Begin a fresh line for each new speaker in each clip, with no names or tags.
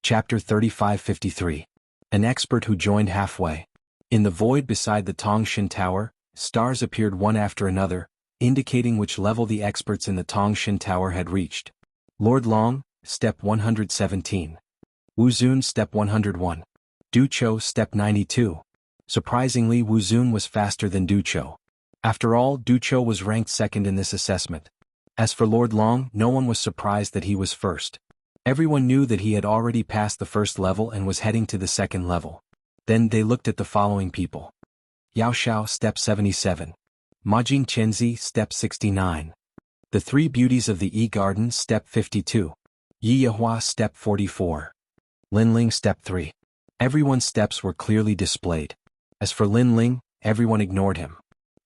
Chapter 3553. An expert who joined halfway. In the void beside the Tongshan Tower, stars appeared one after another, indicating which level the experts in the Tongshan Tower had reached. Lord Long, Step 117. Wu Zun, Step 101. Du Chou, Step 92. Surprisingly, Wu Zun was faster than Du Chou. After all, Du Chou was ranked second in this assessment. As for Lord Long, no one was surprised that he was first. Everyone knew that he had already passed the first level and was heading to the second level. Then they looked at the following people. Yao Xiao, Step 77. Ma Jing Chenzi, Step 69. The Three Beauties of the E-Garden, Step 52. Yi Yehua, Step 44. Lin Ling, Step 3. Everyone's steps were clearly displayed. As for Lin Ling, everyone ignored him.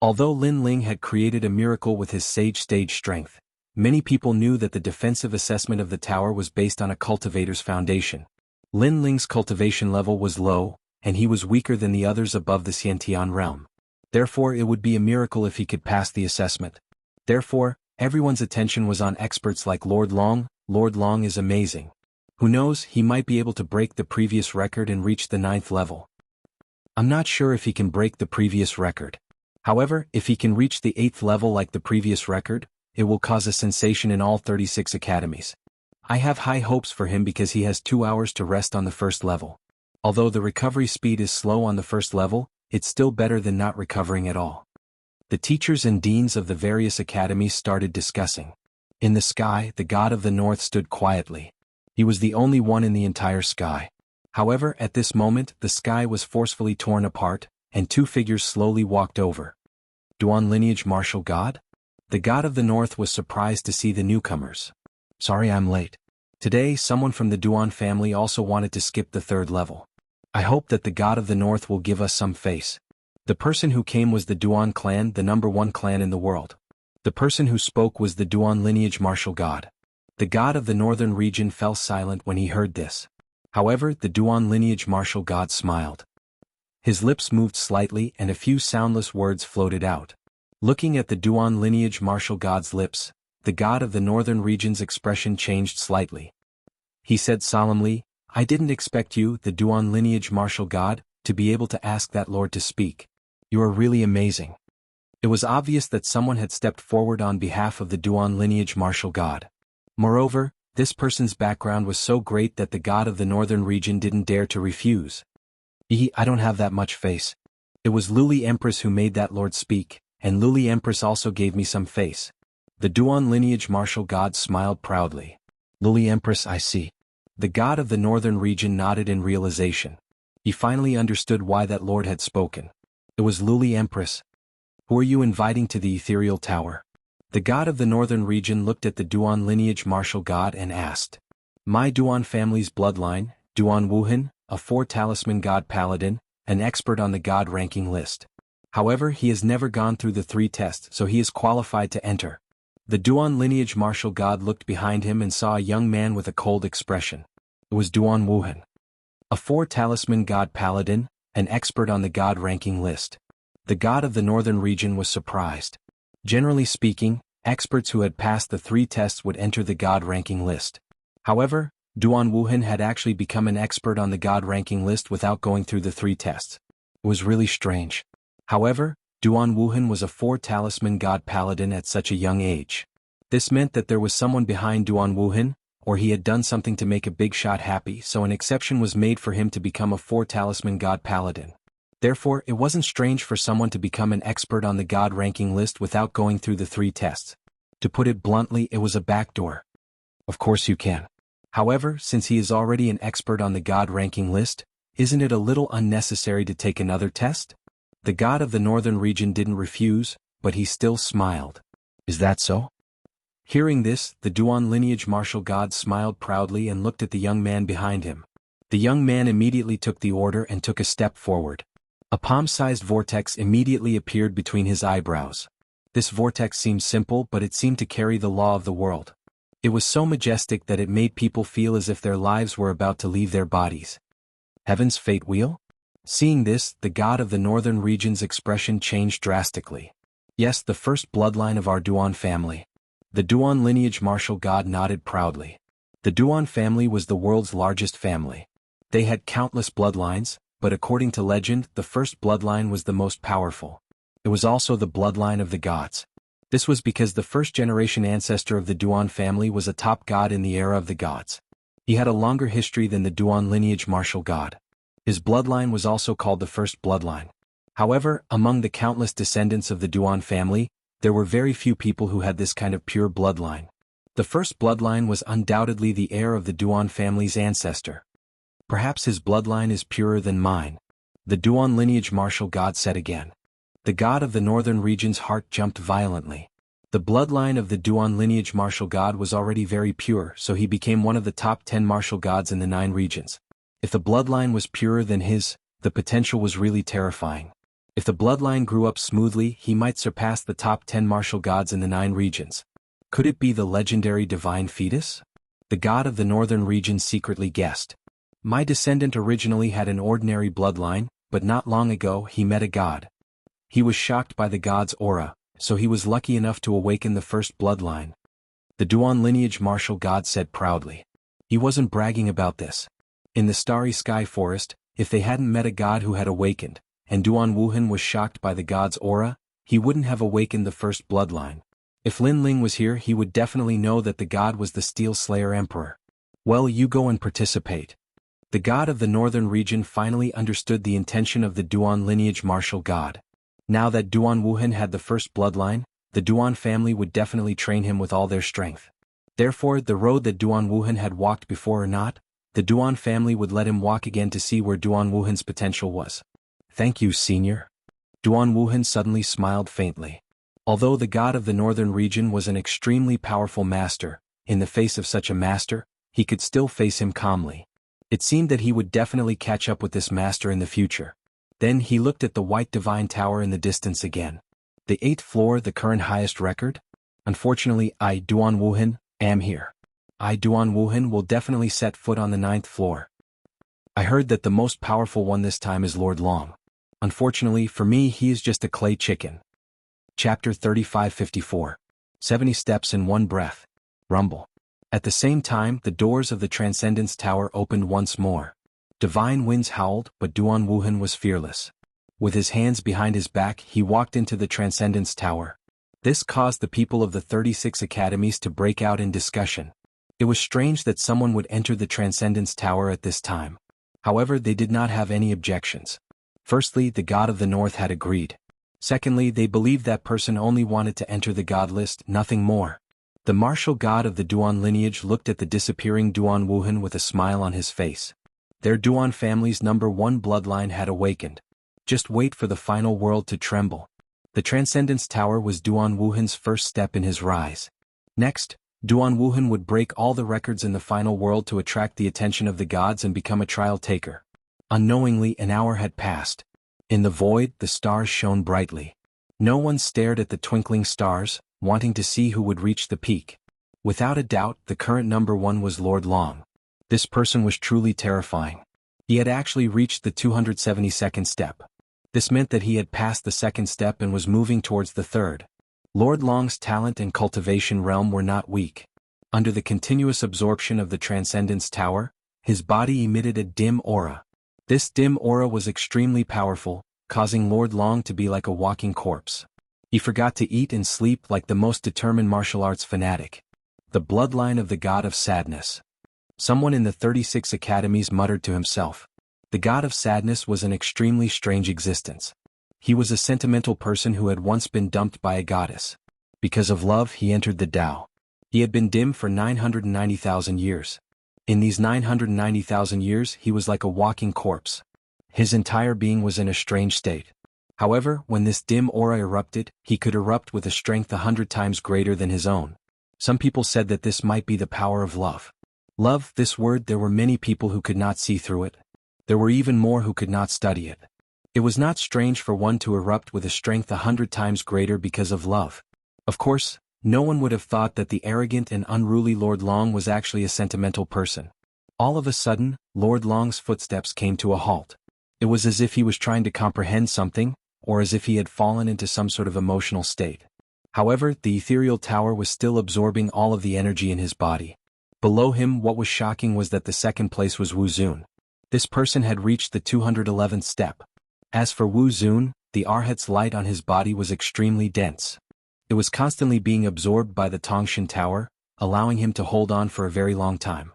Although Lin Ling had created a miracle with his sage stage strength, many people knew that the defensive assessment of the tower was based on a cultivator's foundation. Lin Ling's cultivation level was low, and he was weaker than the others above the Xiantian realm. Therefore, it would be a miracle if he could pass the assessment. Therefore, everyone's attention was on experts like Lord Long. Lord Long is amazing. Who knows, he might be able to break the previous record and reach the 9th level. I'm not sure if he can break the previous record. However, if he can reach the 8th level like the previous record, it will cause a sensation in all 36 academies. I have high hopes for him because he has 2 hours to rest on the first level. Although the recovery speed is slow on the first level, it's still better than not recovering at all. The teachers and deans of the various academies started discussing. In the sky, the god of the north stood quietly. He was the only one in the entire sky. However, at this moment, the sky was forcefully torn apart, and two figures slowly walked over. Duan lineage martial god? The god of the north was surprised to see the newcomers. Sorry I'm late. Today someone from the Duan family also wanted to skip the 3rd level. I hope that the god of the north will give us some face. The person who came was the Duan clan, the #1 clan in the world. The person who spoke was the Duan lineage martial god. The god of the northern region fell silent when he heard this. However, the Duan lineage martial god smiled. His lips moved slightly and a few soundless words floated out. Looking at the Duan lineage martial god's lips, the god of the northern region's expression changed slightly. He said solemnly, I didn't expect you, the Duan lineage martial god, to be able to ask that lord to speak. You are really amazing. It was obvious that someone had stepped forward on behalf of the Duan lineage martial god. Moreover, this person's background was so great that the god of the northern region didn't dare to refuse. I don't have that much face. It was Luli Empress who made that lord speak, and Luli Empress also gave me some face. The Duan lineage martial god smiled proudly. Luli Empress, I see. The god of the northern region nodded in realization. He finally understood why that lord had spoken. It was Luli Empress. Who are you inviting to the ethereal tower? The god of the northern region looked at the Duan lineage martial god and asked. My Duan family's bloodline, Duan Wuhan, a 4-talisman god paladin, an expert on the god ranking list. However, he has never gone through the 3 tests, so he is qualified to enter. The Duan lineage martial god looked behind him and saw a young man with a cold expression. It was Duan Wuhan. A 4-talisman god paladin, an expert on the god ranking list. The god of the northern region was surprised. Generally speaking, experts who had passed the 3 tests would enter the god ranking list. However, Duan Wuhan had actually become an expert on the god ranking list without going through the 3 tests. It was really strange. However, Duan Wuhan was a 4-talisman god paladin at such a young age. This meant that there was someone behind Duan Wuhan, or he had done something to make a big shot happy, so an exception was made for him to become a 4-talisman god paladin. Therefore, it wasn't strange for someone to become an expert on the god ranking list without going through the 3 tests. To put it bluntly, it was a backdoor. Of course you can. However, since he is already an expert on the god ranking list, isn't it a little unnecessary to take another test? The god of the northern region didn't refuse, but he still smiled. Is that so? Hearing this, the Duan lineage martial god smiled proudly and looked at the young man behind him. The young man immediately took the order and took a step forward. A palm-sized vortex immediately appeared between his eyebrows. This vortex seemed simple, but it seemed to carry the law of the world. It was so majestic that it made people feel as if their lives were about to leave their bodies. Heaven's fate wheel? Seeing this, the god of the northern region's expression changed drastically. Yes, the first bloodline of our Duan family. The Duan lineage martial god nodded proudly. The Duan family was the world's largest family. They had countless bloodlines, but according to legend, the first bloodline was the most powerful. It was also the bloodline of the gods. This was because the first-generation ancestor of the Duan family was a top god in the era of the gods. He had a longer history than the Duan lineage martial god. His bloodline was also called the first bloodline. However, among the countless descendants of the Duan family, there were very few people who had this kind of pure bloodline. The first bloodline was undoubtedly the heir of the Duan family's ancestor. Perhaps his bloodline is purer than mine. The Duan lineage martial god said again. The god of the northern region's heart jumped violently. The bloodline of the Duan lineage martial god was already very pure, so he became one of the top 10 martial gods in the 9 regions. If the bloodline was purer than his, the potential was really terrifying. If the bloodline grew up smoothly, he might surpass the top 10 martial gods in the 9 regions. Could it be the legendary divine fetus? The god of the northern region secretly guessed. My descendant originally had an ordinary bloodline, but not long ago he met a god. He was shocked by the god's aura, so he was lucky enough to awaken the first bloodline. The Duan lineage martial god said proudly. He wasn't bragging about this. In the starry sky forest, if they hadn't met a god who had awakened, and Duan Wuhan was shocked by the god's aura, he wouldn't have awakened the first bloodline. If Lin Ling was here, he would definitely know that the god was the Steel Slayer Emperor. Well, you go and participate. The god of the northern region finally understood the intention of the Duan lineage martial god. Now that Duan Wuhan had the first bloodline, the Duan family would definitely train him with all their strength. Therefore, the road that Duan Wuhan had walked before or not, the Duan family would let him walk again to see where Duan Wuhan's potential was. Thank you, senior. Duan Wuhan suddenly smiled faintly. Although the god of the northern region was an extremely powerful master, in the face of such a master, he could still face him calmly. It seemed that he would definitely catch up with this master in the future. Then he looked at the white divine tower in the distance again. The 8th floor, the current highest record? Unfortunately, I, Duan Wuhan, am here. I, Duan Wuhan, will definitely set foot on the 9th floor. I heard that the most powerful one this time is Lord Long. Unfortunately for me, he is just a clay chicken. Chapter 3554. 70 Steps in One Breath. Rumble. At the same time, the doors of the Transcendence Tower opened once more. Divine winds howled, but Duan Wuhan was fearless. With his hands behind his back, he walked into the Transcendence Tower. This caused the people of the 36 academies to break out in discussion. It was strange that someone would enter the Transcendence Tower at this time. However, they did not have any objections. Firstly, the god of the north had agreed. Secondly, they believed that person only wanted to enter the god list, nothing more. The martial god of the Duan lineage looked at the disappearing Duan Wuhan with a smile on his face. Their Duan family's number 1 bloodline had awakened. Just wait for the final world to tremble. The Transcendence Tower was Duan Wuhan's first step in his rise. Next, Duan Wuhan would break all the records in the final world to attract the attention of the gods and become a trial taker. Unknowingly, an hour had passed. In the void, the stars shone brightly. No one stared at the twinkling stars, wanting to see who would reach the peak. Without a doubt, the current number 1 was Lord Long. This person was truly terrifying. He had actually reached the 272nd step. This meant that he had passed the 2nd step and was moving towards the 3rd. Lord Long's talent and cultivation realm were not weak. Under the continuous absorption of the Transcendence Tower, his body emitted a dim aura. This dim aura was extremely powerful, causing Lord Long to be like a walking corpse. He forgot to eat and sleep like the most determined martial arts fanatic. The bloodline of the god of sadness. Someone in the 36 academies muttered to himself. The god of sadness was an extremely strange existence. He was a sentimental person who had once been dumped by a goddess. Because of love, he entered the Tao. He had been dim for 990,000 years. In these 990,000 years, he was like a walking corpse. His entire being was in a strange state. However, when this dim aura erupted, he could erupt with a strength 100 times greater than his own. Some people said that this might be the power of love. Love, this word, there were many people who could not see through it. There were even more who could not study it. It was not strange for one to erupt with a strength 100 times greater because of love. Of course, no one would have thought that the arrogant and unruly Lord Long was actually a sentimental person. All of a sudden, Lord Long's footsteps came to a halt. It was as if he was trying to comprehend something, or as if he had fallen into some sort of emotional state. However, the ethereal tower was still absorbing all of the energy in his body. Below him, what was shocking was that the second place was Wu Zun. This person had reached the 211th step. As for Wu Zun, the Arhat's light on his body was extremely dense. It was constantly being absorbed by the Tongshan Tower, allowing him to hold on for a very long time.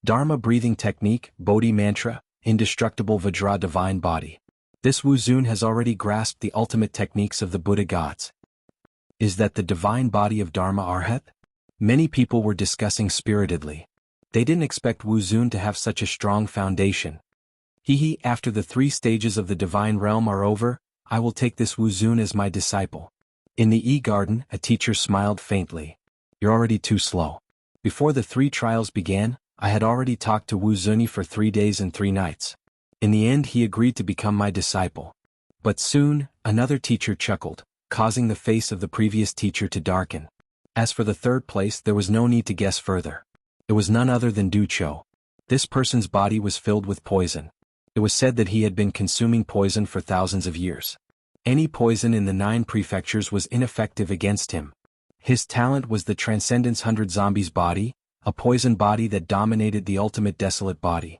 Dharma breathing technique, Bodhi mantra, indestructible Vajra divine body. This Wu Zun has already grasped the ultimate techniques of the Buddha gods. Is that the divine body of Dharma Arhat? Many people were discussing spiritedly. They didn't expect Wu Zun to have such a strong foundation. After the 3 stages of the divine realm are over, I will take this Wu Zun as my disciple. In the E-Garden, a teacher smiled faintly. You're already too slow. Before the 3 trials began, I had already talked to Wu Zuni for 3 days and 3 nights. In the end, he agreed to become my disciple. But soon, another teacher chuckled, causing the face of the previous teacher to darken. As for the 3rd place, there was no need to guess further. It was none other than Du Cho. This person's body was filled with poison. It was said that he had been consuming poison for thousands of years. Any poison in the 9 prefectures was ineffective against him. His talent was the Transcendence 100 Zombies body, a poison body that dominated the ultimate desolate body.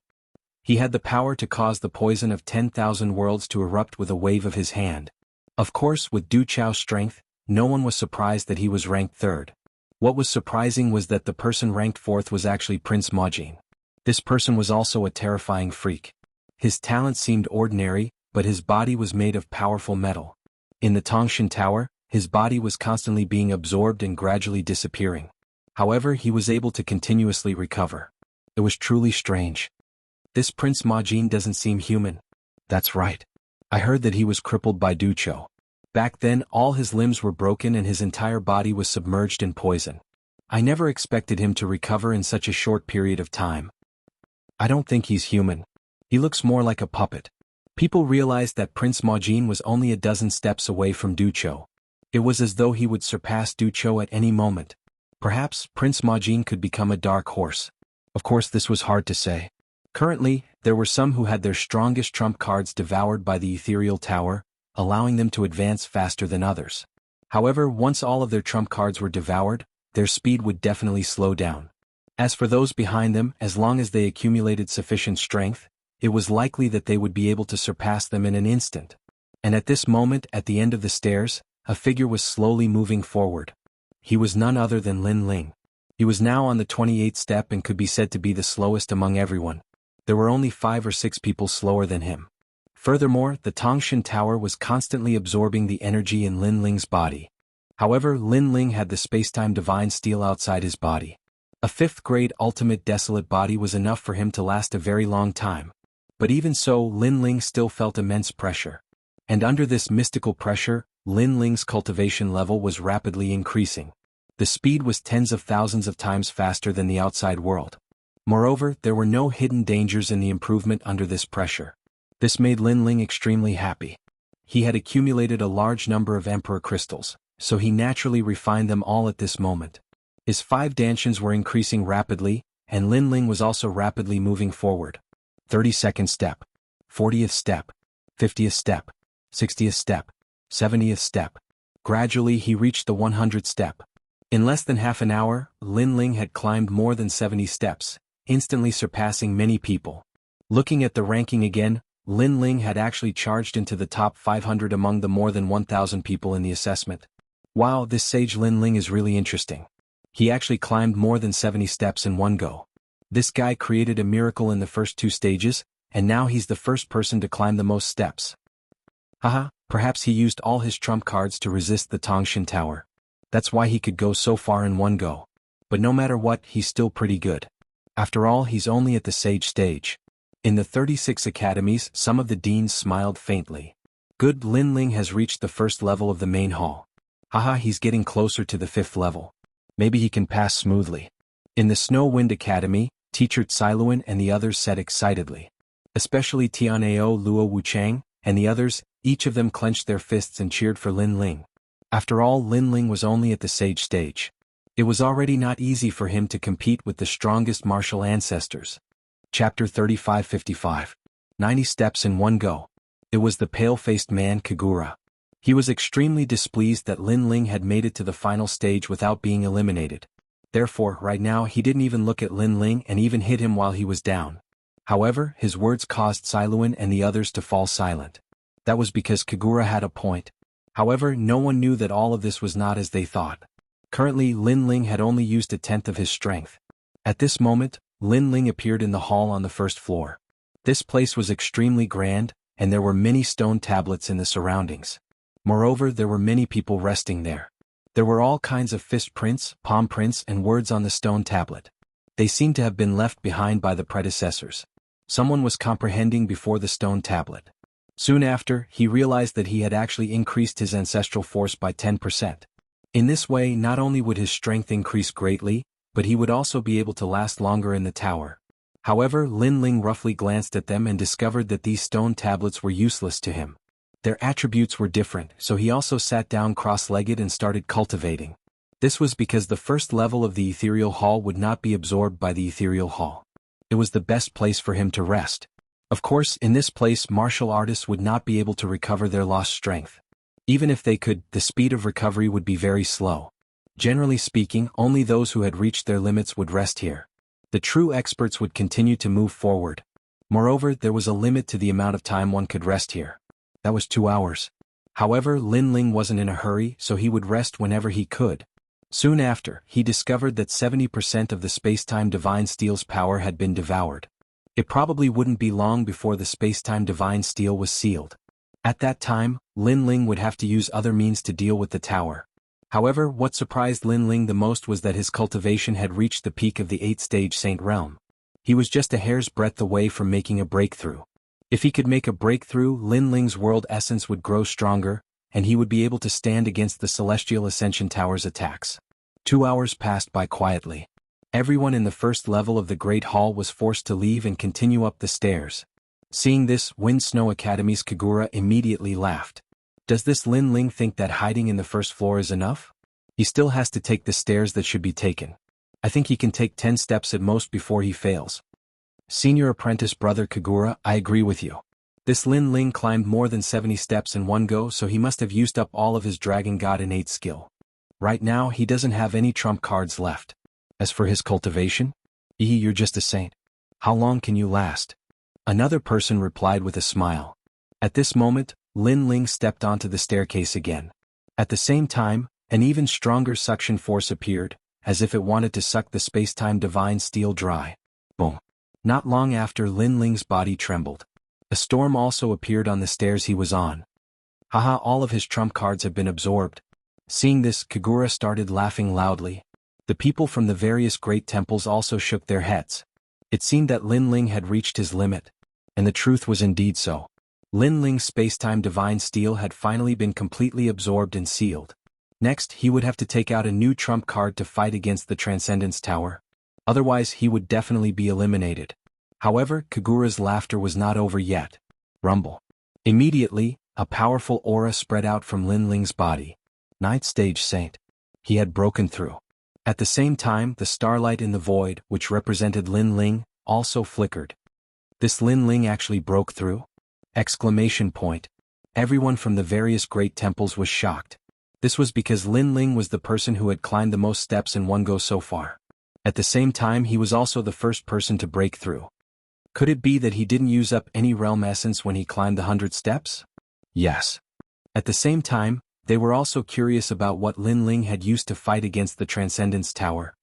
He had the power to cause the poison of 10,000 worlds to erupt with a wave of his hand. Of course, with Du Chao's strength, no one was surprised that he was ranked 3rd. What was surprising was that the person ranked 4th was actually Prince Majin. This person was also a terrifying freak. His talent seemed ordinary, but his body was made of powerful metal. In the Tongshan Tower, his body was constantly being absorbed and gradually disappearing. However, he was able to continuously recover. It was truly strange. This Prince Majin doesn't seem human. That's right. I heard that he was crippled by Du Cho. Back then, all his limbs were broken and his entire body was submerged in poison. I never expected him to recover in such a short period of time. I don't think he's human. He looks more like a puppet. People realized that Prince Majin was only a dozen steps away from Du Cho. It was as though he would surpass Du Cho at any moment. Perhaps Prince Majin could become a dark horse. Of course, this was hard to say. Currently, there were some who had their strongest trump cards devoured by the ethereal tower, allowing them to advance faster than others. However, once all of their trump cards were devoured, their speed would definitely slow down. As for those behind them, as long as they accumulated sufficient strength, it was likely that they would be able to surpass them in an instant. And at this moment, at the end of the stairs, a figure was slowly moving forward. He was none other than Lin Ling. He was now on the 28th step and could be said to be the slowest among everyone. There were only 5 or 6 people slower than him. Furthermore, the Tongshan Tower was constantly absorbing the energy in Lin Ling's body. However, Lin Ling had the spacetime divine steel outside his body. A 5th grade ultimate desolate body was enough for him to last a very long time. But even so, Lin Ling still felt immense pressure. And under this mystical pressure, Lin Ling's cultivation level was rapidly increasing. The speed was tens of thousands of times faster than the outside world. Moreover, there were no hidden dangers in the improvement under this pressure. This made Lin Ling extremely happy. He had accumulated a large number of Emperor crystals, so he naturally refined them all at this moment. His 5 danshians were increasing rapidly, and Lin Ling was also rapidly moving forward. 32nd step, 40th step, 50th step, 60th step, 70th step. Gradually he reached the 100th step. In less than half an hour, Lin Ling had climbed more than 70 steps, instantly surpassing many people. Looking at the ranking again, Lin Ling had actually charged into the top 500 among the more than 1,000 people in the assessment. Wow, this sage Lin Ling is really interesting. He actually climbed more than 70 steps in one go. This guy created a miracle in the first 2 stages, and now he's the first person to climb the most steps. Haha, perhaps he used all his trump cards to resist the Tongshan Tower. That's why he could go so far in one go. But no matter what, he's still pretty good. After all, he's only at the sage stage. In the 36 academies, some of the deans smiled faintly. Good, Lin Ling has reached the 1st level of the main hall. Haha, he's getting closer to the 5th level. Maybe he can pass smoothly. In the Snow Wind Academy, Teacher Cailuan and the others said excitedly. Especially Tianao Luo Wuchang, and the others, each of them clenched their fists and cheered for Lin Ling. After all, Lin Ling was only at the sage stage. It was already not easy for him to compete with the strongest martial ancestors. Chapter 3555. 90 steps in one go. It was the pale-faced man Kagura. He was extremely displeased that Lin Ling had made it to the final stage without being eliminated. Therefore, right now he didn't even look at Lin Ling and even hit him while he was down. However, his words caused Sailuan and the others to fall silent. That was because Kagura had a point. However, no one knew that all of this was not as they thought. Currently, Lin Ling had only used 1/10 of his strength. At this moment, Lin Ling appeared in the hall on the first floor. This place was extremely grand, and there were many stone tablets in the surroundings. Moreover, there were many people resting there. There were all kinds of fist prints, palm prints, and words on the stone tablet. They seemed to have been left behind by the predecessors. Someone was comprehending before the stone tablet. Soon after, he realized that he had actually increased his ancestral force by 10%. In this way, not only would his strength increase greatly, but he would also be able to last longer in the tower. However, Lin Ling roughly glanced at them and discovered that these stone tablets were useless to him. Their attributes were different, so he also sat down cross-legged and started cultivating. This was because the first level of the ethereal hall would not be absorbed by the ethereal hall. It was the best place for him to rest. Of course, in this place martial artists would not be able to recover their lost strength. Even if they could, the speed of recovery would be very slow. Generally speaking, only those who had reached their limits would rest here. The true experts would continue to move forward. Moreover, there was a limit to the amount of time one could rest here. That was 2 hours. However, Lin Ling wasn't in a hurry, so he would rest whenever he could. Soon after, he discovered that 70% of the space-time divine steel's power had been devoured. It probably wouldn't be long before the space-time divine steel was sealed. At that time, Lin Ling would have to use other means to deal with the tower. However, what surprised Lin Ling the most was that his cultivation had reached the peak of the 8th-stage Saint Realm. He was just a hair's breadth away from making a breakthrough. If he could make a breakthrough, Lin Ling's world essence would grow stronger, and he would be able to stand against the Celestial Ascension Tower's attacks. 2 hours passed by quietly. Everyone in the first level of the Great Hall was forced to leave and continue up the stairs. Seeing this, Wind Snow Academy's Kagura immediately laughed. Does this Lin Ling think that hiding in the first floor is enough? He still has to take the stairs that should be taken. I think he can take 10 steps at most before he fails. Senior apprentice brother Kagura, I agree with you. This Lin Ling climbed more than 70 steps in one go, so he must have used up all of his Dragon God innate skill. Right now, he doesn't have any trump cards left. As for his cultivation? You're just a saint. How long can you last? Another person replied with a smile. At this moment, Lin Ling stepped onto the staircase again. At the same time, an even stronger suction force appeared, as if it wanted to suck the space-time divine steel dry. Boom. Not long after, Lin Ling's body trembled. A storm also appeared on the stairs he was on. Haha, all of his trump cards have been absorbed. Seeing this, Kagura started laughing loudly. The people from the various great temples also shook their heads. It seemed that Lin Ling had reached his limit. And the truth was indeed so. Lin Ling's space-time divine steel had finally been completely absorbed and sealed. Next, he would have to take out a new trump card to fight against the Transcendence Tower. Otherwise, he would definitely be eliminated. However, Kagura's laughter was not over yet. Rumble. Immediately, a powerful aura spread out from Lin Ling's body. 9th stage saint. He had broken through. At the same time, the starlight in the void, which represented Lin Ling, also flickered. This Lin Ling actually broke through? Exclamation point. Everyone from the various great temples was shocked. This was because Lin Ling was the person who had climbed the most steps in one go so far. At the same time, he was also the first person to break through. Could it be that he didn't use up any realm essence when he climbed the 100 steps? Yes. At the same time, they were also curious about what Lin Ling had used to fight against the Transcendence Tower.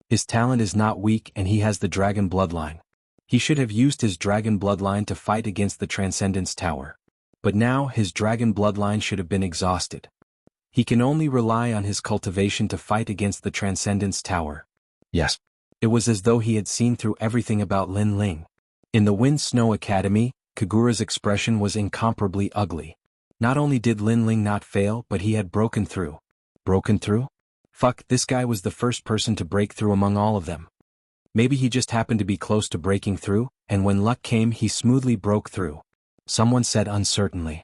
His talent is not weak and he has the dragon bloodline. He should have used his dragon bloodline to fight against the Transcendence Tower. But now his dragon bloodline should have been exhausted. He can only rely on his cultivation to fight against the Transcendence Tower. Yes. It was as though he had seen through everything about Lin Ling. In the Wind Snow Academy, Kagura's expression was incomparably ugly. Not only did Lin Ling not fail, but he had broken through. Broken through? Fuck, this guy was the first person to break through among all of them. Maybe he just happened to be close to breaking through, and when luck came he smoothly broke through. Someone said uncertainly.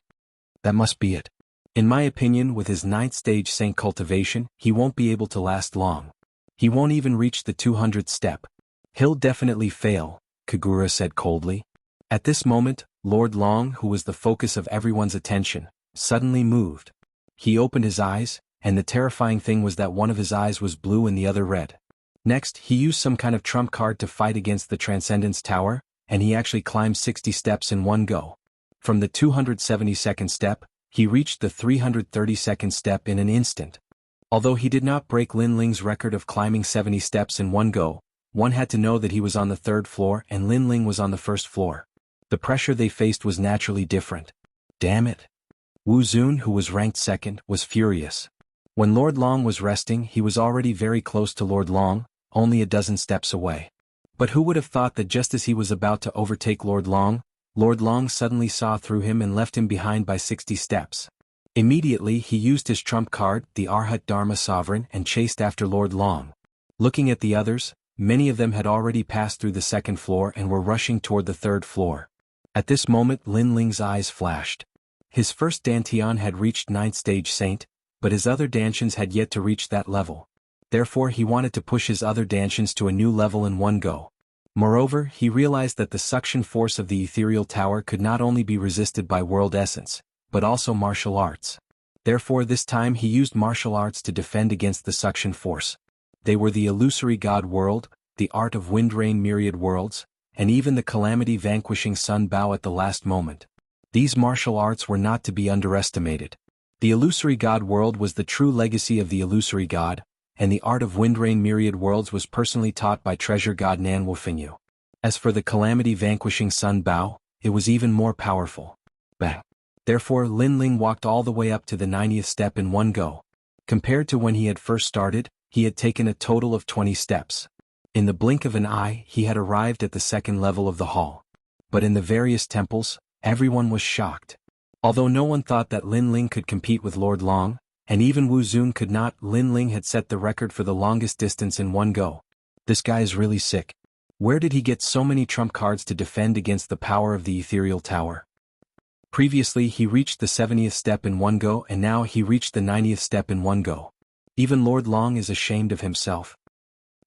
That must be it. In my opinion, with his 9th stage saint cultivation, he won't be able to last long. He won't even reach the 200th step. He'll definitely fail, Kagura said coldly. At this moment, Lord Long, who was the focus of everyone's attention, suddenly moved. He opened his eyes, and the terrifying thing was that one of his eyes was blue and the other red. Next, he used some kind of trump card to fight against the Transcendence Tower, and he actually climbed 60 steps in one go. From the 272nd step, he reached the 332nd step in an instant. Although he did not break Lin Ling's record of climbing 70 steps in one go, one had to know that he was on the third floor and Lin Ling was on the first floor. The pressure they faced was naturally different. Damn it. Wu Zun, who was ranked second, was furious. When Lord Long was resting, he was already very close to Lord Long, only a dozen steps away. But who would have thought that just as he was about to overtake Lord Long suddenly saw through him and left him behind by 60 steps. Immediately he used his trump card, the Arhat Dharma Sovereign, and chased after Lord Long. Looking at the others, many of them had already passed through the second floor and were rushing toward the third floor. At this moment Lin Ling's eyes flashed. His first Dantian had reached 9th stage Saint, but his other Dantians had yet to reach that level. Therefore he wanted to push his other Dantians to a new level in one go. Moreover, he realized that the suction force of the ethereal tower could not only be resisted by world essence, but also martial arts. Therefore this time he used martial arts to defend against the suction force. They were the illusory god world, the art of wind rain myriad worlds, and even the calamity vanquishing sun bow at the last moment. These martial arts were not to be underestimated. The illusory god world was the true legacy of the illusory god, and the art of wind rain myriad worlds was personally taught by treasure god Nan Wufenyu. As for the calamity vanquishing sun bow, it was even more powerful. Bang. Therefore Lin Ling walked all the way up to the 90th step in one go. Compared to when he had first started, he had taken a total of 20 steps. In the blink of an eye he had arrived at the second level of the hall. But in the various temples, everyone was shocked. Although no one thought that Lin Ling could compete with Lord Long, and even Wu Zun could not, Lin Ling had set the record for the longest distance in one go. This guy is really sick. Where did he get so many trump cards to defend against the power of the ethereal tower? Previously he reached the 70th step in one go and now he reached the 90th step in one go. Even Lord Long is ashamed of himself.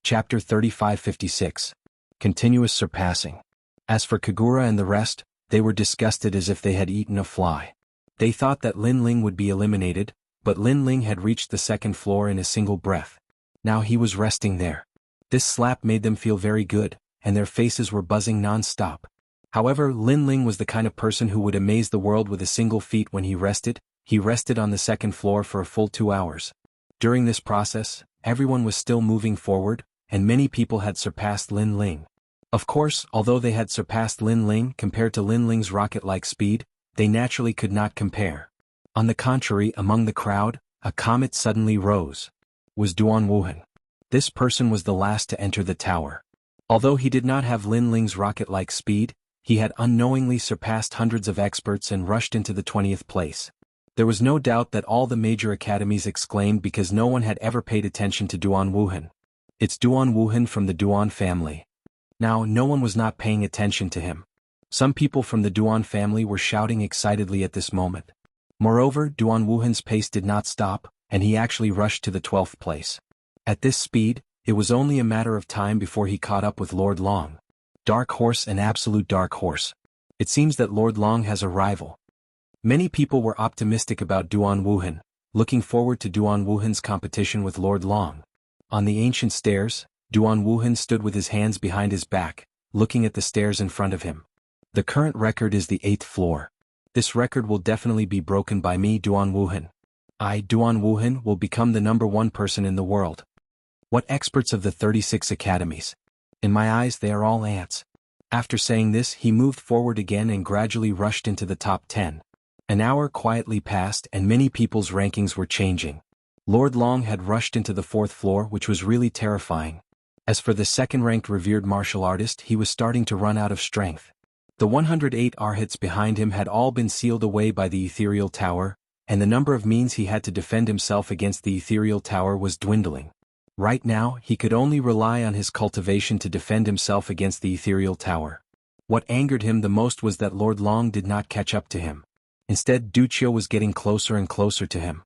Chapter 3556. Continuous Surpassing. As for Kagura and the rest, they were disgusted as if they had eaten a fly. They thought that Lin Ling would be eliminated, but Lin Ling had reached the second floor in a single breath. Now he was resting there. This slap made them feel very good, and their faces were buzzing non-stop. However, Lin Ling was the kind of person who would amaze the world with a single feat when he rested on the second floor for a full 2 hours. During this process, everyone was still moving forward, and many people had surpassed Lin Ling. Of course, although they had surpassed Lin Ling compared to Lin Ling's rocket-like speed, they naturally could not compare. On the contrary, among the crowd, a comet suddenly rose. Was Duan Wuhan. This person was the last to enter the tower. Although he did not have Lin Ling's rocket-like speed, he had unknowingly surpassed hundreds of experts and rushed into the 20th place. There was no doubt that all the major academies exclaimed because no one had ever paid attention to Duan Wuhan. It's Duan Wuhan from the Duan family. Now, no one was not paying attention to him. Some people from the Duan family were shouting excitedly at this moment. Moreover, Duan Wuhan's pace did not stop, and he actually rushed to the 12th place. At this speed, it was only a matter of time before he caught up with Lord Long. Dark horse and absolute dark horse. It seems that Lord Long has a rival. Many people were optimistic about Duan Wuhan, looking forward to Duan Wuhan's competition with Lord Long. On the ancient stairs, Duan Wuhan stood with his hands behind his back, looking at the stairs in front of him. The current record is the 8th floor. This record will definitely be broken by me, Duan Wuhan. I, Duan Wuhan, will become the #1 person in the world. What experts of the 36 academies? In my eyes they are all ants. After saying this he moved forward again and gradually rushed into the top 10. An hour quietly passed and many people's rankings were changing. Lord Long had rushed into the 4th floor, which was really terrifying. As for the second-ranked revered martial artist, he was starting to run out of strength. The 108 arhats behind him had all been sealed away by the ethereal tower, and the number of means he had to defend himself against the ethereal tower was dwindling. Right now, he could only rely on his cultivation to defend himself against the ethereal tower. What angered him the most was that Lord Long did not catch up to him. Instead, Wuxia was getting closer and closer to him.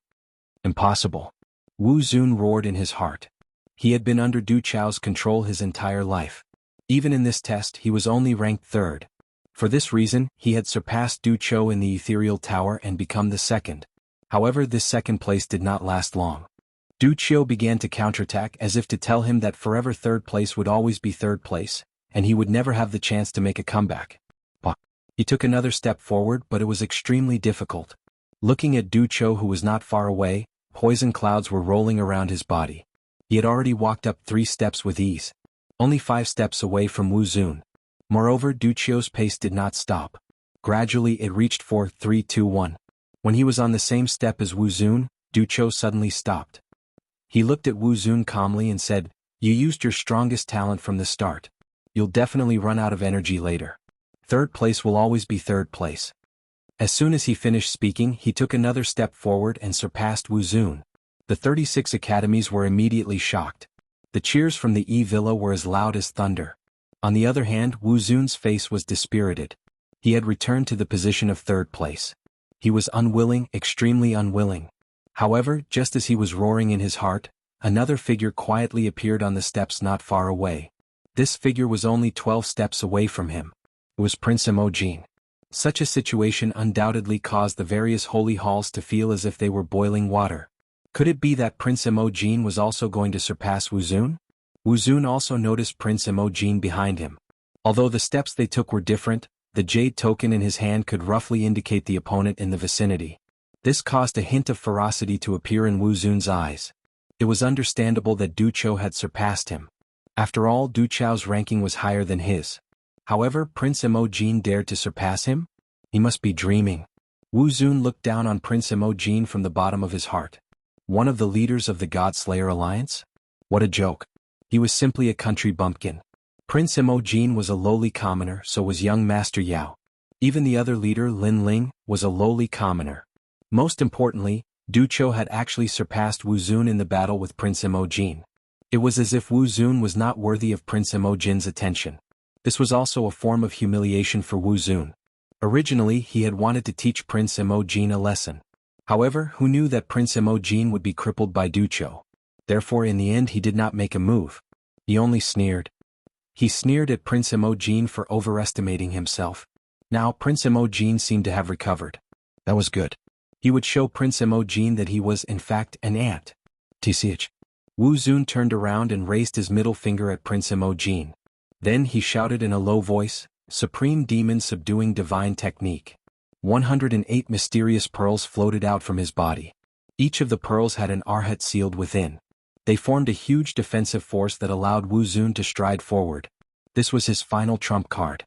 Impossible. Wu Zun roared in his heart. He had been under Wuxia's control his entire life. Even in this test, he was only ranked 3rd. For this reason, he had surpassed Wuxia in the ethereal tower and become the 2nd. However, this 2nd place did not last long. Du Qiu began to counterattack as if to tell him that forever third place would always be third place, and he would never have the chance to make a comeback. He took another step forward, but it was extremely difficult. Looking at Du Qiu, who was not far away, poison clouds were rolling around his body. He had already walked up 3 steps with ease, only 5 steps away from Wu Zun. Moreover, Du Qiu's pace did not stop. Gradually it reached 4, 3, 2, 1. When he was on the same step as Wu Zun, Du Qiu suddenly stopped. He looked at Wu Zun calmly and said, "You used your strongest talent from the start. You'll definitely run out of energy later. Third place will always be third place." As soon as he finished speaking, he took another step forward and surpassed Wu Zun. The 36 academies were immediately shocked. The cheers from the E Villa were as loud as thunder. On the other hand, Wu Zun's face was dispirited. He had returned to the position of third place. He was unwilling, extremely unwilling. However, just as he was roaring in his heart, another figure quietly appeared on the steps not far away. This figure was only 12 steps away from him. It was Prince Imogen. Such a situation undoubtedly caused the various holy halls to feel as if they were boiling water. Could it be that Prince Imogen was also going to surpass Wu Zun? Wu Zun also noticed Prince Imogen behind him. Although the steps they took were different, the jade token in his hand could roughly indicate the opponent in the vicinity. This caused a hint of ferocity to appear in Wu Zun's eyes. It was understandable that Du Qiu had surpassed him. After all, Du Qiu's ranking was higher than his. However, Prince Imogen dared to surpass him? He must be dreaming. Wu Zun looked down on Prince Imogen from the bottom of his heart. One of the leaders of the God-Slayer Alliance? What a joke. He was simply a country bumpkin. Prince Imogen was a lowly commoner, so was young Master Yao. Even the other leader, Lin Ling, was a lowly commoner. Most importantly, Du Qiu had actually surpassed Wu Zun in the battle with Prince Imogen. It was as if Wu Zun was not worthy of Prince Imogen's attention. This was also a form of humiliation for Wu Zun. Originally, he had wanted to teach Prince Imogen a lesson. However, who knew that Prince Imogen would be crippled by Du Qiu? Therefore, in the end, he did not make a move. He only sneered. He sneered at Prince Imogen for overestimating himself. Now, Prince Imogen seemed to have recovered. That was good. He would show Prince Imogen that he was, in fact, an ant. TCH. Wu Zun turned around and raised his middle finger at Prince Imogen. Then he shouted in a low voice, "Supreme Demon Subduing Divine Technique." 108 mysterious pearls floated out from his body. Each of the pearls had an arhat sealed within. They formed a huge defensive force that allowed Wu Zun to stride forward. This was his final trump card.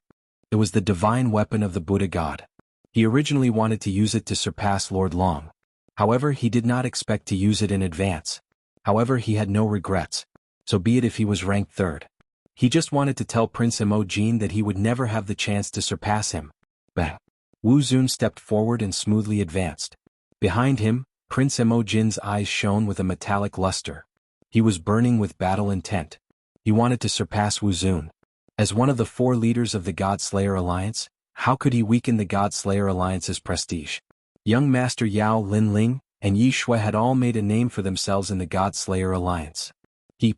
It was the divine weapon of the Buddha God. He originally wanted to use it to surpass Lord Long. However, he did not expect to use it in advance. However, he had no regrets. So be it if he was ranked third. He just wanted to tell Prince Imogen that he would never have the chance to surpass him. Bang! Wu Zun stepped forward and smoothly advanced. Behind him, Prince Imogen's eyes shone with a metallic luster. He was burning with battle intent. He wanted to surpass Wu Zun. As one of the 4 leaders of the God-Slayer Alliance, how could he weaken the God-Slayer Alliance's prestige? Young Master Yao, Lin Ling, and Yi Shui had all made a name for themselves in the God-Slayer Alliance.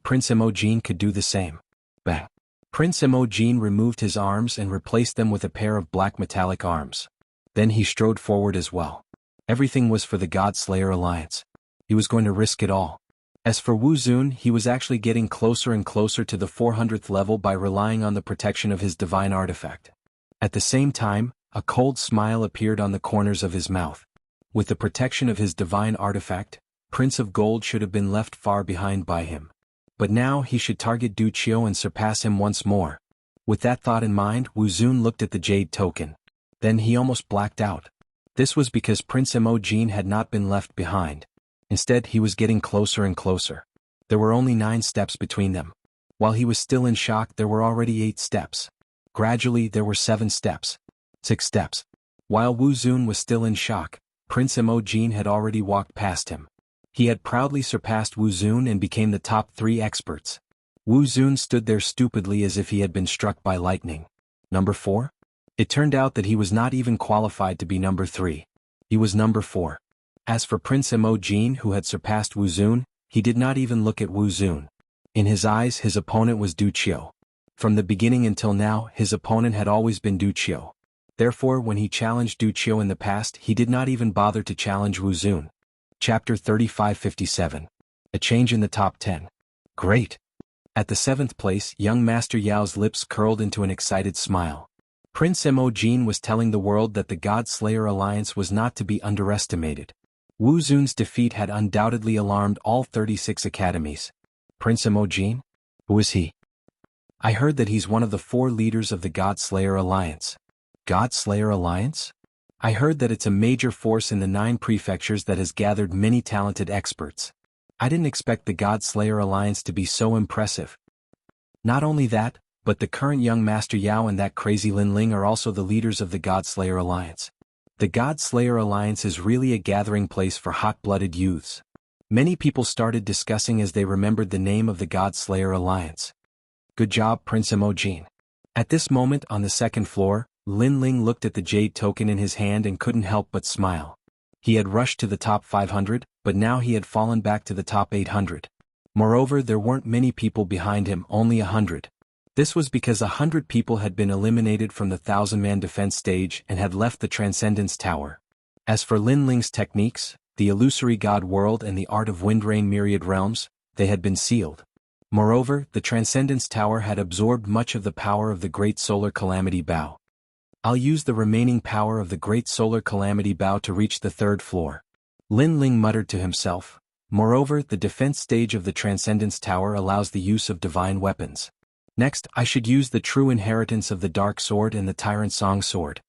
Prince Imogen, could do the same. Bang! Prince Imogen removed his arms and replaced them with a pair of black metallic arms. Then he strode forward as well. Everything was for the God-Slayer Alliance. He was going to risk it all. As for Wu Zun, he was actually getting closer and closer to the 400th level by relying on the protection of his divine artifact. At the same time, a cold smile appeared on the corners of his mouth. With the protection of his divine artifact, Prince of Gold should have been left far behind by him. But now he should target Du Qiu and surpass him once more. With that thought in mind, Wu Zun looked at the jade token. Then he almost blacked out. This was because Prince Imogen had not been left behind. Instead, he was getting closer and closer. There were only 9 steps between them. While he was still in shock, there were already 8 steps. Gradually, there were 7 steps. 6 steps. While Wu Zun was still in shock, Prince Imogen had already walked past him. He had proudly surpassed Wu Zun and became the top 3 experts. Wu Zun stood there stupidly as if he had been struck by lightning. Number 4? It turned out that he was not even qualified to be number 3. He was number 4. As for Prince Imogen, who had surpassed Wu Zun, he did not even look at Wu Zun. In his eyes, his opponent was Du Qiu. From the beginning until now, his opponent had always been Du Qiu. Therefore, when he challenged Du Qiu in the past, he did not even bother to challenge Wu Zun. Chapter 3557. A change in the top 10. Great. At the 7th place, young Master Yao's lips curled into an excited smile. Prince Imogen was telling the world that the God Slayer alliance was not to be underestimated. Wu Zun's defeat had undoubtedly alarmed all 36 academies. Prince Imogen? Who is he? I heard that he's one of the 4 leaders of the God Slayer alliance. God Slayer alliance? I heard that it's a major force in the 9 prefectures that has gathered many talented experts. I didn't expect the God Slayer alliance to be so impressive. Not only that, but the current young Master Yao and that crazy Lin Ling are also the leaders of the God Slayer alliance. The God Slayer alliance is really a gathering place for hot-blooded youths. Many people started discussing as they remembered the name of the God Slayer alliance. Good job, Prince Imogen. At this moment on the 2nd floor, Lin Ling looked at the jade token in his hand and couldn't help but smile. He had rushed to the top 500, but now he had fallen back to the top 800. Moreover, there weren't many people behind him, only 100. This was because 100 people had been eliminated from the 1,000-man defense stage and had left the Transcendence Tower. As for Lin Ling's techniques, the illusory god world and the art of Windrain Myriad Realms, they had been sealed. Moreover, the Transcendence Tower had absorbed much of the power of the Great Solar Calamity Bow. I'll use the remaining power of the Great Solar Calamity Bow to reach the 3rd floor. Lin Ling muttered to himself. Moreover, the defense stage of the Transcendence Tower allows the use of divine weapons. Next, I should use the true inheritance of the Dark Sword and the Tyrant Song Sword.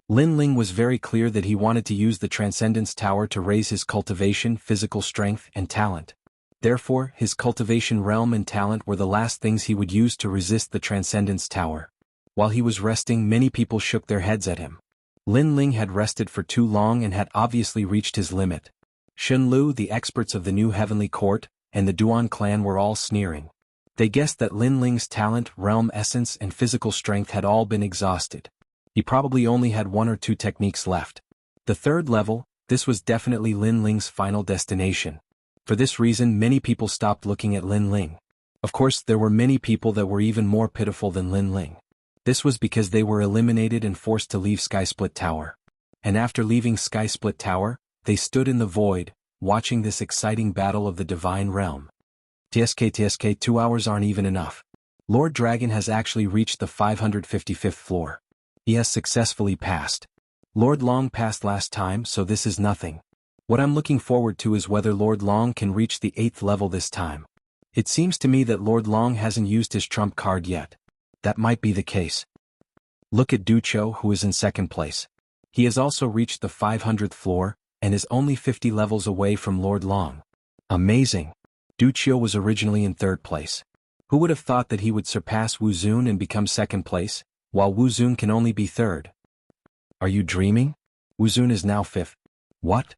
Lin Ling was very clear that he wanted to use the Transcendence Tower to raise his cultivation, physical strength, and talent. Therefore, his cultivation realm and talent were the last things he would use to resist the Transcendence Tower. While he was resting, many people shook their heads at him. Lin Ling had rested for too long and had obviously reached his limit. Xun Lu, the experts of the New Heavenly Court, and the Duan clan were all sneering. They guessed that Lin Ling's talent, realm essence, and physical strength had all been exhausted. He probably only had 1 or 2 techniques left. The 3rd level, this was definitely Lin Ling's final destination. For this reason, many people stopped looking at Lin Ling. Of course, there were many people that were even more pitiful than Lin Ling. This was because they were eliminated and forced to leave Skysplit Tower. And after leaving Skysplit Tower, they stood in the void, watching this exciting battle of the divine realm. TSK 2 hours aren't even enough. Lord Dragon has actually reached the 555th floor. He has successfully passed. Lord Long passed last time, so this is nothing. What I'm looking forward to is whether Lord Long can reach the 8th level this time. It seems to me that Lord Long hasn't used his trump card yet. That might be the case. Look at Du Cho, who is in 2nd place. He has also reached the 500th floor, and is only 50 levels away from Lord Long. Amazing. Du Cho was originally in 3rd place. Who would have thought that he would surpass Wu Zun and become 2nd place, while Wu Zun can only be 3rd? Are you dreaming? Wu Zun is now 5th. What?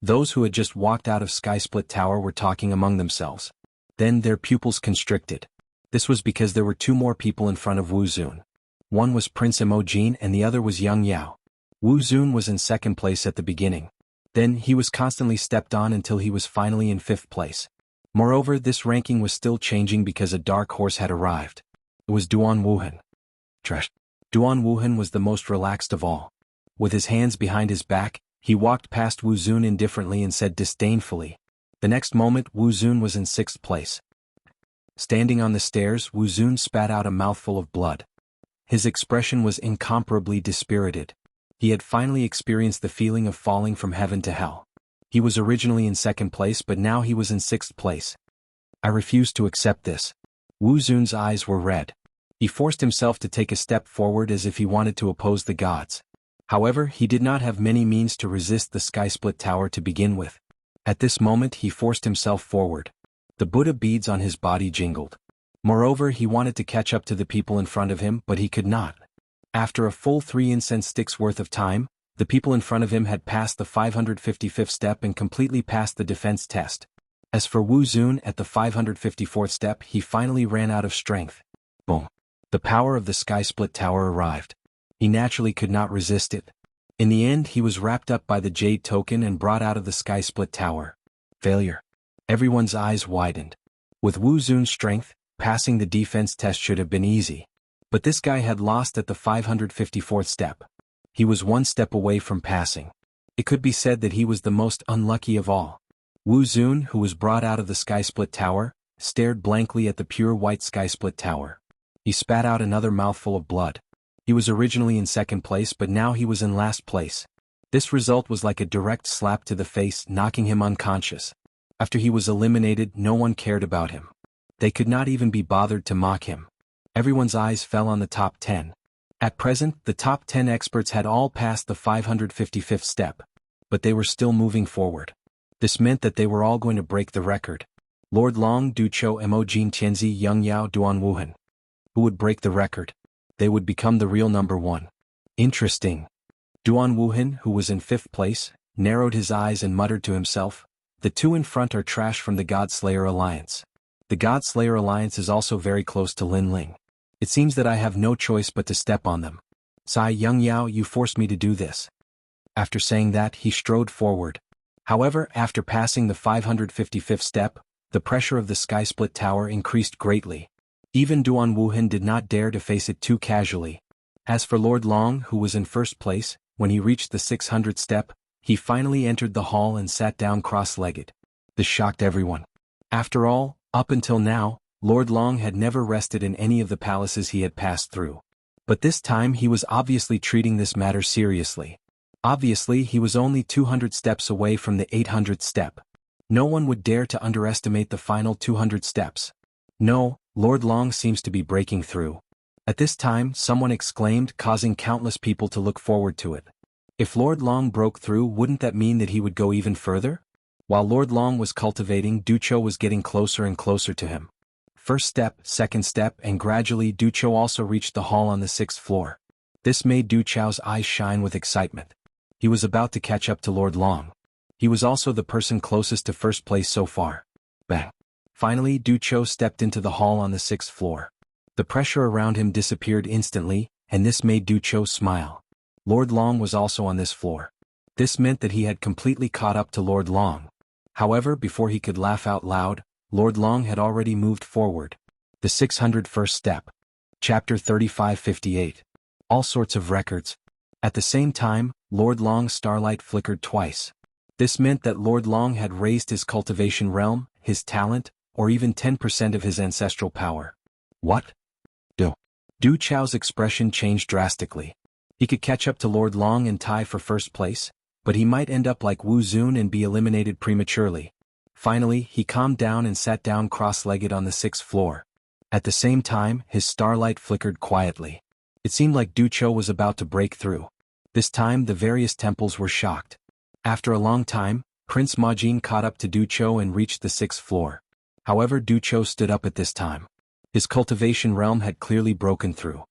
Those who had just walked out of Skysplit Tower were talking among themselves. Then their pupils constricted. This was because there were 2 more people in front of Wu Zun. One was Prince Imogen and the other was Young Yao. Wu Zun was in 2nd place at the beginning. Then he was constantly stepped on until he was finally in 5th place. Moreover, this ranking was still changing because a dark horse had arrived. It was Duan Wuhan. Duan Wuhan was the most relaxed of all. With his hands behind his back, he walked past Wu Zun indifferently and said disdainfully. The next moment, Wu Zun was in 6th place. Standing on the stairs, Wu Zun spat out a mouthful of blood. His expression was incomparably dispirited. He had finally experienced the feeling of falling from heaven to hell. He was originally in 2nd place, but now he was in 6th place. I refused to accept this. Wu Zun's eyes were red. He forced himself to take a step forward as if he wanted to oppose the gods. However, he did not have many means to resist the Skysplit Tower to begin with. At this moment he forced himself forward. The Buddha beads on his body jingled. Moreover, he wanted to catch up to the people in front of him, but he could not. After a full 3 incense sticks worth of time, the people in front of him had passed the 555th step and completely passed the defense test. As for Wu Zun, at the 554th step he finally ran out of strength. Boom. The power of the Skysplit Tower arrived. He naturally could not resist it. In the end he was wrapped up by the jade token and brought out of the Skysplit Tower. Failure. Everyone's eyes widened. With Wu Zun's strength, passing the defense test should have been easy. But this guy had lost at the 554th step. He was 1 step away from passing. It could be said that he was the most unlucky of all. Wu Zun, who was brought out of the sky-split tower, stared blankly at the pure white sky-split tower. He spat out another mouthful of blood. He was originally in second place, but now he was in last place. This result was like a direct slap to the face, knocking him unconscious. After he was eliminated, no one cared about him. They could not even be bothered to mock him. Everyone's eyes fell on the top 10. At present, the top 10 experts had all passed the 555th step. But they were still moving forward. This meant that they were all going to break the record. Lord Long, Du Chou, Mo Jin, Tianzi, Yang Yao, Duan Wuhan. Who would break the record? They would become the real number one. Interesting. Duan Wuhan, who was in 5th place, narrowed his eyes and muttered to himself, "The two in front are trash from the God-Slayer Alliance. The God-Slayer Alliance is also very close to Lin Ling. It seems that I have no choice but to step on them. Sai Yang Yao, you forced me to do this." After saying that, he strode forward. However, after passing the 555th step, the pressure of the sky-split tower increased greatly. Even Duan Wuhan did not dare to face it too casually. As for Lord Long, who was in 1st place, when he reached the 600th step, he finally entered the hall and sat down cross-legged. This shocked everyone. After all, up until now, Lord Long had never rested in any of the palaces he had passed through. But this time he was obviously treating this matter seriously. Obviously, he was only 200 steps away from the 800th step. No one would dare to underestimate the final 200 steps. No, Lord Long seems to be breaking through. At this time, someone exclaimed, causing countless people to look forward to it. If Lord Long broke through, wouldn't that mean that he would go even further? While Lord Long was cultivating, Du Chou was getting closer and closer to him. 1st step, 2nd step, and gradually Du Chou also reached the hall on the 6th floor. This made Du Chou's eyes shine with excitement. He was about to catch up to Lord Long. He was also the person closest to 1st place so far. Bang! Finally, Du Chou stepped into the hall on the 6th floor. The pressure around him disappeared instantly, and this made Du Chou smile. Lord Long was also on this floor. This meant that he had completely caught up to Lord Long. However, before he could laugh out loud, Lord Long had already moved forward. The 601st step. Chapter 3558. All sorts of records. At the same time, Lord Long's starlight flickered twice. This meant that Lord Long had raised his cultivation realm, his talent, or even 10% of his ancestral power. What? Du Chou's expression changed drastically. He could catch up to Lord Long and tie for 1st place, but he might end up like Wu Zun and be eliminated prematurely. Finally, he calmed down and sat down cross-legged on the 6th floor. At the same time, his starlight flickered quietly. It seemed like Du Chou was about to break through. This time, the various temples were shocked. After a long time, Prince Majin caught up to Du Chou and reached the 6th floor. However, Du Chou stood up at this time. His cultivation realm had clearly broken through.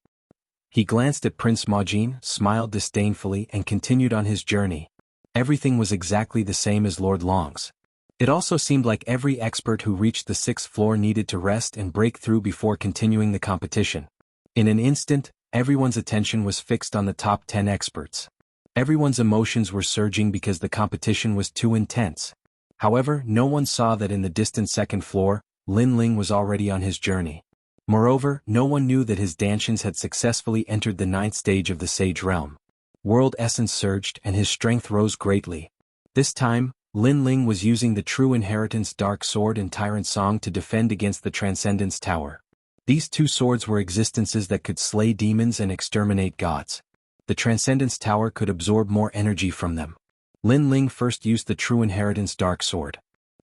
He glanced at Prince Majin, smiled disdainfully, and continued on his journey. Everything was exactly the same as Lord Long's. It also seemed like every expert who reached the 6th floor needed to rest and break through before continuing the competition. In an instant, everyone's attention was fixed on the top 10 experts. Everyone's emotions were surging because the competition was too intense. However, no one saw that in the distant 2nd floor, Lin Ling was already on his journey. Moreover, no one knew that his Danshians had successfully entered the 9th stage of the Sage Realm. World essence surged and his strength rose greatly. This time, Lin Ling was using the True Inheritance Dark Sword and Tyrant Song to defend against the Transcendence Tower. These two swords were existences that could slay demons and exterminate gods. The Transcendence Tower could absorb more energy from them. Lin Ling first used the True Inheritance Dark Sword.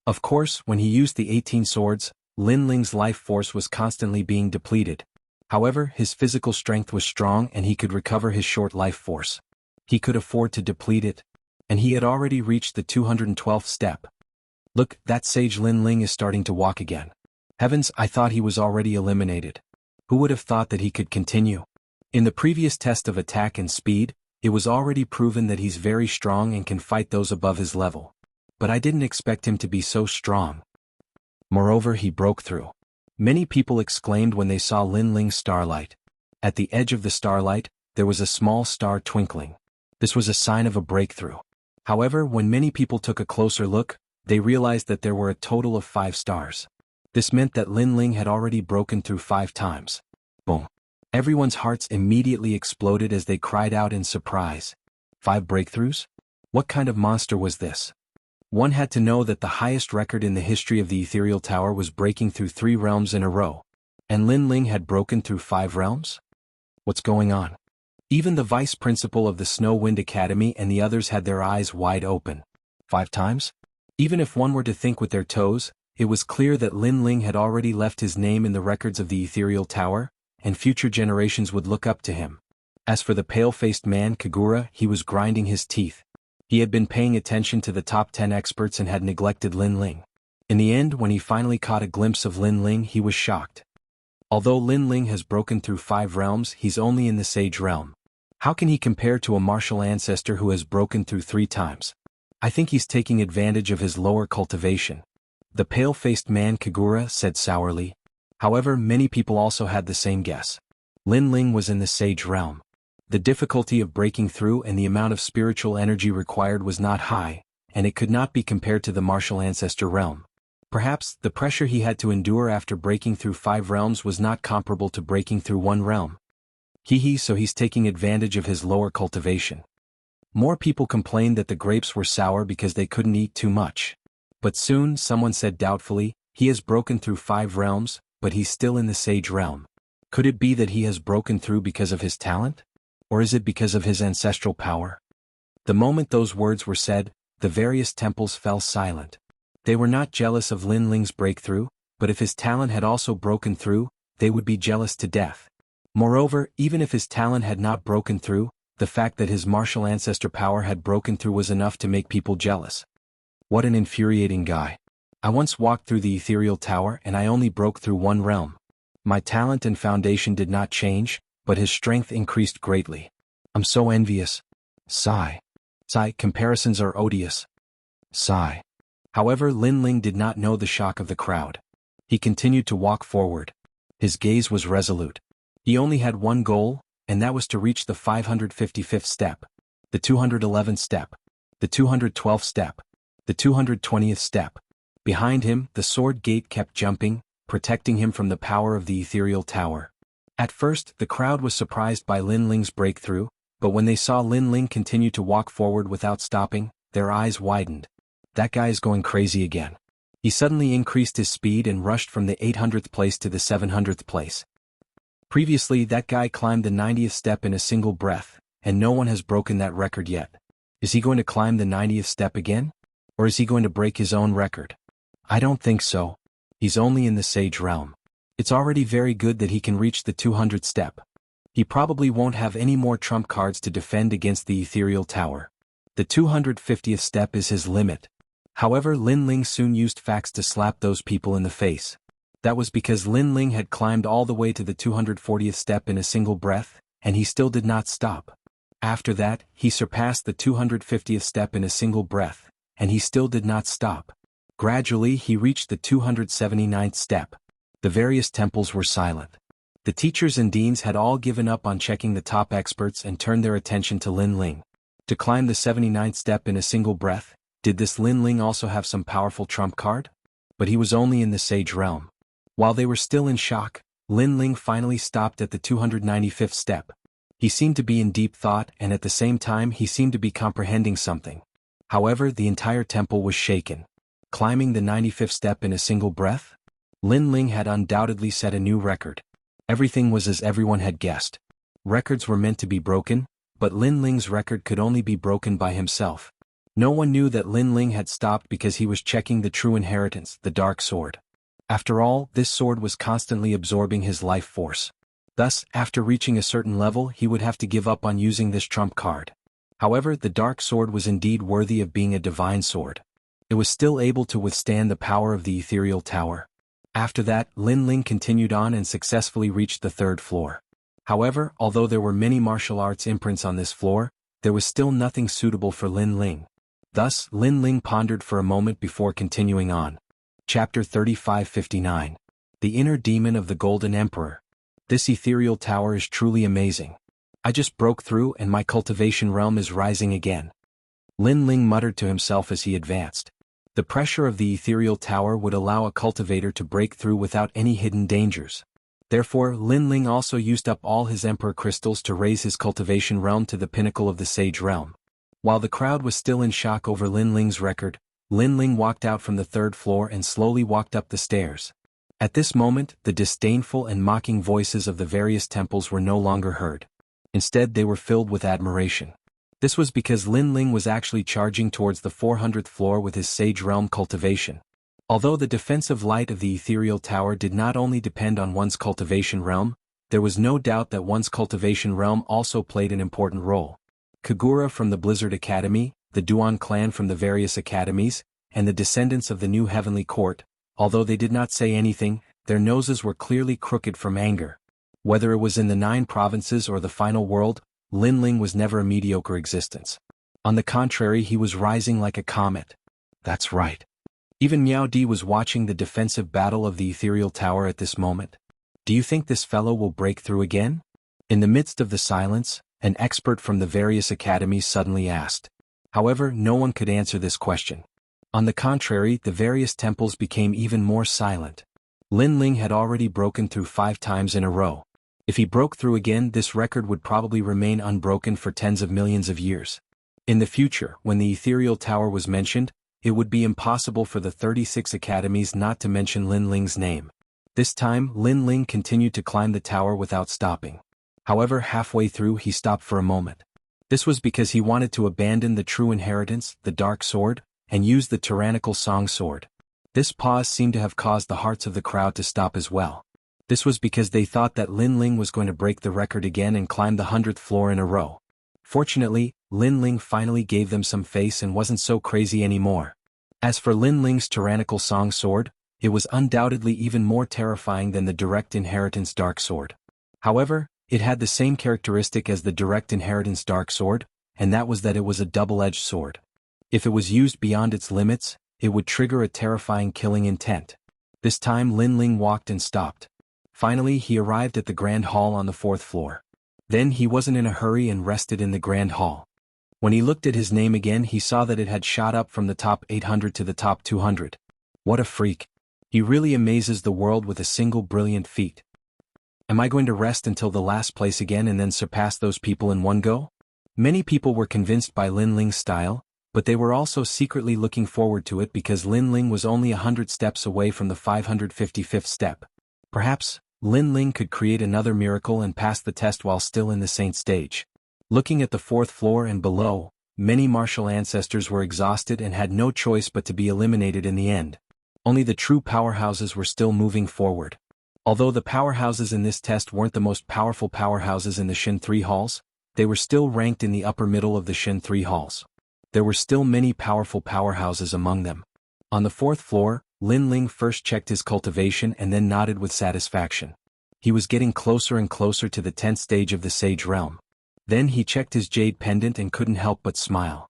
Of course, when he used the 18 swords, Lin Ling's life force was constantly being depleted. However, his physical strength was strong and he could recover his short life force. He could afford to deplete it. And he had already reached the 212th step. Look, that sage Lin Ling is starting to walk again. Heavens, I thought he was already eliminated. Who would have thought that he could continue? In the previous test of attack and speed, it was already proven that he's very strong and can fight those above his level. But I didn't expect him to be so strong. Moreover, he broke through. Many people exclaimed when they saw Lin Ling's starlight. At the edge of the starlight, there was a small star twinkling. This was a sign of a breakthrough. However, when many people took a closer look, they realized that there were a total of 5 stars. This meant that Lin Ling had already broken through 5 times. Boom. Everyone's hearts immediately exploded as they cried out in surprise. 5 breakthroughs? What kind of monster was this? One had to know that the highest record in the history of the Ethereal Tower was breaking through 3 realms in a row. And Lin Ling had broken through 5 realms? What's going on? Even the vice principal of the Snow Wind Academy and the others had their eyes wide open. 5 times? Even if one were to think with their toes, it was clear that Lin Ling had already left his name in the records of the Ethereal Tower, and future generations would look up to him. As for the pale-faced man Kagura, he was grinding his teeth. He had been paying attention to the top 10 experts and had neglected Lin Ling. In the end, when he finally caught a glimpse of Lin Ling, he was shocked. Although Lin Ling has broken through 5 realms, he's only in the Sage realm. How can he compare to a martial ancestor who has broken through 3 times? I think he's taking advantage of his lower cultivation. The pale-faced man Kagura said sourly. However, many people also had the same guess. Lin Ling was in the Sage realm. The difficulty of breaking through and the amount of spiritual energy required was not high, and it could not be compared to the martial ancestor realm. Perhaps, the pressure he had to endure after breaking through 5 realms was not comparable to breaking through 1 realm. So he's taking advantage of his lower cultivation. More people complained that the grapes were sour because they couldn't eat too much. But soon, someone said doubtfully, he has broken through 5 realms, but he's still in the Sage realm. Could it be that he has broken through because of his talent? Or is it because of his ancestral power? The moment those words were said, the various temples fell silent. They were not jealous of Lin Ling's breakthrough, but if his talent had also broken through, they would be jealous to death. Moreover, even if his talent had not broken through, the fact that his martial ancestor power had broken through was enough to make people jealous. What an infuriating guy. I once walked through the Ethereal Tower and I only broke through 1 realm. My talent and foundation did not change, but his strength increased greatly. I'm so envious. Sigh. Comparisons are odious. Sigh. However, Lin Ling did not know the shock of the crowd. He continued to walk forward. His gaze was resolute. He only had one goal, and that was to reach the 555th step, the 211th step, the 212th step, the 220th step. Behind him, the sword gate kept jumping, protecting him from the power of the Ethereal Tower. At first, the crowd was surprised by Lin Ling's breakthrough, but when they saw Lin Ling continue to walk forward without stopping, their eyes widened. That guy is going crazy again. He suddenly increased his speed and rushed from the 800th place to the 700th place. Previously, that guy climbed the 90th step in a single breath, and no one has broken that record yet. Is he going to climb the 90th step again? Or is he going to break his own record? I don't think so. He's only in the Sage realm. It's already very good that he can reach the 200th step. He probably won't have any more trump cards to defend against the Ethereal Tower. The 250th step is his limit. However, Lin Ling soon used facts to slap those people in the face. That was because Lin Ling had climbed all the way to the 240th step in a single breath, and he still did not stop. After that, he surpassed the 250th step in a single breath, and he still did not stop. Gradually, he reached the 279th step. The various temples were silent. The teachers and deans had all given up on checking the top experts and turned their attention to Lin Ling. To climb the 79th step in a single breath, did this Lin Ling also have some powerful trump card? But he was only in the Sage realm. While they were still in shock, Lin Ling finally stopped at the 295th step. He seemed to be in deep thought and at the same time he seemed to be comprehending something. However, the entire temple was shaken. Climbing the 95th step in a single breath? Lin Ling had undoubtedly set a new record. Everything was as everyone had guessed. Records were meant to be broken, but Lin Ling's record could only be broken by himself. No one knew that Lin Ling had stopped because he was checking the true inheritance, the dark sword. After all, this sword was constantly absorbing his life force. Thus, after reaching a certain level, he would have to give up on using this trump card. However, the dark sword was indeed worthy of being a divine sword. It was still able to withstand the power of the Ethereal Tower. After that, Lin Ling continued on and successfully reached the 3rd floor. However, although there were many martial arts imprints on this floor, there was still nothing suitable for Lin Ling. Thus, Lin Ling pondered for a moment before continuing on. Chapter 3559. The Inner Demon of the Golden Emperor. This Ethereal Tower is truly amazing. I just broke through and my cultivation realm is rising again. Lin Ling muttered to himself as he advanced. The pressure of the Ethereal Tower would allow a cultivator to break through without any hidden dangers. Therefore, Lin Ling also used up all his Emperor crystals to raise his cultivation realm to the pinnacle of the Sage realm. While the crowd was still in shock over Lin Ling's record, Lin Ling walked out from the third floor and slowly walked up the stairs. At this moment, the disdainful and mocking voices of the various temples were no longer heard. Instead, they were filled with admiration. This was because Lin Ling was actually charging towards the 400th floor with his Sage Realm cultivation. Although the defensive light of the ethereal tower did not only depend on one's cultivation realm, there was no doubt that one's cultivation realm also played an important role. Kagura from the Blizzard Academy, the Duan clan from the various academies, and the descendants of the new heavenly court, although they did not say anything, their noses were clearly crooked from anger. Whether it was in the 9 provinces or the final world, Lin Ling was never a mediocre existence. On the contrary, he was rising like a comet. That's right. Even Miao Di was watching the defensive battle of the ethereal tower at this moment. Do you think this fellow will break through again? In the midst of the silence, an expert from the various academies suddenly asked. However, no one could answer this question. On the contrary, the various temples became even more silent. Lin Ling had already broken through 5 times in a row. If he broke through again, this record would probably remain unbroken for tens of millions of years. In the future, when the ethereal tower was mentioned, it would be impossible for the 36 academies not to mention Lin Ling's name. This time, Lin Ling continued to climb the tower without stopping. However, halfway through he stopped for a moment. This was because he wanted to abandon the true inheritance, the dark sword, and use the tyrannical song sword. This pause seemed to have caused the hearts of the crowd to stop as well. This was because they thought that Lin Ling was going to break the record again and climb the 100th floor in a row. Fortunately, Lin Ling finally gave them some face and wasn't so crazy anymore. As for Lin Ling's tyrannical song sword, it was undoubtedly even more terrifying than the direct inheritance dark sword. However, it had the same characteristic as the direct inheritance dark sword, and that was that it was a double-edged sword. If it was used beyond its limits, it would trigger a terrifying killing intent. This time Lin Ling walked and stopped. Finally, he arrived at the Grand Hall on the 4th floor. Then he wasn't in a hurry and rested in the Grand Hall. When he looked at his name again, he saw that it had shot up from the top 800 to the top 200. What a freak. He really amazes the world with a single brilliant feat. Am I going to rest until the last place again and then surpass those people in one go? Many people were convinced by Lin Ling's style, but they were also secretly looking forward to it because Lin Ling was only 100 steps away from the 555th step. Perhaps, Lin Ling could create another miracle and pass the test while still in the saint stage. Looking at the 4th floor and below, many martial ancestors were exhausted and had no choice but to be eliminated in the end. Only the true powerhouses were still moving forward. Although the powerhouses in this test weren't the most powerful powerhouses in the Shin 3 halls, they were still ranked in the upper middle of the Shin 3 halls. There were still many powerful powerhouses among them. On the 4th floor, Lin Ling first checked his cultivation and then nodded with satisfaction. He was getting closer and closer to the 10th stage of the Sage Realm. Then he checked his jade pendant and couldn't help but smile.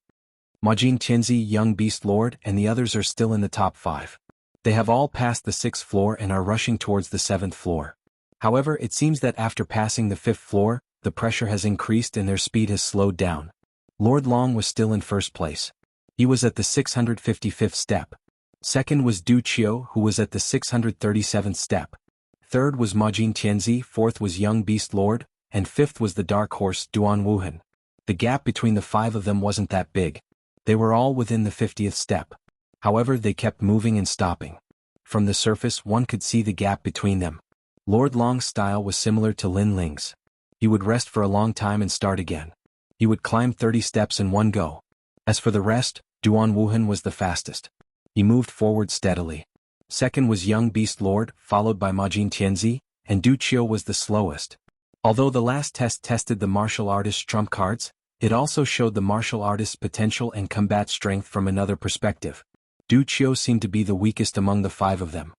Majin Tianzi, Young Beast Lord, and the others are still in the top 5. They have all passed the 6th floor and are rushing towards the 7th floor. However, it seems that after passing the 5th floor, the pressure has increased and their speed has slowed down. Lord Long was still in first place. He was at the 655th step. Second was Du Qiu, who was at the 637th step. Third was Majin Tianzi, fourth was Young Beast Lord, and fifth was the dark horse Duan Wuhan. The gap between the 5 of them wasn't that big. They were all within the 50th step. However, they kept moving and stopping. From the surface, one could see the gap between them. Lord Long's style was similar to Lin Ling's. He would rest for a long time and start again. He would climb 30 steps in one go. As for the rest, Duan Wuhan was the fastest. He moved forward steadily. Second was Young Beast Lord, followed by Majin Tianzi, and Du Qiu was the slowest. Although the last test tested the martial artist's trump cards, it also showed the martial artist's potential and combat strength from another perspective. Du Qiu seemed to be the weakest among the 5 of them.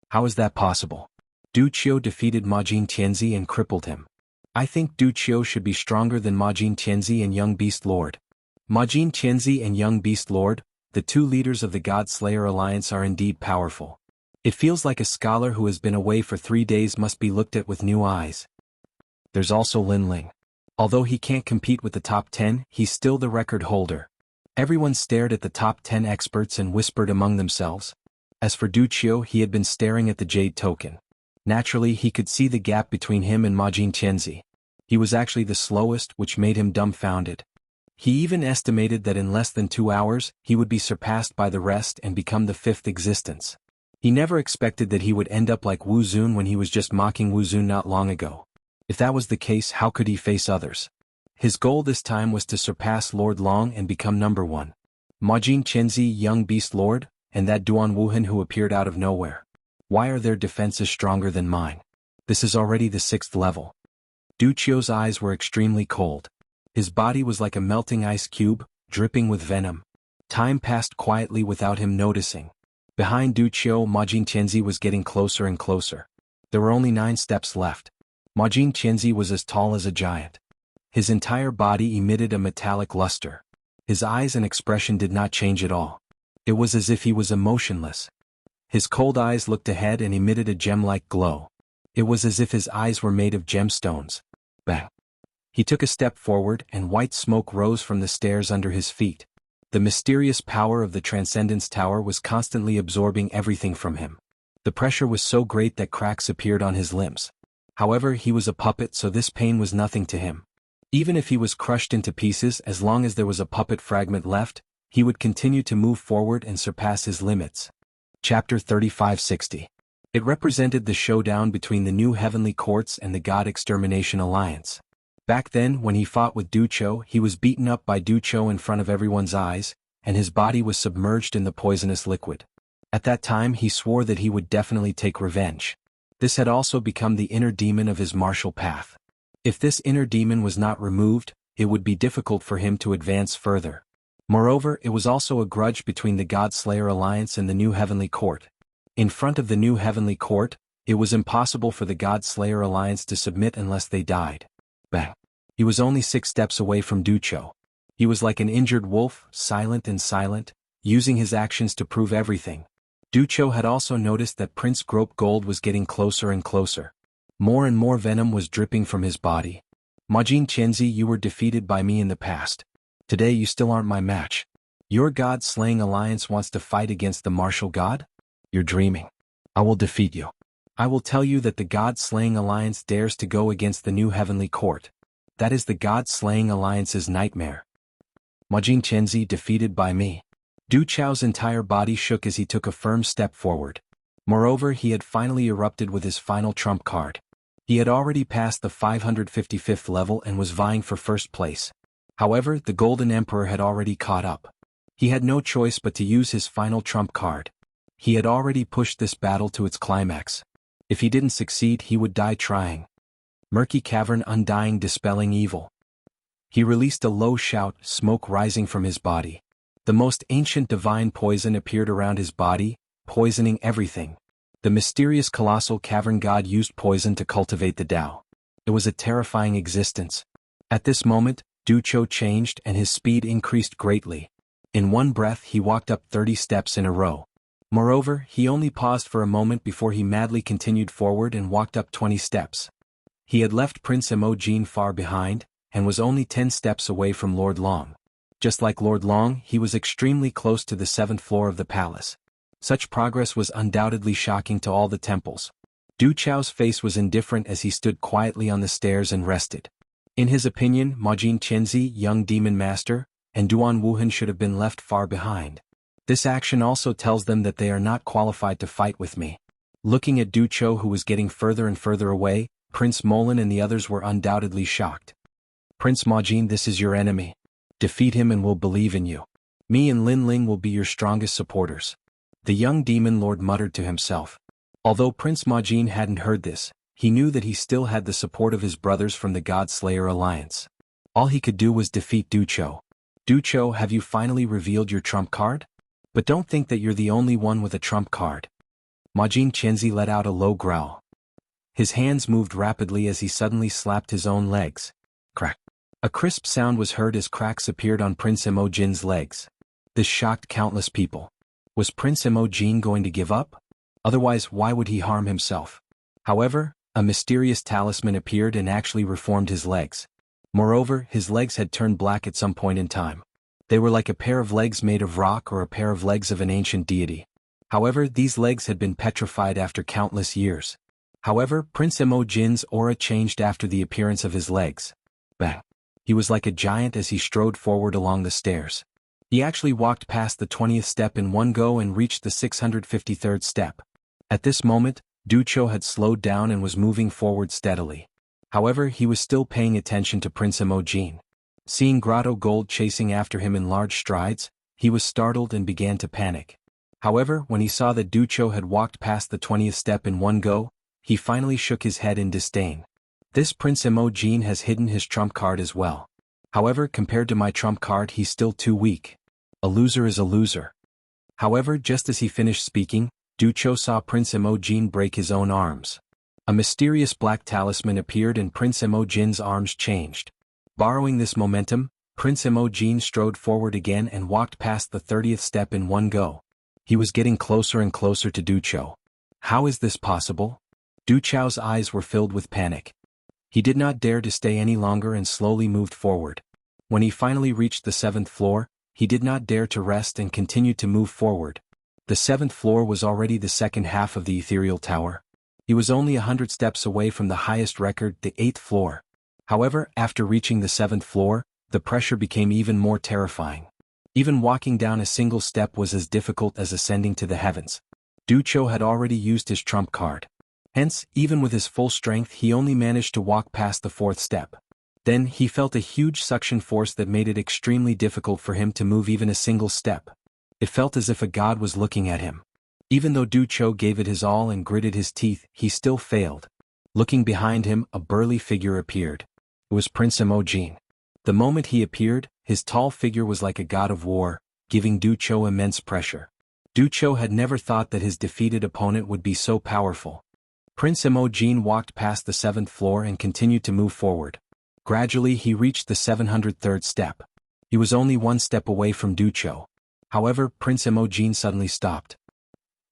How is that possible? Du Qiu defeated Majin Tianzi and crippled him. I think Du Qiu should be stronger than Majin Tianzi and Young Beast Lord. Majin Tianzi and Young Beast Lord, the 2 leaders of the God Slayer Alliance, are indeed powerful. It feels like a scholar who has been away for 3 days must be looked at with new eyes. There's also Lin Ling. Although he can't compete with the top 10, he's still the record holder. Everyone stared at the top 10 experts and whispered among themselves. As for Du Qiu, he had been staring at the jade token. Naturally, he could see the gap between him and Majin Tianzi. He was actually the slowest, which made him dumbfounded. He even estimated that in less than 2 hours, he would be surpassed by the rest and become the fifth existence. He never expected that he would end up like Wu Zun when he was just mocking Wu Zun not long ago. If that was the case, how could he face others? His goal this time was to surpass Lord Long and become number 1. Majin Chenzi, young beast lord, and that Duan Wuhan who appeared out of nowhere. Why are their defenses stronger than mine? This is already the 6th level. Du Qiu's eyes were extremely cold. His body was like a melting ice cube, dripping with venom. Time passed quietly without him noticing. Behind Du Qiu, Majin Chenzi was getting closer and closer. There were only 9 steps left. Majin Chenzi was as tall as a giant. His entire body emitted a metallic luster. His eyes and expression did not change at all. It was as if he was emotionless. His cold eyes looked ahead and emitted a gem-like glow. It was as if his eyes were made of gemstones. Bang! He took a step forward and white smoke rose from the stairs under his feet. The mysterious power of the Transcendence Tower was constantly absorbing everything from him. The pressure was so great that cracks appeared on his limbs. However, he was a puppet, so this pain was nothing to him. Even if he was crushed into pieces, as long as there was a puppet fragment left, he would continue to move forward and surpass his limits. Chapter 3560. It represented the showdown between the new heavenly courts and the God Extermination Alliance. Back then, when he fought with Du Qiu, he was beaten up by Du Qiu in front of everyone's eyes, and his body was submerged in the poisonous liquid. At that time he swore that he would definitely take revenge. This had also become the inner demon of his martial path. If this inner demon was not removed, it would be difficult for him to advance further. Moreover, it was also a grudge between the God Slayer Alliance and the New Heavenly Court. In front of the New Heavenly Court, it was impossible for the God Slayer Alliance to submit unless they died. Bang! He was only 6 steps away from Du Qiu. He was like an injured wolf, silent, using his actions to prove everything. Du Qiu had also noticed that Prince Grope Gold was getting closer and closer. More and more venom was dripping from his body. Majin Chenzi, you were defeated by me in the past. Today you still aren't my match. Your God-slaying alliance wants to fight against the martial god? You're dreaming. I will defeat you. I will tell you that the God-slaying alliance dares to go against the New Heavenly Court. That is the God-slaying alliance's nightmare. Majin Chenzi defeated by me. Du Qiu's entire body shook as he took a firm step forward. Moreover, he had finally erupted with his final trump card. He had already passed the 555th level and was vying for first place. However, the Golden Emperor had already caught up. He had no choice but to use his final trump card. He had already pushed this battle to its climax. If he didn't succeed, he would die trying. Murky cavern undying, dispelling evil. He released a low shout, smoke rising from his body. The most ancient divine poison appeared around his body, poisoning everything. The mysterious colossal cavern god used poison to cultivate the Tao. It was a terrifying existence. At this moment, Du Qiu changed and his speed increased greatly. In one breath he walked up 30 steps in a row. Moreover, he only paused for a moment before he madly continued forward and walked up 20 steps. He had left Prince Imogen far behind, and was only 10 steps away from Lord Long. Just like Lord Long, he was extremely close to the 7th floor of the palace. Such progress was undoubtedly shocking to all the temples. Du Qiu's face was indifferent as he stood quietly on the stairs and rested. In his opinion, Majin Chenzi, young demon master, and Duan Wuhan should have been left far behind. This action also tells them that they are not qualified to fight with me. Looking at Du Qiu, who was getting further and further away, Prince Molan and the others were undoubtedly shocked. Prince Majin, this is your enemy. Defeat him and we'll believe in you. Me and Lin Ling will be your strongest supporters. The young demon lord muttered to himself. Although Prince Majin hadn't heard this, he knew that he still had the support of his brothers from the God Slayer Alliance. All he could do was defeat Du Qiu. Du Qiu, have you finally revealed your trump card? But don't think that you're the only one with a trump card. Majin Chenzi let out a low growl. His hands moved rapidly as he suddenly slapped his own legs. Crack. A crisp sound was heard as cracks appeared on Prince Imogen's legs. This shocked countless people. Was Prince Imogen going to give up? Otherwise, why would he harm himself? However, a mysterious talisman appeared and actually reformed his legs. Moreover, his legs had turned black at some point in time. They were like a pair of legs made of rock or a pair of legs of an ancient deity. However, these legs had been petrified after countless years. However, Prince Imogen's aura changed after the appearance of his legs. Bang! He was like a giant as he strode forward along the stairs. He actually walked past the 20th step in one go and reached the 653rd step. At this moment, Ducho had slowed down and was moving forward steadily. However, he was still paying attention to Prince Imogen. Seeing Grotto Gold chasing after him in large strides, he was startled and began to panic. However, when he saw that Ducho had walked past the 20th step in one go, he finally shook his head in disdain. This Prince Imogen has hidden his trump card as well. However, compared to my trump card, he's still too weak. A loser is a loser. However, just as he finished speaking, Ducho saw Prince Imogen break his own arms. A mysterious black talisman appeared and Prince Imogen's arms changed. Borrowing this momentum, Prince Imogen strode forward again and walked past the 30th step in one go. He was getting closer and closer to Ducho. How is this possible? Ducho's eyes were filled with panic. He did not dare to stay any longer and slowly moved forward. When he finally reached the 7th floor, he did not dare to rest and continued to move forward. The 7th floor was already the second half of the ethereal tower. He was only 100 steps away from the highest record, the 8th floor. However, after reaching the 7th floor, the pressure became even more terrifying. Even walking down a single step was as difficult as ascending to the heavens. Ducho had already used his trump card. Hence, even with his full strength, he only managed to walk past the 4th step. Then, he felt a huge suction force that made it extremely difficult for him to move even a single step. It felt as if a god was looking at him. Even though Ducho gave it his all and gritted his teeth, he still failed. Looking behind him, a burly figure appeared. It was Prince Imogen. The moment he appeared, his tall figure was like a god of war, giving Ducho immense pressure. Ducho had never thought that his defeated opponent would be so powerful. Prince Imogen walked past the 7th floor and continued to move forward. Gradually he reached the 703rd step. He was only one step away from Ducho. However, Prince Imogen suddenly stopped.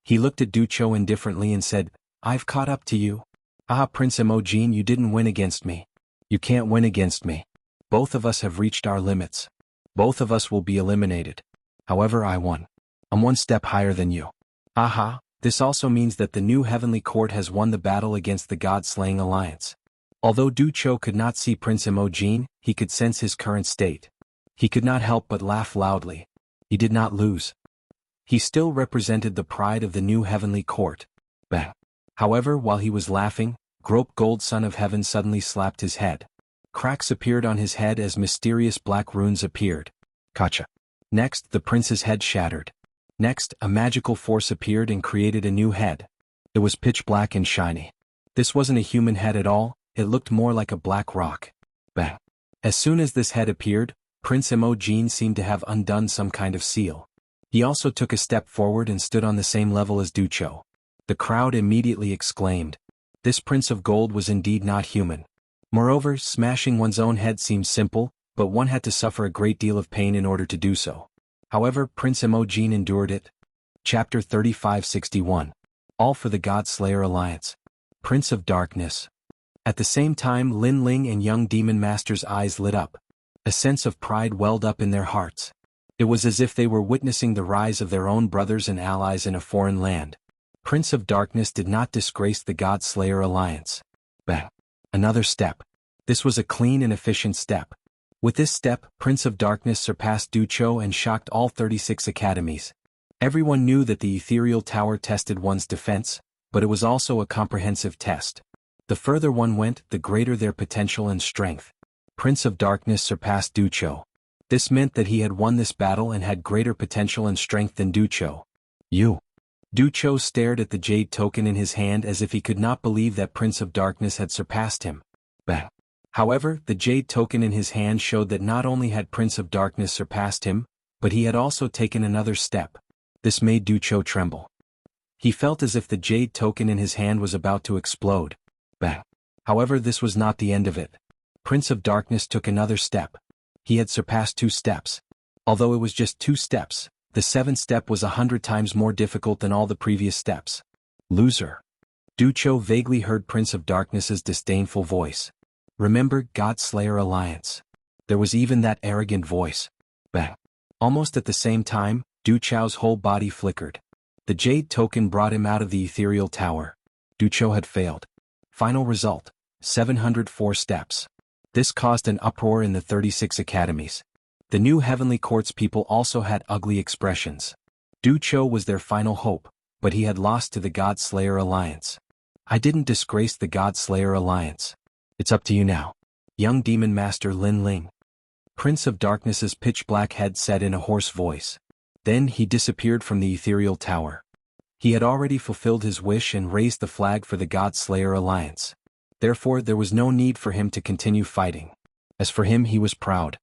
He looked at Ducho indifferently and said, "I've caught up to you." "Ah, Prince Imogen, you didn't win against me. You can't win against me. Both of us have reached our limits. Both of us will be eliminated. However, I won. I'm one step higher than you." Aha, this also means that the new heavenly court has won the battle against the god-slaying alliance. Although Ducho could not see Prince Imogen, he could sense his current state. He could not help but laugh loudly. He did not lose. He still represented the pride of the new heavenly court. Bang. However, while he was laughing, Grope Gold Son of Heaven suddenly slapped his head. Cracks appeared on his head as mysterious black runes appeared. Gotcha. Next, the prince's head shattered. Next, a magical force appeared and created a new head. It was pitch black and shiny. This wasn't a human head at all, it looked more like a black rock. Bang. As soon as this head appeared, Prince Imogen seemed to have undone some kind of seal. He also took a step forward and stood on the same level as Ducho. The crowd immediately exclaimed. This Prince of Gold was indeed not human. Moreover, smashing one's own head seemed simple, but one had to suffer a great deal of pain in order to do so. However, Prince Imogen endured it. Chapter 3561. All for the God-Slayer Alliance. Prince of Darkness. At the same time, Lin Ling and young Demon Master's eyes lit up. A sense of pride welled up in their hearts. It was as if they were witnessing the rise of their own brothers and allies in a foreign land. Prince of Darkness did not disgrace the God-Slayer Alliance. Bang. Another step. This was a clean and efficient step. With this step, Prince of Darkness surpassed Ducho and shocked all 36 academies. Everyone knew that the ethereal tower tested one's defense, but it was also a comprehensive test. The further one went, the greater their potential and strength. Prince of Darkness surpassed Ducho. This meant that he had won this battle and had greater potential and strength than Ducho. Ducho stared at the jade token in his hand as if he could not believe that Prince of Darkness had surpassed him. Bang. However, the jade token in his hand showed that not only had Prince of Darkness surpassed him, but he had also taken another step. This made Ducho tremble. He felt as if the jade token in his hand was about to explode. Bang. However, this was not the end of it. Prince of Darkness took another step. He had surpassed 2 steps. Although it was just 2 steps, the 7th step was 100 times more difficult than all the previous steps. Loser. Ducho vaguely heard Prince of Darkness's disdainful voice. Remember God-Slayer Alliance. There was even that arrogant voice. Bang. Almost at the same time, Ducho's whole body flickered. The jade token brought him out of the ethereal tower. Ducho had failed. Final result. 704 steps. This caused an uproar in the 36 academies. The new heavenly court's people also had ugly expressions. Du Cho was their final hope, but he had lost to the God Slayer Alliance. I didn't disgrace the God Slayer Alliance. It's up to you now. Young Demon Master Lin Ling. Prince of Darkness's pitch-black head said in a hoarse voice. Then he disappeared from the ethereal tower. He had already fulfilled his wish and raised the flag for the God Slayer Alliance. Therefore there was no need for him to continue fighting. As for him, he was proud.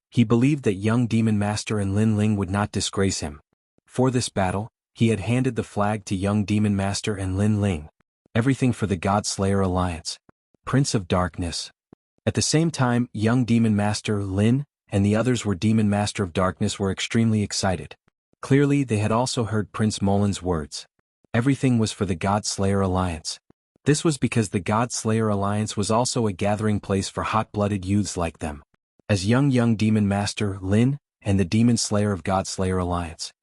He believed that young Demon Master and Lin Ling would not disgrace him. For this battle, he had handed the flag to young Demon Master and Lin Ling. Everything for the God Slayer Alliance. Prince of Darkness. At the same time, young Demon Master Lin and the others were Demon Master of Darkness were extremely excited. Clearly they had also heard Prince Molin's words. Everything was for the God Slayer Alliance. This was because the God Slayer Alliance was also a gathering place for hot-blooded youths like them. As young Demon Master Lin and the Demon Slayer of God Slayer Alliance.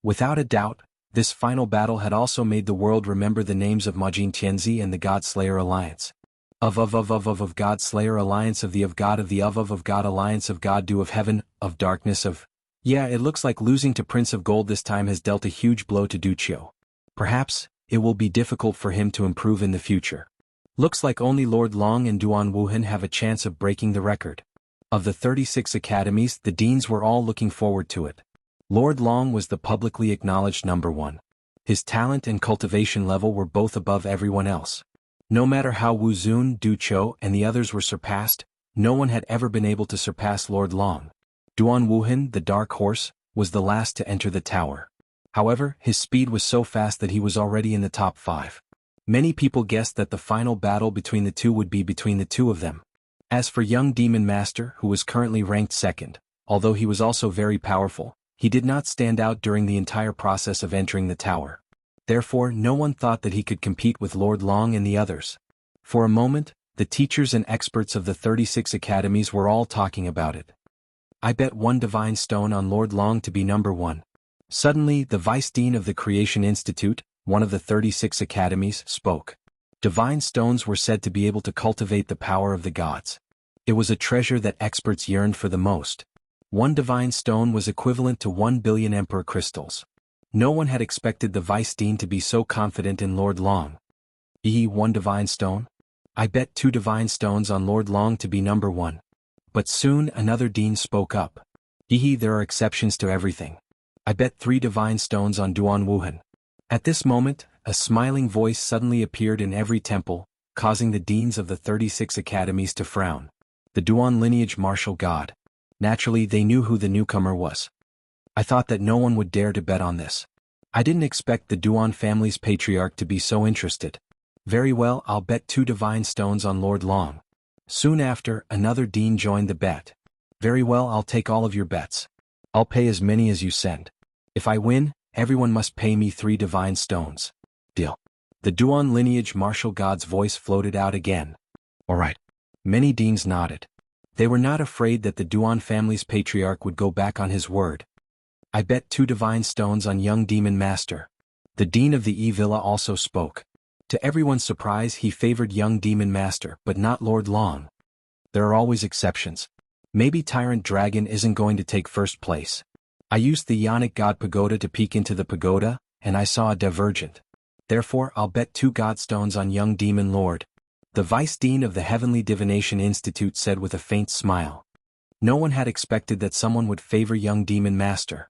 Without a doubt, this final battle had also made the world remember the names of Majin Tianzi and the God Slayer Alliance. Of God Slayer Alliance of God Alliance of God Dew of Heaven, of Darkness of... Yeah, it looks like losing to Prince of Gold this time has dealt a huge blow to Du Cho. Perhaps, it will be difficult for him to improve in the future. Looks like only Lord Long and Duan Wuhan have a chance of breaking the record. Of the 36 academies, the deans were all looking forward to it. Lord Long was the publicly acknowledged #1. His talent and cultivation level were both above everyone else. No matter how Wu Zun, Du Cho, and the others were surpassed, no one had ever been able to surpass Lord Long. Duan Wuhan, the Dark Horse, was the last to enter the tower. However, his speed was so fast that he was already in the top 5. Many people guessed that the final battle between the two would be between the two of them. As for young Demon Master, who was currently ranked 2nd, although he was also very powerful, he did not stand out during the entire process of entering the tower. Therefore, no one thought that he could compete with Lord Long and the others. For a moment, the teachers and experts of the 36 academies were all talking about it. I bet 1 divine stone on Lord Long to be #1. Suddenly, the Vice Dean of the Creation Institute, one of the 36 academies, spoke. Divine stones were said to be able to cultivate the power of the gods. It was a treasure that experts yearned for the most. 1 divine stone was equivalent to 1 billion Emperor crystals. No one had expected the Vice Dean to be so confident in Lord Long. 1 divine stone? I bet 2 divine stones on Lord Long to be #1. But soon another dean spoke up. There are exceptions to everything. I bet 3 divine stones on Duan Wuhan. At this moment, a smiling voice suddenly appeared in every temple, causing the deans of the 36 academies to frown. The Duan lineage martial god. Naturally, they knew who the newcomer was. I thought that no one would dare to bet on this. I didn't expect the Duan family's patriarch to be so interested. Very well, I'll bet 2 divine stones on Lord Long. Soon after, another dean joined the bet. Very well, I'll take all of your bets. I'll pay as many as you send. If I win, everyone must pay me 3 divine stones. Deal. The Duan lineage martial god's voice floated out again. All right. Many deans nodded. They were not afraid that the Duan family's patriarch would go back on his word. I bet 2 divine stones on young Demon Master. The dean of the E-Villa also spoke. To everyone's surprise, he favored young Demon Master, but not Lord Long. There are always exceptions. Maybe Tyrant Dragon isn't going to take first place. I used the Ionic God Pagoda to peek into the pagoda, and I saw a divergent. Therefore, I'll bet 2 godstones on young Demon Lord. The Vice Dean of the Heavenly Divination Institute said with a faint smile. No one had expected that someone would favor young Demon Master.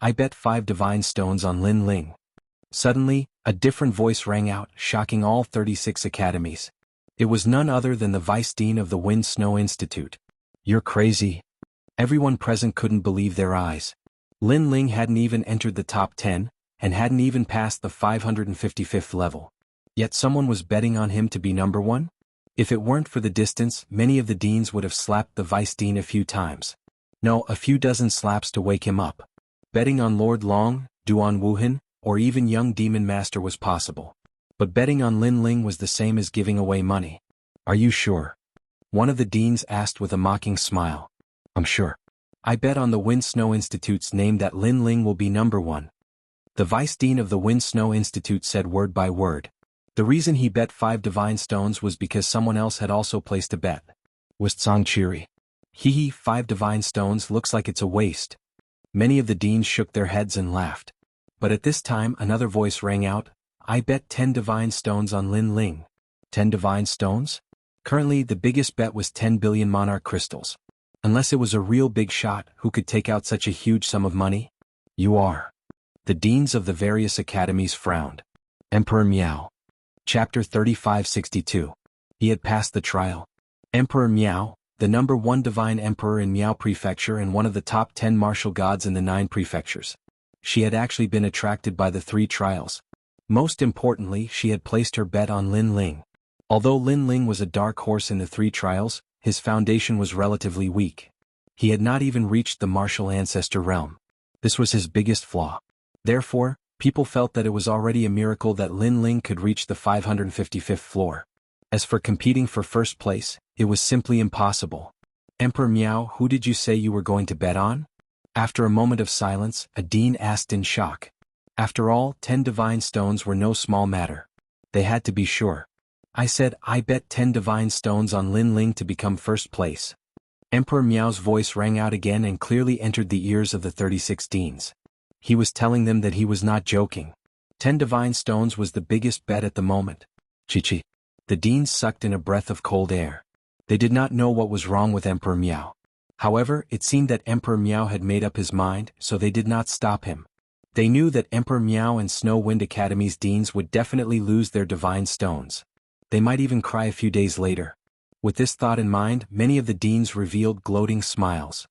I bet 5 divine stones on Lin Ling. Suddenly, a different voice rang out, shocking all 36 academies. It was none other than the Vice Dean of the Wind Snow Institute. You're crazy. Everyone present couldn't believe their eyes. Lin Ling hadn't even entered the top 10, and hadn't even passed the 555th level. Yet someone was betting on him to be #1? If it weren't for the distance, many of the deans would have slapped the Vice Dean a few times. No, a few dozen slaps to wake him up. Betting on Lord Long, Duan Wuhan, or even young Demon Master was possible. But betting on Lin Ling was the same as giving away money. Are you sure? One of the deans asked with a mocking smile. I'm sure. I bet on the Wind Snow Institute's name that Lin Ling will be #1. The Vice Dean of the Wind Snow Institute said word by word. The reason he bet 5 divine stones was because someone else had also placed a bet. was Xianxia. Hee, 5 divine stones looks like it's a waste. Many of the deans shook their heads and laughed. But at this time another voice rang out, I bet 10 divine stones on Lin Ling. 10 divine stones? Currently the biggest bet was 10 billion monarch crystals. Unless it was a real big shot who could take out such a huge sum of money? You are. The deans of the various academies frowned. Emperor Miao. Chapter 3562. He had passed the trial. Emperor Miao, the number 1 divine emperor in Miao Prefecture and one of the top 10 martial gods in the 9 prefectures. She had actually been attracted by the 3 trials. Most importantly, she had placed her bet on Lin Ling. Although Lin Ling was a dark horse in the 3 trials, his foundation was relatively weak. He had not even reached the martial ancestor realm. This was his biggest flaw. Therefore, people felt that it was already a miracle that Lin Ling could reach the 555th floor. As for competing for first place, it was simply impossible. Emperor Miao, who did you say you were going to bet on? After a moment of silence, a dean asked in shock. After all, 10 divine stones were no small matter. They had to be sure. I said I bet 10 divine stones on Lin Ling to become first place. Emperor Miao's voice rang out again and clearly entered the ears of the 36 deans. He was telling them that he was not joking. 10 divine stones was the biggest bet at the moment. Chi. The deans sucked in a breath of cold air. They did not know what was wrong with Emperor Miao. However, it seemed that Emperor Miao had made up his mind, so they did not stop him. They knew that Emperor Miao and Snow Wind Academy's deans would definitely lose their divine stones. They might even cry a few days later. With this thought in mind, many of the deans revealed gloating smiles.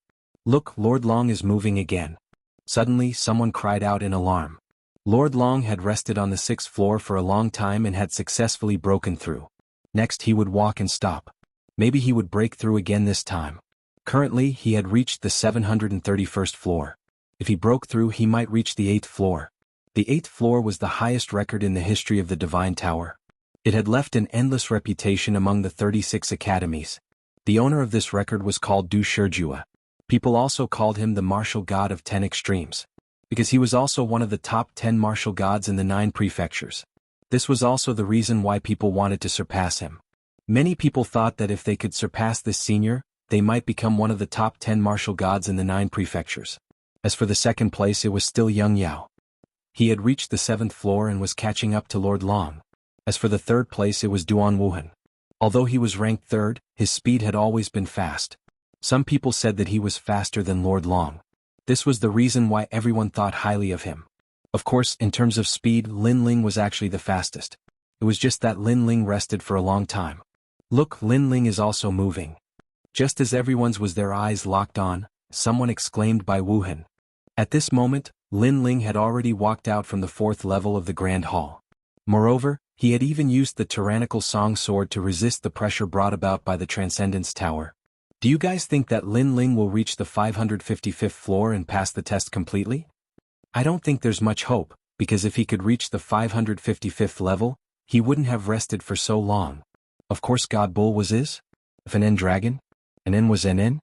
Look, Lord Long is moving again. Suddenly, someone cried out in alarm. Lord Long had rested on the 6th floor for a long time and had successfully broken through. Next he would walk and stop. Maybe he would break through again this time. Currently, he had reached the 731st floor. If he broke through, he might reach the 8th floor. The 8th floor was the highest record in the history of the Divine Tower. It had left an endless reputation among the 36 academies. The owner of this record was called Du Shijua. People also called him the martial god of 10 extremes, because he was also one of the top 10 martial gods in the 9 prefectures. This was also the reason why people wanted to surpass him. Many people thought that if they could surpass this senior, they might become one of the top 10 martial gods in the 9 prefectures. As for the second place, it was still Young Yao. He had reached the 7th floor and was catching up to Lord Long. As for the third place, it was Duan Wuhan. Although he was ranked 3rd, his speed had always been fast. Some people said that he was faster than Lord Long. This was the reason why everyone thought highly of him. Of course, in terms of speed, Lin Ling was actually the fastest. It was just that Lin Ling rested for a long time. Look, Lin Ling is also moving. Just as everyone's was their eyes locked on, someone exclaimed by Wuhan. At this moment, Lin Ling had already walked out from the 4th level of the Grand Hall. Moreover, he had even used the tyrannical song sword to resist the pressure brought about by the Transcendence Tower. Do you guys think that Lin Ling will reach the 555th floor and pass the test completely? I don't think there's much hope, because if he could reach the 555th level, he wouldn't have rested for so long. Of course God Bull was is? If an N dragon? An N was an N?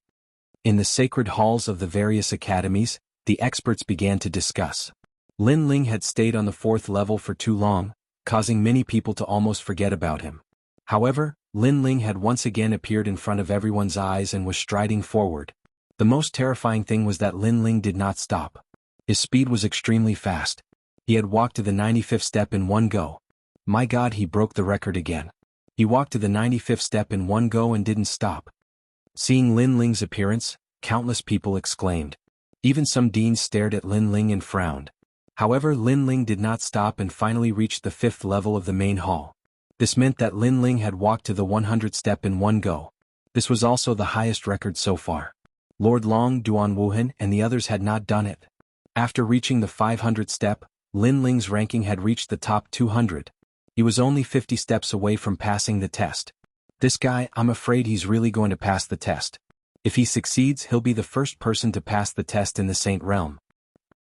In the sacred halls of the various academies, the experts began to discuss. Lin Ling had stayed on the 4th level for too long, causing many people to almost forget about him. However, Lin Ling had once again appeared in front of everyone's eyes and was striding forward. The most terrifying thing was that Lin Ling did not stop. His speed was extremely fast. He had walked to the 95th step in one go. My God, he broke the record again. He walked to the 95th step in one go and didn't stop. Seeing Lin Ling's appearance, countless people exclaimed. Even some deans stared at Lin Ling and frowned. However, Lin Ling did not stop and finally reached the 5th level of the main hall. This meant that Lin Ling had walked to the 100th step in one go. This was also the highest record so far. Lord Long, Duan Wuhan, and the others had not done it. After reaching the 500th step, Lin Ling's ranking had reached the top 200. He was only 50 steps away from passing the test. This guy, I'm afraid he's really going to pass the test. If he succeeds, he'll be the first person to pass the test in the Saint Realm.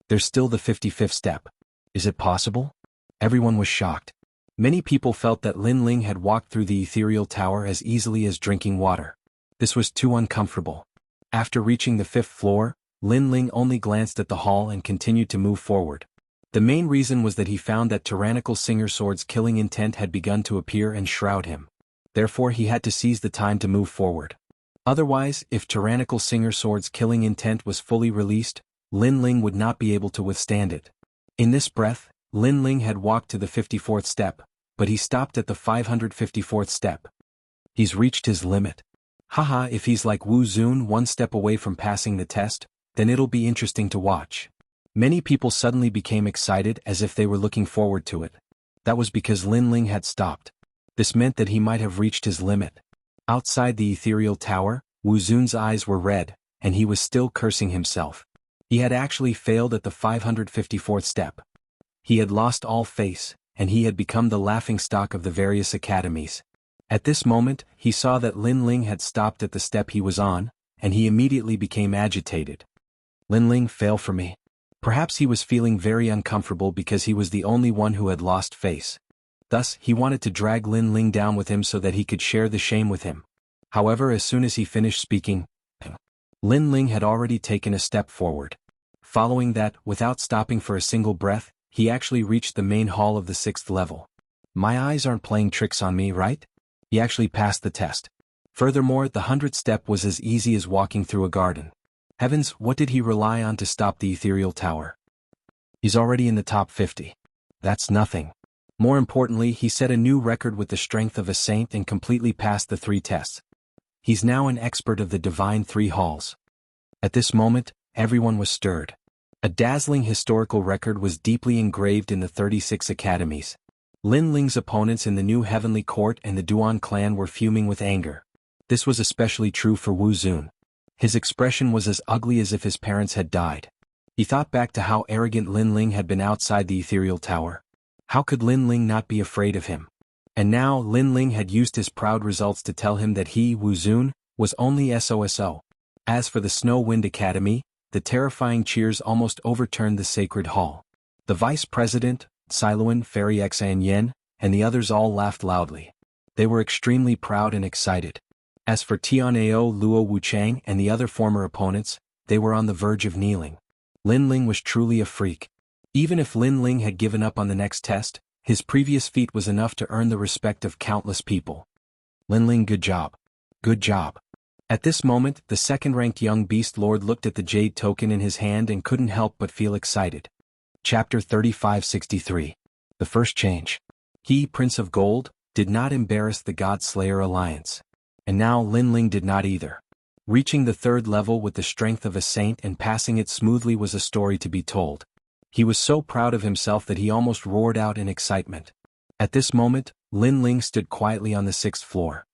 There's still the 55th step. Is it possible? Everyone was shocked. Many people felt that Lin Ling had walked through the ethereal tower as easily as drinking water. This was too uncomfortable. After reaching the 5th floor, Lin Ling only glanced at the hall and continued to move forward. The main reason was that he found that tyrannical Singer Sword's killing intent had begun to appear and shroud him. Therefore he had to seize the time to move forward. Otherwise, if tyrannical Singer Sword's killing intent was fully released, Lin Ling would not be able to withstand it. In this breath, Lin Ling had walked to the 54th step, but he stopped at the 554th step. He's reached his limit. Haha, if he's like Wu Zun one step away from passing the test, then it'll be interesting to watch. Many people suddenly became excited as if they were looking forward to it. That was because Lin Ling had stopped. This meant that he might have reached his limit. Outside the ethereal tower, Wu Zun's eyes were red, and he was still cursing himself. He had actually failed at the 554th step. He had lost all face, and he had become the laughingstock of the various academies. At this moment, he saw that Lin Ling had stopped at the step he was on, and he immediately became agitated. Lin Ling, fail for me. Perhaps he was feeling very uncomfortable because he was the only one who had lost face. Thus, he wanted to drag Lin Ling down with him so that he could share the shame with him. However, as soon as he finished speaking, Lin Ling had already taken a step forward. Following that, without stopping for a single breath, he actually reached the main hall of the 6th level. My eyes aren't playing tricks on me, right? He actually passed the test. Furthermore, the 100th step was as easy as walking through a garden. Heavens, what did he rely on to stop the ethereal tower? He's already in the top 50. That's nothing. More importantly, he set a new record with the strength of a saint and completely passed the 3 tests. He's now an expert of the divine 3 halls. At this moment, everyone was stirred. A dazzling historical record was deeply engraved in the 36 academies. Lin Ling's opponents in the new Heavenly Court and the Duan clan were fuming with anger. This was especially true for Wu Zun. His expression was as ugly as if his parents had died. He thought back to how arrogant Lin Ling had been outside the ethereal tower. How could Lin Ling not be afraid of him? And now Lin Ling had used his proud results to tell him that he, Wu Zun, was only SOSO. As for the Snow Wind Academy, the terrifying cheers almost overturned the sacred hall. The vice president, Siluan, Fairy Xianxia, and the others all laughed loudly. They were extremely proud and excited. As for Tianao, Luo Wuchang, and the other former opponents, they were on the verge of kneeling. Lin Ling was truly a freak. Even if Lin Ling had given up on the next test, his previous feat was enough to earn the respect of countless people. Lin Ling, good job. Good job. At this moment, the second-ranked young beast lord looked at the jade token in his hand and couldn't help but feel excited. Chapter 3563. The First Change. He, Prince of Gold, did not embarrass the God Slayer alliance. And now Lin Ling did not either. Reaching the 3rd level with the strength of a saint and passing it smoothly was a story to be told. He was so proud of himself that he almost roared out in excitement. At this moment, Lin Ling stood quietly on the 6th floor.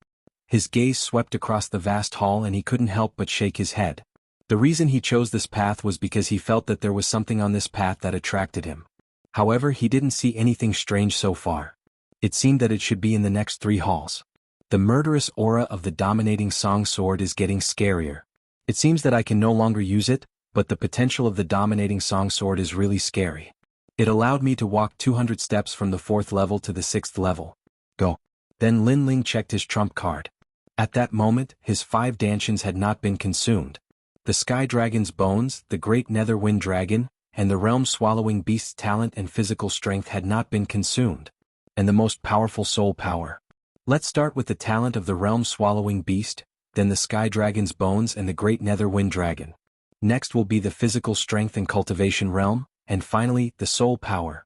His gaze swept across the vast hall and he couldn't help but shake his head. The reason he chose this path was because he felt that there was something on this path that attracted him. However, he didn't see anything strange so far. It seemed that it should be in the next 3 halls. The murderous aura of the dominating song sword is getting scarier. It seems that I can no longer use it, but the potential of the dominating song sword is really scary. It allowed me to walk 200 steps from the 4th level to the 6th level. Go. Then Lin Ling checked his trump card. At that moment, his 5 dantians had not been consumed. The Sky Dragon's bones, the Great Nether Wind Dragon, and the Realm-Swallowing Beast's talent and physical strength had not been consumed. And the most powerful soul power. Let's start with the talent of the Realm-Swallowing Beast, then the Sky Dragon's bones and the Great Nether Wind Dragon. Next will be the physical strength and cultivation realm, and finally, the soul power.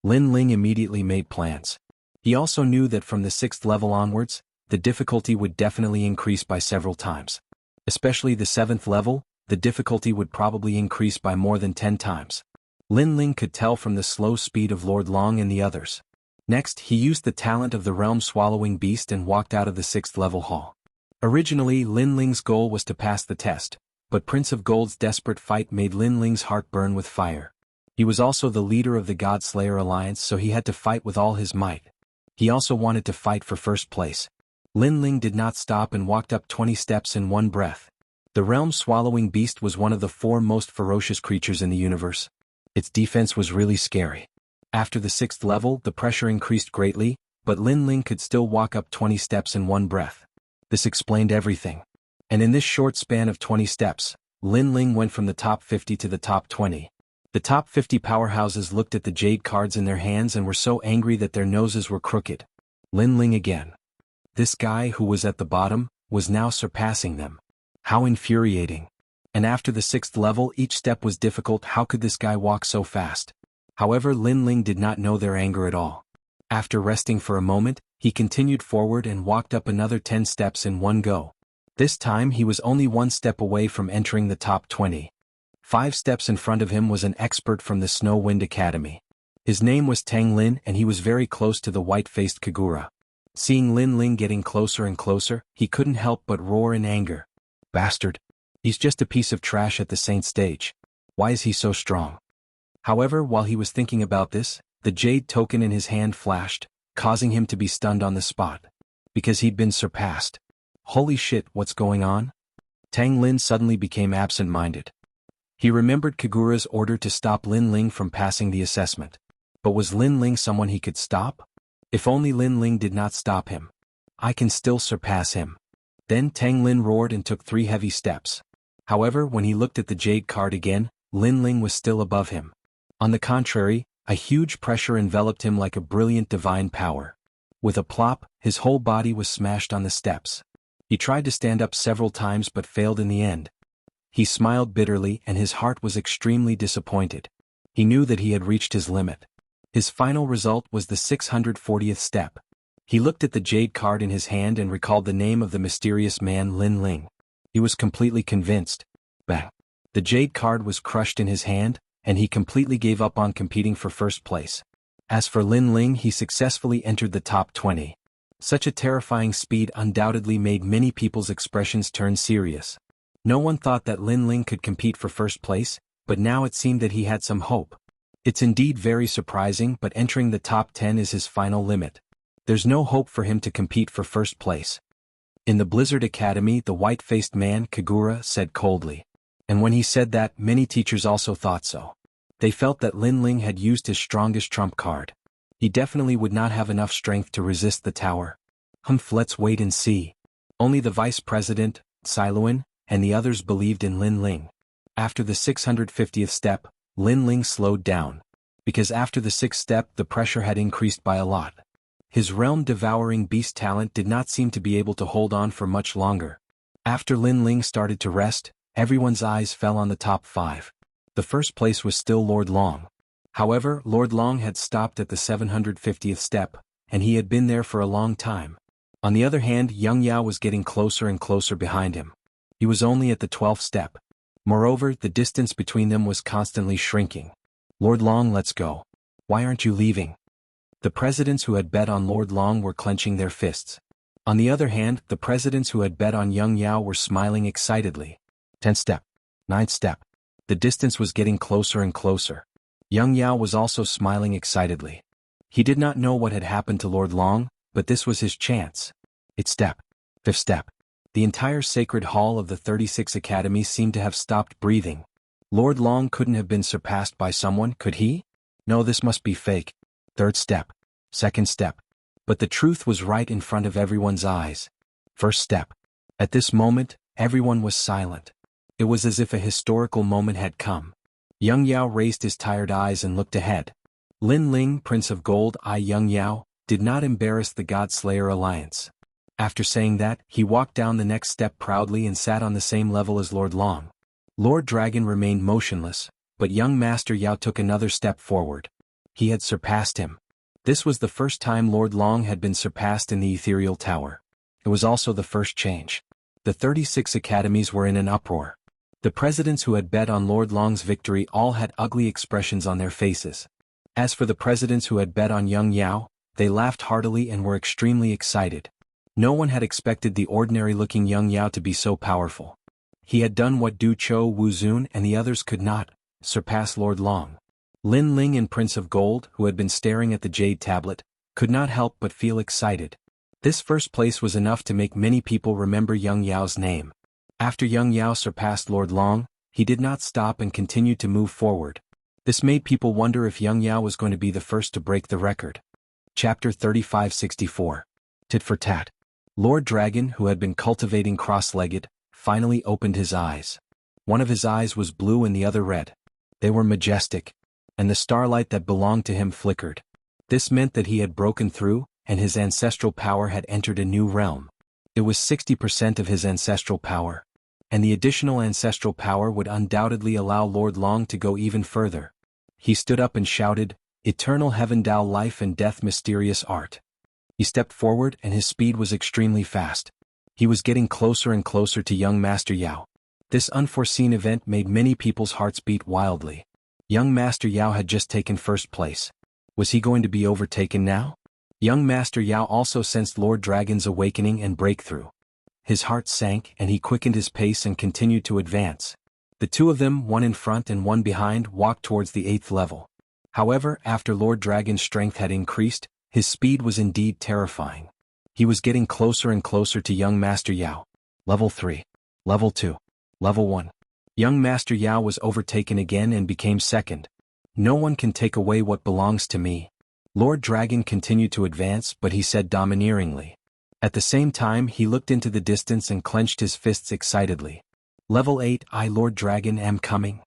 Lin Ling immediately made plans. He also knew that from the 6th level onwards, the difficulty would definitely increase by several times. Especially the 7th level, the difficulty would probably increase by more than 10 times. Lin Ling could tell from the slow speed of Lord Long and the others. Next, he used the talent of the Realm-Swallowing Beast and walked out of the 6th level hall. Originally, Lin Ling's goal was to pass the test, but Prince of Gold's desperate fight made Lin Ling's heart burn with fire. He was also the leader of the God Slayer Alliance, so he had to fight with all his might. He also wanted to fight for first place. Lin Ling did not stop and walked up 20 steps in one breath. The Realm-Swallowing Beast was one of the 4 most ferocious creatures in the universe. Its defense was really scary. After the 6th level, the pressure increased greatly, but Lin Ling could still walk up 20 steps in one breath. This explained everything. And in this short span of 20 steps, Lin Ling went from the top 50 to the top 20. The top 50 powerhouses looked at the jade cards in their hands and were so angry that their noses were crooked. Lin Ling again. This guy who was at the bottom, was now surpassing them. How infuriating. And after the 6th level each step was difficult. How could this guy walk so fast? However, Lin Ling did not know their anger at all. After resting for a moment, he continued forward and walked up another 10 steps in one go. This time he was only 1 step away from entering the top 20. 5 steps in front of him was an expert from the Snow Wind Academy. His name was Tang Lin and he was very close to the white-faced Kagura. Seeing Lin Ling getting closer and closer, he couldn't help but roar in anger. Bastard. He's just a piece of trash at the Saint stage. Why is he so strong? However, while he was thinking about this, the jade token in his hand flashed, causing him to be stunned on the spot. Because he'd been surpassed. Holy shit, what's going on? Tang Lin suddenly became absent-minded. He remembered Kagura's order to stop Lin Ling from passing the assessment. But was Lin Ling someone he could stop? If only Lin Ling did not stop him. I can still surpass him. Then Tang Lin roared and took 3 heavy steps. However, when he looked at the jade card again, Lin Ling was still above him. On the contrary, a huge pressure enveloped him like a brilliant divine power. With a plop, his whole body was smashed on the steps. He tried to stand up several times but failed in the end. He smiled bitterly and his heart was extremely disappointed. He knew that he had reached his limit. His final result was the 640th step. He looked at the jade card in his hand and recalled the name of the mysterious man Lin Ling. He was completely convinced. Bang! The jade card was crushed in his hand, and he completely gave up on competing for first place. As for Lin Ling, he successfully entered the top 20. Such a terrifying speed undoubtedly made many people's expressions turn serious. No one thought that Lin Ling could compete for first place, but now it seemed that he had some hope. It's indeed very surprising, but entering the top 10 is his final limit. There's no hope for him to compete for first place. In the Blizzard Academy, the white-faced man, Kagura, said coldly. And when he said that, many teachers also thought so. They felt that Lin Ling had used his strongest trump card. He definitely would not have enough strength to resist the tower. Let's wait and see. Only the vice president, Siluan, and the others believed in Lin Ling. After the 650th step, Lin Ling slowed down. Because after the 6th step the pressure had increased by a lot. His realm-devouring beast talent did not seem to be able to hold on for much longer. After Lin Ling started to rest, everyone's eyes fell on the top 5. The first place was still Lord Long. However, Lord Long had stopped at the 750th step, and he had been there for a long time. On the other hand, Xianxia was getting closer and closer behind him. He was only at the 12th step. Moreover, the distance between them was constantly shrinking. Lord Long, let's go. Why aren't you leaving? The presidents who had bet on Lord Long were clenching their fists. On the other hand, the presidents who had bet on Xianxia were smiling excitedly. 10th step. 9th step. The distance was getting closer and closer. Xianxia was also smiling excitedly. He did not know what had happened to Lord Long, but this was his chance. 8th step. 5th step. The entire sacred hall of the 36 Academy seemed to have stopped breathing. Lord Long couldn't have been surpassed by someone, could he? No, this must be fake. 3rd step. 2nd step. But the truth was right in front of everyone's eyes. 1st step. At this moment, everyone was silent. It was as if a historical moment had come. Xianxia raised his tired eyes and looked ahead. Lin Ling, Prince of Gold Eye Xianxia, did not embarrass the God-Slayer Alliance. After saying that, he walked down the next step proudly and sat on the same level as Lord Long. Lord Dragon remained motionless, but young Master Yao took another step forward. He had surpassed him. This was the first time Lord Long had been surpassed in the Ethereal Tower. It was also the first change. The 36 academies were in an uproar. The presidents who had bet on Lord Long's victory all had ugly expressions on their faces. As for the presidents who had bet on Xianxia, they laughed heartily and were extremely excited. No one had expected the ordinary-looking Xianxia to be so powerful. He had done what Du Cho, Wu Zun and the others could not, surpass Lord Long. Lin Ling and Prince of Gold, who had been staring at the jade tablet, could not help but feel excited. This first place was enough to make many people remember Xiao's name. After Xianxia surpassed Lord Long, he did not stop and continued to move forward. This made people wonder if Xianxia was going to be the first to break the record. Chapter 3564. Tit for tat. Lord Dragon, who had been cultivating cross-legged, finally opened his eyes. One of his eyes was blue and the other red. They were majestic, and the starlight that belonged to him flickered. This meant that he had broken through, and his ancestral power had entered a new realm. It was 60% of his ancestral power. And the additional ancestral power would undoubtedly allow Lord Long to go even further. He stood up and shouted, "Eternal Heaven Tao, life and death, mysterious art." He stepped forward and his speed was extremely fast. He was getting closer and closer to young Master Yao. This unforeseen event made many people's hearts beat wildly. Young Master Yao had just taken first place. Was he going to be overtaken now? Young Master Yao also sensed Lord Dragon's awakening and breakthrough. His heart sank and he quickened his pace and continued to advance. The two of them, one in front and one behind, walked towards the 8th level. However, after Lord Dragon's strength had increased, his speed was indeed terrifying. He was getting closer and closer to young Master Yao. Level 3. Level 2. Level 1. Young Master Yao was overtaken again and became second. "No one can take away what belongs to me." Lord Dragon continued to advance, but he said domineeringly. At the same time he looked into the distance and clenched his fists excitedly. Level 8. I, Lord Dragon, am coming.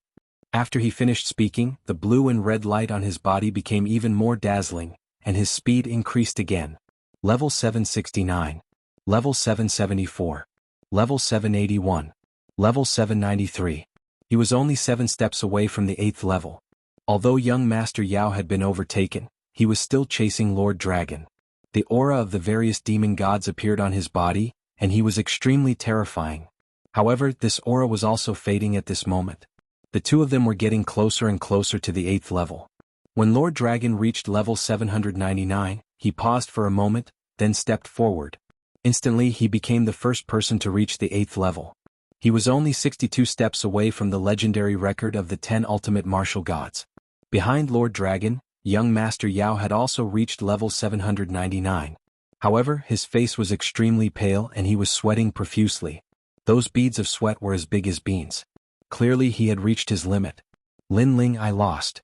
After he finished speaking, the blue and red light on his body became even more dazzling, and his speed increased again. Level 769. Level 774. Level 781. Level 793. He was only 7 steps away from the 8th level. Although young Master Yao had been overtaken, he was still chasing Lord Dragon. The aura of the various demon gods appeared on his body, and he was extremely terrifying. However, this aura was also fading at this moment. The two of them were getting closer and closer to the 8th level. When Lord Dragon reached level 799, he paused for a moment, then stepped forward. Instantly he became the first person to reach the 8th level. He was only 62 steps away from the legendary record of the 10 ultimate martial gods. Behind Lord Dragon, young Master Yao had also reached level 799. However, his face was extremely pale and he was sweating profusely. Those beads of sweat were as big as beans. Clearly he had reached his limit. "Lin Ling, I lost."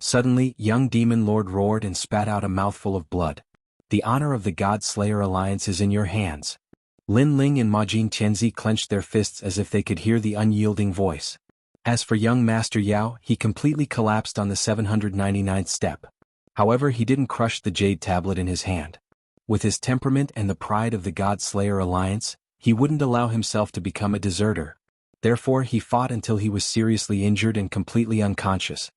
Suddenly, young Demon Lord roared and spat out a mouthful of blood. "The honor of the God Slayer Alliance is in your hands." Lin Ling and Majin Tianzi clenched their fists as if they could hear the unyielding voice. As for young Master Yao, he completely collapsed on the 799th step. However, he didn't crush the jade tablet in his hand. With his temperament and the pride of the God Slayer Alliance, he wouldn't allow himself to become a deserter. Therefore, he fought until he was seriously injured and completely unconscious.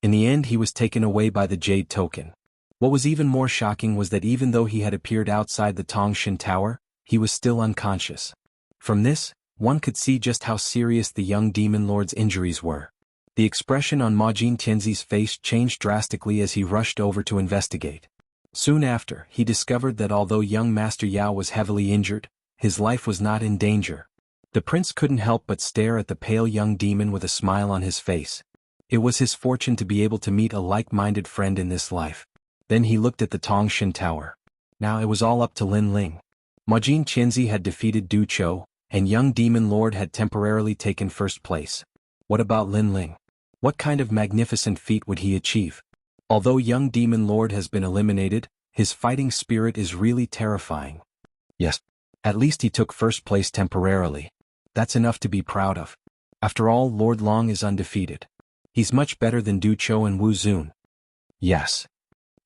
In the end, he was taken away by the jade token. What was even more shocking was that even though he had appeared outside the Tongshan Tower, he was still unconscious. From this, one could see just how serious the young demon lord's injuries were. The expression on Majin Tianzi's face changed drastically as he rushed over to investigate. Soon after, he discovered that although young Master Yao was heavily injured, his life was not in danger. The prince couldn't help but stare at the pale young demon with a smile on his face. It was his fortune to be able to meet a like-minded friend in this life. Then he looked at the Tongshan Tower. Now it was all up to Lin Ling. Majin Tianzi had defeated Du Chou, and young demon lord had temporarily taken first place. What about Lin Ling? What kind of magnificent feat would he achieve? Although young demon lord has been eliminated, his fighting spirit is really terrifying. Yes, at least he took first place temporarily. That's enough to be proud of. After all, Lord Long is undefeated. He's much better than Du Chou and Wu Zun. Yes.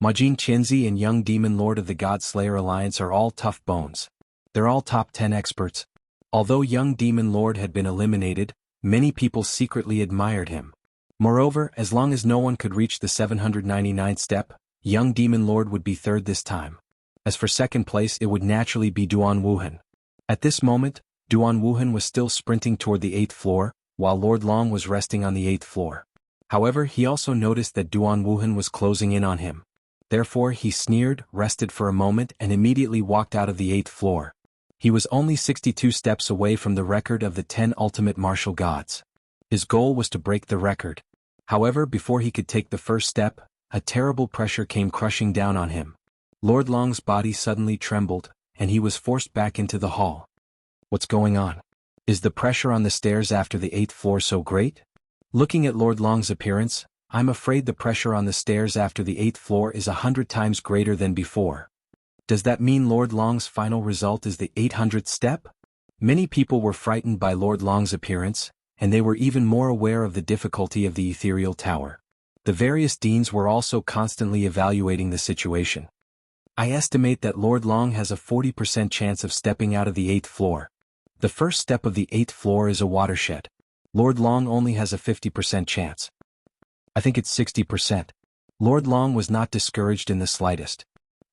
Majin Tianzi and young demon lord of the God Slayer Alliance are all tough bones. They're all top 10 experts. Although young demon lord had been eliminated, many people secretly admired him. Moreover, as long as no one could reach the 799th step, young demon lord would be third this time. As for second place, it would naturally be Duan Wuhan. At this moment, Duan Wuhan was still sprinting toward the 8th floor, while Lord Long was resting on the 8th floor. However, he also noticed that Duan Wuhan was closing in on him. Therefore, he sneered, rested for a moment and immediately walked out of the 8th floor. He was only 62 steps away from the record of the 10 ultimate martial gods. His goal was to break the record. However, before he could take the first step, a terrible pressure came crushing down on him. Lord Long's body suddenly trembled, and he was forced back into the hall. What's going on? Is the pressure on the stairs after the 8th floor so great? Looking at Lord Long's appearance, I'm afraid the pressure on the stairs after the 8th floor is 100 times greater than before. Does that mean Lord Long's final result is the 800th step? Many people were frightened by Lord Long's appearance, and they were even more aware of the difficulty of the ethereal tower. The various deans were also constantly evaluating the situation. I estimate that Lord Long has a 40% chance of stepping out of the 8th floor. The first step of the 8th floor is a watershed. Lord Long only has a 50% chance. I think it's 60%. Lord Long was not discouraged in the slightest.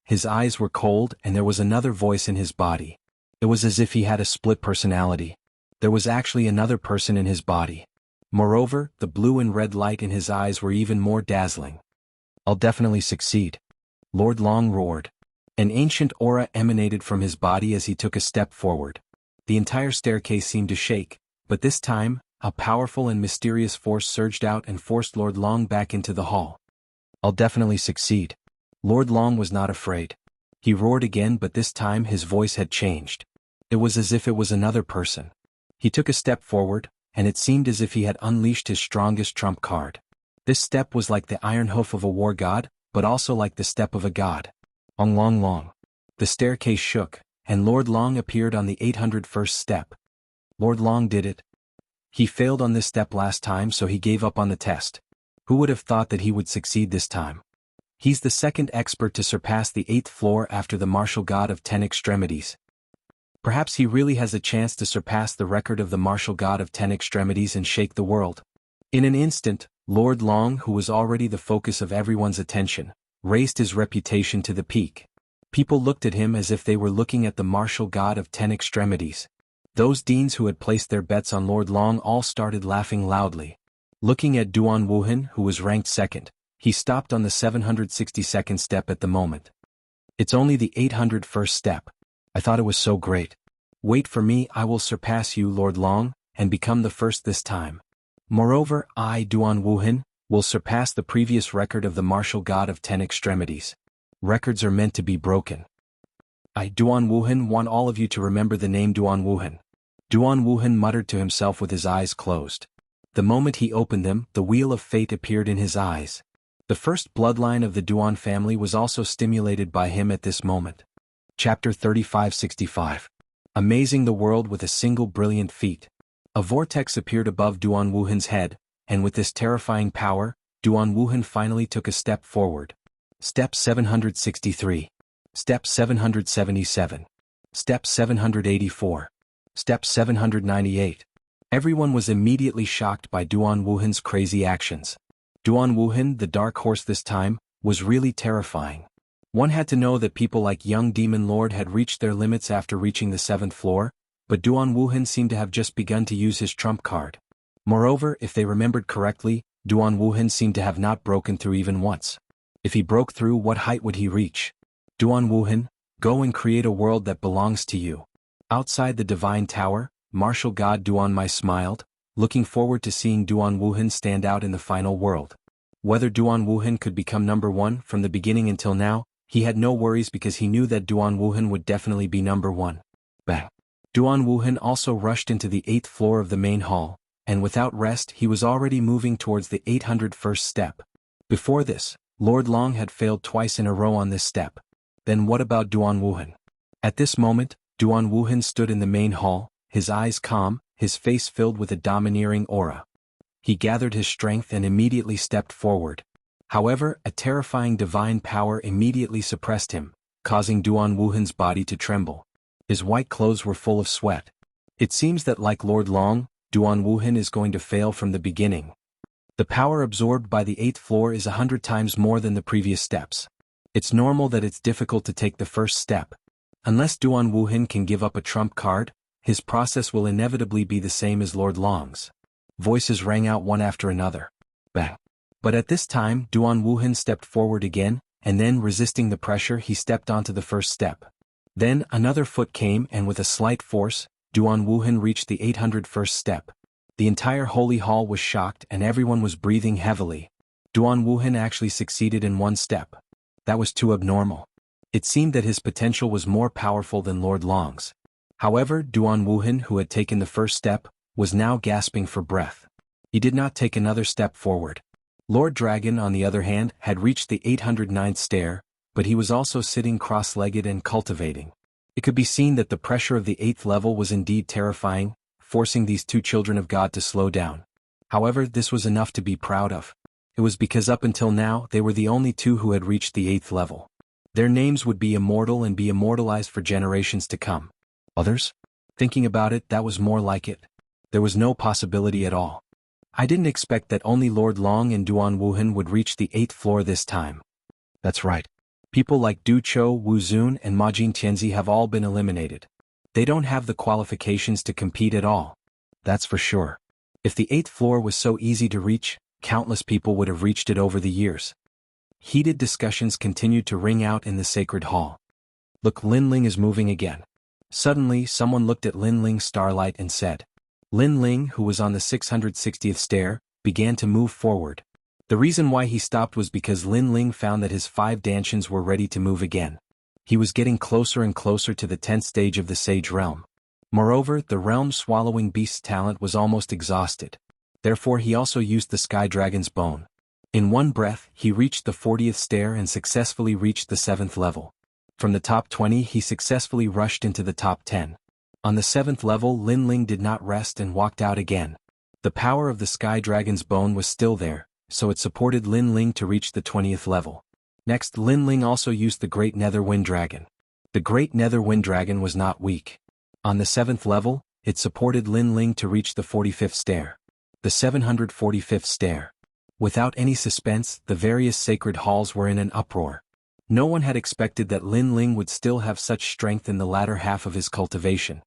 His eyes were cold and there was another voice in his body. It was as if he had a split personality. There was actually another person in his body. Moreover, the blue and red light in his eyes were even more dazzling. I'll definitely succeed. Lord Long roared. An ancient aura emanated from his body as he took a step forward. The entire staircase seemed to shake, but this time, a powerful and mysterious force surged out and forced Lord Long back into the hall. I'll definitely succeed. Lord Long was not afraid. He roared again, but this time his voice had changed. It was as if it was another person. He took a step forward, and it seemed as if he had unleashed his strongest trump card. This step was like the iron hoof of a war god, but also like the step of a god. Ong long long. The staircase shook, and Lord Long appeared on the 801st step. Lord Long did it. He failed on this step last time, so he gave up on the test. Who would have thought that he would succeed this time? He's the second expert to surpass the 8th floor after the martial god of 10 extremities. Perhaps he really has a chance to surpass the record of the martial god of 10 extremities and shake the world. In an instant, Lord Long, who was already the focus of everyone's attention, raised his reputation to the peak. People looked at him as if they were looking at the martial god of 10 extremities. Those deans who had placed their bets on Lord Long all started laughing loudly. Looking at Duan Wuhan, who was ranked second, he stopped on the 762nd step at the moment. It's only the 801st step. I thought it was so great. Wait for me, I will surpass you, Lord Long, and become the first this time. Moreover, I, Duan Wuhan, will surpass the previous record of the martial god of 10 extremities. Records are meant to be broken. I, Duan Wuhan, want all of you to remember the name Duan Wuhan. Duan Wuhan muttered to himself with his eyes closed. The moment he opened them, the wheel of fate appeared in his eyes. The first bloodline of the Duan family was also stimulated by him at this moment. Chapter 3565. Amazing the world with a single brilliant feat. A vortex appeared above Duan Wuhan's head, and with this terrifying power, Duan Wuhan finally took a step forward. Step 763. Step 777. Step 784. Step 798. Everyone was immediately shocked by Duan Wuhan's crazy actions. Duan Wuhan, the dark horse this time, was really terrifying. One had to know that people like young Demon Lord had reached their limits after reaching the 7th floor, but Duan Wuhan seemed to have just begun to use his trump card. Moreover, if they remembered correctly, Duan Wuhan seemed to have not broken through even once. If he broke through, what height would he reach? Duan Wuhan, go and create a world that belongs to you. Outside the divine tower, martial god Duan Mai smiled, looking forward to seeing Duan Wuhan stand out in the final world. Whether Duan Wuhan could become number 1 from the beginning until now, he had no worries because he knew that Duan Wuhan would definitely be number 1. Bang. Duan Wuhan also rushed into the 8th floor of the main hall, and without rest he was already moving towards the 801st step. Before this, Lord Long had failed twice in a row on this step. Then what about Duan Wuhan? At this moment, Duan Wuhan stood in the main hall, his eyes calm, his face filled with a domineering aura. He gathered his strength and immediately stepped forward. However, a terrifying divine power immediately suppressed him, causing Duan Wuhan's body to tremble. His white clothes were full of sweat. It seems that like Lord Long, Duan Wuhan is going to fail from the beginning. The power absorbed by the 8th floor is 100 times more than the previous steps. It's normal that it's difficult to take the first step. Unless Duan Wuhan can give up a trump card, his process will inevitably be the same as Lord Long's. Voices rang out one after another. Bang. But at this time, Duan Wuhan stepped forward again, and then resisting the pressure he stepped onto the first step. Then another foot came and with a slight force, Duan Wuhan reached the 801st step. The entire holy hall was shocked and everyone was breathing heavily. Duan Wuhan actually succeeded in one step. That was too abnormal. It seemed that his potential was more powerful than Lord Long's. However, Duan Wuhan, who had taken the first step, was now gasping for breath. He did not take another step forward. Lord Dragon, on the other hand, had reached the 809th stair, but he was also sitting cross-legged and cultivating. It could be seen that the pressure of the 8th level was indeed terrifying, forcing these two children of God to slow down. However, this was enough to be proud of. It was because up until now they were the only two who had reached the 8th level. Their names would be immortal and be immortalized for generations to come. Others? Thinking about it, that was more like it. There was no possibility at all. I didn't expect that only Lord Long and Duan Wuhan would reach the 8th floor this time. That's right. People like Du Chou, Wu Zun and Ma Jin Tianzi have all been eliminated. They don't have the qualifications to compete at all. That's for sure. If the 8th floor was so easy to reach, countless people would have reached it over the years. Heated discussions continued to ring out in the sacred hall. Look, Lin Ling is moving again. Suddenly, someone looked at Lin Ling's starlight and said. Lin Ling, who was on the 660th stair, began to move forward. The reason why he stopped was because Lin Ling found that his 5 Dantians were ready to move again. He was getting closer and closer to the 10th stage of the Sage Realm. Moreover, the realm-swallowing beast's talent was almost exhausted. Therefore he also used the Sky Dragon's bone. In one breath, he reached the 40th stair and successfully reached the 7th level. From the top 20 he successfully rushed into the top 10. On the 7th level Lin Ling did not rest and walked out again. The power of the Sky Dragon's bone was still there, so it supported Lin Ling to reach the 20th level. Next, Lin Ling also used the Great Nether Wind Dragon. The Great Nether Wind Dragon was not weak. On the 7th level, it supported Lin Ling to reach the 45th stair. The 745th stair. Without any suspense, the various sacred halls were in an uproar. No one had expected that Lin Ling would still have such strength in the latter half of his cultivation.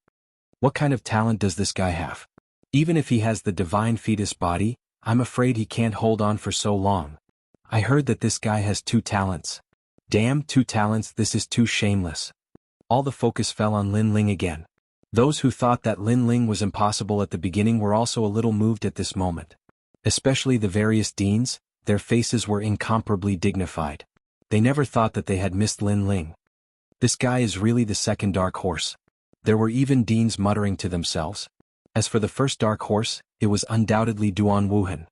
What kind of talent does this guy have? Even if he has the divine fetus body, I'm afraid he can't hold on for so long. I heard that this guy has 2 talents. Damn, 2 talents, this is too shameless. All the focus fell on Lin Ling again. Those who thought that Lin Ling was impossible at the beginning were also a little moved at this moment. Especially the various deans, their faces were incomparably dignified. They never thought that they had missed Lin Ling. This guy is really the second dark horse. There were even deans muttering to themselves. As for the first dark horse, it was undoubtedly Duan Wuhan.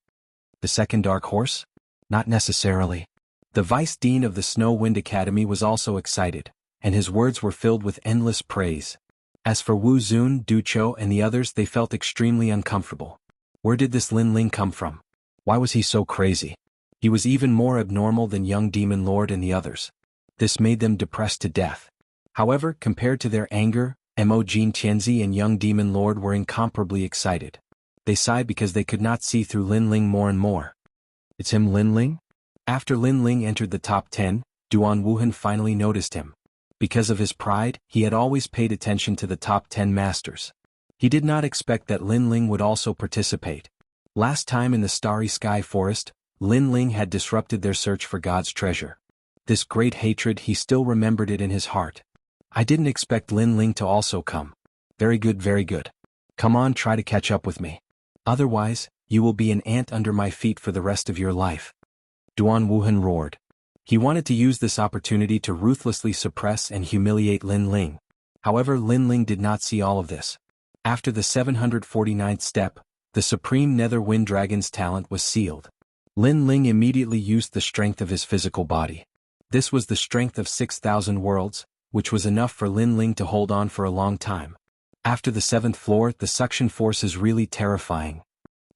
The second dark horse? Not necessarily. The vice dean of the Snow Wind Academy was also excited, and his words were filled with endless praise. As for Wu Zun, Du Chou and the others, they felt extremely uncomfortable. Where did this Lin Ling come from? Why was he so crazy? He was even more abnormal than young Demon Lord and the others. This made them depressed to death. However, compared to their anger, Mo Jin Tianzi and young Demon Lord were incomparably excited. They sighed because they could not see through Lin Ling more and more. It's him, Lin Ling? After Lin Ling entered the top 10, Duan Wuhan finally noticed him. Because of his pride, he had always paid attention to the top 10 masters. He did not expect that Lin Ling would also participate. Last time in the Starry Sky Forest, Lin Ling had disrupted their search for God's treasure. This great hatred, he still remembered it in his heart. I didn't expect Lin Ling to also come. Very good, very good. Come on, try to catch up with me. Otherwise, you will be an ant under my feet for the rest of your life. Duan Wuhan roared. He wanted to use this opportunity to ruthlessly suppress and humiliate Lin Ling. However, Lin Ling did not see all of this. After the 749th step, the Supreme Nether Wind Dragon's talent was sealed. Lin Ling immediately used the strength of his physical body. This was the strength of 6,000 worlds, which was enough for Lin Ling to hold on for a long time. After the 7th floor, the suction force is really terrifying.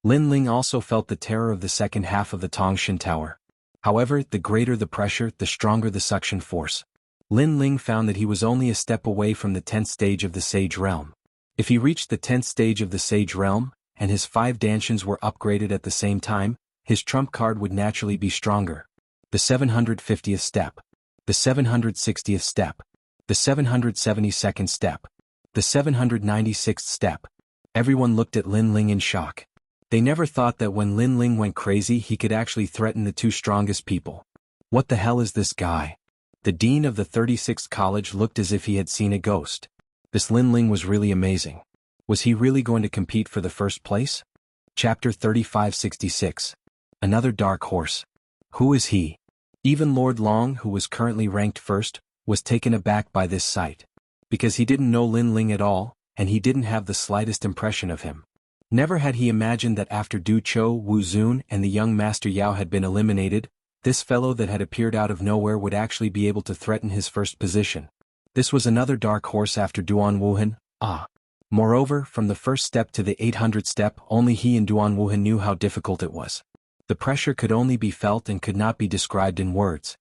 Lin Ling also felt the terror of the second half of the Tongshan Tower. However, the greater the pressure, the stronger the suction force. Lin Ling found that he was only a step away from the 10th stage of the Sage Realm. If he reached the 10th stage of the Sage Realm, and his 5 Dantians were upgraded at the same time, his trump card would naturally be stronger. The 750th step. The 760th step. The 772nd step. The 796th step. Everyone looked at Lin Ling in shock. They never thought that when Lin Ling went crazy he could actually threaten the 2 strongest people. What the hell is this guy? The dean of the 36th college looked as if he had seen a ghost. This Lin Ling was really amazing. Was he really going to compete for the first place? Chapter 3566. Another dark horse. Who is he? Even Lord Long, who was currently ranked first, was taken aback by this sight. Because he didn't know Lin Ling at all, and he didn't have the slightest impression of him. Never had he imagined that after Du Chou, Wu Zun and the young Master Yao had been eliminated, this fellow that had appeared out of nowhere would actually be able to threaten his first position. This was another dark horse after Duan Wuhan. Moreover, from the first step to the 800th step, only he and Duan Wuhan knew how difficult it was. The pressure could only be felt and could not be described in words.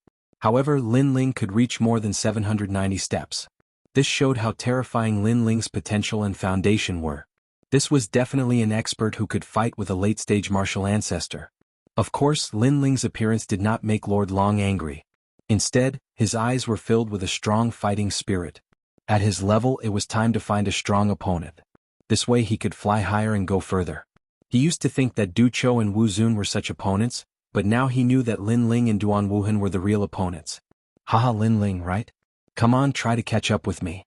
However, Lin Ling could reach more than 790 steps. This showed how terrifying Lin Ling's potential and foundation were. This was definitely an expert who could fight with a late-stage martial ancestor. Of course, Lin Ling's appearance did not make Lord Long angry. Instead, his eyes were filled with a strong fighting spirit. At his level, it was time to find a strong opponent. This way he could fly higher and go further. He used to think that Du Chou and Wu Zun were such opponents, but now he knew that Lin Ling and Duan Wuhan were the real opponents. Haha, Lin Ling, right? Come on, try to catch up with me.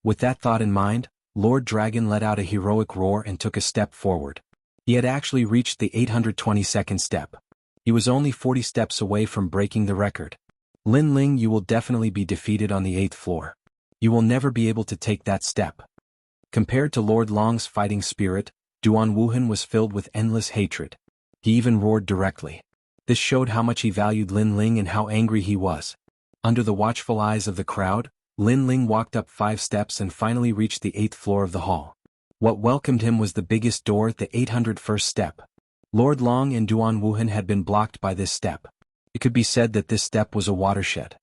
With that thought in mind, Lord Dragon let out a heroic roar and took a step forward. He had actually reached the 822nd step. He was only 40 steps away from breaking the record. Lin Ling, you will definitely be defeated on the 8th floor. You will never be able to take that step. Compared to Lord Long's fighting spirit, Duan Wuhan was filled with endless hatred. He even roared directly. This showed how much he valued Lin Ling and how angry he was. Under the watchful eyes of the crowd, Lin Ling walked up 5 steps and finally reached the 8th floor of the hall. What welcomed him was the biggest door at the 801st step. Lord Long and Duan Wuhan had been blocked by this step. It could be said that this step was a watershed.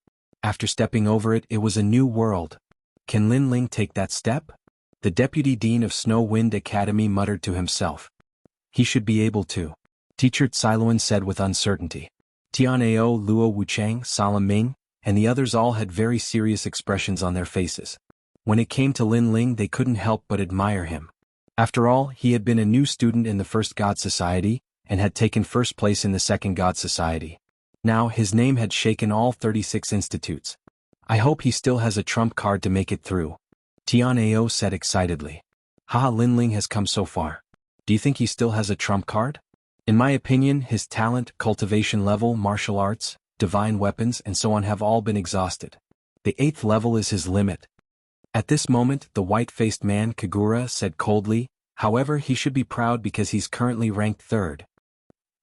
After stepping over it, it was a new world. Can Lin Ling take that step? The Deputy Dean of Snow Wind Academy muttered to himself. He should be able to. Teacher Cailuan said with uncertainty. Tianao, Luo Wuchang, Salam Ming, and the others all had very serious expressions on their faces. When it came to Lin Ling, they couldn't help but admire him. After all, he had been a new student in the First God Society, and had taken first place in the Second God Society. Now, his name had shaken all 36 institutes. I hope he still has a trump card to make it through. Tianao said excitedly. Haha, Lin Ling has come so far. Do you think he still has a trump card? In my opinion, his talent, cultivation level, martial arts, divine weapons and so on have all been exhausted. The 8th level is his limit. At this moment, the white-faced man Kagura said coldly, however he should be proud because he's currently ranked 3rd.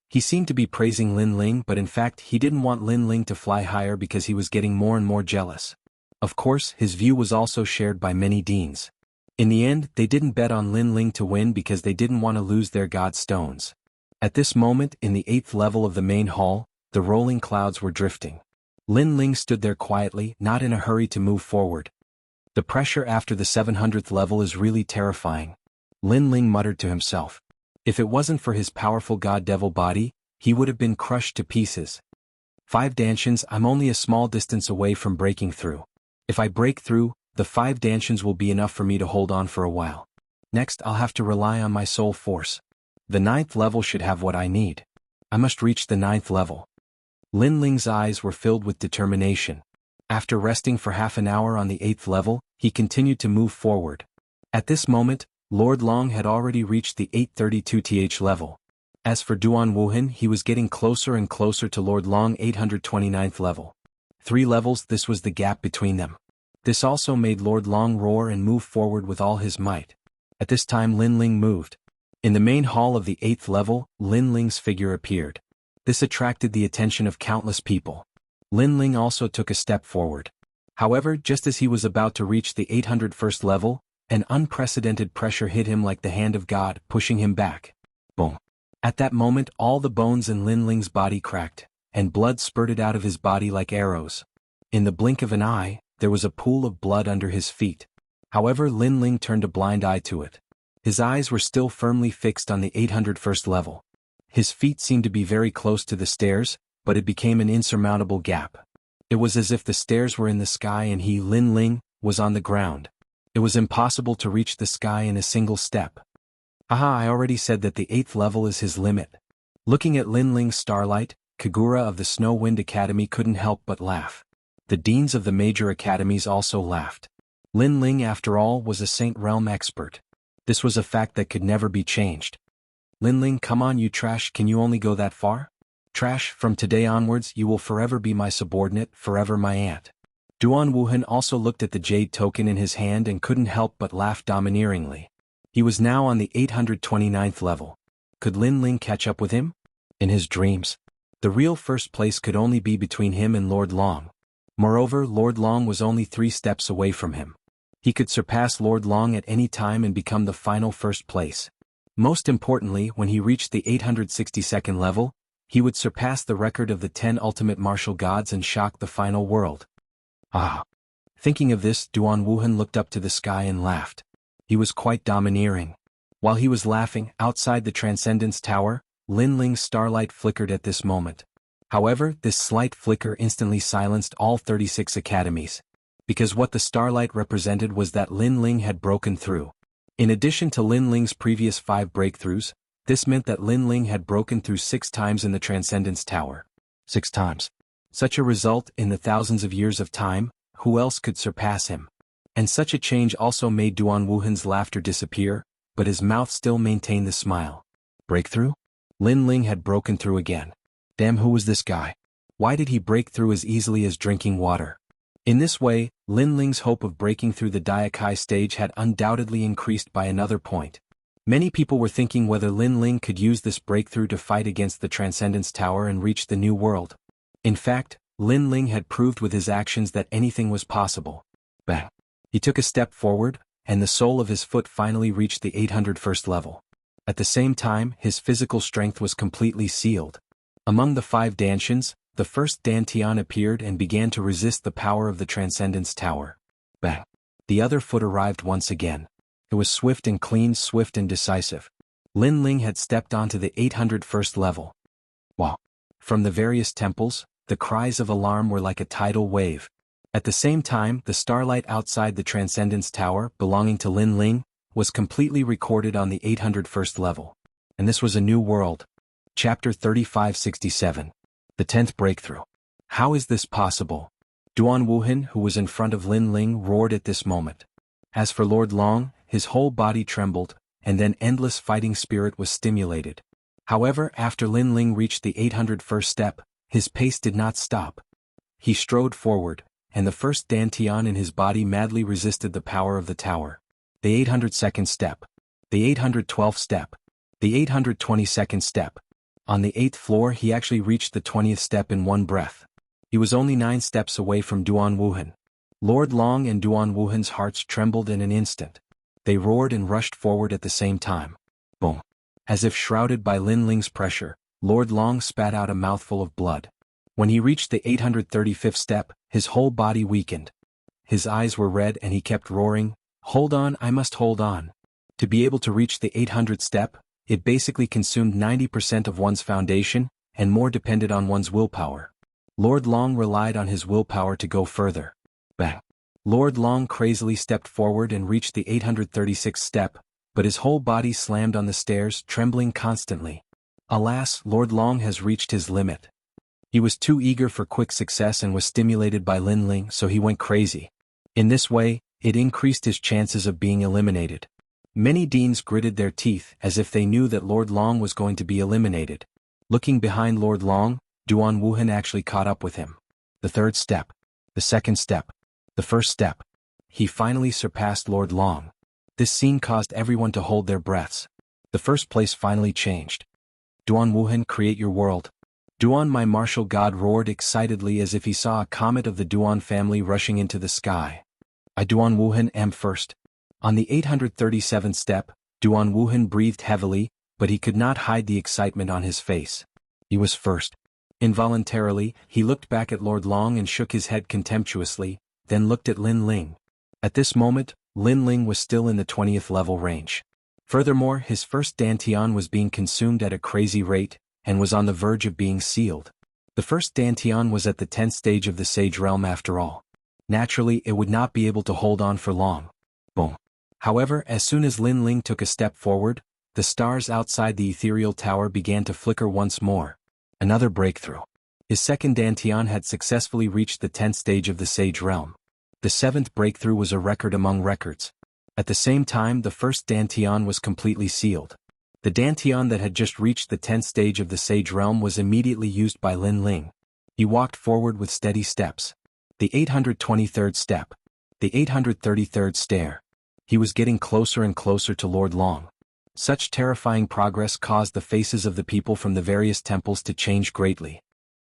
He seemed to be praising Lin Ling, but in fact he didn't want Lin Ling to fly higher because he was getting more and more jealous. Of course, his view was also shared by many deans. In the end, they didn't bet on Lin Ling to win because they didn't want to lose their god stones. At this moment, in the 8th level of the main hall, the rolling clouds were drifting. Lin Ling stood there quietly, not in a hurry to move forward. The pressure after the 700th level is really terrifying. Lin Ling muttered to himself. If it wasn't for his powerful god-devil body, he would have been crushed to pieces. 5 dantians, I'm only a small distance away from breaking through. If I break through, the 5 dantians will be enough for me to hold on for a while. Next, I'll have to rely on my soul force. The 9th level should have what I need. I must reach the 9th level. Lin Ling's eyes were filled with determination. After resting for half an hour on the 8th level, he continued to move forward. At this moment, Lord Long had already reached the 832th level. As for Duan Wuhan, he was getting closer and closer to Lord Long 829th level. 3 levels, this was the gap between them. This also made Lord Long roar and move forward with all his might. At this time Lin Ling moved. In the main hall of the 8th level, Lin Ling's figure appeared. This attracted the attention of countless people. Lin Ling also took a step forward. However, just as he was about to reach the 801st level, an unprecedented pressure hit him like the hand of God, pushing him back. Boom. At that moment, all the bones in Lin Ling's body cracked, and blood spurted out of his body like arrows. In the blink of an eye, there was a pool of blood under his feet. However, Lin Ling turned a blind eye to it. His eyes were still firmly fixed on the 801st level. His feet seemed to be very close to the stairs, but it became an insurmountable gap. It was as if the stairs were in the sky and he, Lin Ling, was on the ground. It was impossible to reach the sky in a single step. Haha, I already said that the 8th level is his limit. Looking at Lin Ling's starlight, Kagura of the Snow Wind Academy couldn't help but laugh. The deans of the major academies also laughed. Lin Ling, after all, was a Saint Realm expert. This was a fact that could never be changed. Lin Ling, come on you trash, can you only go that far? Trash, from today onwards you will forever be my subordinate, forever my aunt. Duan Wuhan also looked at the jade token in his hand and couldn't help but laugh domineeringly. He was now on the 829th level. Could Lin Ling catch up with him? In his dreams. The real first place could only be between him and Lord Long. Moreover, Lord Long was only 3 steps away from him. He could surpass Lord Long at any time and become the final first place. Most importantly, when he reached the 862nd level, He would surpass the record of the 10 ultimate martial gods and shock the final world. Ah! Thinking of this, Duan Wuhan looked up to the sky and laughed. He was quite domineering. While he was laughing, outside the Transcendence Tower, Lin Ling's starlight flickered at this moment. However, this slight flicker instantly silenced all 36 academies. Because what the starlight represented was that Lin Ling had broken through. In addition to Lin Ling's previous 5 breakthroughs, this meant that Lin Ling had broken through 6 times in the Transcendence Tower. 6 times. Such a result, in the thousands of years of time, who else could surpass him? And such a change also made Duan Wuhan's laughter disappear, but his mouth still maintained the smile. Breakthrough? Lin Ling had broken through again. Damn, who was this guy? Why did he break through as easily as drinking water? In this way, Lin Ling's hope of breaking through the Daikai stage had undoubtedly increased by another point. Many people were thinking whether Lin Ling could use this breakthrough to fight against the Transcendence Tower and reach the new world. In fact, Lin Ling had proved with his actions that anything was possible. Bang! He took a step forward, and the sole of his foot finally reached the 801st level. At the same time, his physical strength was completely sealed. Among the 5 Dantians, the first Dantian appeared and began to resist the power of the Transcendence Tower. Bang! The other foot arrived once again. It was swift and clean, swift and decisive. Lin Ling had stepped onto the 801st level. Wow! From the various temples, the cries of alarm were like a tidal wave. At the same time, the starlight outside the Transcendence Tower, belonging to Lin Ling, was completely recorded on the 801st level. And this was a new world. Chapter 3567. The 10th Breakthrough. How is this possible? Duan Wuhan, who was in front of Lin Ling, roared at this moment. As for Lord Long, his whole body trembled, and then endless fighting spirit was stimulated. However, after Lin Ling reached the 801st step, his pace did not stop. He strode forward, and the first Dantian in his body madly resisted the power of the tower. The 802nd step. The 812th step. The 822nd step. On the 8th floor he actually reached the 20th step in one breath. He was only 9 steps away from Duan Wuhan. Lord Long and Duan Wuhan's hearts trembled in an instant. They roared and rushed forward at the same time. Boom! As if shrouded by Lin Ling's pressure, Lord Long spat out a mouthful of blood. When he reached the 835th step, his whole body weakened. His eyes were red and he kept roaring, "Hold on, I must hold on." To be able to reach the 800th step, it basically consumed 90% of one's foundation, and more depended on one's willpower. Lord Long relied on his willpower to go further. Bang! Lord Long crazily stepped forward and reached the 836th step, but his whole body slammed on the stairs, trembling constantly. Alas, Lord Long has reached his limit. He was too eager for quick success and was stimulated by Lin Ling, so he went crazy. In this way, it increased his chances of being eliminated. Many deans gritted their teeth as if they knew that Lord Long was going to be eliminated. Looking behind Lord Long, Duan Wuhan actually caught up with him. The 3rd step. The 2nd step. The 1st step. He finally surpassed Lord Long. This scene caused everyone to hold their breaths. The first place finally changed. Duan Wuhan, create your world. Duan, my martial god, roared excitedly as if he saw a comet of the Duan family rushing into the sky. I, Duan Wuhan, am first. On the 837th step, Duan Wuhan breathed heavily, but he could not hide the excitement on his face. He was first. Involuntarily, he looked back at Lord Long and shook his head contemptuously, then looked at Lin Ling. At this moment, Lin Ling was still in the 20th level range. Furthermore, his first Dantian was being consumed at a crazy rate, and was on the verge of being sealed. The first Dantian was at the 10th stage of the Sage Realm after all. Naturally, it would not be able to hold on for long. Boom. However, as soon as Lin Ling took a step forward, the stars outside the ethereal tower began to flicker once more. Another breakthrough. His second Dantian had successfully reached the 10th stage of the Sage Realm. The 7th breakthrough was a record among records. At the same time, the first Dantian was completely sealed. The Dantian that had just reached the 10th stage of the Sage Realm was immediately used by Lin Ling. He walked forward with steady steps. The 823rd step. The 833rd stair. He was getting closer and closer to Lord Long. Such terrifying progress caused the faces of the people from the various temples to change greatly.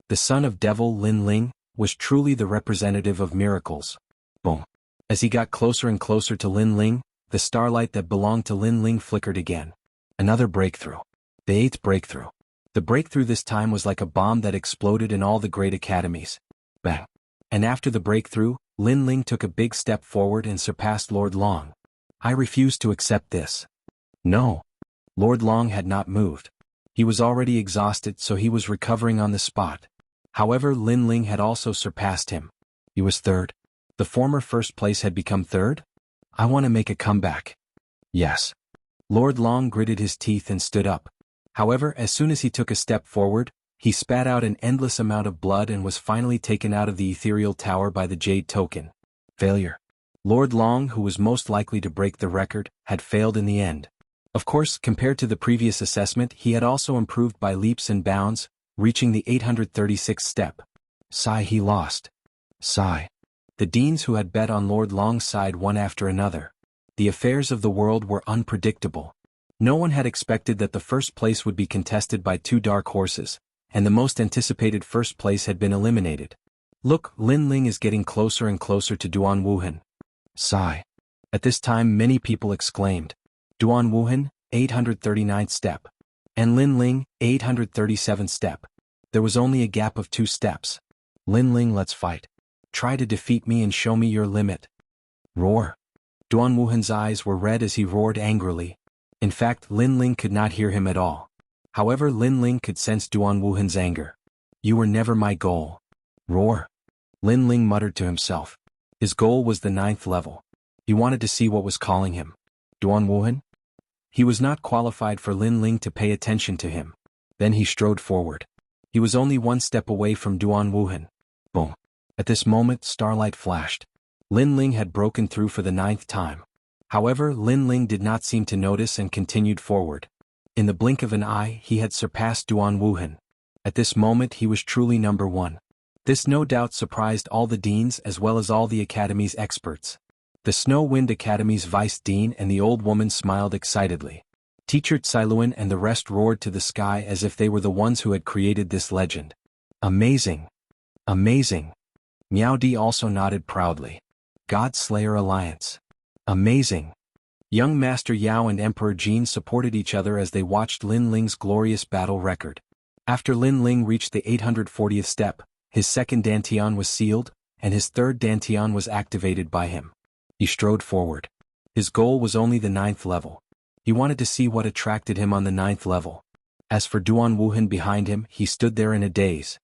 The son of Devil Lin Ling was truly the representative of miracles. Boom. As he got closer and closer to Lin Ling, the starlight that belonged to Lin Ling flickered again. Another breakthrough. The 8th breakthrough. The breakthrough this time was like a bomb that exploded in all the great academies. Bang. And after the breakthrough, Lin Ling took a big step forward and surpassed Lord Long. I refuse to accept this. No. Lord Long had not moved. He was already exhausted, so he was recovering on the spot. However, Lin Ling had also surpassed him. He was third. The former first place had become third? I want to make a comeback. Yes. Lord Long gritted his teeth and stood up. However, as soon as he took a step forward, he spat out an endless amount of blood and was finally taken out of the ethereal tower by the jade token. Failure. Lord Long, who was most likely to break the record, had failed in the end. Of course, compared to the previous assessment, he had also improved by leaps and bounds, reaching the 836th step. Sigh, he lost. Sigh. The deans who had bet on Lord Long's side one after another. The affairs of the world were unpredictable. No one had expected that the first place would be contested by two dark horses, and the most anticipated first place had been eliminated. Look, Lin Ling is getting closer and closer to Duan Wuhan. Sigh. At this time many people exclaimed. Duan Wuhan, 839th step. And Lin Ling, 837th step. There was only a gap of 2 steps. Lin Ling, let's fight. Try to defeat me and show me your limit. Roar. Duan Wuhan's eyes were red as he roared angrily. In fact, Lin Ling could not hear him at all. However, Lin Ling could sense Duan Wuhan's anger. You were never my goal. Roar. Lin Ling muttered to himself. His goal was the 9th level. He wanted to see what was calling him. Duan Wuhan? He was not qualified for Lin Ling to pay attention to him. Then he strode forward. He was only 1 step away from Duan Wuhan. Boom. At this moment, starlight flashed. Lin Ling had broken through for the 9th time. However, Lin Ling did not seem to notice and continued forward. In the blink of an eye, he had surpassed Duan Wuhan. At this moment, he was truly number 1. This no doubt surprised all the deans as well as all the academy's experts. The Snow Wind Academy's vice dean and the old woman smiled excitedly. Teacher Cailuan and the rest roared to the sky as if they were the ones who had created this legend. Amazing! Amazing! Miao Di also nodded proudly. God Slayer Alliance. Amazing! Young Master Yao and Emperor Jin supported each other as they watched Lin Ling's glorious battle record. After Lin Ling reached the 840th step, his second Dantian was sealed, and his third Dantian was activated by him. He strode forward. His goal was only the 9th level. He wanted to see what attracted him on the 9th level. As for Duan Wuhan behind him, he stood there in a daze.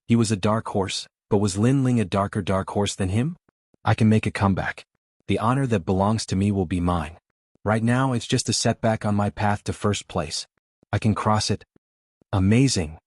He was a dark horse, but was Lin Ling a darker dark horse than him? I can make a comeback. The honor that belongs to me will be mine. Right now it's just a setback on my path to first place. I can cross it. Amazing!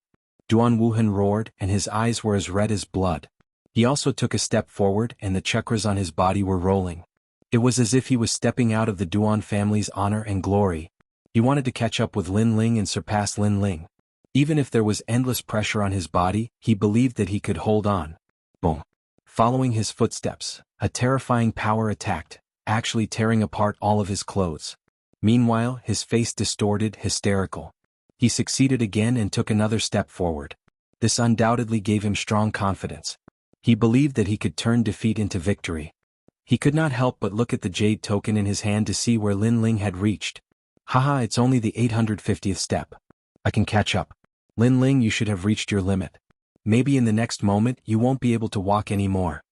Duan Wuhan roared, and his eyes were as red as blood. He also took a step forward, and the chakras on his body were rolling. It was as if he was stepping out of the Duan family's honor and glory. He wanted to catch up with Lin Ling and surpass Lin Ling. Even if there was endless pressure on his body, he believed that he could hold on. Boom. Following his footsteps, a terrifying power attacked, actually tearing apart all of his clothes. Meanwhile, his face distorted, hysterical. He succeeded again and took another step forward. This undoubtedly gave him strong confidence. He believed that he could turn defeat into victory. He could not help but look at the jade token in his hand to see where Lin Ling had reached. Haha, it's only the 850th step. I can catch up. Lin Ling, you should have reached your limit. Maybe in the next moment you won't be able to walk anymore.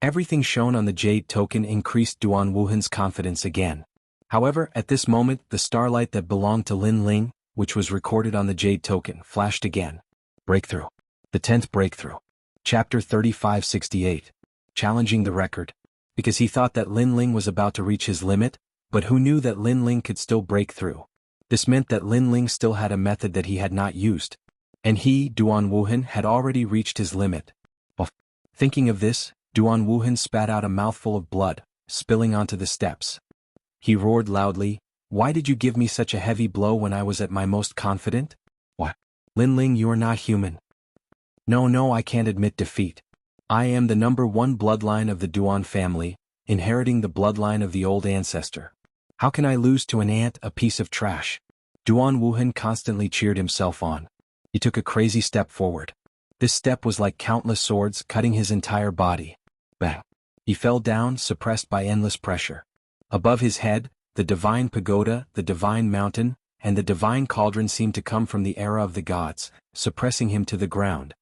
Everything shown on the jade token increased Duan Wuhan's confidence again. However, at this moment the starlight that belonged to Lin Ling, which was recorded on the jade token, flashed again. Breakthrough. The 10th breakthrough. Chapter 3568. Challenging the record. Because he thought that Lin Ling was about to reach his limit, but who knew that Lin Ling could still break through. This meant that Lin Ling still had a method that he had not used. And he, Duan Wuhan, had already reached his limit. Thinking of this, Duan Wuhan spat out a mouthful of blood, spilling onto the steps. He roared loudly, "Why did you give me such a heavy blow when I was at my most confident? What? Lin Ling, you are not human. No, I can't admit defeat. I am the number 1 bloodline of the Duan family, inheriting the bloodline of the old ancestor. How can I lose to an ant, a piece of trash?" Duan Wuhan constantly cheered himself on. He took a crazy step forward. This step was like countless swords cutting his entire body. Bang! He fell down, suppressed by endless pressure. Above his head, the divine pagoda, the divine mountain, and the divine cauldron seemed to come from the era of the gods, suppressing him to the ground.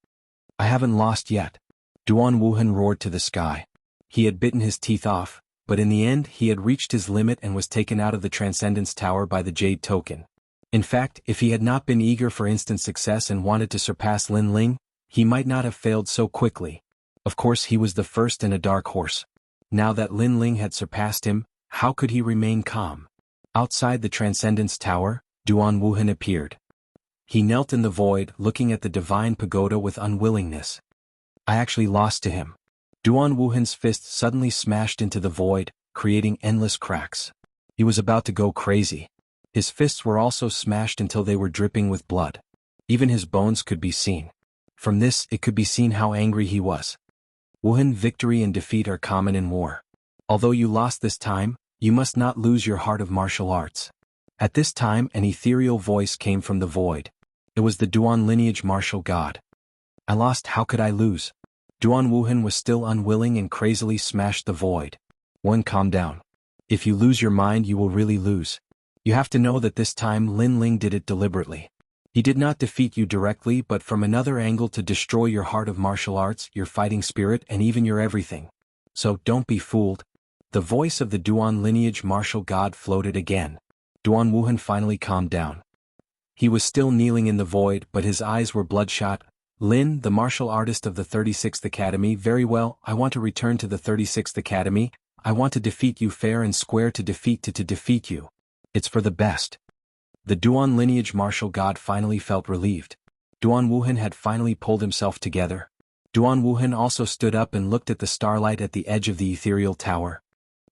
I haven't lost yet. Duan Wuhan roared to the sky. He had bitten his teeth off, but in the end he had reached his limit and was taken out of the Transcendence Tower by the Jade Token. In fact, if he had not been eager for instant success and wanted to surpass Lin Ling, he might not have failed so quickly. Of course he was the first and a dark horse. Now that Lin Ling had surpassed him, how could he remain calm? Outside the Transcendence Tower, Duan Wuhan appeared. He knelt in the void, looking at the divine pagoda with unwillingness. I actually lost to him. Duan Wuhan's fist suddenly smashed into the void, creating endless cracks. He was about to go crazy. His fists were also smashed until they were dripping with blood. Even his bones could be seen. From this, it could be seen how angry he was. Wuhan, victory and defeat are common in war. Although you lost this time, you must not lose your heart of martial arts. At this time, an ethereal voice came from the void. It was the Duan lineage martial god. I lost, how could I lose? Duan Wuhan was still unwilling and crazily smashed the void. One, calm down. If you lose your mind, you will really lose. You have to know that this time Lin Ling did it deliberately. He did not defeat you directly but from another angle to destroy your heart of martial arts, your fighting spirit and even your everything. So don't be fooled. The voice of the Duan lineage martial god floated again. Duan Wuhan finally calmed down. He was still kneeling in the void but his eyes were bloodshot. Lin, the martial artist of the 36th Academy, very well, I want to return to the 36th Academy. I want to defeat you fair and square, to defeat you. It's for the best. The Duan lineage martial god finally felt relieved. Duan Wuhan had finally pulled himself together. Duan Wuhan also stood up and looked at the starlight at the edge of the ethereal tower.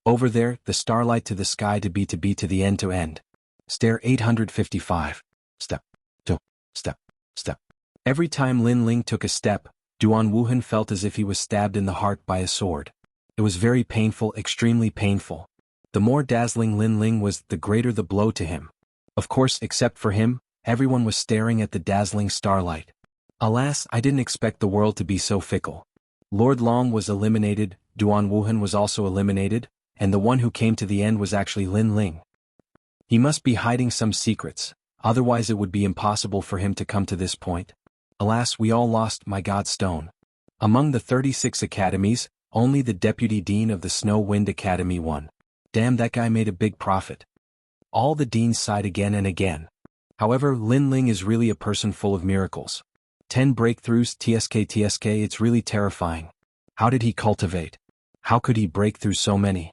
Over there, the starlight to the sky, to be to the end to end. Stair 855. Step. To. Step. Step. Every time Lin Ling took a step, Duan Wuhan felt as if he was stabbed in the heart by a sword. It was very painful, extremely painful. The more dazzling Lin Ling was, the greater the blow to him. Of course, except for him, everyone was staring at the dazzling starlight. Alas, I didn't expect the world to be so fickle. Lord Long was eliminated, Duan Wuhan was also eliminated, and the one who came to the end was actually Lin Ling. He must be hiding some secrets, otherwise it would be impossible for him to come to this point. Alas, we all lost, my god stone. Among the 36 academies, only the deputy dean of the Snow Wind Academy won. Damn, that guy made a big profit. All the deans sighed again and again. However, Lin Ling is really a person full of miracles. 10 breakthroughs, TSK, it's really terrifying. How did he cultivate? How could he break through so many?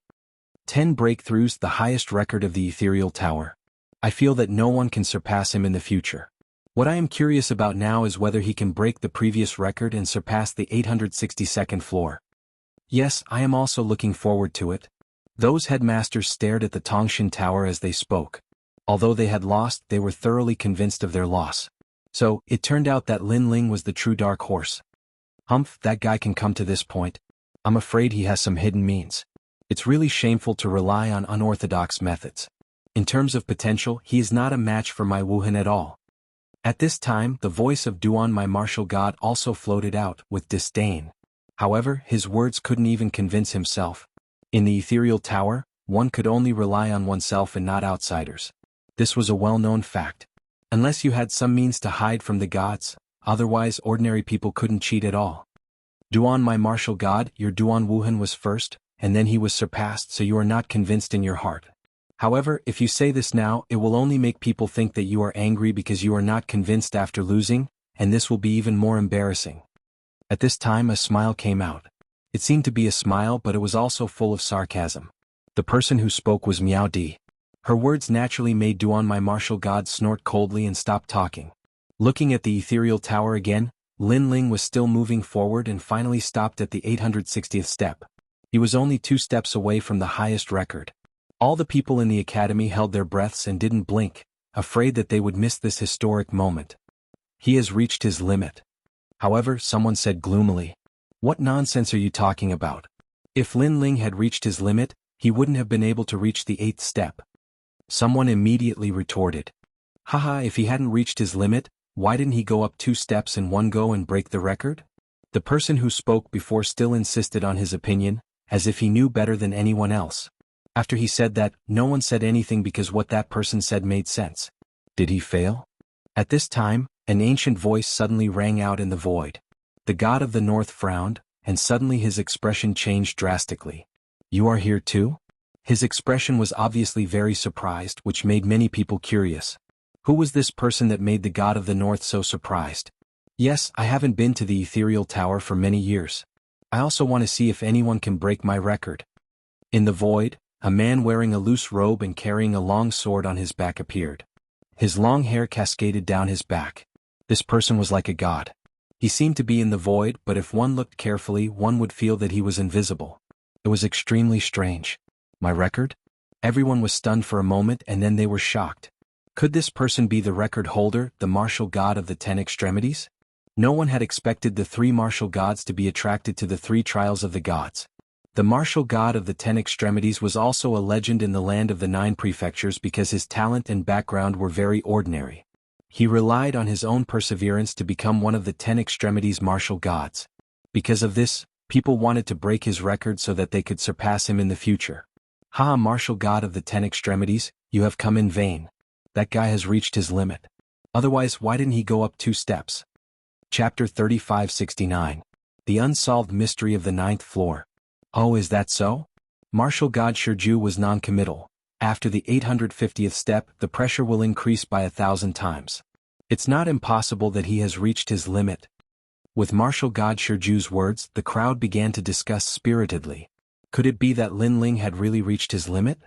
10 breakthroughs, the highest record of the ethereal tower. I feel that no one can surpass him in the future. What I am curious about now is whether he can break the previous record and surpass the 862nd floor. Yes, I am also looking forward to it. Those headmasters stared at the Tongshan Tower as they spoke. Although they had lost, they were thoroughly convinced of their loss. So, it turned out that Lin Ling was the true dark horse. Humph, that guy can come to this point. I'm afraid he has some hidden means. It's really shameful to rely on unorthodox methods. In terms of potential, he is not a match for my Wuhan at all. At this time, the voice of Duan, my martial god, also floated out, with disdain. However, his words couldn't even convince himself. In the ethereal tower, one could only rely on oneself and not outsiders. This was a well-known fact. Unless you had some means to hide from the gods, otherwise ordinary people couldn't cheat at all. Duan, my martial god, your Duan Wuhan was first, and then he was surpassed, so you are not convinced in your heart. However, if you say this now, it will only make people think that you are angry because you are not convinced after losing, and this will be even more embarrassing. At this time a smile came out. It seemed to be a smile, but it was also full of sarcasm. The person who spoke was Miao Di. Her words naturally made Duan, my martial god, snort coldly and stop talking. Looking at the ethereal tower again, Lin Ling was still moving forward and finally stopped at the 860th step. He was only 2 steps away from the highest record. All the people in the academy held their breaths and didn't blink, afraid that they would miss this historic moment. He has reached his limit. However, someone said gloomily, "What nonsense are you talking about? If Lin Ling had reached his limit, he wouldn't have been able to reach the 8th step." Someone immediately retorted, "Haha, if he hadn't reached his limit, why didn't he go up 2 steps in one go and break the record?" The person who spoke before still insisted on his opinion, as if he knew better than anyone else. After he said that, no one said anything because what that person said made sense. Did he fail? At this time, an ancient voice suddenly rang out in the void. The god of the north frowned, and suddenly his expression changed drastically. You are here too? His expression was obviously very surprised, which made many people curious. Who was this person that made the god of the north so surprised? Yes, I haven't been to the ethereal tower for many years. I also want to see if anyone can break my record. In the void, a man wearing a loose robe and carrying a long sword on his back appeared. His long hair cascaded down his back. This person was like a god. He seemed to be in the void, but if one looked carefully, one would feel that he was invisible. It was extremely strange. My record? Everyone was stunned for a moment and then they were shocked. Could this person be the record holder, the martial god of the 10 extremities? No one had expected the 3 martial gods to be attracted to the 3 trials of the gods. The martial god of the 10 extremities was also a legend in the land of the 9 prefectures because his talent and background were very ordinary. He relied on his own perseverance to become one of the 10 extremities martial gods. Because of this, people wanted to break his record so that they could surpass him in the future. Ha, martial god of the 10 extremities, you have come in vain. That guy has reached his limit. Otherwise, why didn't he go up 2 steps? Chapter 3569. The Unsolved Mystery of the 9th Floor. Oh, is that so? Martial god Jianghu was non-committal. After the 850th step, the pressure will increase by 1,000 times. It's not impossible that he has reached his limit. With martial god Jianghu's words, the crowd began to discuss spiritedly. Could it be that Lin Ling had really reached his limit?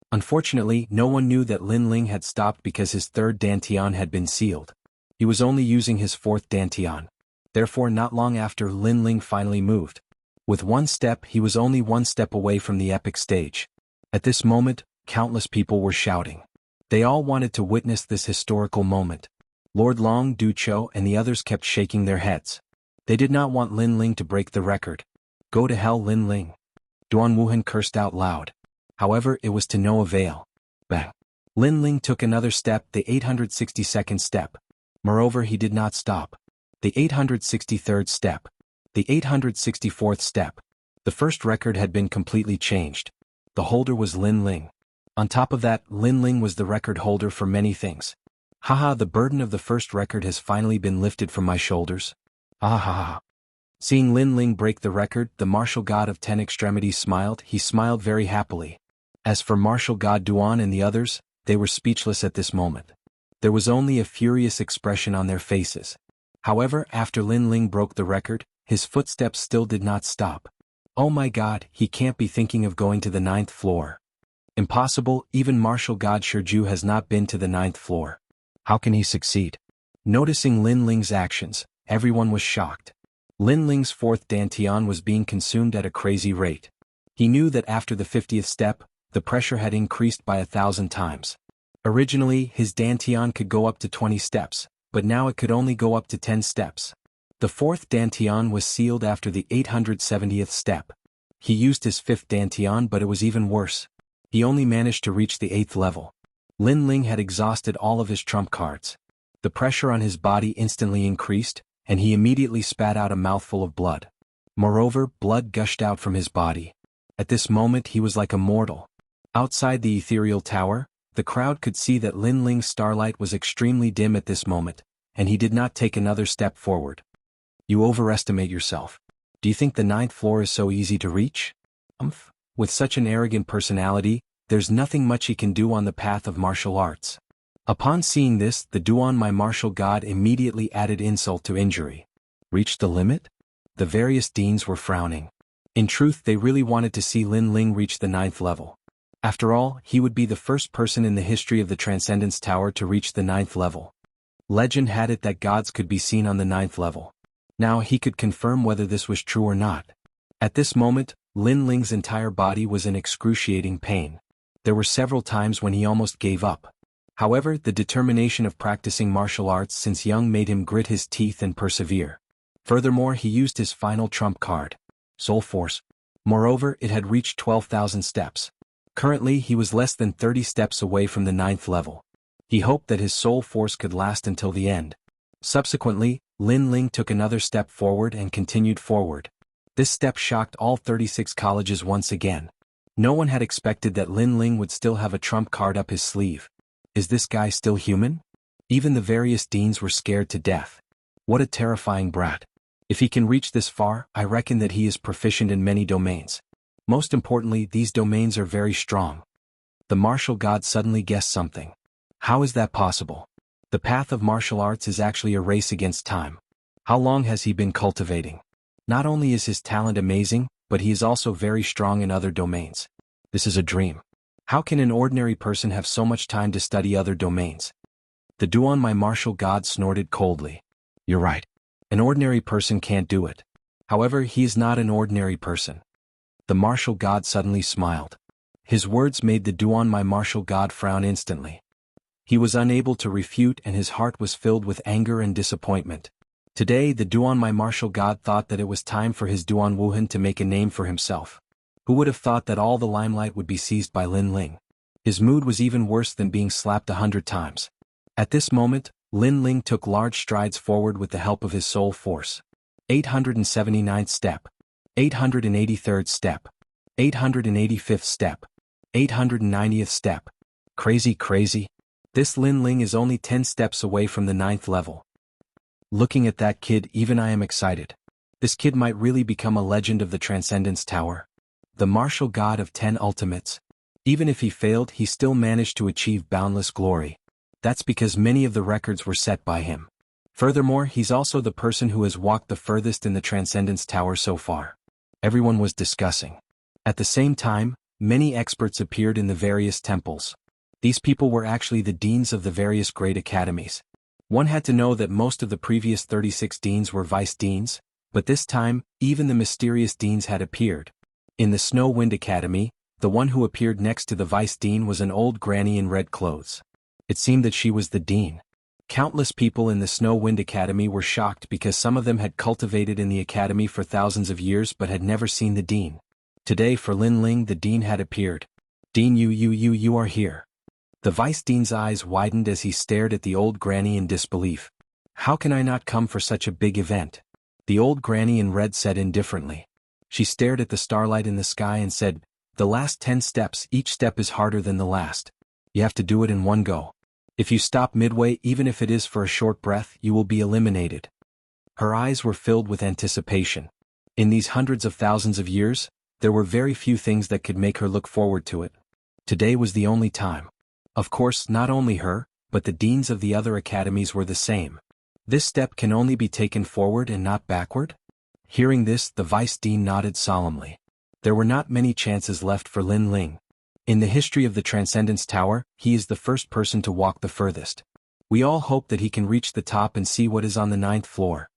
Unfortunately, no one knew that Lin Ling had stopped because his 3rd dantian had been sealed. He was only using his 4th dantian. Therefore, not long after, Lin Ling finally moved. With 1 step, he was only 1 step away from the epic stage. At this moment, countless people were shouting. They all wanted to witness this historical moment. Lord Long, Du Cho, and the others kept shaking their heads. They did not want Lin Ling to break the record. Go to hell, Lin Ling. Duan Wuhan cursed out loud. However, it was to no avail. Bang. Lin Ling took another step, the 862nd step. Moreover, he did not stop. The 863rd step. The 864th step. The first record had been completely changed. The holder was Lin Ling. On top of that, Lin Ling was the record holder for many things. Haha, the burden of the first record has finally been lifted from my shoulders. Ah ha ha. Seeing Lin Ling break the record, the martial god of 10 extremities smiled. He smiled very happily. As for martial god Duan and the others, they were speechless at this moment. There was only a furious expression on their faces. However, after Lin Ling broke the record, his footsteps still did not stop. Oh my god, he can't be thinking of going to the 9th floor. Impossible, even martial god Jianghu has not been to the 9th floor. How can he succeed? Noticing Lin Ling's actions, everyone was shocked. Lin Ling's 4th dantian was being consumed at a crazy rate. He knew that after the 50th step, the pressure had increased by 1,000 times. Originally, his dantian could go up to 20 steps, but now it could only go up to 10 steps. The 4th dantian was sealed after the 870th step. He used his 5th dantian, but it was even worse. He only managed to reach the 8th level. Lin Ling had exhausted all of his trump cards. The pressure on his body instantly increased, and he immediately spat out a mouthful of blood. Moreover, blood gushed out from his body. At this moment he was like a mortal. Outside the ethereal tower, the crowd could see that Lin Ling's starlight was extremely dim at this moment, and he did not take another step forward. You overestimate yourself. Do you think the 9th floor is so easy to reach? With such an arrogant personality, there's nothing much he can do on the path of martial arts. Upon seeing this, the Duan, my martial god, immediately added insult to injury. Reached the limit? The various deans were frowning. In truth, they really wanted to see Lin Ling reach the 9th level. After all, he would be the first person in the history of the Transcendence Tower to reach the 9th level. Legend had it that gods could be seen on the 9th level. Now he could confirm whether this was true or not. At this moment, Lin Ling's entire body was in excruciating pain. There were several times when he almost gave up. However, the determination of practicing martial arts since young made him grit his teeth and persevere. Furthermore, he used his final trump card, Soul Force. Moreover, it had reached 12,000 steps. Currently, he was less than 30 steps away from the 9th level. He hoped that his soul force could last until the end. Subsequently, Lin Ling took another step forward and continued forward. This step shocked all 36 colleges once again. No one had expected that Lin Ling would still have a trump card up his sleeve. Is this guy still human? Even the various deans were scared to death. What a terrifying brat. If he can reach this far, I reckon that he is proficient in many domains. Most importantly, these domains are very strong. The martial god suddenly guessed something. How is that possible? The path of martial arts is actually a race against time. How long has he been cultivating? Not only is his talent amazing, but he is also very strong in other domains. This is a dream. How can an ordinary person have so much time to study other domains? The Duan, my martial god, snorted coldly. You're right. An ordinary person can't do it. However, he is not an ordinary person. The martial god suddenly smiled. His words made the Duan, my martial god, frown instantly. He was unable to refute, and his heart was filled with anger and disappointment. Today, the Duan, my martial god, thought that it was time for his Duan Wuhan to make a name for himself. Who would have thought that all the limelight would be seized by Lin Ling? His mood was even worse than being slapped 100 times. At this moment, Lin Ling took large strides forward with the help of his soul force. 879th step. 883rd step. 885th step. 890th step. Crazy. This Lin Ling is only 10 steps away from the 9th level. Looking at that kid, even I am excited. This kid might really become a legend of the Transcendence Tower. The martial god of 10 ultimates. Even if he failed, he still managed to achieve boundless glory. That's because many of the records were set by him. Furthermore, he's also the person who has walked the furthest in the Transcendence Tower so far. Everyone was discussing. At the same time, many experts appeared in the various temples. These people were actually the deans of the various great academies. One had to know that most of the previous 36 deans were vice deans, but this time, even the mysterious deans had appeared. In the Snow Wind Academy, the one who appeared next to the vice dean was an old granny in red clothes. It seemed that she was the dean. Countless people in the Snow Wind Academy were shocked because some of them had cultivated in the academy for thousands of years but had never seen the dean. Today for Lin Ling, the dean had appeared. Dean, you are here. The vice dean's eyes widened as he stared at the old granny in disbelief. How can I not come for such a big event? The old granny in red said indifferently. She stared at the starlight in the sky and said, the last 10 steps, each step is harder than the last. You have to do it in one go. If you stop midway, even if it is for a short breath, you will be eliminated. Her eyes were filled with anticipation. In these hundreds of thousands of years, there were very few things that could make her look forward to it. Today was the only time. Of course, not only her, but the deans of the other academies were the same. This step can only be taken forward and not backward? Hearing this, the vice dean nodded solemnly. There were not many chances left for Lin Ling. In the history of the Transcendence Tower, he is the first person to walk the furthest. We all hope that he can reach the top and see what is on the 9th floor.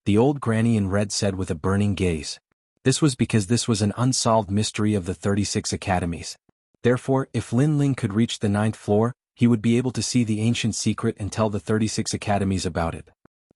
The old granny in red said with a burning gaze. This was because this was an unsolved mystery of the 36 academies. Therefore, if Lin Ling could reach the 9th floor, he would be able to see the ancient secret and tell the 36 academies about it.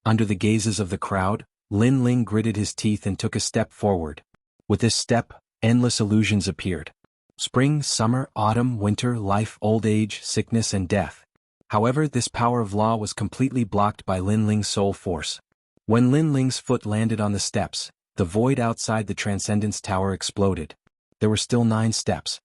Under the gazes of the crowd, Lin Ling gritted his teeth and took a step forward. With this step, endless illusions appeared. Spring, summer, autumn, winter, life, old age, sickness and death. However, this power of law was completely blocked by Lin Ling's soul force. When Lin Ling's foot landed on the steps, the void outside the Transcendence Tower exploded. There were still 9 steps.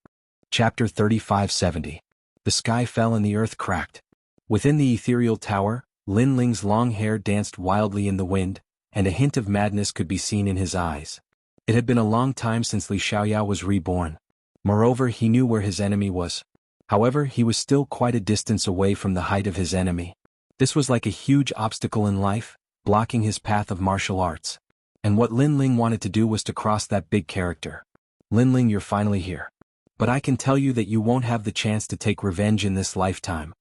Chapter 3570. The sky fell and the earth cracked. Within the ethereal tower, Lin Ling's long hair danced wildly in the wind, and a hint of madness could be seen in his eyes. It had been a long time since Li Xiaoyao was reborn. Moreover, he knew where his enemy was. However, he was still quite a distance away from the height of his enemy. This was like a huge obstacle in life, blocking his path of martial arts. And what Lin Ling wanted to do was to cross that big character. Lin Ling, you're finally here. But I can tell you that you won't have the chance to take revenge in this lifetime.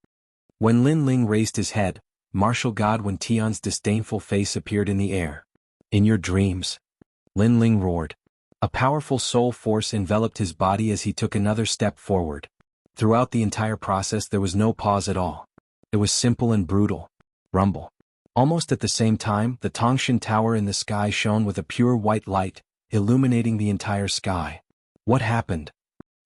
When Lin Ling raised his head, martial god Wen Tian's disdainful face appeared in the air. In your dreams. Lin Ling roared. A powerful soul force enveloped his body as he took another step forward. Throughout the entire process there was no pause at all. It was simple and brutal. Rumble. Almost at the same time, the Tongshan Tower in the sky shone with a pure white light, illuminating the entire sky. What happened?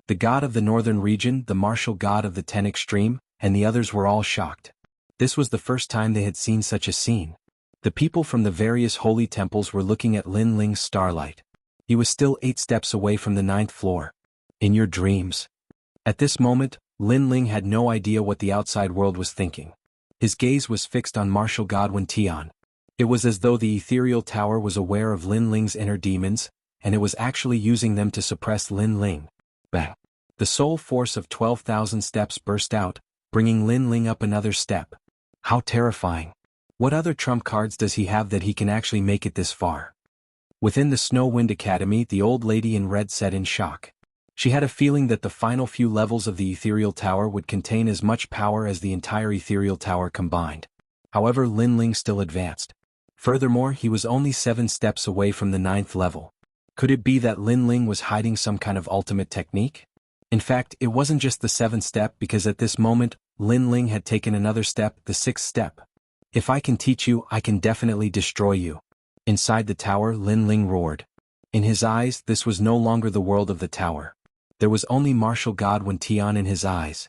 The god of the northern region, the martial god of the 10 extreme, and the others were all shocked. This was the first time they had seen such a scene. The people from the various holy temples were looking at Lin Ling's starlight. He was still 8 steps away from the 9th floor. In your dreams. At this moment, Lin Ling had no idea what the outside world was thinking. His gaze was fixed on martial god Wen Tian. It was as though the ethereal tower was aware of Lin Ling's inner demons, and it was actually using them to suppress Lin Ling. Bang! The soul force of 12,000 steps burst out, bringing Lin Ling up another step. How terrifying! What other trump cards does he have that he can actually make it this far? Within the Snow Wind Academy, the old lady in red said in shock. She had a feeling that the final few levels of the ethereal tower would contain as much power as the entire ethereal tower combined. However, Lin Ling still advanced. Furthermore, he was only 7 steps away from the 9th level. Could it be that Lin Ling was hiding some kind of ultimate technique? In fact, it wasn't just the 7th step, because at this moment, Lin Ling had taken another step, the 6th step. If I can teach you, I can definitely destroy you. Inside the tower, Lin Ling roared. In his eyes, this was no longer the world of the tower. There was only martial god Wen Tian in his eyes.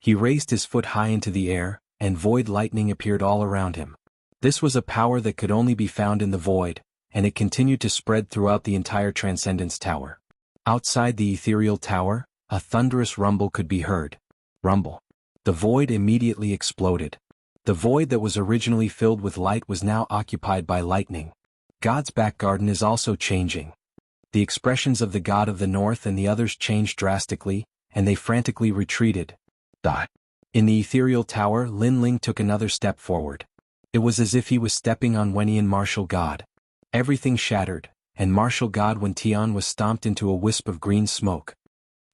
He raised his foot high into the air, and void lightning appeared all around him. This was a power that could only be found in the void, and it continued to spread throughout the entire Transcendence Tower. Outside the ethereal tower, a thunderous rumble could be heard. Rumble. The void immediately exploded. The void that was originally filled with light was now occupied by lightning. God's back garden is also changing. The expressions of the god of the north and the others changed drastically, and they frantically retreated. In the ethereal tower, Lin Ling took another step forward. It was as if he was stepping on Wenian martial god. Everything shattered, and martial god Wen Tian was stomped into a wisp of green smoke.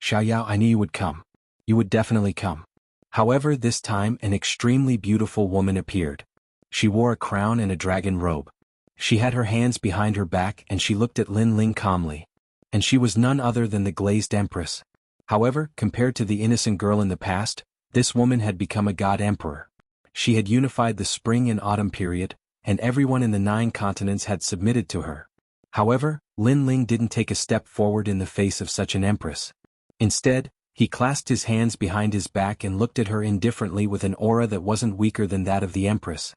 Xiaoyao, I knew you would come. You would definitely come. However, this time an extremely beautiful woman appeared. She wore a crown and a dragon robe. She had her hands behind her back and she looked at Lin Ling calmly. And she was none other than the glazed empress. However, compared to the innocent girl in the past, this woman had become a god emperor. She had unified the spring and autumn period, and everyone in the 9 continents had submitted to her. However, Lin Ling didn't take a step forward in the face of such an empress. Instead, he clasped his hands behind his back and looked at her indifferently with an aura that wasn't weaker than that of the empress.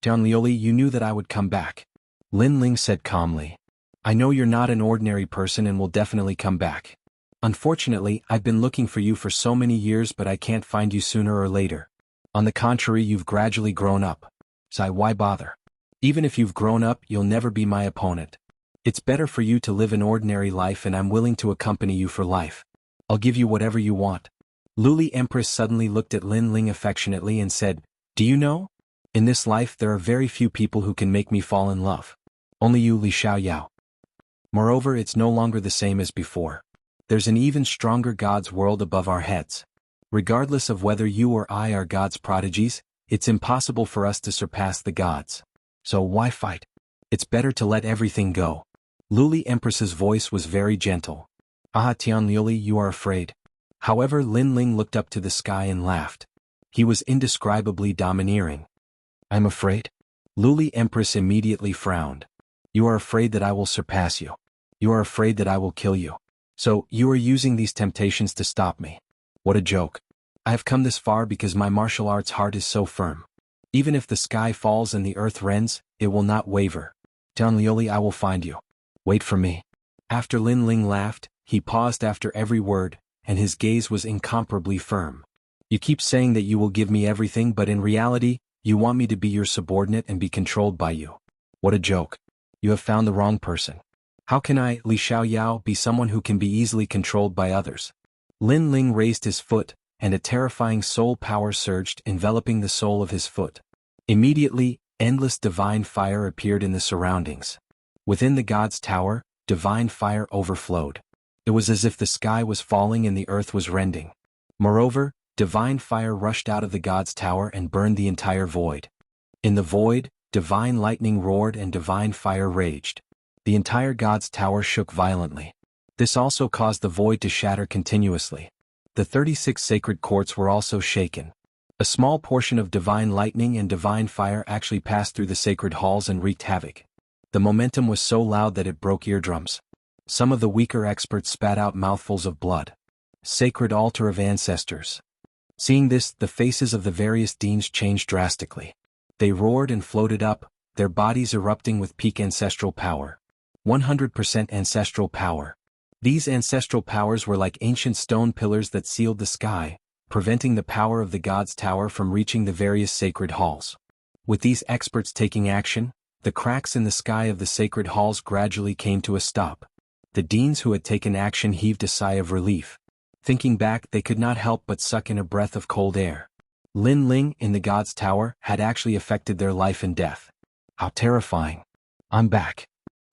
Jianghu, you knew that I would come back. Lin Ling said calmly. I know you're not an ordinary person and will definitely come back. Unfortunately, I've been looking for you for so many years, but I can't find you sooner or later. On the contrary, you've gradually grown up. So why bother? Even if you've grown up, you'll never be my opponent. It's better for you to live an ordinary life, and I'm willing to accompany you for life. I'll give you whatever you want. Luli Empress suddenly looked at Lin Ling affectionately and said, Do you know? In this life there are very few people who can make me fall in love. Only you, Li Xiaoyao. Moreover, it's no longer the same as before. There's an even stronger God's world above our heads. Regardless of whether you or I are God's prodigies, it's impossible for us to surpass the gods. So why fight? It's better to let everything go. Luli Empress's voice was very gentle. Ah, Tianliuli, you are afraid. However, Lin Ling looked up to the sky and laughed. He was indescribably domineering. I'm afraid? Luli Empress immediately frowned. You are afraid that I will surpass you. You are afraid that I will kill you. So, you are using these temptations to stop me. What a joke. I have come this far because my martial arts heart is so firm. Even if the sky falls and the earth rends, it will not waver. Tianliuli, I will find you. Wait for me. After Lin Ling laughed, he paused after every word, and his gaze was incomparably firm. You keep saying that you will give me everything, but in reality, you want me to be your subordinate and be controlled by you. What a joke. You have found the wrong person. How can I, Li Xiaoyao, be someone who can be easily controlled by others? Lin Ling raised his foot, and a terrifying soul power surged, enveloping the sole of his foot. Immediately, endless divine fire appeared in the surroundings. Within the god's tower, divine fire overflowed. It was as if the sky was falling and the earth was rending. Moreover, divine fire rushed out of the god's tower and burned the entire void. In the void, divine lightning roared and divine fire raged. The entire god's tower shook violently. This also caused the void to shatter continuously. The 36 sacred courts were also shaken. A small portion of divine lightning and divine fire actually passed through the sacred halls and wreaked havoc. The momentum was so loud that it broke eardrums. Some of the weaker experts spat out mouthfuls of blood. Sacred altar of ancestors. Seeing this, the faces of the various deans changed drastically. They roared and floated up, their bodies erupting with peak ancestral power. 100% ancestral power. These ancestral powers were like ancient stone pillars that sealed the sky, preventing the power of the God's Tower from reaching the various sacred halls. With these experts taking action, the cracks in the sky of the sacred halls gradually came to a stop. The deans who had taken action heaved a sigh of relief. Thinking back, they could not help but suck in a breath of cold air. Lin Ling in the God's Tower had actually affected their life and death. How terrifying. I'm back.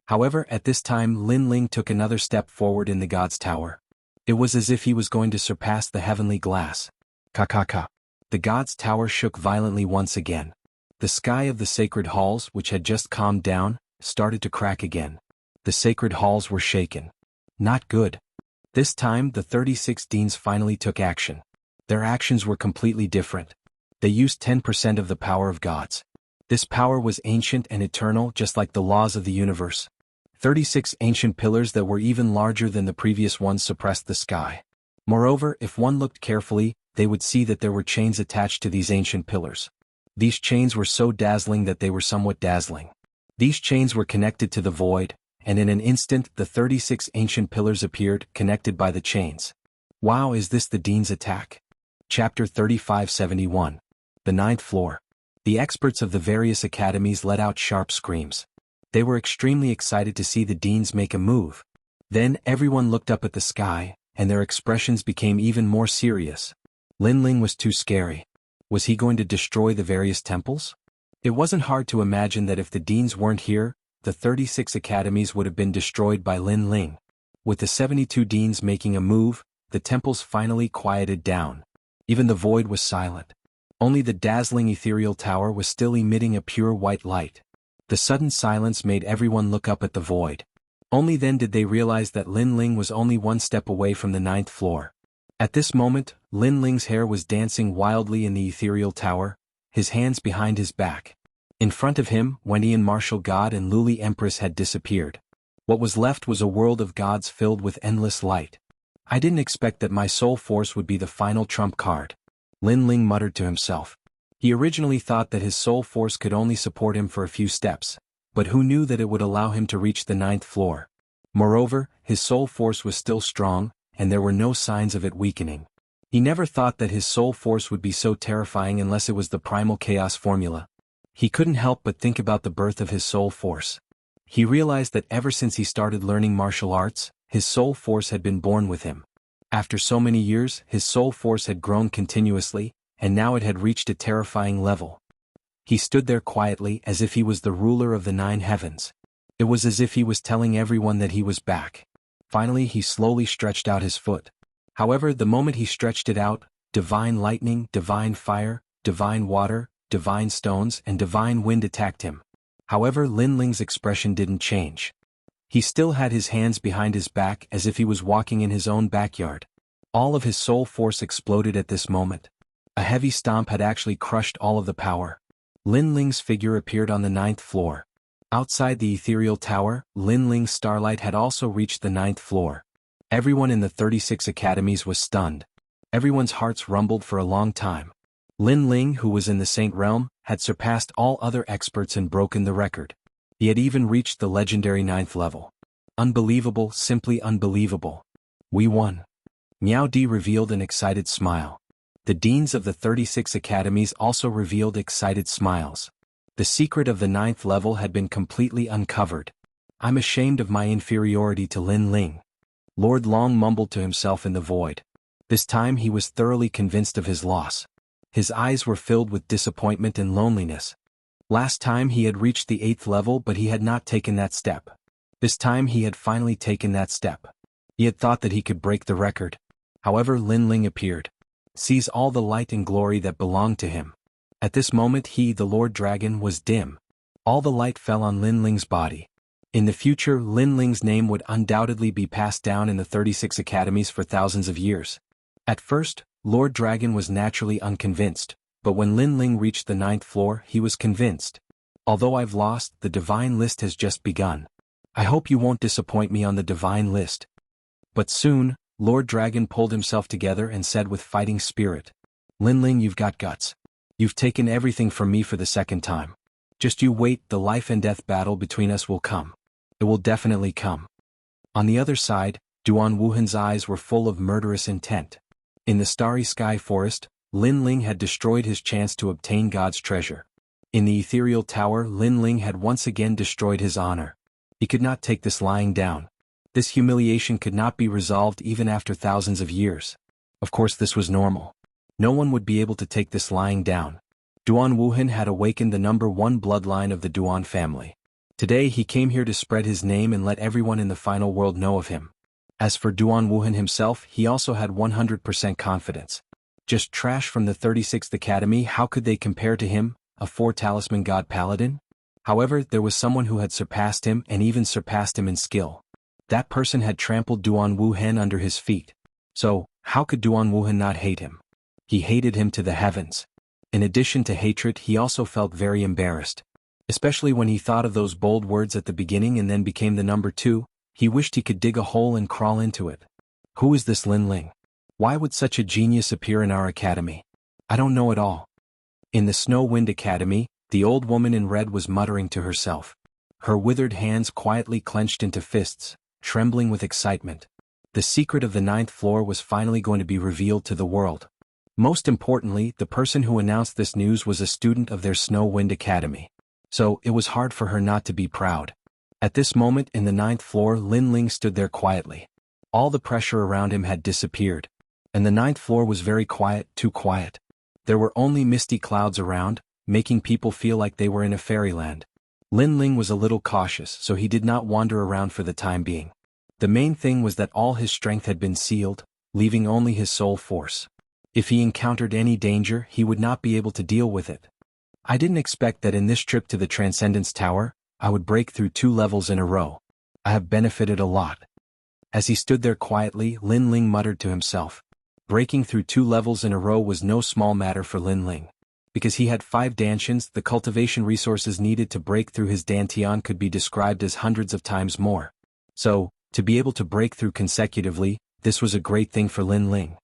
However, at this time Lin Ling took another step forward in the God's Tower. It was as if he was going to surpass the heavenly glass. Ka. The God's Tower shook violently once again. The sky of the sacred halls, which had just calmed down, started to crack again. The sacred halls were shaken. Not good. This time the 36 deans finally took action. Their actions were completely different. They used 10% of the power of gods. This power was ancient and eternal, just like the laws of the universe. 36 ancient pillars that were even larger than the previous ones suppressed the sky. Moreover, if one looked carefully, they would see that there were chains attached to these ancient pillars. These chains were so dazzling that they were somewhat dazzling. These chains were connected to the void, and in an instant the 36 ancient pillars appeared, connected by the chains. Wow, is this the Dean's attack? Chapter 3571. The ninth floor. The experts of the various academies let out sharp screams. They were extremely excited to see the deans make a move. Then everyone looked up at the sky, and their expressions became even more serious. Lin Ling was too scary. Was he going to destroy the various temples? It wasn't hard to imagine that if the deans weren't here, the 36 academies would have been destroyed by Lin Ling. With the 72 deans making a move, the temples finally quieted down. Even the void was silent. Only the dazzling ethereal tower was still emitting a pure white light. The sudden silence made everyone look up at the void. Only then did they realize that Lin Ling was only one step away from the ninth floor. At this moment, Lin Ling's hair was dancing wildly in the ethereal tower, his hands behind his back. In front of him, Wendian martial god and Luli Empress had disappeared. What was left was a world of gods filled with endless light. I didn't expect that my soul force would be the final trump card. Lin Ling muttered to himself. He originally thought that his soul force could only support him for a few steps, but who knew that it would allow him to reach the ninth floor? Moreover, his soul force was still strong, and there were no signs of it weakening. He never thought that his soul force would be so terrifying unless it was the primal chaos formula. He couldn't help but think about the birth of his soul force. He realized that ever since he started learning martial arts, his soul force had been born with him. After so many years, his soul force had grown continuously, and now it had reached a terrifying level. He stood there quietly as if he was the ruler of the 9 heavens. It was as if he was telling everyone that he was back. Finally, he slowly stretched out his foot. However, the moment he stretched it out, divine lightning, divine fire, divine water, divine stones, and divine wind attacked him. However, Lin Ling's expression didn't change. He still had his hands behind his back as if he was walking in his own backyard. All of his soul force exploded at this moment. A heavy stomp had actually crushed all of the power. Lin Ling's figure appeared on the 9th floor. Outside the ethereal tower, Lin Ling's starlight had also reached the 9th floor. Everyone in the 36 academies was stunned. Everyone's hearts rumbled for a long time. Lin Ling, who was in the Saint Realm, had surpassed all other experts and broken the record. He had even reached the legendary 9th level. Unbelievable, simply unbelievable. We won. Miao Di revealed an excited smile. The deans of the 36 academies also revealed excited smiles. The secret of the 9th level had been completely uncovered. I'm ashamed of my inferiority to Lin Ling. Lord Long mumbled to himself in the void. This time he was thoroughly convinced of his loss. His eyes were filled with disappointment and loneliness. Last time he had reached the 8th level, but he had not taken that step. This time he had finally taken that step. He had thought that he could break the record. However, Lin Ling appeared. Sees all the light and glory that belonged to him. At this moment he, the Lord Dragon, was dim. All the light fell on Lin Ling's body. In the future, Lin Ling's name would undoubtedly be passed down in the 36 academies for thousands of years. At first, Lord Dragon was naturally unconvinced, but when Lin Ling reached the 9th floor, he was convinced. Although I've lost, the divine list has just begun. I hope you won't disappoint me on the divine list. But soon, Lord Dragon pulled himself together and said with fighting spirit, Lin Ling, you've got guts. You've taken everything from me for the second time. Just you wait, the life and death battle between us will come. It will definitely come. On the other side, Duan Wuhan's eyes were full of murderous intent. In the Starry Sky Forest, Lin Ling had destroyed his chance to obtain God's treasure. In the Ethereal Tower, Lin Ling had once again destroyed his honor. He could not take this lying down. This humiliation could not be resolved even after thousands of years. Of course this was normal. No one would be able to take this lying down. Duan Wuhan had awakened the #1 bloodline of the Duan family. Today he came here to spread his name and let everyone in the final world know of him. As for Duan Wuhan himself, he also had 100% confidence. Just trash from the 36th Academy, how could they compare to him, a 4-talisman god paladin? However, there was someone who had surpassed him and even surpassed him in skill. That person had trampled Duan Wuhan under his feet. So, how could Duan Wuhan not hate him? He hated him to the heavens. In addition to hatred, he also felt very embarrassed. Especially when he thought of those bold words at the beginning and then became the #2, he wished he could dig a hole and crawl into it. Who is this Lin Ling? Why would such a genius appear in our academy? I don't know at all. In the Snow Wind Academy, the old woman in red was muttering to herself. Her withered hands quietly clenched into fists, trembling with excitement. The secret of the 9th floor was finally going to be revealed to the world. Most importantly, the person who announced this news was a student of their Snow Wind Academy. So, it was hard for her not to be proud. At this moment in the 9th floor, Lin Ling stood there quietly. All the pressure around him had disappeared. And the 9th floor was very quiet, too quiet. There were only misty clouds around, making people feel like they were in a fairyland. Lin Ling was a little cautious, so he did not wander around for the time being. The main thing was that all his strength had been sealed, leaving only his soul force. If he encountered any danger, he would not be able to deal with it. I didn't expect that in this trip to the Transcendence Tower, I would break through 2 levels in a row. I have benefited a lot. As he stood there quietly, Lin Ling muttered to himself. Breaking through 2 levels in a row was no small matter for Lin Ling. Because he had 5 dantians, the cultivation resources needed to break through his dantian could be described as hundreds of times more. So, to be able to break through consecutively, this was a great thing for Lin Ling.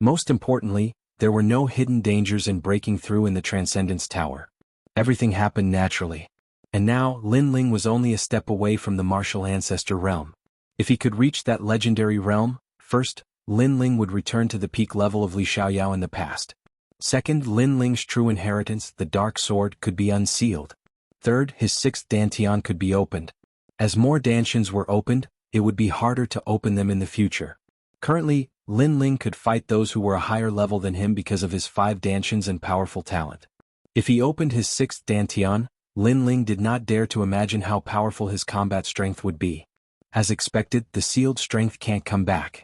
Most importantly, there were no hidden dangers in breaking through in the Transcendence Tower. Everything happened naturally. And now, Lin Ling was only a step away from the martial ancestor realm. If he could reach that legendary realm, first, Lin Ling would return to the peak level of Li Xiaoyao in the past. Second, Lin Ling's true inheritance, the Dark Sword, could be unsealed. Third, his 6th dantian could be opened. As more dantians were opened, it would be harder to open them in the future. Currently, Lin Ling could fight those who were a higher level than him because of his 5 dantians and powerful talent. If he opened his 6th dantian, Lin Ling did not dare to imagine how powerful his combat strength would be. As expected, the sealed strength can't come back.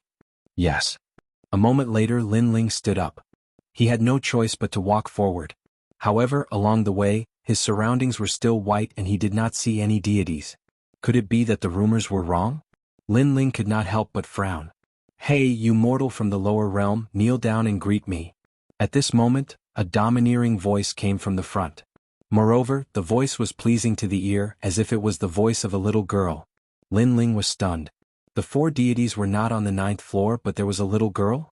Yes. A moment later, Lin Ling stood up. He had no choice but to walk forward. However, along the way, his surroundings were still white and he did not see any deities. Could it be that the rumors were wrong? Lin Ling could not help but frown. Hey, you mortal from the lower realm, kneel down and greet me. At this moment, a domineering voice came from the front. Moreover, the voice was pleasing to the ear, as if it was the voice of a little girl. Lin Ling was stunned. The 4 deities were not on the 9th floor, but there was a little girl?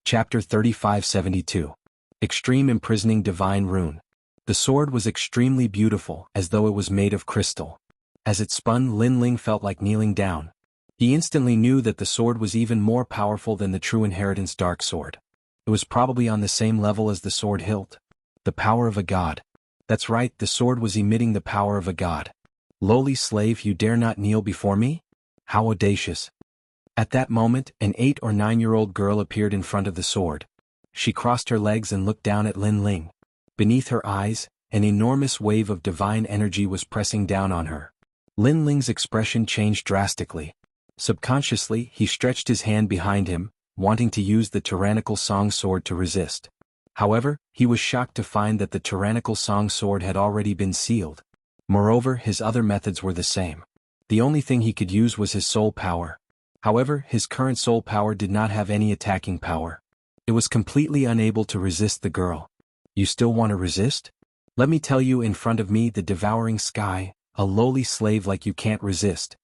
Chapter 3572. Extreme Imprisoning Divine Rune. The sword was extremely beautiful, as though it was made of crystal. As it spun, Lin Ling felt like kneeling down. He instantly knew that the sword was even more powerful than the true inheritance Dark Sword. It was probably on the same level as the sword hilt. The power of a god. That's right, the sword was emitting the power of a god. Lowly slave, you dare not kneel before me? How audacious. At that moment, an 8 or 9-year-old girl appeared in front of the sword. She crossed her legs and looked down at Lin Ling. Beneath her eyes, an enormous wave of divine energy was pressing down on her. Lin Ling's expression changed drastically. Subconsciously, he stretched his hand behind him, wanting to use the tyrannical song sword to resist. However, he was shocked to find that the tyrannical song sword had already been sealed. Moreover, his other methods were the same. The only thing he could use was his soul power. However, his current soul power did not have any attacking power. It was completely unable to resist the girl. You still want to resist? Let me tell you, in front of me, the devouring sky, a lowly slave like you can't resist.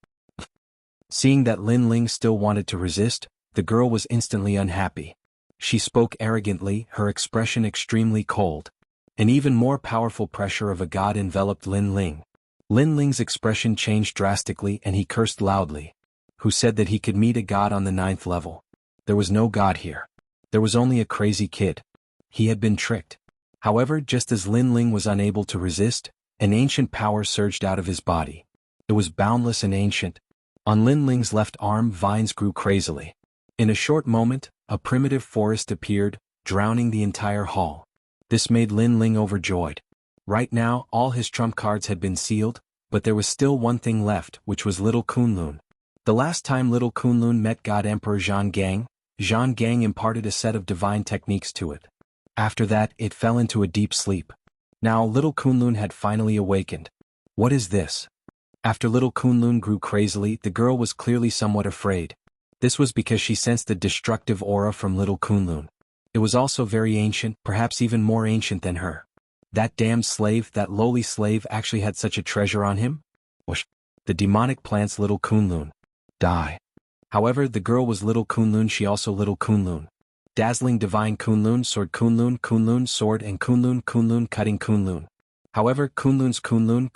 Seeing that Lin Ling still wanted to resist, the girl was instantly unhappy. She spoke arrogantly, her expression extremely cold. An even more powerful pressure of a god enveloped Lin Ling. Lin Ling's expression changed drastically and he cursed loudly. Who said that he could meet a god on the 9th level? There was no god here. There was only a crazy kid. He had been tricked. However, just as Lin Ling was unable to resist, an ancient power surged out of his body. It was boundless and ancient. On Lin Ling's left arm, vines grew crazily. In a short moment, a primitive forest appeared, drowning the entire hall. This made Lin Ling overjoyed. Right now, all his trump cards had been sealed, but there was still one thing left, which was little Kunlun. The last time little Kunlun met God Emperor Zhang Gang imparted a set of divine techniques to it. After that, it fell into a deep sleep. Now little Kunlun had finally awakened. What is this? After little Kunlun grew crazily, the girl was clearly somewhat afraid. This was because she sensed a destructive aura from little Kunlun. It was also very ancient, perhaps even more ancient than her. That damned slave, that lowly slave actually had such a treasure on him? Whoosh! The demonic plants little Kunlun. Die. However, the girl was little Kunlun, she also little Kunlun. Dazzling divine Kunlun, sword Kunlun, sword and Kunlun, cutting Kunlun. However, Kunlun's Kunlun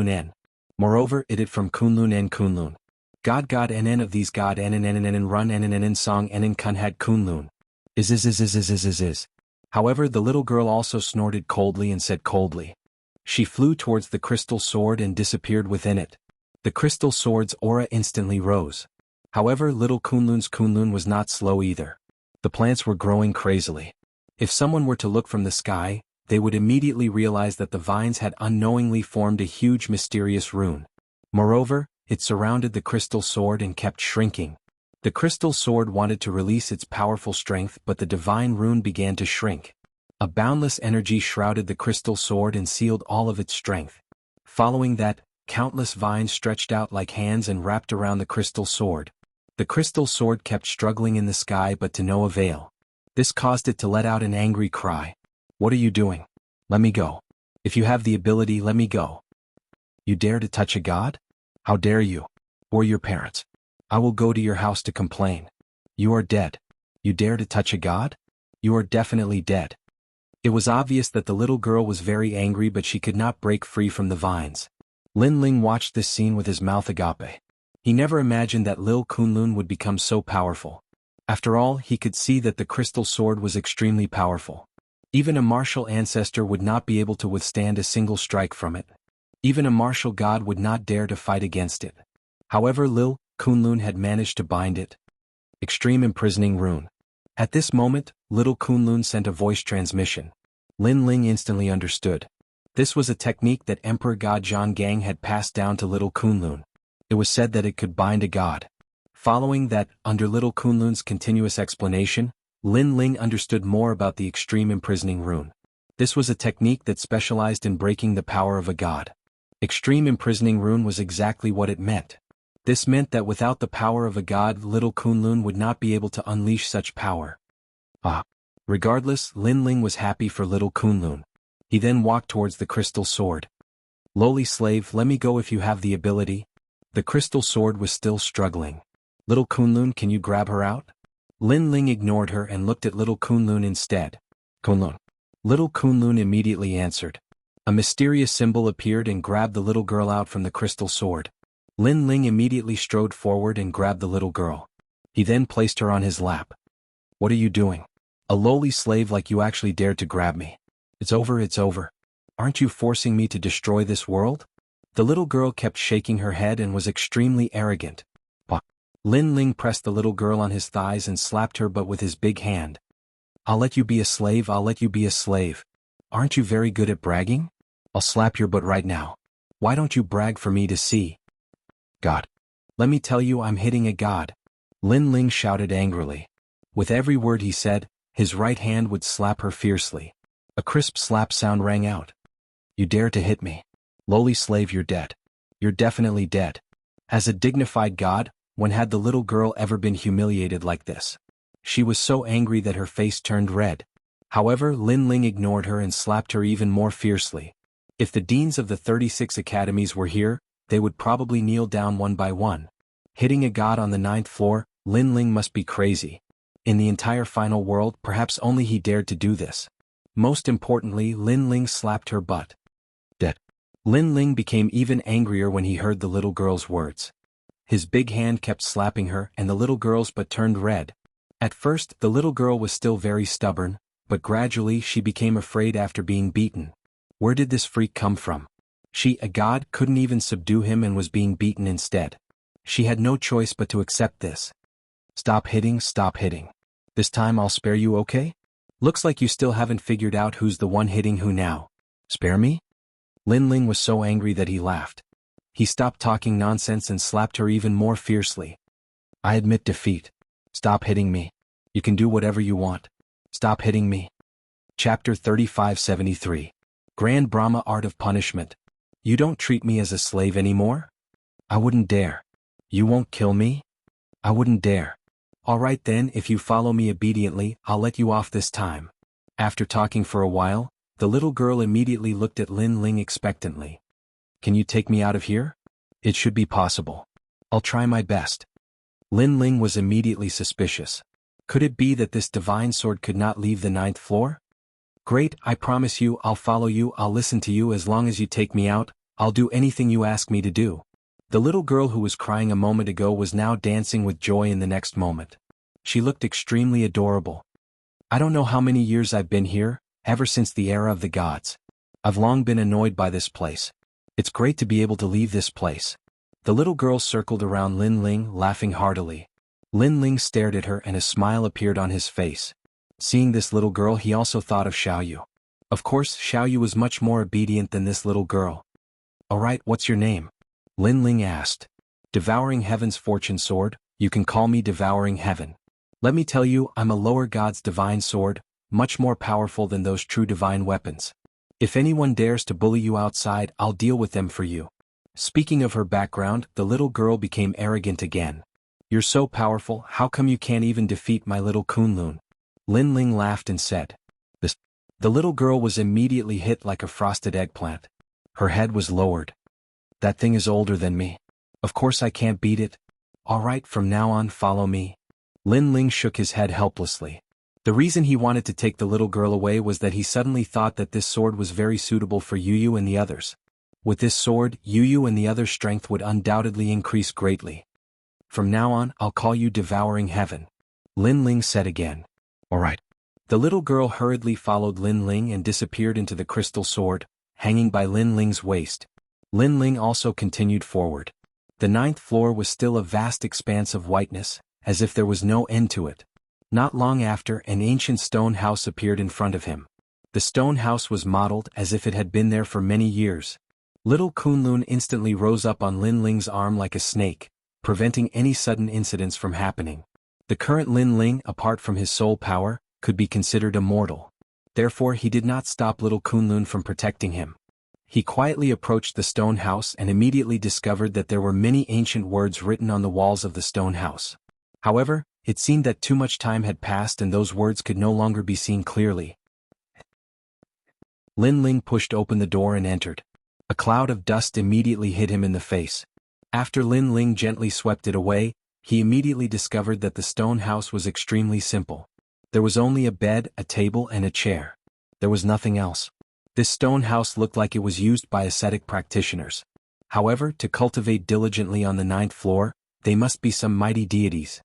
N. Moreover, it from Kunlun N Kunlun. God NN of these God NN run NN song NN kun had Kunlun. Is. However, the little girl also snorted coldly and said coldly. She flew towards the crystal sword and disappeared within it. The crystal sword's aura instantly rose. However, little Kunlun's Kunlun was not slow either. The plants were growing crazily. If someone were to look from the sky, they would immediately realize that the vines had unknowingly formed a huge mysterious rune. Moreover, it surrounded the crystal sword and kept shrinking. The crystal sword wanted to release its powerful strength, but the divine rune began to shrink. A boundless energy shrouded the crystal sword and sealed all of its strength. Following that, countless vines stretched out like hands and wrapped around the crystal sword. The crystal sword kept struggling in the sky but to no avail. This caused it to let out an angry cry. What are you doing? Let me go. If you have the ability, let me go. You dare to touch a god? How dare you? Or your parents? I will go to your house to complain. You are dead. You dare to touch a god? You are definitely dead. It was obvious that the little girl was very angry, but she could not break free from the vines. Lin Ling watched this scene with his mouth agape. He never imagined that Lil Kunlun would become so powerful. After all, he could see that the crystal sword was extremely powerful. Even a martial ancestor would not be able to withstand a single strike from it. Even a martial god would not dare to fight against it. However, Lil Kunlun had managed to bind it. Extreme imprisoning rune. At this moment, little Kunlun sent a voice transmission. Lin Ling instantly understood. This was a technique that Emperor God Jianghu had passed down to little Kunlun. It was said that it could bind a god. Following that, under little Kunlun's continuous explanation, Lin Ling understood more about the extreme imprisoning rune. This was a technique that specialized in breaking the power of a god. Extreme imprisoning rune was exactly what it meant. This meant that without the power of a god, little Kunlun would not be able to unleash such power. Regardless, Lin Ling was happy for little Kunlun. He then walked towards the crystal sword. Lowly slave, let me go if you have the ability. The crystal sword was still struggling. Little Kunlun, can you grab her out? Lin Ling ignored her and looked at little Kunlun instead. Kunlun. Little Kunlun immediately answered. A mysterious symbol appeared and grabbed the little girl out from the crystal sword. Lin Ling immediately strode forward and grabbed the little girl. He then placed her on his lap. What are you doing? A lowly slave like you actually dared to grab me. It's over. Aren't you forcing me to destroy this world? The little girl kept shaking her head and was extremely arrogant. Lin Ling pressed the little girl on his thighs and slapped her butt with his big hand. I'll let you be a slave, Aren't you very good at bragging? I'll slap your butt right now. Why don't you brag for me to see? God. Let me tell you, I'm hitting a god. Lin Ling shouted angrily. With every word he said, his right hand would slap her fiercely. A crisp slap sound rang out. You dare to hit me. Lowly slave, you're dead. You're definitely dead. As a dignified god, when had the little girl ever been humiliated like this? She was so angry that her face turned red. However, Lin Ling ignored her and slapped her even more fiercely. If the deans of the 36 academies were here, they would probably kneel down one by one. Hitting a god on the 9th floor, Lin Ling must be crazy. In the entire final world, perhaps only he dared to do this. Most importantly, Lin Ling slapped her butt. Dead. Lin Ling became even angrier when he heard the little girl's words. His big hand kept slapping her and the little girl's but turned red. At first, the little girl was still very stubborn, but gradually she became afraid after being beaten. Where did this freak come from? She, a god, couldn't even subdue him and was being beaten instead. She had no choice but to accept this. Stop hitting, stop hitting. This time I'll spare you, okay? Looks like you still haven't figured out who's the one hitting who now. Spare me? Lin Ling was so angry that he laughed. He stopped talking nonsense and slapped her even more fiercely. I admit defeat. Stop hitting me. You can do whatever you want. Stop hitting me. Chapter 3573. Grand Brahma Art of Punishment. You don't treat me as a slave anymore? I wouldn't dare. You won't kill me? I wouldn't dare. Alright then, if you follow me obediently, I'll let you off this time. After talking for a while, the little girl immediately looked at Lin Ling expectantly. Can you take me out of here? It should be possible. I'll try my best. Lin Ling was immediately suspicious. Could it be that this divine sword could not leave the 9th floor? Great, I promise you I'll follow you, I'll listen to you as long as you take me out, I'll do anything you ask me to do. The little girl who was crying a moment ago was now dancing with joy in the next moment. She looked extremely adorable. I don't know how many years I've been here, ever since the era of the gods. I've long been annoyed by this place. It's great to be able to leave this place. The little girl circled around Lin Ling, laughing heartily. Lin Ling stared at her and a smile appeared on his face. Seeing this little girl, he also thought of Xiaoyu. Of course, Xiaoyu was much more obedient than this little girl. Alright, what's your name? Lin Ling asked. Devouring Heaven's fortune sword, you can call me Devouring Heaven. Let me tell you, I'm a lower god's divine sword, much more powerful than those true divine weapons. If anyone dares to bully you outside, I'll deal with them for you. Speaking of her background, the little girl became arrogant again. You're so powerful, how come you can't even defeat my little Kunlun? Lin Ling laughed and said. This. The little girl was immediately hit like a frosted eggplant. Her head was lowered. That thing is older than me. Of course I can't beat it. Alright, from now on follow me. Lin Ling shook his head helplessly. The reason he wanted to take the little girl away was that he suddenly thought that this sword was very suitable for Yu and the others. With this sword, Yu and the others' strength would undoubtedly increase greatly. From now on, I'll call you Devouring Heaven. Lin Ling said again. Alright. The little girl hurriedly followed Lin Ling and disappeared into the crystal sword, hanging by Lin Ling's waist. Lin Ling also continued forward. The 9th floor was still a vast expanse of whiteness, as if there was no end to it. Not long after, an ancient stone house appeared in front of him. The stone house was modeled as if it had been there for many years. Little Kunlun instantly rose up on Lin Ling's arm like a snake, preventing any sudden incidents from happening. The current Lin Ling, apart from his soul power, could be considered immortal. Therefore he did not stop little Kunlun from protecting him. He quietly approached the stone house and immediately discovered that there were many ancient words written on the walls of the stone house. However, it seemed that too much time had passed and those words could no longer be seen clearly. Lin Ling pushed open the door and entered. A cloud of dust immediately hit him in the face. After Lin Ling gently swept it away, he immediately discovered that the stone house was extremely simple. There was only a bed, a table and a chair. There was nothing else. This stone house looked like it was used by ascetic practitioners. However, to cultivate diligently on the 9th floor, they must be some mighty deities.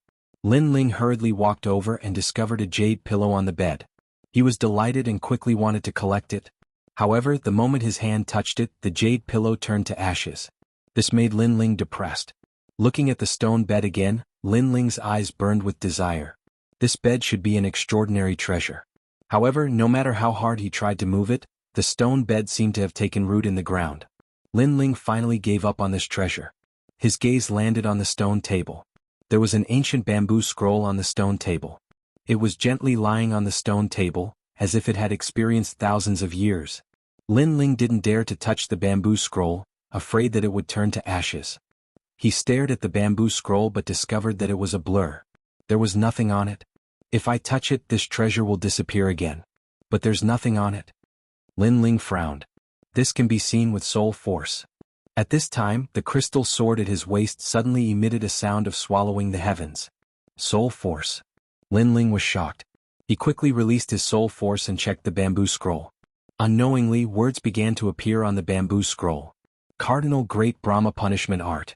Lin Ling hurriedly walked over and discovered a jade pillow on the bed. He was delighted and quickly wanted to collect it. However, the moment his hand touched it, the jade pillow turned to ashes. This made Lin Ling depressed. Looking at the stone bed again, Lin Ling's eyes burned with desire. This bed should be an extraordinary treasure. However, no matter how hard he tried to move it, the stone bed seemed to have taken root in the ground. Lin Ling finally gave up on this treasure. His gaze landed on the stone table. There was an ancient bamboo scroll on the stone table. It was gently lying on the stone table, as if it had experienced thousands of years. Lin Ling didn't dare to touch the bamboo scroll, afraid that it would turn to ashes. He stared at the bamboo scroll but discovered that it was a blur. There was nothing on it. If I touch it, this treasure will disappear again. But there's nothing on it. Lin Ling frowned. This can be seen with soul force. At this time, the crystal sword at his waist suddenly emitted a sound of swallowing the heavens. Soul force. Lin Ling was shocked. He quickly released his soul force and checked the bamboo scroll. Unknowingly, words began to appear on the bamboo scroll. Cardinal Great Brahma Punishment Art.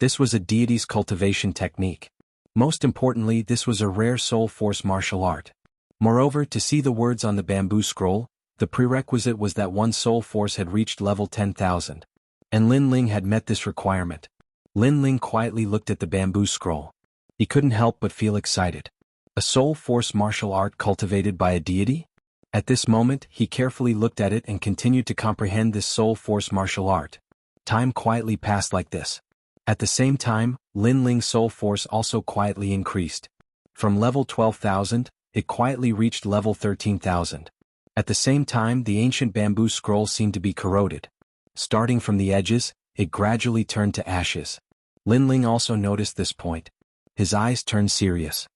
This was a deity's cultivation technique. Most importantly, this was a rare soul force martial art. Moreover, to see the words on the bamboo scroll, the prerequisite was that one soul force had reached level 10,000. And Lin Ling had met this requirement. Lin Ling quietly looked at the bamboo scroll. He couldn't help but feel excited. A soul force martial art cultivated by a deity? At this moment, he carefully looked at it and continued to comprehend this soul force martial art. Time quietly passed like this. At the same time, Lin Ling's soul force also quietly increased. From level 12,000, it quietly reached level 13,000. At the same time, the ancient bamboo scroll seemed to be corroded. Starting from the edges, it gradually turned to ashes. Lin Ling also noticed this point. His eyes turned serious.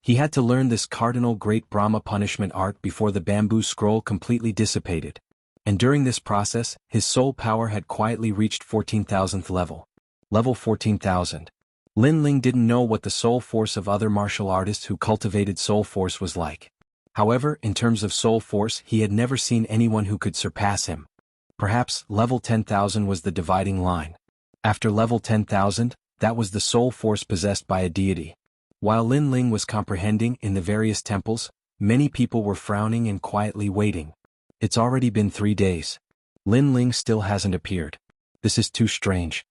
He had to learn this cardinal great Brahma punishment art before the bamboo scroll completely dissipated. And during this process, his soul power had quietly reached 14,000th level. Level 14,000. Lin Ling didn't know what the soul force of other martial artists who cultivated soul force was like. However, in terms of soul force, he had never seen anyone who could surpass him. Perhaps level 10,000 was the dividing line. After level 10,000, that was the soul force possessed by a deity. While Lin Ling was comprehending in the various temples, many people were frowning and quietly waiting. It's already been 3 days. Lin Ling still hasn't appeared. This is too strange.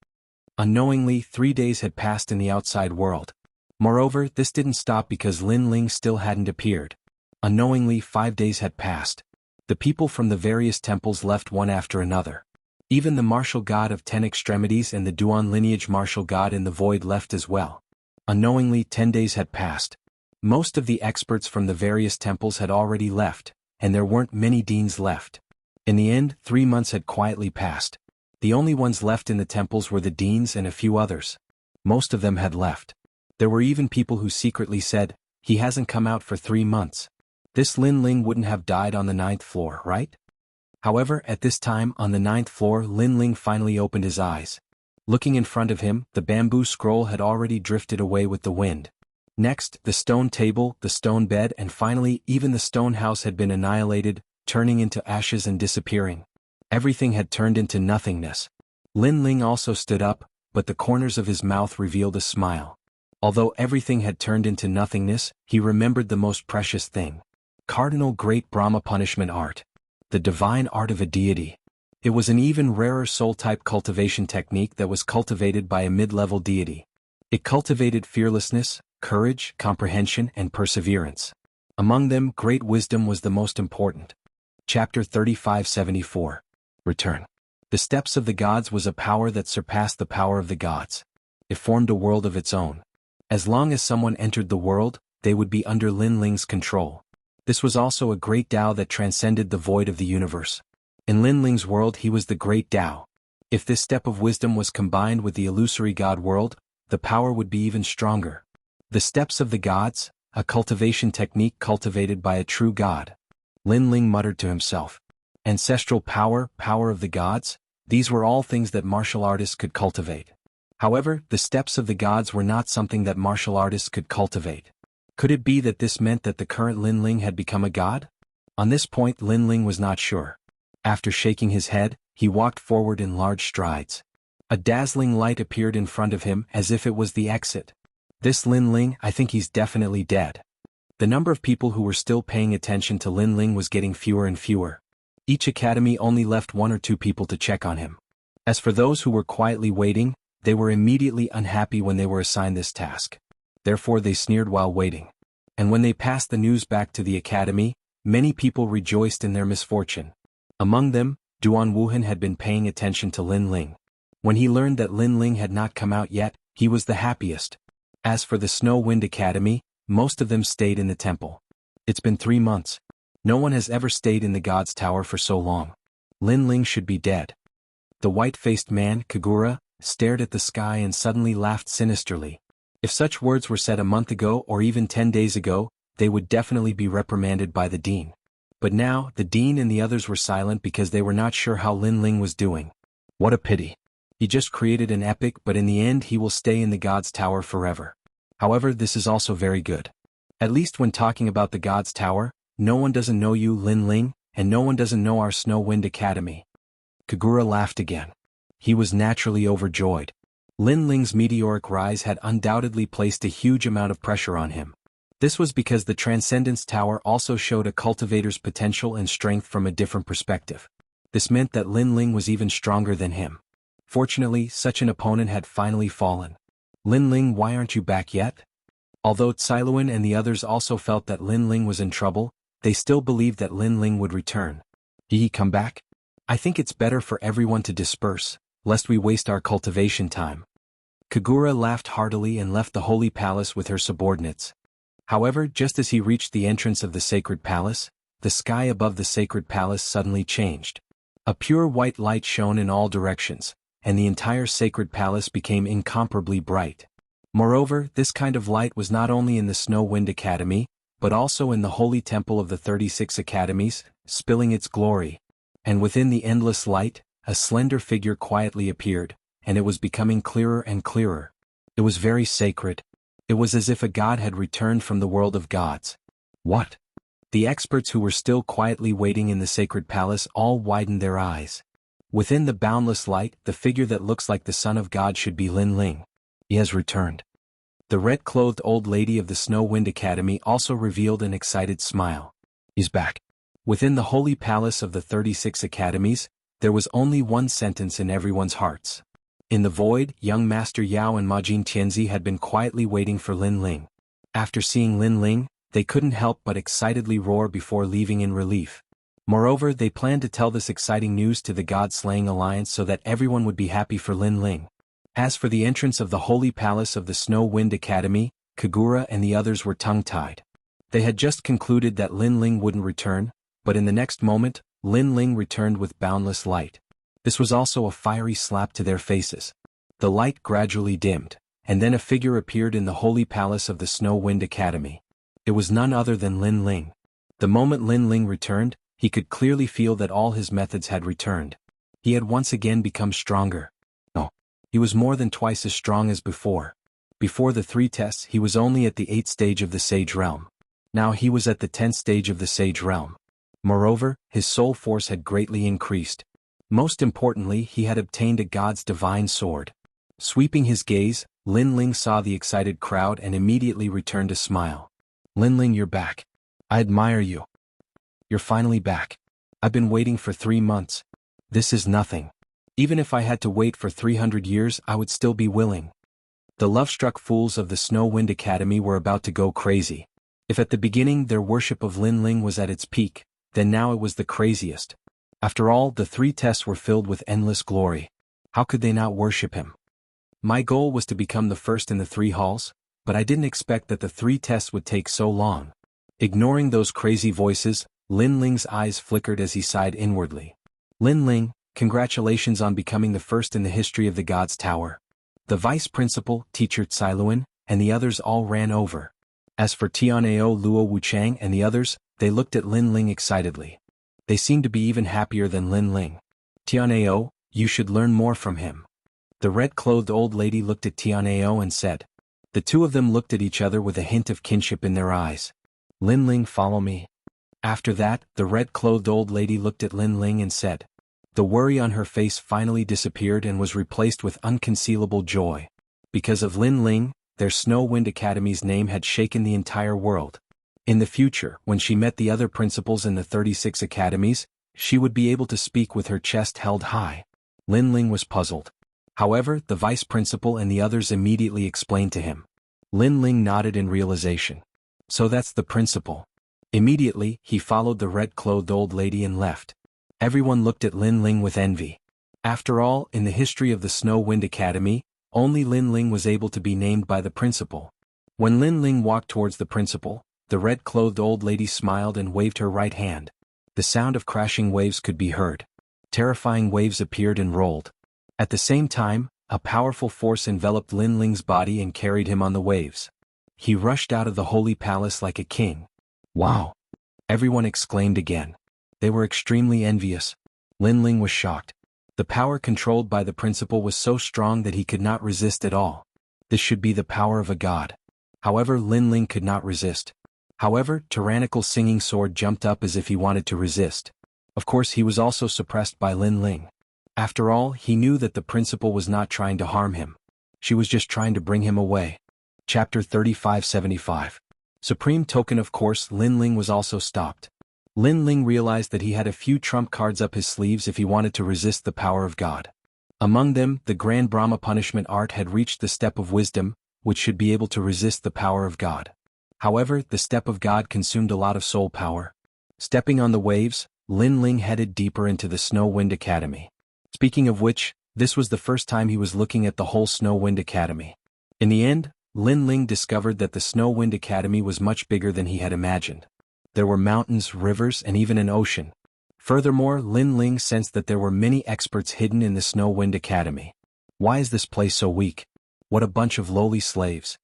Unknowingly, 3 days had passed in the outside world. Moreover, this didn't stop because Lin Ling still hadn't appeared. Unknowingly, 5 days had passed. The people from the various temples left one after another. Even the martial god of 10 extremities and the Duan lineage martial god in the void left as well. Unknowingly, 10 days had passed. Most of the experts from the various temples had already left, and there weren't many deans left. In the end, 3 months had quietly passed. The only ones left in the temples were the deans and a few others. Most of them had left. There were even people who secretly said, "He hasn't come out for 3 months. This Lin Ling wouldn't have died on the 9th floor, right?" However, at this time on the 9th floor, Lin Ling finally opened his eyes. Looking in front of him, the bamboo scroll had already drifted away with the wind. Next, the stone table, the stone bed, and finally, even the stone house had been annihilated, turning into ashes and disappearing. Everything had turned into nothingness. Lin Ling also stood up, but the corners of his mouth revealed a smile. Although everything had turned into nothingness, he remembered the most precious thing. Cardinal Great Brahma Punishment Art. The divine art of a deity. It was an even rarer soul-type cultivation technique that was cultivated by a mid-level deity. It cultivated fearlessness, courage, comprehension, and perseverance. Among them, great wisdom was the most important. Chapter 3574. Return. The Steps of the Gods was a power that surpassed the power of the gods. It formed a world of its own. As long as someone entered the world, they would be under Lin Ling's control. This was also a great Tao that transcended the void of the universe. In Lin Ling's world he was the great Tao. If this step of wisdom was combined with the illusory god world, the power would be even stronger. The Steps of the Gods, a cultivation technique cultivated by a true god. Lin Ling muttered to himself. Ancestral power, power of the gods, these were all things that martial artists could cultivate. However, the Steps of the Gods were not something that martial artists could cultivate. Could it be that this meant that the current Lin Ling had become a god? On this point Lin Ling was not sure. After shaking his head, he walked forward in large strides. A dazzling light appeared in front of him as if it was the exit. This Lin Ling, I think he's definitely dead. The number of people who were still paying attention to Lin Ling was getting fewer and fewer. Each academy only left 1 or 2 people to check on him. As for those who were quietly waiting, they were immediately unhappy when they were assigned this task. Therefore they sneered while waiting. And when they passed the news back to the academy, many people rejoiced in their misfortune. Among them, Duan Wuhan had been paying attention to Lin Ling. When he learned that Lin Ling had not come out yet, he was the happiest. As for the Snow Wind Academy, most of them stayed in the temple. It's been 3 months. No one has ever stayed in the God's Tower for so long. Lin Ling should be dead. The white-faced man, Kagura, stared at the sky and suddenly laughed sinisterly. If such words were said a month ago or even 10 days ago, they would definitely be reprimanded by the dean. But now, the dean and the others were silent because they were not sure how Lin Ling was doing. What a pity. He just created an epic, but in the end he will stay in the God's Tower forever. However, this is also very good. At least when talking about the God's Tower, no one doesn't know you, Lin Ling, and no one doesn't know our Snow Wind Academy. Kagura laughed again. He was naturally overjoyed. Lin Ling's meteoric rise had undoubtedly placed a huge amount of pressure on him. This was because the Transcendence Tower also showed a cultivator's potential and strength from a different perspective. This meant that Lin Ling was even stronger than him. Fortunately, such an opponent had finally fallen. Lin Ling, why aren't you back yet? Although Xiaoluan and the others also felt that Lin Ling was in trouble, they still believed that Lin Ling would return. Did he come back? I think it's better for everyone to disperse, lest we waste our cultivation time. Kagura laughed heartily and left the Holy Palace with her subordinates. However, just as he reached the entrance of the Sacred Palace, the sky above the Sacred Palace suddenly changed. A pure white light shone in all directions, and the entire Sacred Palace became incomparably bright. Moreover, this kind of light was not only in the Snow Wind Academy, but also in the Holy Temple of the 36 Academies, spilling its glory. And within the endless light, a slender figure quietly appeared, and it was becoming clearer and clearer. It was very sacred. It was as if a god had returned from the world of gods. What? The experts who were still quietly waiting in the Sacred Palace all widened their eyes. Within the boundless light, the figure that looks like the son of God should be Lin Ling. He has returned. The red-clothed old lady of the Snow Wind Academy also revealed an excited smile. He's back. Within the Holy Palace of the 36 Academies, there was only one sentence in everyone's hearts. In the void, young Master Yao and Majin Tianzi had been quietly waiting for Lin Ling. After seeing Lin Ling, they couldn't help but excitedly roar before leaving in relief. Moreover, they planned to tell this exciting news to the God-slaying alliance so that everyone would be happy for Lin Ling. As for the entrance of the Holy Palace of the Snow Wind Academy, Kagura and the others were tongue-tied. They had just concluded that Lin Ling wouldn't return, but in the next moment, Lin Ling returned with boundless light. This was also a fiery slap to their faces. The light gradually dimmed, and then a figure appeared in the Holy Palace of the Snow Wind Academy. It was none other than Lin Ling. The moment Lin Ling returned, he could clearly feel that all his methods had returned. He had once again become stronger. No, he was more than twice as strong as before. Before the 3 tests, he was only at the 8th stage of the Sage Realm. Now he was at the 10th stage of the Sage Realm. Moreover, his soul force had greatly increased. Most importantly, he had obtained a god's divine sword. Sweeping his gaze, Lin Ling saw the excited crowd and immediately returned a smile. Lin Ling, you're back. I admire you. You're finally back. I've been waiting for 3 months. This is nothing. Even if I had to wait for 300 years, I would still be willing. The love-struck fools of the Snow Wind Academy were about to go crazy. If at the beginning their worship of Lin Ling was at its peak, then now it was the craziest. After all, the 3 tests were filled with endless glory. How could they not worship him? My goal was to become the first in the 3 halls, but I didn't expect that the 3 tests would take so long. Ignoring those crazy voices, Lin Ling's eyes flickered as he sighed inwardly. Lin Ling, congratulations on becoming the first in the history of the God's Tower. The vice principal, teacher Xiaoluan, and the others all ran over. As for Tianao, Luo Wuchang and the others, they looked at Lin Ling excitedly. They seemed to be even happier than Lin Ling. Tianao, you should learn more from him. The red-clothed old lady looked at Tianao and said. The 2 of them looked at each other with a hint of kinship in their eyes. Lin Ling, follow me. After that, the red-clothed old lady looked at Lin Ling and said. The worry on her face finally disappeared and was replaced with unconcealable joy. Because of Lin Ling, their Snow Wind Academy's name had shaken the entire world. In the future, when she met the other principals in the 36 academies, she would be able to speak with her chest held high. Lin Ling was puzzled. However, the vice principal and the others immediately explained to him. Lin Ling nodded in realization. So that's the principal. Immediately, he followed the red-clothed old lady and left. Everyone looked at Lin Ling with envy. After all, in the history of the Snow Wind Academy, only Lin Ling was able to be named by the principal. When Lin Ling walked towards the principal, the red-clothed old lady smiled and waved her right hand. The sound of crashing waves could be heard. Terrifying waves appeared and rolled. At the same time, a powerful force enveloped Lin Ling's body and carried him on the waves. He rushed out of the holy palace like a king. Wow! Everyone exclaimed again. They were extremely envious. Lin Ling was shocked. The power controlled by the principal was so strong that he could not resist at all. This should be the power of a god. However, Lin Ling could not resist. However, tyrannical Singing Sword jumped up as if he wanted to resist. Of course, he was also suppressed by Lin Ling. After all, he knew that the principal was not trying to harm him. She was just trying to bring him away. Chapter 3575. Supreme Token. Of course, Lin Ling was also stopped. Lin Ling realized that he had a few trump cards up his sleeves if he wanted to resist the power of God. Among them, the Grand Brahma punishment art had reached the step of wisdom, which should be able to resist the power of God. However, the step of God consumed a lot of soul power. Stepping on the waves, Lin Ling headed deeper into the Snow Wind Academy. Speaking of which, this was the first time he was looking at the whole Snow Wind Academy. In the end, Lin Ling discovered that the Snow Wind Academy was much bigger than he had imagined. There were mountains, rivers, and even an ocean. Furthermore, Lin Ling sensed that there were many experts hidden in the Snow Wind Academy. Why is this place so weak? What a bunch of lowly slaves.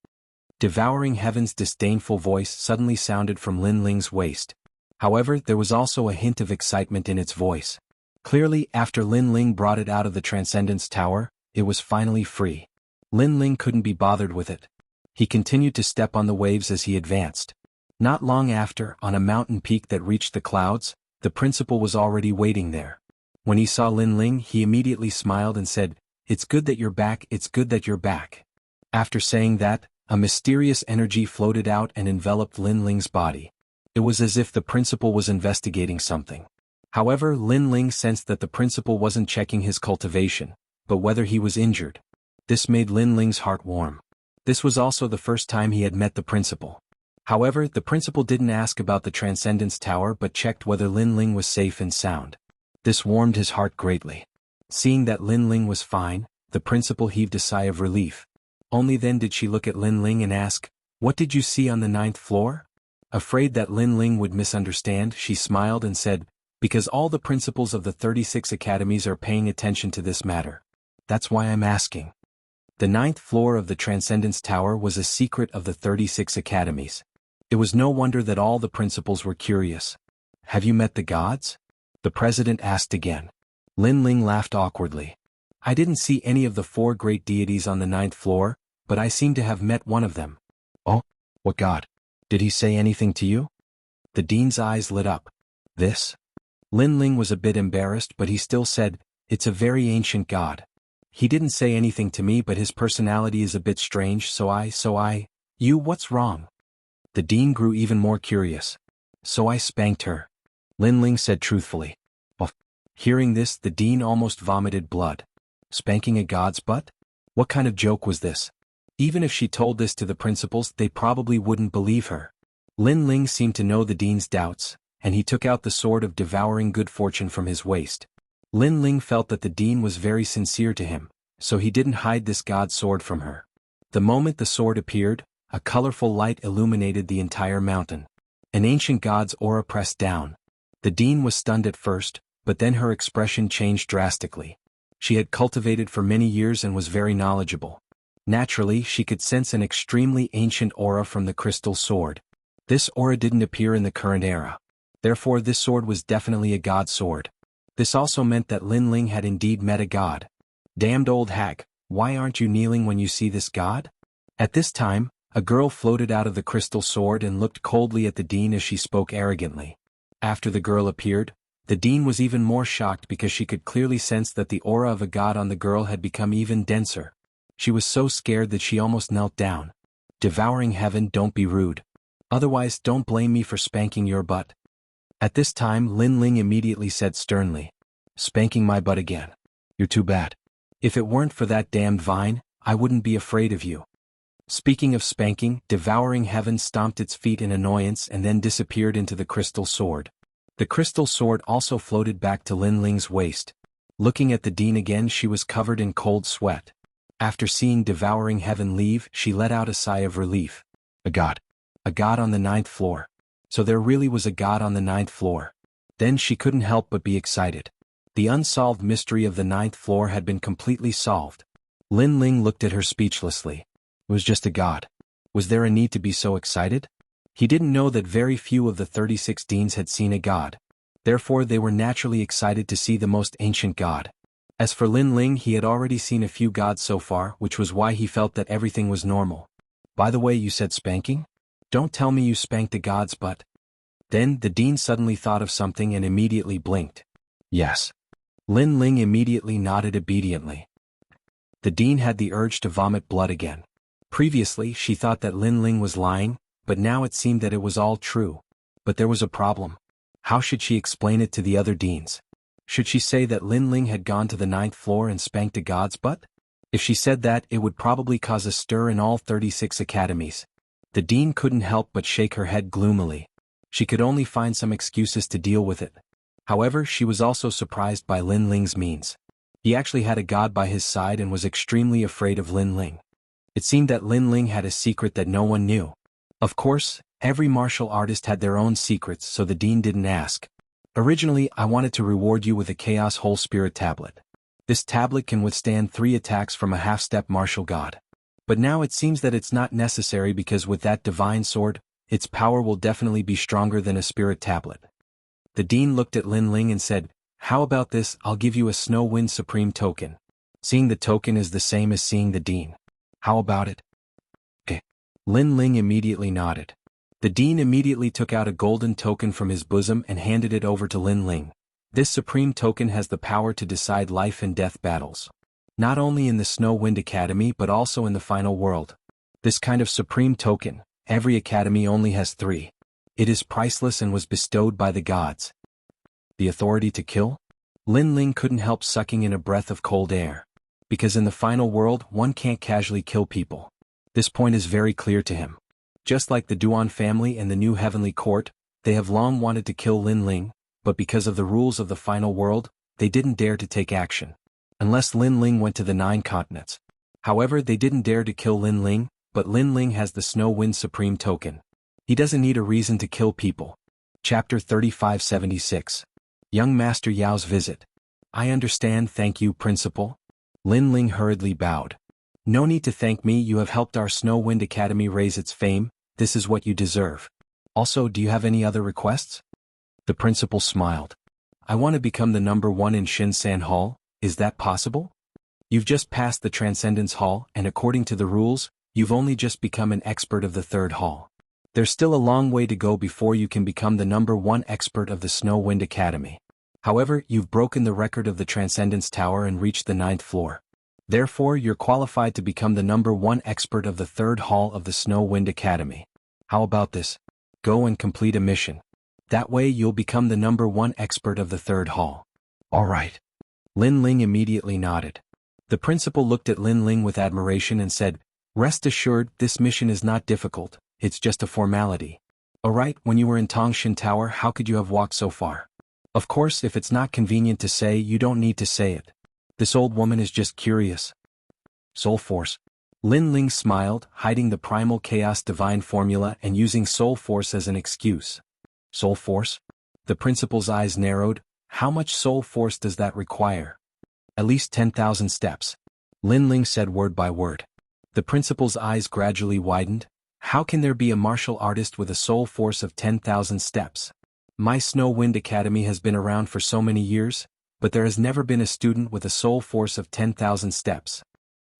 Devouring Heaven's disdainful voice suddenly sounded from Lin Ling's waist. However, there was also a hint of excitement in its voice. Clearly, after Lin Ling brought it out of the Transcendence Tower, it was finally free. Lin Ling couldn't be bothered with it. He continued to step on the waves as he advanced. Not long after, on a mountain peak that reached the clouds, the principal was already waiting there. When he saw Lin Ling, he immediately smiled and said, "It's good that you're back, it's good that you're back." After saying that, a mysterious energy floated out and enveloped Lin Ling's body. It was as if the principal was investigating something. However, Lin Ling sensed that the principal wasn't checking his cultivation, but whether he was injured. This made Lin Ling's heart warm. This was also the first time he had met the principal. However, the principal didn't ask about the Transcendence Tower but checked whether Lin Ling was safe and sound. This warmed his heart greatly. Seeing that Lin Ling was fine, the principal heaved a sigh of relief. Only then did she look at Lin Ling and ask, "What did you see on the 9th floor?" Afraid that Lin Ling would misunderstand, she smiled and said, "Because all the principals of the 36 academies are paying attention to this matter. That's why I'm asking." The 9th floor of the Transcendence Tower was a secret of the 36 academies. It was no wonder that all the principals were curious. "Have you met the gods?" the president asked again. Lin Ling laughed awkwardly. "I didn't see any of the 4 great deities on the 9th floor, but I seem to have met one of them." "Oh? What god? Did he say anything to you?" The dean's eyes lit up. "This?" Lin Ling was a bit embarrassed, but he still said, "It's a very ancient god. He didn't say anything to me, but his personality is a bit strange, so I, you, what's wrong?" The dean grew even more curious. "So I spanked her," Lin Ling said truthfully. Oh. Hearing this, the dean almost vomited blood. Spanking a god's butt? What kind of joke was this? Even if she told this to the principals, they probably wouldn't believe her. Lin Ling seemed to know the dean's doubts, and he took out the sword of devouring good fortune from his waist. Lin Ling felt that the dean was very sincere to him, so he didn't hide this god's sword from her. The moment the sword appeared, a colorful light illuminated the entire mountain. An ancient god's aura pressed down. The dean was stunned at first, but then her expression changed drastically. She had cultivated for many years and was very knowledgeable. Naturally, she could sense an extremely ancient aura from the crystal sword. This aura didn't appear in the current era. Therefore, this sword was definitely a god sword. This also meant that Lin Ling had indeed met a god. "Damned old hag, why aren't you kneeling when you see this god?" At this time, a girl floated out of the crystal sword and looked coldly at the dean as she spoke arrogantly. After the girl appeared, the dean was even more shocked because she could clearly sense that the aura of a god on the girl had become even denser. She was so scared that she almost knelt down. "Devouring Heaven, don't be rude. Otherwise, don't blame me for spanking your butt." At this time, Lin Ling immediately said sternly, "Spanking my butt again? You're too bad. If it weren't for that damned vine, I wouldn't be afraid of you." Speaking of spanking, Devouring Heaven stomped its feet in annoyance and then disappeared into the crystal sword. The crystal sword also floated back to Lin Ling's waist. Looking at the dean again, she was covered in cold sweat. After seeing Devouring Heaven leave, she let out a sigh of relief. A god. A god on the 9th floor. So there really was a god on the 9th floor. Then she couldn't help but be excited. The unsolved mystery of the 9th floor had been completely solved. Lin Ling looked at her speechlessly. It was just a god. Was there a need to be so excited? He didn't know that very few of the 36 deans had seen a god. Therefore they were naturally excited to see the most ancient god. As for Lin Ling, he had already seen a few gods so far, which was why he felt that everything was normal. "By the way, you said spanking? Don't tell me you spanked a god's butt." Then the dean suddenly thought of something and immediately blinked. "Yes." Lin Ling immediately nodded obediently. The dean had the urge to vomit blood again. Previously she thought that Lin Ling was lying, but now it seemed that it was all true. But there was a problem. How should she explain it to the other deans? Should she say that Lin Ling had gone to the 9th floor and spanked a god's butt? If she said that, it would probably cause a stir in all 36 academies. The dean couldn't help but shake her head gloomily. She could only find some excuses to deal with it. However, she was also surprised by Lin Ling's means. He actually had a god by his side and was extremely afraid of Lin Ling. It seemed that Lin Ling had a secret that no one knew. Of course, every martial artist had their own secrets, so the dean didn't ask. Originally, I wanted to reward you with a Chaos Whole Spirit tablet. This tablet can withstand 3 attacks from a half-step martial god. But now it seems that it's not necessary because with that divine sword, its power will definitely be stronger than a spirit tablet. The dean looked at Lin Ling and said, "How about this? I'll give you a Snow Wind Supreme token." Seeing the token is the same as seeing the dean. How about it? Okay. Lin Ling immediately nodded. The dean immediately took out a golden token from his bosom and handed it over to Lin Ling. This supreme token has the power to decide life and death battles. Not only in the Snow Wind Academy but also in the final world. This kind of supreme token, every academy only has 3. It is priceless and was bestowed by the gods. The authority to kill? Lin Ling couldn't help sucking in a breath of cold air. Because in the final world, one can't casually kill people. This point is very clear to him. Just like the Duan family and the New Heavenly Court, they have long wanted to kill Lin Ling, but because of the rules of the final world, they didn't dare to take action. Unless Lin Ling went to the 9 continents. However, they didn't dare to kill Lin Ling, but Lin Ling has the Snow Wind Supreme token. He doesn't need a reason to kill people. Chapter 3576. Young Master Yao's visit. I understand, thank you, Principal. Lin Ling hurriedly bowed. No need to thank me, you have helped our Snow Wind Academy raise its fame, this is what you deserve. Also, do you have any other requests? The principal smiled. I want to become the number 1 in Shinsan Hall, is that possible? You've just passed the Transcendence Hall and according to the rules, you've only just become an expert of the 3rd hall. There's still a long way to go before you can become the number 1 expert of the Snow Wind Academy. However, you've broken the record of the Transcendence Tower and reached the 9th floor. Therefore, you're qualified to become the number 1 expert of the 3rd hall of the Snow Wind Academy. How about this? Go and complete a mission. That way you'll become the number 1 expert of the 3rd hall. All right. Lin Ling immediately nodded. The principal looked at Lin Ling with admiration and said, Rest assured, this mission is not difficult, it's just a formality. Alright, when you were in Tongshan Tower, how could you have walked so far? Of course, if it's not convenient to say, you don't need to say it. This old woman is just curious. Soul Force. Lin Ling smiled, hiding the primal chaos divine formula and using Soul Force as an excuse. Soul Force? The principal's eyes narrowed. How much Soul Force does that require? At least 10,000 steps. Lin Ling said word by word. The principal's eyes gradually widened. How can there be a martial artist with a Soul Force of 10,000 steps? My Snow Wind Academy has been around for so many years, but there has never been a student with a Soul Force of 10,000 steps.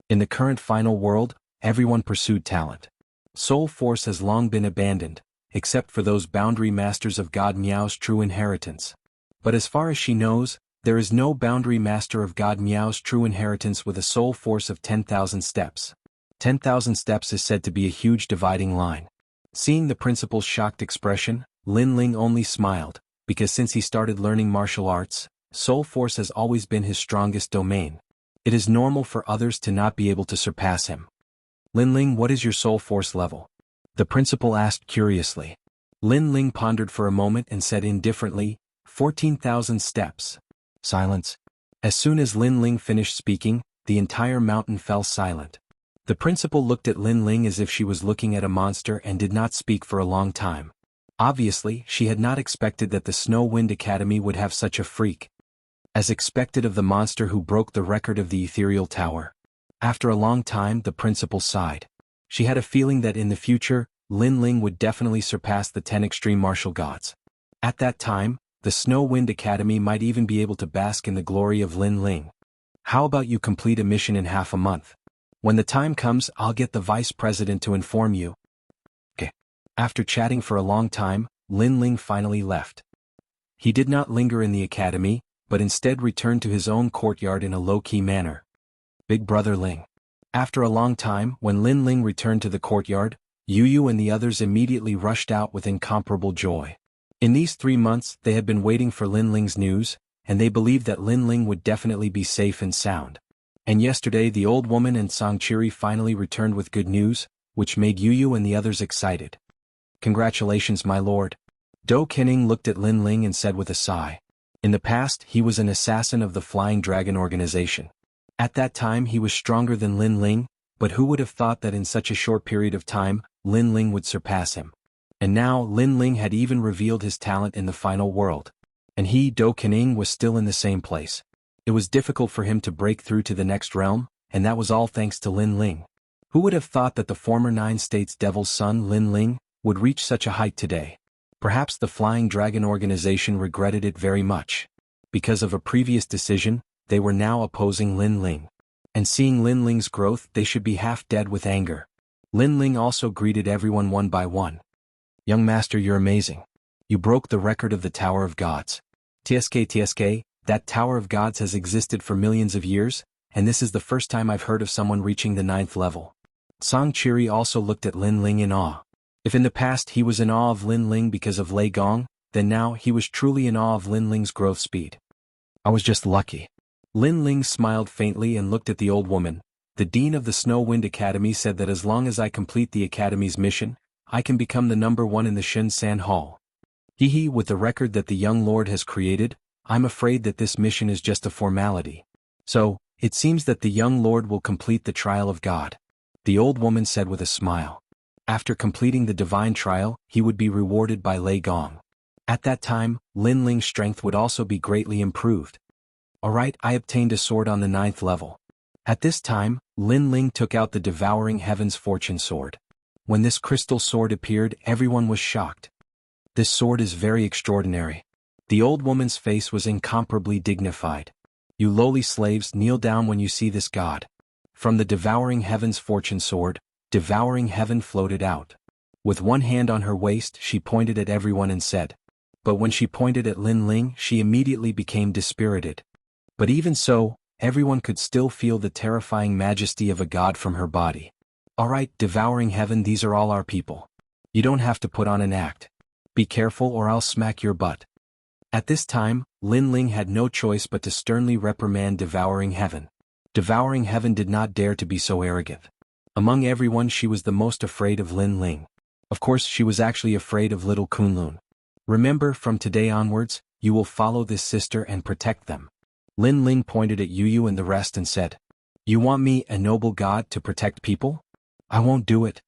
In the current final world, everyone pursued talent. Soul Force has long been abandoned, except for those boundary masters of God Miao's true inheritance. But as far as she knows, there is no boundary master of God Miao's true inheritance with a Soul Force of 10,000 steps. 10,000 steps is said to be a huge dividing line. Seeing the principal's shocked expression, Lin Ling only smiled, because since he started learning martial arts, Soul Force has always been his strongest domain. It is normal for others to not be able to surpass him. Lin Ling, what is your Soul Force level? The principal asked curiously. Lin Ling pondered for a moment and said indifferently, 14,000 steps. Silence. As soon as Lin Ling finished speaking, the entire mountain fell silent. The principal looked at Lin Ling as if she was looking at a monster and did not speak for a long time. Obviously, she had not expected that the Snow Wind Academy would have such a freak. As expected of the monster who broke the record of the Ethereal Tower. After a long time, the principal sighed. She had a feeling that in the future, Lin Ling would definitely surpass the 10 extreme martial gods. At that time, the Snow Wind Academy might even be able to bask in the glory of Lin Ling. How about you complete a mission in half a month? When the time comes, I'll get the vice president to inform you. Okay. After chatting for a long time, Lin Ling finally left. He did not linger in the academy, but instead returned to his own courtyard in a low-key manner. Big Brother Ling. After a long time, when Lin Ling returned to the courtyard, Yu Yu and the others immediately rushed out with incomparable joy. In these 3 months, they had been waiting for Lin Ling's news, and they believed that Lin Ling would definitely be safe and sound. And yesterday the old woman and Sangchiri finally returned with good news, which made Yu Yu and the others excited. Congratulations, my lord. Do Kening looked at Lin Ling and said with a sigh. In the past, he was an assassin of the Flying Dragon organization. At that time he was stronger than Lin Ling, but who would have thought that in such a short period of time, Lin Ling would surpass him. And now Lin Ling had even revealed his talent in the final world. And he, Do Kening, was still in the same place. It was difficult for him to break through to the next realm, and that was all thanks to Lin Ling. Who would have thought that the former 9 States Devil's son Lin Ling would reach such a height today? Perhaps the Flying Dragon organization regretted it very much. Because of a previous decision, they were now opposing Lin Ling. And seeing Lin Ling's growth, they should be half dead with anger. Lin Ling also greeted everyone one by one. Young master, you're amazing. You broke the record of the Tower of Gods. TSK, that Tower of Gods has existed for millions of years, and this is the first time I've heard of someone reaching the 9th level. Sangchiri also looked at Lin Ling in awe. If in the past he was in awe of Lin Ling because of Lei Gong, then now he was truly in awe of Lin Ling's growth speed. I was just lucky. Lin Ling smiled faintly and looked at the old woman. The dean of the Snow Wind Academy said that as long as I complete the academy's mission, I can become the #1 in the Shen San Hall. With the record that the young lord has created, I'm afraid that this mission is just a formality. So, it seems that the young lord will complete the trial of God. The old woman said with a smile. After completing the divine trial, he would be rewarded by Lei Gong. At that time, Lin Ling's strength would also be greatly improved. Alright, I obtained a sword on the 9th level. At this time, Lin Ling took out the Devouring Heaven's Fortune Sword. When this crystal sword appeared, everyone was shocked. This sword is very extraordinary. The old woman's face was incomparably dignified. You lowly slaves, kneel down when you see this god. From the Devouring Heaven's Fortune Sword, Devouring Heaven floated out. With one hand on her waist, she pointed at everyone and said. But when she pointed at Lin Ling, she immediately became dispirited. But even so, everyone could still feel the terrifying majesty of a god from her body. Alright, Devouring Heaven, these are all our people. You don't have to put on an act. Be careful or I'll smack your butt. At this time, Lin Ling had no choice but to sternly reprimand Devouring Heaven. Devouring Heaven did not dare to be so arrogant. Among everyone, she was the most afraid of Lin Ling. Of course, she was actually afraid of little Kunlun. Remember, from today onwards, you will follow this sister and protect them. Lin Ling pointed at Yu Yu and the rest and said, You want me, a noble god, to protect people? I won't do it.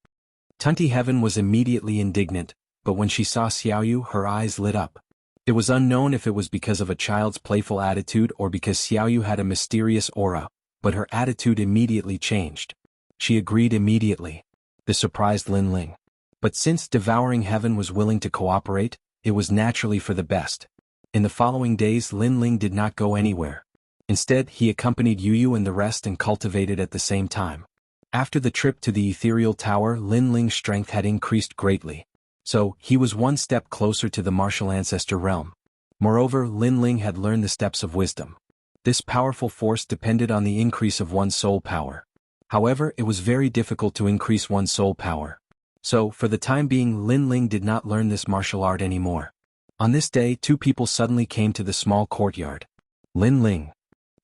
Tunti Heaven was immediately indignant, but when she saw Xiaoyu, her eyes lit up. It was unknown if it was because of a child's playful attitude or because Xiaoyu had a mysterious aura, but her attitude immediately changed. She agreed immediately. This surprised Lin Ling. But since Devouring Heaven was willing to cooperate, it was naturally for the best. In the following days, Lin Ling did not go anywhere. Instead, he accompanied Yu Yu and the rest and cultivated at the same time. After the trip to the Ethereal Tower, Lin Ling's strength had increased greatly. So, he was one step closer to the martial ancestor realm. Moreover, Lin Ling had learned the steps of wisdom. This powerful force depended on the increase of one's soul power. However, it was very difficult to increase one's soul power. So, for the time being, Lin Ling did not learn this martial art anymore. On this day, 2 people suddenly came to the small courtyard. Lin Ling.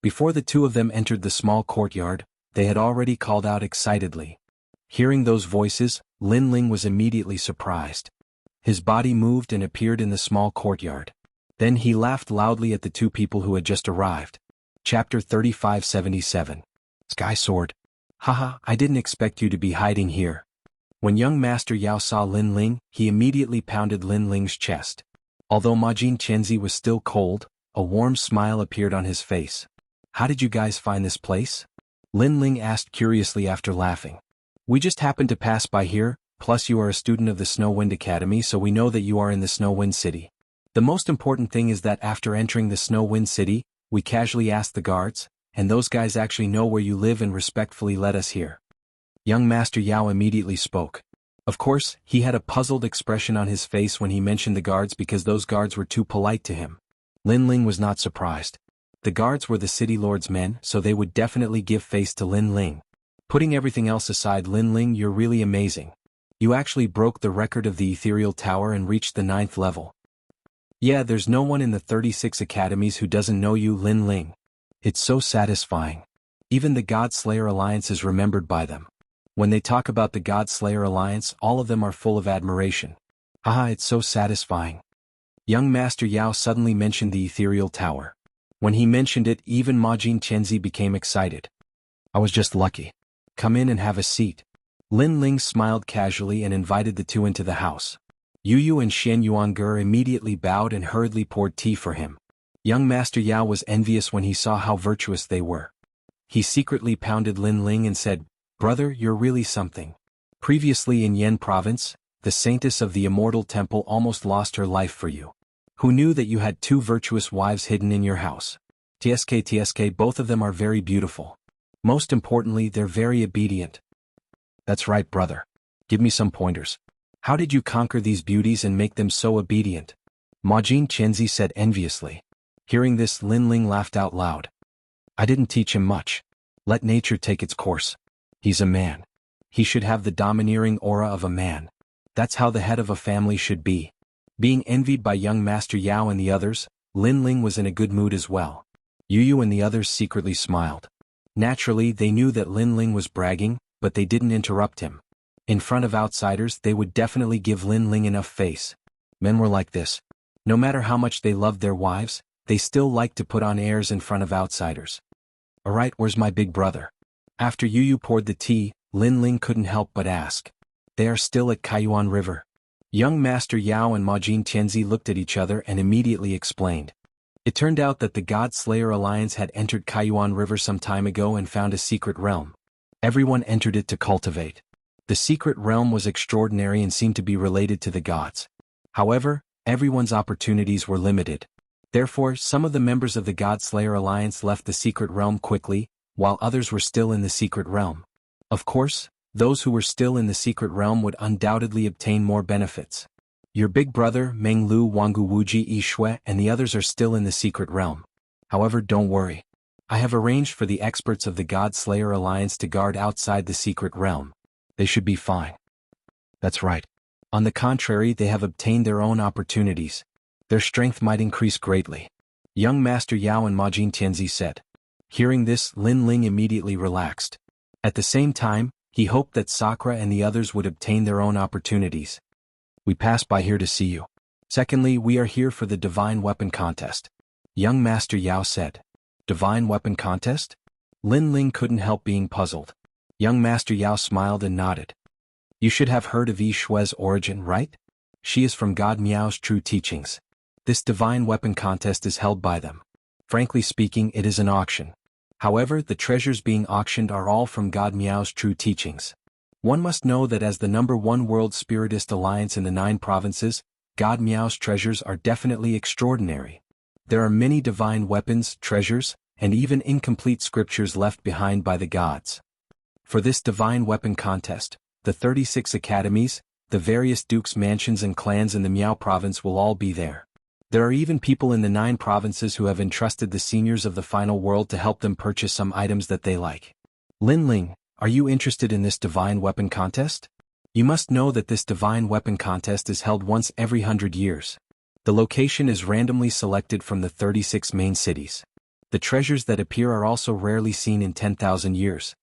Before the 2 of them entered the small courtyard, they had already called out excitedly. Hearing those voices, Lin Ling was immediately surprised. His body moved and appeared in the small courtyard. Then he laughed loudly at the 2 people who had just arrived. Chapter 3577. Sky Sword. Haha, I didn't expect you to be hiding here. When young Master Yao saw Lin Ling, he immediately pounded Lin Ling's chest. Although Majin Chenzi was still cold, a warm smile appeared on his face. How did you guys find this place? Lin Ling asked curiously after laughing. We just happened to pass by here, plus you are a student of the Snow Wind Academy, so we know that you are in the Snow Wind City. The most important thing is that after entering the Snow Wind City, we casually asked the guards, and those guys actually know where you live and respectfully let us here. Young Master Yao immediately spoke. Of course, he had a puzzled expression on his face when he mentioned the guards because those guards were too polite to him. Lin Ling was not surprised. The guards were the city lord's men, so they would definitely give face to Lin Ling. Putting everything else aside, Lin Ling, you're really amazing. You actually broke the record of the ethereal tower and reached the 9th level. Yeah, there's no one in the 36 academies who doesn't know you, Lin Ling. It's so satisfying. Even the God Slayer Alliance is remembered by them. When they talk about the God Slayer Alliance, all of them are full of admiration. Haha, it's so satisfying. Young Master Yao suddenly mentioned the ethereal tower. When he mentioned it, even Majin Chenzi became excited. I was just lucky. Come in and have a seat. Lin Ling smiled casually and invited the two into the house. Yu Yu and Xian Yuange immediately bowed and hurriedly poured tea for him. Young Master Yao was envious when he saw how virtuous they were. He secretly pounded Lin Ling and said, "Brother, you're really something." Previously in Yen Province, the saintess of the Immortal Temple almost lost her life for you. Who knew that you had 2 virtuous wives hidden in your house? TSK, both of them are very beautiful. Most importantly, they're very obedient. That's right, brother. Give me some pointers. How did you conquer these beauties and make them so obedient? Majin Chenzi said enviously. Hearing this, Lin Ling laughed out loud. I didn't teach him much. Let nature take its course. He's a man. He should have the domineering aura of a man. That's how the head of a family should be. Being envied by young Master Yao and the others, Lin Ling was in a good mood as well. Yu Yu and the others secretly smiled. Naturally, they knew that Lin Ling was bragging, but they didn't interrupt him. In front of outsiders, they would definitely give Lin Ling enough face. Men were like this. No matter how much they loved their wives, they still liked to put on airs in front of outsiders. Alright, where's my big brother? After Yu Yu poured the tea, Lin Ling couldn't help but ask. They are still at Kaiyuan River. Young Master Yao and Majin Chenzi looked at each other and immediately explained. It turned out that the God Slayer Alliance had entered Kaiyuan River some time ago and found a secret realm. Everyone entered it to cultivate. The secret realm was extraordinary and seemed to be related to the gods. However, everyone's opportunities were limited. Therefore, some of the members of the God Slayer Alliance left the secret realm quickly, while others were still in the secret realm. Of course, those who were still in the secret realm would undoubtedly obtain more benefits. Your big brother, Meng Lu, Wangu Wuji, Yishui, and the others are still in the secret realm. However, don't worry. I have arranged for the experts of the God Slayer Alliance to guard outside the secret realm. They should be fine. That's right. On the contrary, they have obtained their own opportunities. Their strength might increase greatly. Young Master Yao and Majin Tianzi said. Hearing this, Lin Ling immediately relaxed. At the same time, he hoped that Sakura and the others would obtain their own opportunities. We passed by here to see you. Secondly, we are here for the Divine Weapon Contest. Young Master Yao said. Divine Weapon Contest? Lin Ling couldn't help being puzzled. Young Master Yao smiled and nodded. You should have heard of Yi Shui's origin, right? She is from God Miao's true teachings. This Divine Weapon Contest is held by them. Frankly speaking, it is an auction. However, the treasures being auctioned are all from God Miao's true teachings. One must know that as the #1 World Spiritist Alliance in the 9 provinces, God Miao's treasures are definitely extraordinary. There are many divine weapons, treasures, and even incomplete scriptures left behind by the gods. For this Divine Weapon Contest, the 36 academies, the various dukes' mansions and clans in the Miao province will all be there. There are even people in the 9 provinces who have entrusted the seniors of the final world to help them purchase some items that they like. Lin Ling, are you interested in this Divine Weapon Contest? You must know that this Divine Weapon Contest is held once every 100 years. The location is randomly selected from the 36 main cities. The treasures that appear are also rarely seen in 10,000 years.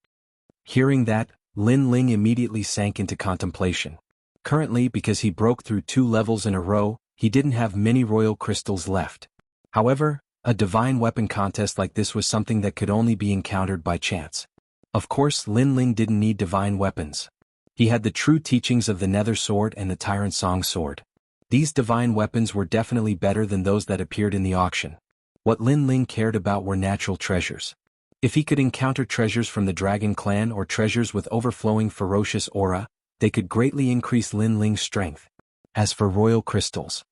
Hearing that, Lin Ling immediately sank into contemplation. Currently, because he broke through 2 levels in a row, he didn't have many royal crystals left. However, a divine weapon contest like this was something that could only be encountered by chance. Of course, Lin Ling didn't need divine weapons. He had the true teachings of the Nether Sword and the Tyrant Song Sword. These divine weapons were definitely better than those that appeared in the auction. What Lin Ling cared about were natural treasures. If he could encounter treasures from the Dragon Clan or treasures with overflowing ferocious aura, they could greatly increase Lin Ling's strength. As for royal crystals,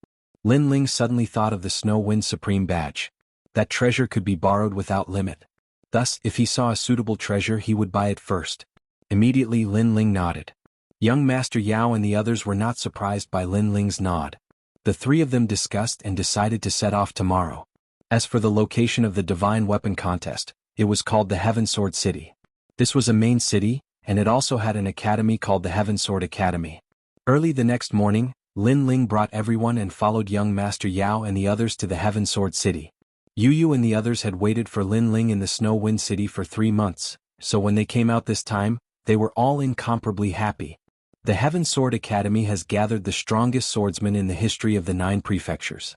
Lin Ling suddenly thought of the Snow Wind Supreme Badge. That treasure could be borrowed without limit. Thus, if he saw a suitable treasure, he would buy it first. Immediately Lin Ling nodded. Young Master Yao and the others were not surprised by Lin Ling's nod. The 3 of them discussed and decided to set off tomorrow. As for the location of the divine weapon contest, it was called the Heaven Sword City. This was a main city, and it also had an academy called the Heaven Sword Academy. Early the next morning, Lin Ling brought everyone and followed young Master Yao and the others to the Heaven Sword City. Yu Yu and the others had waited for Lin Ling in the Snow Wind City for 3 months, so when they came out this time, they were all incomparably happy. The Heaven Sword Academy has gathered the strongest swordsmen in the history of the 9 prefectures.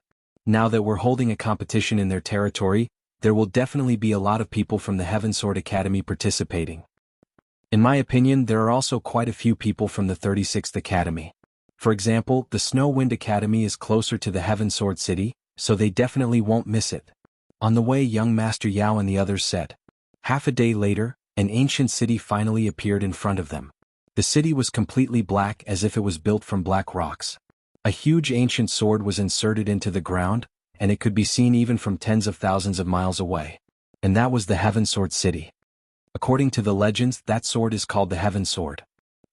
Now that we're holding a competition in their territory, there will definitely be a lot of people from the Heaven Sword Academy participating. In my opinion, there are also quite a few people from the 36th Academy. For example, the Snow Wind Academy is closer to the Heaven Sword City, so they definitely won't miss it. On the way, young Master Yao and the others said. Half a day later, an ancient city finally appeared in front of them. The city was completely black as if it was built from black rocks. A huge ancient sword was inserted into the ground, and it could be seen even from tens of thousands of miles away. And that was the Heaven Sword City. According to the legends, that sword is called the Heaven Sword.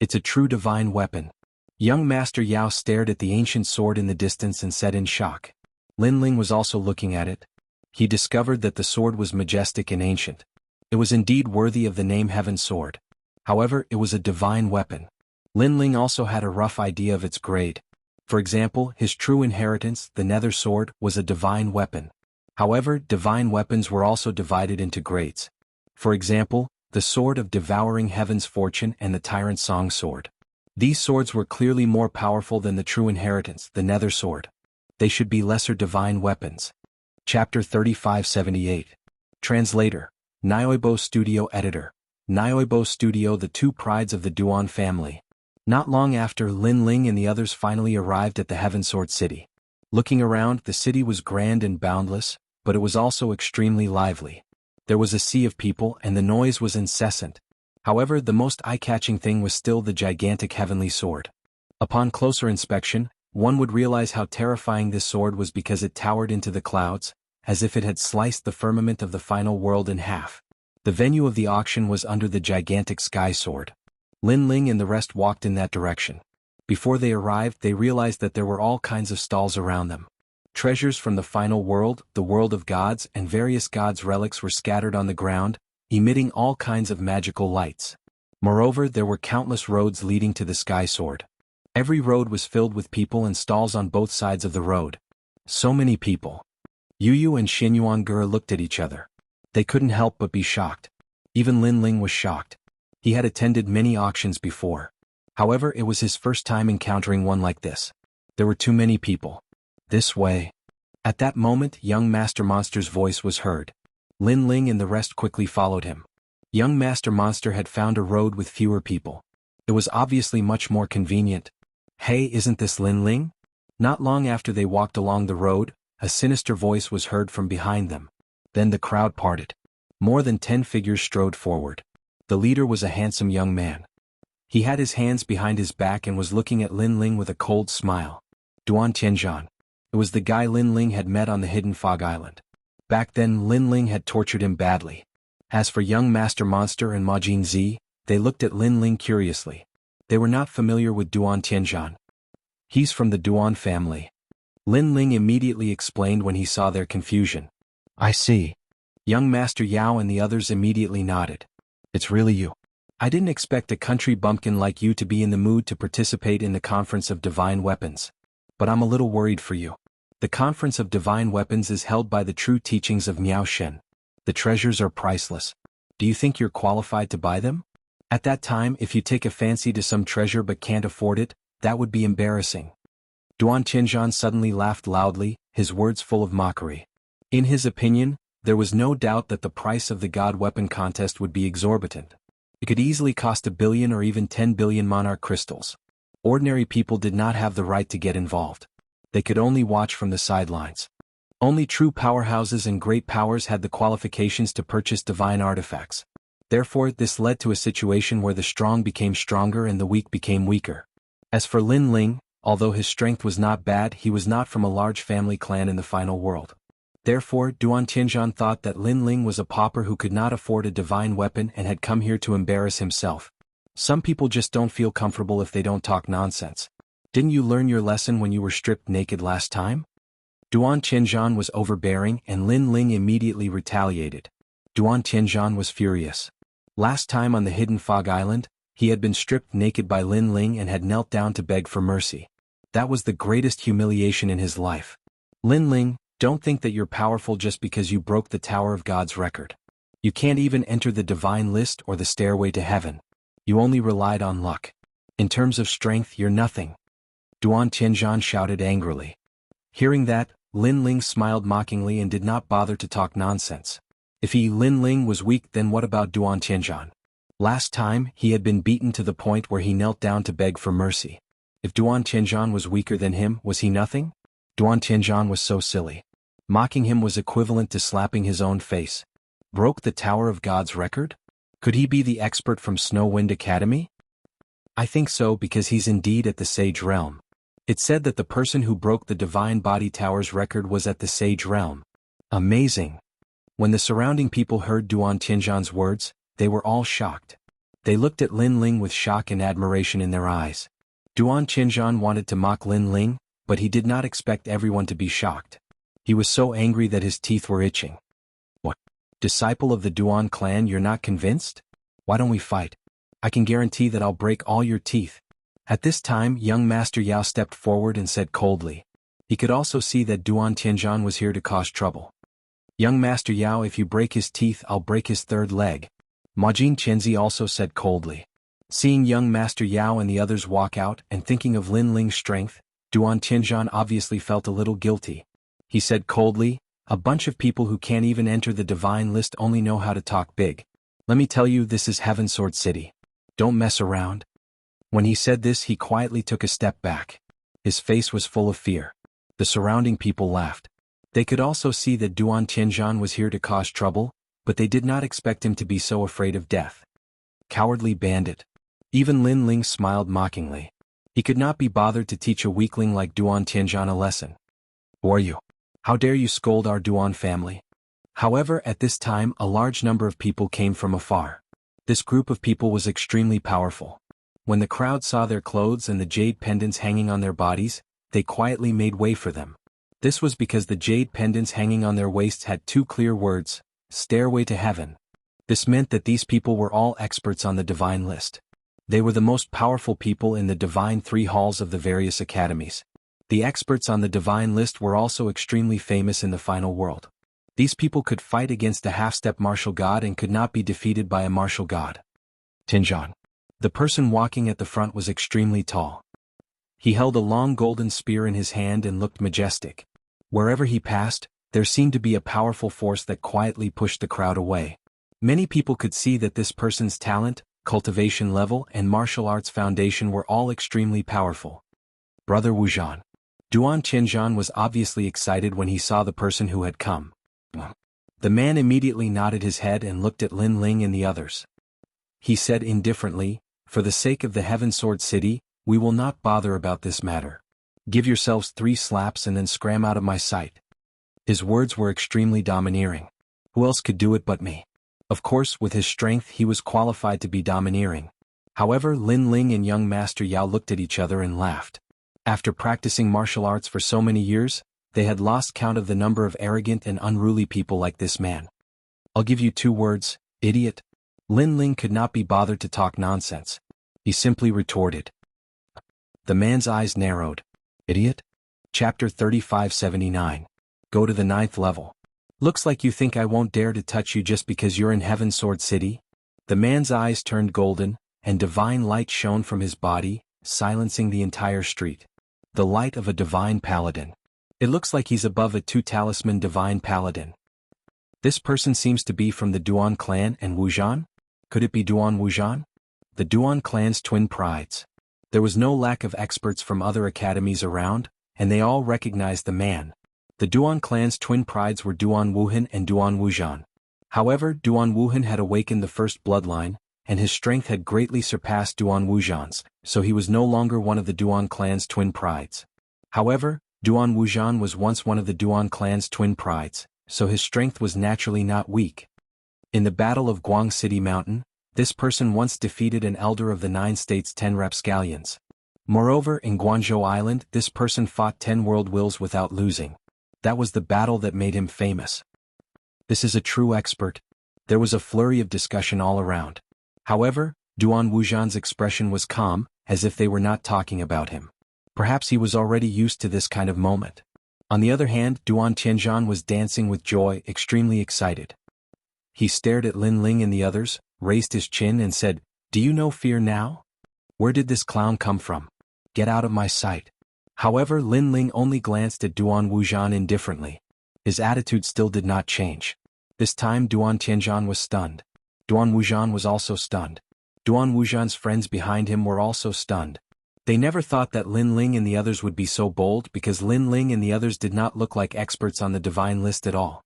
It's a true divine weapon. Young Master Yao stared at the ancient sword in the distance and said in shock. Lin Ling was also looking at it. He discovered that the sword was majestic and ancient. It was indeed worthy of the name Heaven Sword. However, it was a divine weapon. Lin Ling also had a rough idea of its grade. For example, his true inheritance, the Nether Sword, was a divine weapon. However, divine weapons were also divided into grades. For example, the Sword of Devouring Heaven's Fortune and the Tyrant Song Sword. These swords were clearly more powerful than the true inheritance, the Nether Sword. They should be lesser divine weapons. Chapter 3578. Translator. Nyoibo Studio Editor. Nyoibo Studio, the 2 prides of the Duan family. Not long after, Lin Ling and the others finally arrived at the Heaven Sword City. Looking around, the city was grand and boundless, but it was also extremely lively. There was a sea of people and the noise was incessant. However, the most eye-catching thing was still the gigantic heavenly sword. Upon closer inspection, one would realize how terrifying this sword was because it towered into the clouds, as if it had sliced the firmament of the final world in half. The venue of the auction was under the gigantic sky sword. Lin Ling and the rest walked in that direction. Before they arrived, they realized that there were all kinds of stalls around them. Treasures from the final world, the world of gods, and various gods' relics were scattered on the ground, emitting all kinds of magical lights. Moreover, there were countless roads leading to the sky sword. Every road was filled with people and stalls on both sides of the road. So many people. Yu Yu and Xianxia looked at each other. They couldn't help but be shocked. Even Lin Ling was shocked. He had attended many auctions before. However, it was his first time encountering one like this. There were too many people. This way. At that moment, young Master Monster's voice was heard. Lin Ling and the rest quickly followed him. Young Master Monster had found a road with fewer people. It was obviously much more convenient. Hey, isn't this Lin Ling? Not long after they walked along the road, a sinister voice was heard from behind them. Then the crowd parted. More than 10 figures strode forward. The leader was a handsome young man. He had his hands behind his back and was looking at Lin Ling with a cold smile. Duan Tianzhan. It was the guy Lin Ling had met on the Hidden Fog Island. Back then, Lin Ling had tortured him badly. As for young Master Monster and Ma Jingzi, they looked at Lin Ling curiously. They were not familiar with Duan Tianzhan. He's from the Duan family. Lin Ling immediately explained when he saw their confusion. I see. Young Master Yao and the others immediately nodded. It's really you. I didn't expect a country bumpkin like you to be in the mood to participate in the Conference of Divine Weapons. But I'm a little worried for you. The Conference of Divine Weapons is held by the true teachings of Miao Shen. The treasures are priceless. Do you think you're qualified to buy them? At that time, if you take a fancy to some treasure but can't afford it, that would be embarrassing. Duan Tianzhan suddenly laughed loudly, his words full of mockery. In his opinion, there was no doubt that the price of the God Weapon contest would be exorbitant. It could easily cost 1 billion or even 10 billion monarch crystals. Ordinary people did not have the right to get involved. They could only watch from the sidelines. Only true powerhouses and great powers had the qualifications to purchase divine artifacts. Therefore, this led to a situation where the strong became stronger and the weak became weaker. As for Lin Ling, although his strength was not bad, he was not from a large family clan in the final world. Therefore, Duan Tianzhan thought that Lin Ling was a pauper who could not afford a divine weapon and had come here to embarrass himself. Some people just don't feel comfortable if they don't talk nonsense. Didn't you learn your lesson when you were stripped naked last time? Duan Tianzhan was overbearing and Lin Ling immediately retaliated. Duan Tianzhan was furious. Last time on the hidden fog island, he had been stripped naked by Lin Ling and had knelt down to beg for mercy. That was the greatest humiliation in his life. Lin Ling, don't think that you're powerful just because you broke the Tower of God's record. You can't even enter the divine list or the stairway to heaven. You only relied on luck. In terms of strength, you're nothing. Duan Tianzhan shouted angrily. Hearing that, Lin Ling smiled mockingly and did not bother to talk nonsense. If Lin Ling was weak, then what about Duan Tianzhan? Last time, he had been beaten to the point where he knelt down to beg for mercy. If Duan Tianzhan was weaker than him, was he nothing? Duan Tianzhan was so silly. Mocking him was equivalent to slapping his own face. Broke the Tower of God's record? Could he be the expert from Snow Wind Academy? I think so, because he's indeed at the Sage Realm. It said that the person who broke the Divine Body Tower's record was at the Sage Realm. Amazing. When the surrounding people heard Duan Tianzhan's words, they were all shocked. They looked at Lin Ling with shock and admiration in their eyes. Duan Tianzhan wanted to mock Lin Ling, but he did not expect everyone to be shocked. He was so angry that his teeth were itching. What? Disciple of the Duan clan, you're not convinced? Why don't we fight? I can guarantee that I'll break all your teeth. At this time, young Master Yao stepped forward and said coldly. He could also see that Duan Tianzhan was here to cause trouble. Young Master Yao, if you break his teeth, I'll break his third leg. Majin Qianzi also said coldly. Seeing young Master Yao and the others walk out and thinking of Lin Ling's strength, Duan Tianzhan obviously felt a little guilty. He said coldly, a bunch of people who can't even enter the divine list only know how to talk big. Let me tell you, this is Heaven Sword City. Don't mess around. When he said this, he quietly took a step back. His face was full of fear. The surrounding people laughed. They could also see that Duan Tianzhan was here to cause trouble, but they did not expect him to be so afraid of death. Cowardly bandit. Even Lin Ling smiled mockingly. He could not be bothered to teach a weakling like Duan Tianzhan a lesson. Who are you? How dare you scold our Duan family? However, at this time a large number of people came from afar. This group of people was extremely powerful. When the crowd saw their clothes and the jade pendants hanging on their bodies, they quietly made way for them. This was because the jade pendants hanging on their waists had two clear words, Stairway to Heaven. This meant that these people were all experts on the divine list. They were the most powerful people in the divine three halls of the various academies. The experts on the divine list were also extremely famous in the final world. These people could fight against a half-step martial god and could not be defeated by a martial god. Tianzhan. The person walking at the front was extremely tall. He held a long golden spear in his hand and looked majestic. Wherever he passed, there seemed to be a powerful force that quietly pushed the crowd away. Many people could see that this person's talent, cultivation level, and martial arts foundation were all extremely powerful. Brother Wuxian. Duan Tianzhan was obviously excited when he saw the person who had come. The man immediately nodded his head and looked at Lin Ling and the others. He said indifferently, for the sake of the Heaven Sword City, we will not bother about this matter. Give yourselves 3 slaps and then scram out of my sight. His words were extremely domineering. Who else could do it but me? Of course, with his strength he was qualified to be domineering. However, Lin Ling and young Master Yao looked at each other and laughed. After practicing martial arts for so many years, they had lost count of the number of arrogant and unruly people like this man. I'll give you 2 words, idiot. Lin Ling could not be bothered to talk nonsense. He simply retorted. The man's eyes narrowed. Idiot? Chapter 3579. Go to the 9th level. Looks like you think I won't dare to touch you just because you're in Heaven Sword City? The man's eyes turned golden, and divine light shone from his body, silencing the entire street. The light of a divine paladin. It looks like he's above a 2-talisman divine paladin. This person seems to be from the Duan clan and Wuxian? Could it be Duan Wuxian? The Duan clan's twin prides. There was no lack of experts from other academies around, and they all recognized the man. The Duan clan's twin prides were Duan Wuhan and Duan Wuxian. However, Duan Wuhan had awakened the first bloodline, and his strength had greatly surpassed Duan Wuxian's, so he was no longer one of the Duan clan's twin prides. However, Duan Wuxian was once one of the Duan clan's twin prides, so his strength was naturally not weak. In the Battle of Guang City Mountain, this person once defeated an elder of the 9 states' 10 rapscallions. Moreover, in Guangzhou Island, this person fought 10 world wills without losing. That was the battle that made him famous. This is a true expert. There was a flurry of discussion all around. However, Duan Wuzhan's expression was calm, as if they were not talking about him. Perhaps he was already used to this kind of moment. On the other hand, Duan Tianzhan was dancing with joy, extremely excited. He stared at Lin Ling and the others, raised his chin and said, "Do you know fear now? Where did this clown come from? Get out of my sight." However, Lin Ling only glanced at Duan Wuzhan indifferently. His attitude still did not change. This time Duan Tianzhan was stunned. Duan Wuzhan was also stunned. Duan Wuzhan's friends behind him were also stunned. They never thought that Lin Ling and the others would be so bold because Lin Ling and the others did not look like experts on the divine list at all.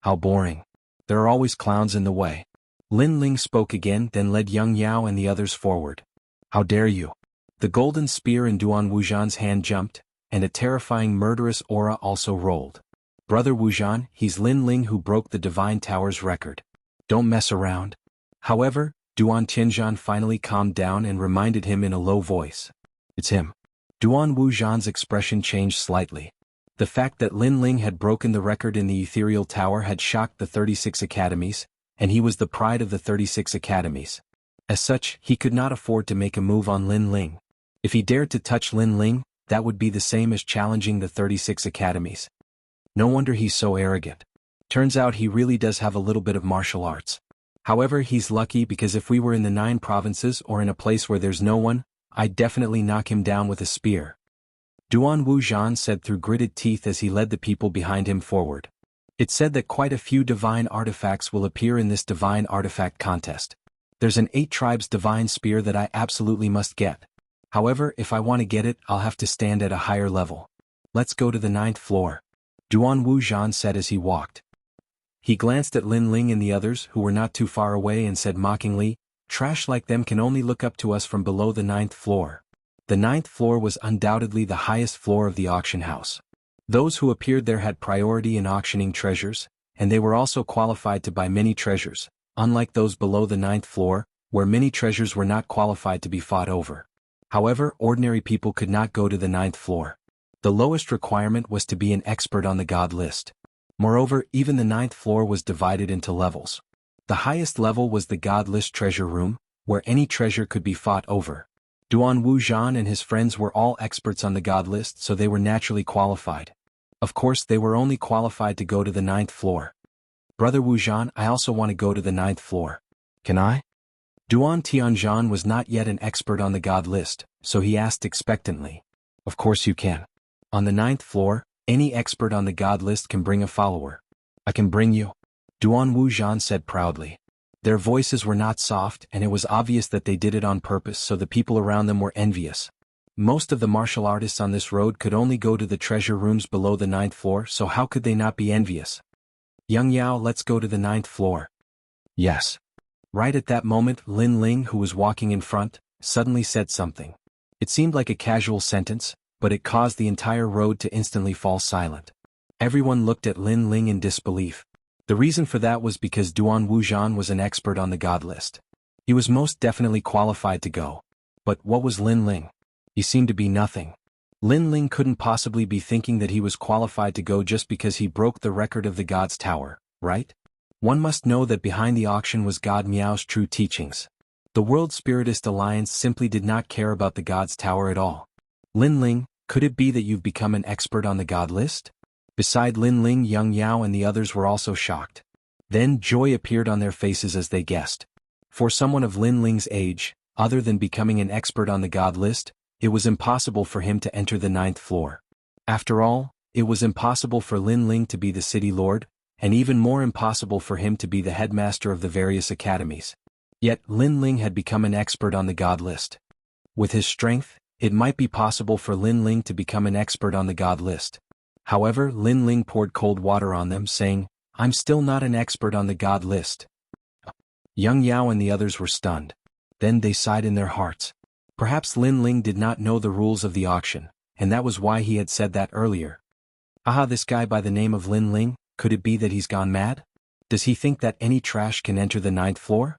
How boring. There are always clowns in the way. Lin Ling spoke again, then led Xianxia and the others forward. "How dare you?" The golden spear in Duan Wuzhan's hand jumped, and a terrifying murderous aura also rolled. "Brother Wuzhan, he's Lin Ling who broke the Divine Tower's record. Don't mess around." However, Duan Tianzhan finally calmed down and reminded him in a low voice. "It's him." Duan Wuzhan's expression changed slightly. The fact that Lin Ling had broken the record in the Ethereal Tower had shocked the 36 academies, and he was the pride of the 36 academies. As such, he could not afford to make a move on Lin Ling. If he dared to touch Lin Ling, that would be the same as challenging the 36 academies. No wonder he's so arrogant. Turns out he really does have a little bit of martial arts. However, he's lucky because if we were in the 9 provinces or in a place where there's no one, I'd definitely knock him down with a spear. Duan Wuzhan said through gritted teeth as he led the people behind him forward. It said that quite a few divine artifacts will appear in this divine artifact contest. There's an 8 tribes divine spear that I absolutely must get. However, if I want to get it, I'll have to stand at a higher level. Let's go to the 9th floor. Duan Wuzhan said as he walked. He glanced at Lin Ling and the others who were not too far away and said mockingly, "Trash like them can only look up to us from below the 9th floor." The 9th floor was undoubtedly the highest floor of the auction house. Those who appeared there had priority in auctioning treasures, and they were also qualified to buy many treasures, unlike those below the 9th floor, where many treasures were not qualified to be fought over. However, ordinary people could not go to the 9th floor. The lowest requirement was to be an expert on the god list. Moreover, even the 9th floor was divided into levels. The highest level was the god list treasure room, where any treasure could be fought over. Duan Wuzhan and his friends were all experts on the god list, so they were naturally qualified. Of course, they were only qualified to go to the 9th floor. "Brother Wuzhan, I also want to go to the 9th floor. Can I?" Duan Tianzhan was not yet an expert on the god list, so he asked expectantly. "Of course you can. On the 9th floor, any expert on the god list can bring a follower." "I can bring you," Duan Wuzhan said proudly. Their voices were not soft and it was obvious that they did it on purpose, so the people around them were envious. Most of the martial artists on this road could only go to the treasure rooms below the 9th floor, so how could they not be envious? "Xianxia, let's go to the 9th floor." "Yes." Right at that moment, Lin Ling, who was walking in front, suddenly said something. It seemed like a casual sentence, but it caused the entire road to instantly fall silent. Everyone looked at Lin Ling in disbelief. The reason for that was because Duan Wuzhan was an expert on the god list. He was most definitely qualified to go. But what was Lin Ling? He seemed to be nothing. Lin Ling couldn't possibly be thinking that he was qualified to go just because he broke the record of the God's Tower, right? One must know that behind the auction was God Miao's true teachings. The World Spiritist Alliance simply did not care about the God's Tower at all. "Lin Ling, could it be that you've become an expert on the god list?" Beside Lin Ling, Xianxia and the others were also shocked. Then joy appeared on their faces as they guessed. For someone of Lin Ling's age, other than becoming an expert on the god list, it was impossible for him to enter the 9th floor. After all, it was impossible for Lin Ling to be the city lord, and even more impossible for him to be the headmaster of the various academies. Yet Lin Ling had become an expert on the god list. With his strength, it might be possible for Lin Ling to become an expert on the god list. However, Lin Ling poured cold water on them, saying, "I'm still not an expert on the god list." Xianxia and the others were stunned. Then they sighed in their hearts. Perhaps Lin Ling did not know the rules of the auction, and that was why he had said that earlier. Aha, this guy by the name of Lin Ling, could it be that he's gone mad? Does he think that any trash can enter the 9th floor?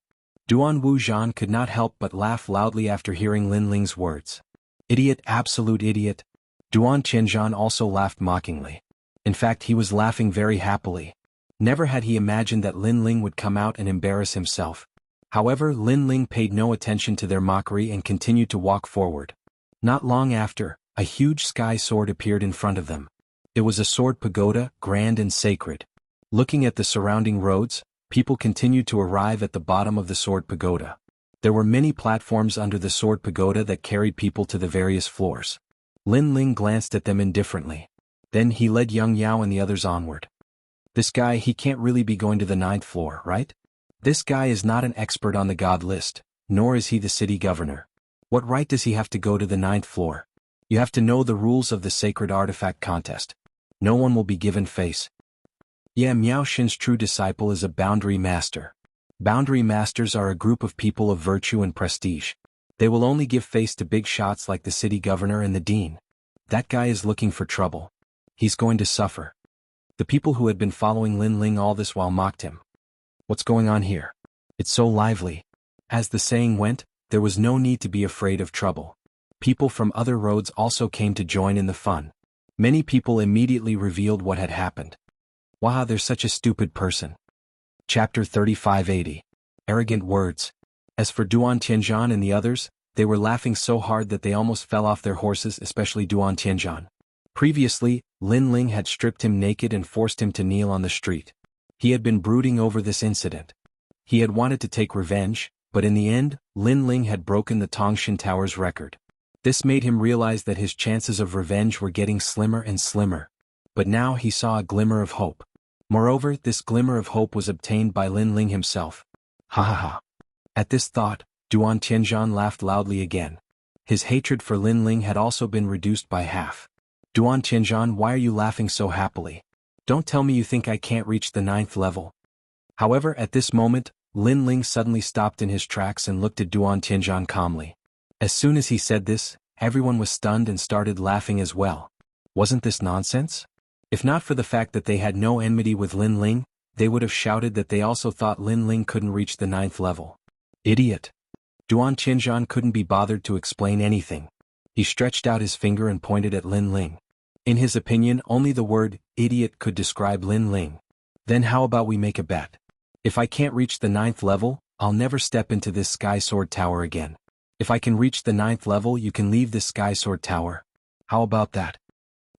Duan Wuzhan could not help but laugh loudly after hearing Lin Ling's words. "Idiot, absolute idiot." Duan Tianzhan also laughed mockingly. In fact, he was laughing very happily. Never had he imagined that Lin Ling would come out and embarrass himself. However, Lin Ling paid no attention to their mockery and continued to walk forward. Not long after, a huge sky sword appeared in front of them. It was a sword pagoda, grand and sacred. Looking at the surrounding roads, people continued to arrive at the bottom of the sword pagoda. There were many platforms under the sword pagoda that carried people to the various floors. Lin Ling glanced at them indifferently. Then he led Yang Yao and the others onward. This guy, he can't really be going to the 9th floor, right? This guy is not an expert on the god list, nor is he the city governor. What right does he have to go to the 9th floor? You have to know the rules of the sacred artifact contest. No one will be given face. Yeah, Miao Xin's true disciple is a boundary master. Boundary masters are a group of people of virtue and prestige. They will only give face to big shots like the city governor and the dean. That guy is looking for trouble. He's going to suffer. The people who had been following Lin Ling all this while mocked him. What's going on here? It's so lively. As the saying went, there was no need to be afraid of trouble. People from other roads also came to join in the fun. Many people immediately revealed what had happened. Wow, they're such a stupid person. Chapter 3580. Arrogant words. As for Duan Tianzhan and the others, they were laughing so hard that they almost fell off their horses, especially Duan Tianzhan. Previously, Lin Ling had stripped him naked and forced him to kneel on the street. He had been brooding over this incident. He had wanted to take revenge, but in the end, Lin Ling had broken the Tongshan Tower's record. This made him realize that his chances of revenge were getting slimmer and slimmer. But now he saw a glimmer of hope. Moreover, this glimmer of hope was obtained by Lin Ling himself. Ha ha ha. At this thought, Duan Tianzhan laughed loudly again. His hatred for Lin Ling had also been reduced by half. Duan Tianzhan, why are you laughing so happily? Don't tell me you think I can't reach the 9th level. However, at this moment, Lin Ling suddenly stopped in his tracks and looked at Duan Tianzhan calmly. As soon as he said this, everyone was stunned and started laughing as well. Wasn't this nonsense? If not for the fact that they had no enmity with Lin Ling, they would have shouted that they also thought Lin Ling couldn't reach the 9th level. Idiot. Duan Tianzhan couldn't be bothered to explain anything. He stretched out his finger and pointed at Lin Ling. In his opinion, only the word idiot could describe Lin Ling. Then how about we make a bet? If I can't reach the 9th level, I'll never step into this Sky Sword Tower again. If I can reach the 9th level, you can leave this Sky Sword Tower. How about that?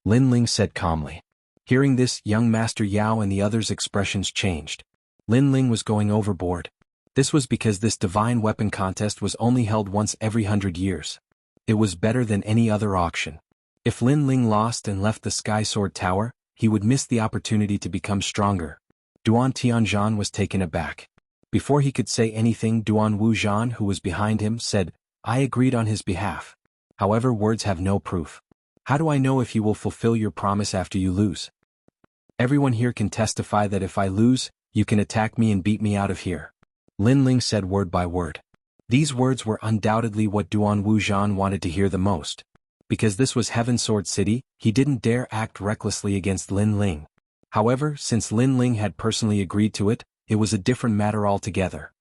Lin Ling said calmly. Hearing this, young Master Yao and the others' expressions changed. Lin Ling was going overboard. This was because this divine weapon contest was only held once every 100 years. It was better than any other auction. If Lin Ling lost and left the Sky Sword Tower, he would miss the opportunity to become stronger. Duan Tianzhan was taken aback. Before he could say anything, Duan Wuzhan, who was behind him, said, I agreed on his behalf. However, words have no proof. How do I know if you will fulfill your promise after you lose? Everyone here can testify that if I lose, you can attack me and beat me out of here. Lin Ling said word by word. These words were undoubtedly what Duan Wuzhan wanted to hear the most. Because this was Heaven Sword City, he didn't dare act recklessly against Lin Ling. However, since Lin Ling had personally agreed to it, it was a different matter altogether.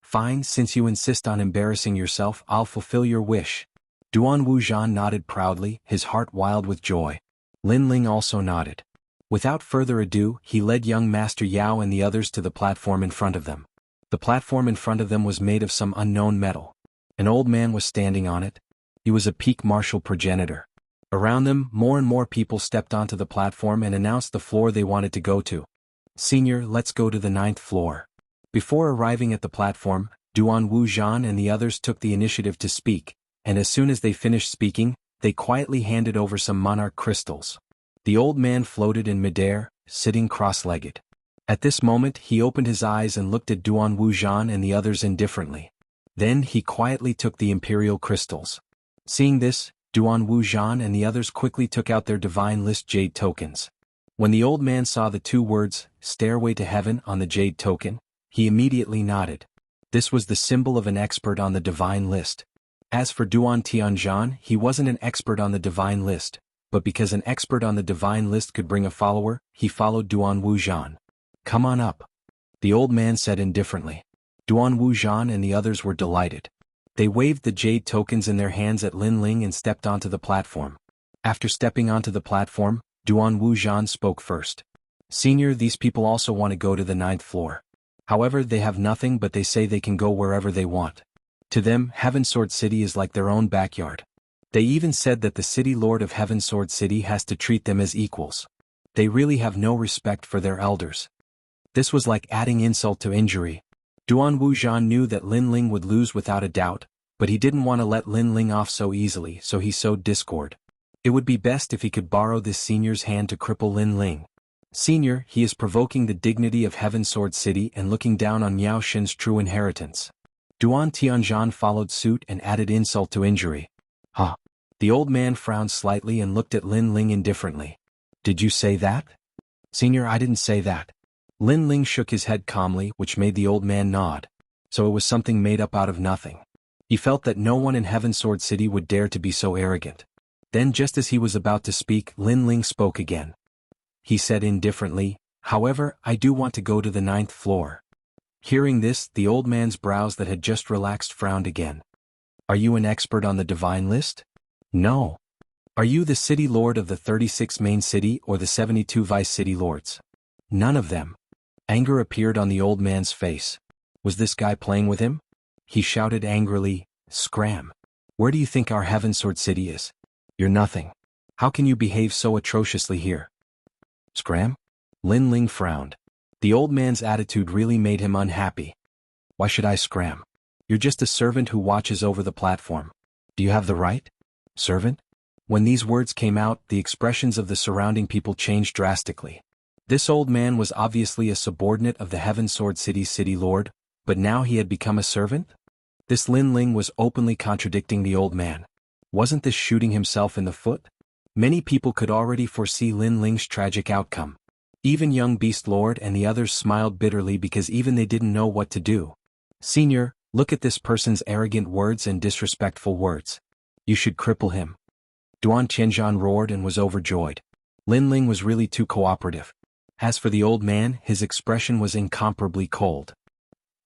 Fine, since you insist on embarrassing yourself, I'll fulfill your wish. Duan Wuzhan nodded proudly, his heart wild with joy. Lin Ling also nodded. Without further ado, he led young Master Yao and the others to the platform in front of them. The platform in front of them was made of some unknown metal. An old man was standing on it. He was a peak martial progenitor. Around them, more and more people stepped onto the platform and announced the floor they wanted to go to. Senior, let's go to the 9th floor. Before arriving at the platform, Duan Wuzhan and the others took the initiative to speak, and as soon as they finished speaking, they quietly handed over some monarch crystals. The old man floated in midair, sitting cross-legged. At this moment, he opened his eyes and looked at Duan Wuzhan and the others indifferently. Then he quietly took the imperial crystals. Seeing this, Duan Wuzhan and the others quickly took out their divine list jade tokens. When the old man saw the two words, Stairway to Heaven, on the jade token, he immediately nodded. This was the symbol of an expert on the divine list. As for Duan Tianzhan, he wasn't an expert on the divine list, but because an expert on the divine list could bring a follower, he followed Duan Wuzhan. Come on up. The old man said indifferently. Duan Wuzhan and the others were delighted. They waved the jade tokens in their hands at Lin Ling and stepped onto the platform. After stepping onto the platform, Duan Wuzhan spoke first. Senior, these people also want to go to the 9th floor. However, they have nothing but they say they can go wherever they want. To them, Heaven Sword City is like their own backyard. They even said that the city lord of Heaven Sword City has to treat them as equals. They really have no respect for their elders. This was like adding insult to injury. Duan Wuzhan knew that Lin Ling would lose without a doubt, but he didn't want to let Lin Ling off so easily, so he sowed discord. It would be best if he could borrow this senior's hand to cripple Lin Ling. Senior, he is provoking the dignity of Heaven Sword City and looking down on Miao Xin's true inheritance. Duan Tianzhan followed suit and added insult to injury. Huh. The old man frowned slightly and looked at Lin Ling indifferently. Did you say that? Senior, I didn't say that. Lin Ling shook his head calmly, which made the old man nod. So it was something made up out of nothing. He felt that no one in Heaven Sword City would dare to be so arrogant. Then just as he was about to speak, Lin Ling spoke again. He said indifferently, however, I do want to go to the 9th floor. Hearing this, the old man's brows that had just relaxed frowned again. Are you an expert on the divine list? No. Are you the city lord of the 36 main city or the 72 vice city lords? None of them. Anger appeared on the old man's face. Was this guy playing with him? He shouted angrily, Scram. Where do you think our Heaven Sword City is? You're nothing. How can you behave so atrociously here? Scram? Lin Ling frowned. The old man's attitude really made him unhappy. Why should I scram? You're just a servant who watches over the platform. Do you have the right? Servant? When these words came out, the expressions of the surrounding people changed drastically. This old man was obviously a subordinate of the Heaven Sword City's city lord, but now he had become a servant? This Lin Ling was openly contradicting the old man. Wasn't this shooting himself in the foot? Many people could already foresee Lin Ling's tragic outcome. Even young Beast Lord and the others smiled bitterly because even they didn't know what to do. Senior, look at this person's arrogant words and disrespectful words. You should cripple him. Duan Tianzhan roared and was overjoyed. Lin Ling was really too cooperative. As for the old man, his expression was incomparably cold.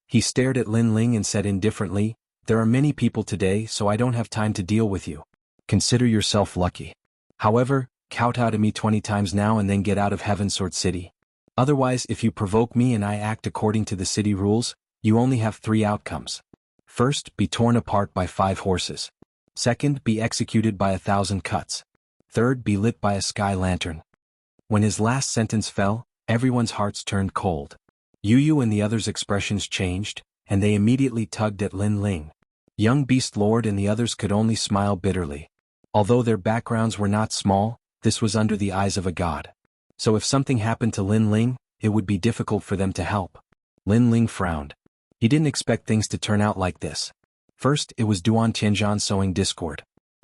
He stared at Lin Ling and said indifferently, There are many people today, so I don't have time to deal with you. Consider yourself lucky. However, kowtow to me 20 times now and then get out of Heaven Sword City. Otherwise, if you provoke me and I act according to the city rules, you only have 3 outcomes. First, be torn apart by 5 horses. Second, be executed by 1,000 cuts. Third, be lit by a sky lantern. When his last sentence fell, everyone's hearts turned cold. Yu and the others' expressions changed, and they immediately tugged at Lin Ling. Young Beast Lord and the others could only smile bitterly. Although their backgrounds were not small, this was under the eyes of a god. So if something happened to Lin Ling, it would be difficult for them to help. Lin Ling frowned. He didn't expect things to turn out like this. First, it was Duan Tianzhan sowing discord.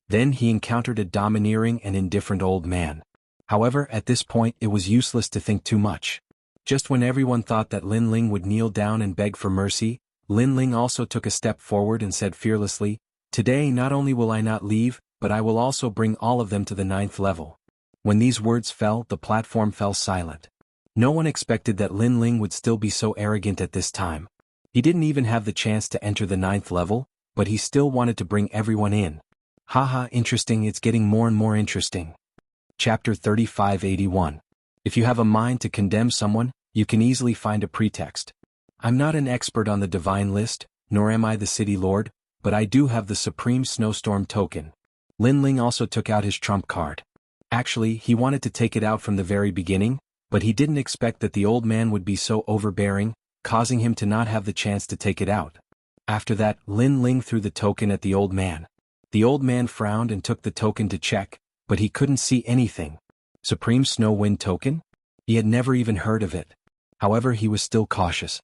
Then he encountered a domineering and indifferent old man. However, at this point it was useless to think too much. Just when everyone thought that Lin Ling would kneel down and beg for mercy, Lin Ling also took a step forward and said fearlessly, Today not only will I not leave, but I will also bring all of them to the 9th level. When these words fell, the platform fell silent. No one expected that Lin Ling would still be so arrogant at this time. He didn't even have the chance to enter the 9th level, but he still wanted to bring everyone in. Haha, interesting, it's getting more and more interesting. Chapter 3581. If you have a mind to condemn someone, you can easily find a pretext. I'm not an expert on the divine list, nor am I the city lord, but I do have the supreme snowstorm token. Lin Ling also took out his trump card. Actually, he wanted to take it out from the very beginning, but he didn't expect that the old man would be so overbearing, causing him to not have the chance to take it out. After that, Lin Ling threw the token at the old man. The old man frowned and took the token to check, but he couldn't see anything. Supreme Snow Wind token? He had never even heard of it. However, he was still cautious.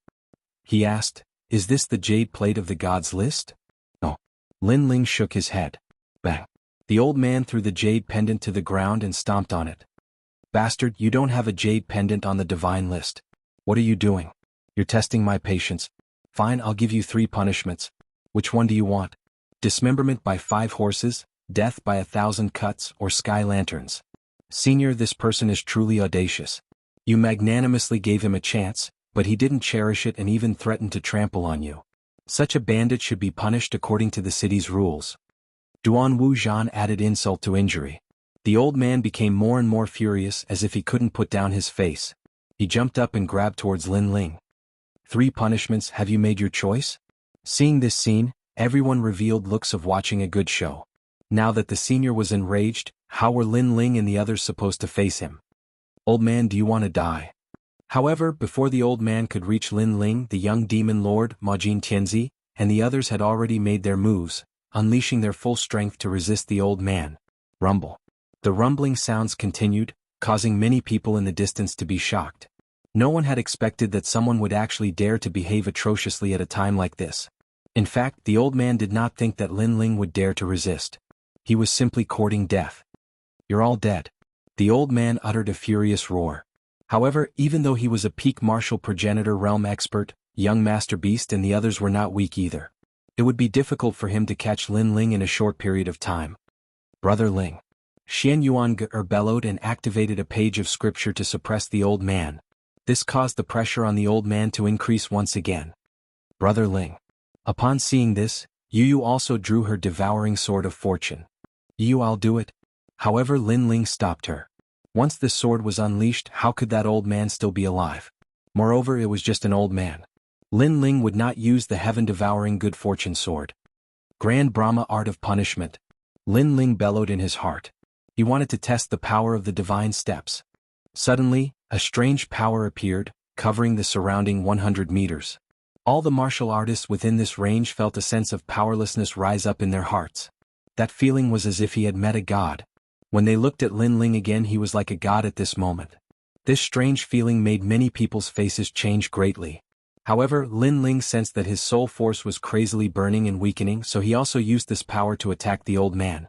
He asked, Is this the jade plate of the gods list? No. Lin Ling shook his head. Bang. The old man threw the jade pendant to the ground and stomped on it. Bastard, you don't have a jade pendant on the divine list. What are you doing? You're testing my patience. Fine, I'll give you 3 punishments. Which one do you want? Dismemberment by 5 horses, death by 1,000 cuts, or sky lanterns? Senior, this person is truly audacious. You magnanimously gave him a chance, but he didn't cherish it and even threatened to trample on you. Such a bandit should be punished according to the city's rules. Duan Wuzhan added insult to injury. The old man became more and more furious, as if he couldn't put down his face. He jumped up and grabbed towards Lin Ling. 3 punishments, have you made your choice? Seeing this scene, everyone revealed looks of watching a good show. Now that the senior was enraged, how were Lin Ling and the others supposed to face him? Old man, do you want to die? However, before the old man could reach Lin Ling, the young demon lord, Majin Tianzi, and the others had already made their moves, unleashing their full strength to resist the old man. Rumble. The rumbling sounds continued, causing many people in the distance to be shocked. No one had expected that someone would actually dare to behave atrociously at a time like this. In fact, the old man did not think that Lin Ling would dare to resist. He was simply courting death. You're all dead. The old man uttered a furious roar. However, even though he was a peak martial progenitor realm expert, young master beast and the others were not weak either. It would be difficult for him to catch Lin Ling in a short period of time. Brother Ling. Xianxia bellowed and activated a page of scripture to suppress the old man. This caused the pressure on the old man to increase once again. Brother Ling. Upon seeing this, Yu also drew her devouring sword of fortune. Yu, I'll do it. However, Lin Ling stopped her. Once this sword was unleashed, how could that old man still be alive? Moreover, it was just an old man. Lin Ling would not use the heaven-devouring good fortune sword. Grand Brahma art of punishment. Lin Ling bellowed in his heart. He wanted to test the power of the divine steps. Suddenly, a strange power appeared, covering the surrounding 100 meters. All the martial artists within this range felt a sense of powerlessness rise up in their hearts. That feeling was as if he had met a god. When they looked at Lin Ling again, he was like a god at this moment. This strange feeling made many people's faces change greatly. However, Lin Ling sensed that his soul force was crazily burning and weakening, so he also used this power to attack the old man.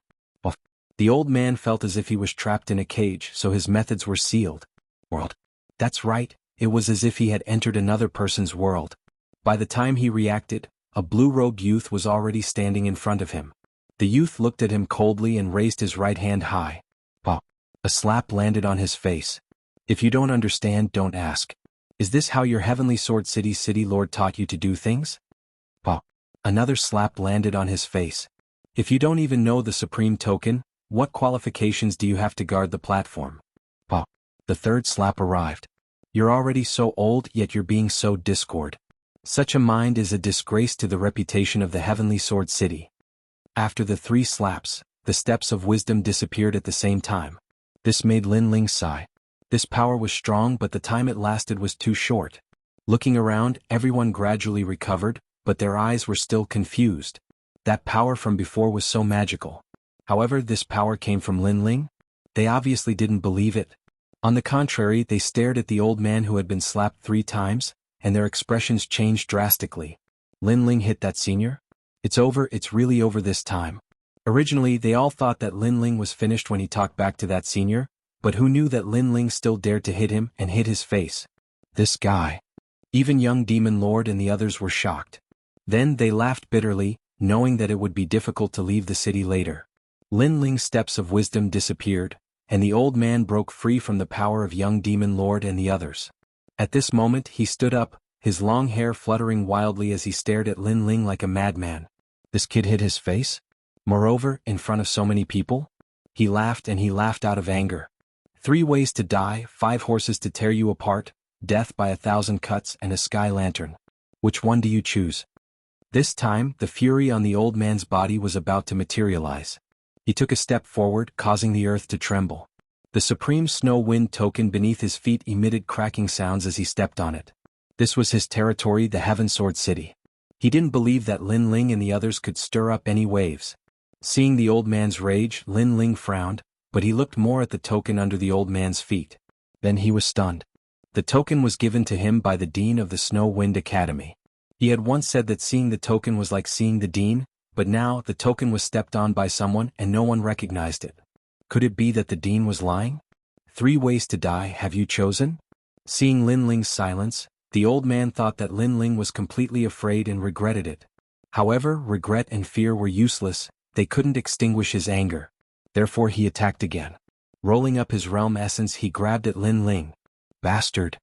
The old man felt as if he was trapped in a cage, so his methods were sealed. World. That's right, it was as if he had entered another person's world. By the time he reacted, a blue-robed youth was already standing in front of him. The youth looked at him coldly and raised his right hand high. Pop. A slap landed on his face. If you don't understand, don't ask. Is this how your heavenly sword city lord taught you to do things? Pop. Another slap landed on his face. If you don't even know the supreme token, what qualifications do you have to guard the platform? Pop. The third slap arrived. You're already so old, yet you're being so discord. Such a mind is a disgrace to the reputation of the heavenly sword city. After the 3 slaps, the steps of wisdom disappeared at the same time. This made Lin Ling sigh. This power was strong, but the time it lasted was too short. Looking around, everyone gradually recovered, but their eyes were still confused. That power from before was so magical. However, this power came from Lin Ling? They obviously didn't believe it. On the contrary, they stared at the old man who had been slapped 3 times, and their expressions changed drastically. Lin Ling hit that senior? It's over, it's really over this time. Originally, they all thought that Lin Ling was finished when he talked back to that senior, but who knew that Lin Ling still dared to hit him and hit his face? This guy. Even young Demon Lord and the others were shocked. Then they laughed bitterly, knowing that it would be difficult to leave the city later. Lin Ling's steps of wisdom disappeared, and the old man broke free from the power of young Demon Lord and the others. At this moment he stood up, his long hair fluttering wildly as he stared at Lin Ling like a madman. This kid hit his face? Moreover, in front of so many people? He laughed, and he laughed out of anger. 3 ways to die, 5 horses to tear you apart, death by 1,000 cuts and a sky lantern. Which one do you choose? This time, the fury on the old man's body was about to materialize. He took a step forward, causing the earth to tremble. The supreme snow wind token beneath his feet emitted cracking sounds as he stepped on it. This was his territory, the Heaven Sword City. He didn't believe that Lin Ling and the others could stir up any waves. Seeing the old man's rage, Lin Ling frowned, but he looked more at the token under the old man's feet. Then he was stunned. The token was given to him by the Dean of the Snow Wind Academy. He had once said that seeing the token was like seeing the Dean, but now the token was stepped on by someone and no one recognized it. Could it be that the Dean was lying? 3 ways to die, have you chosen? Seeing Lin Ling's silence, the old man thought that Lin Ling was completely afraid and regretted it. However, regret and fear were useless, they couldn't extinguish his anger. Therefore he attacked again. Rolling up his realm essence, he grabbed at Lin Ling. Bastard!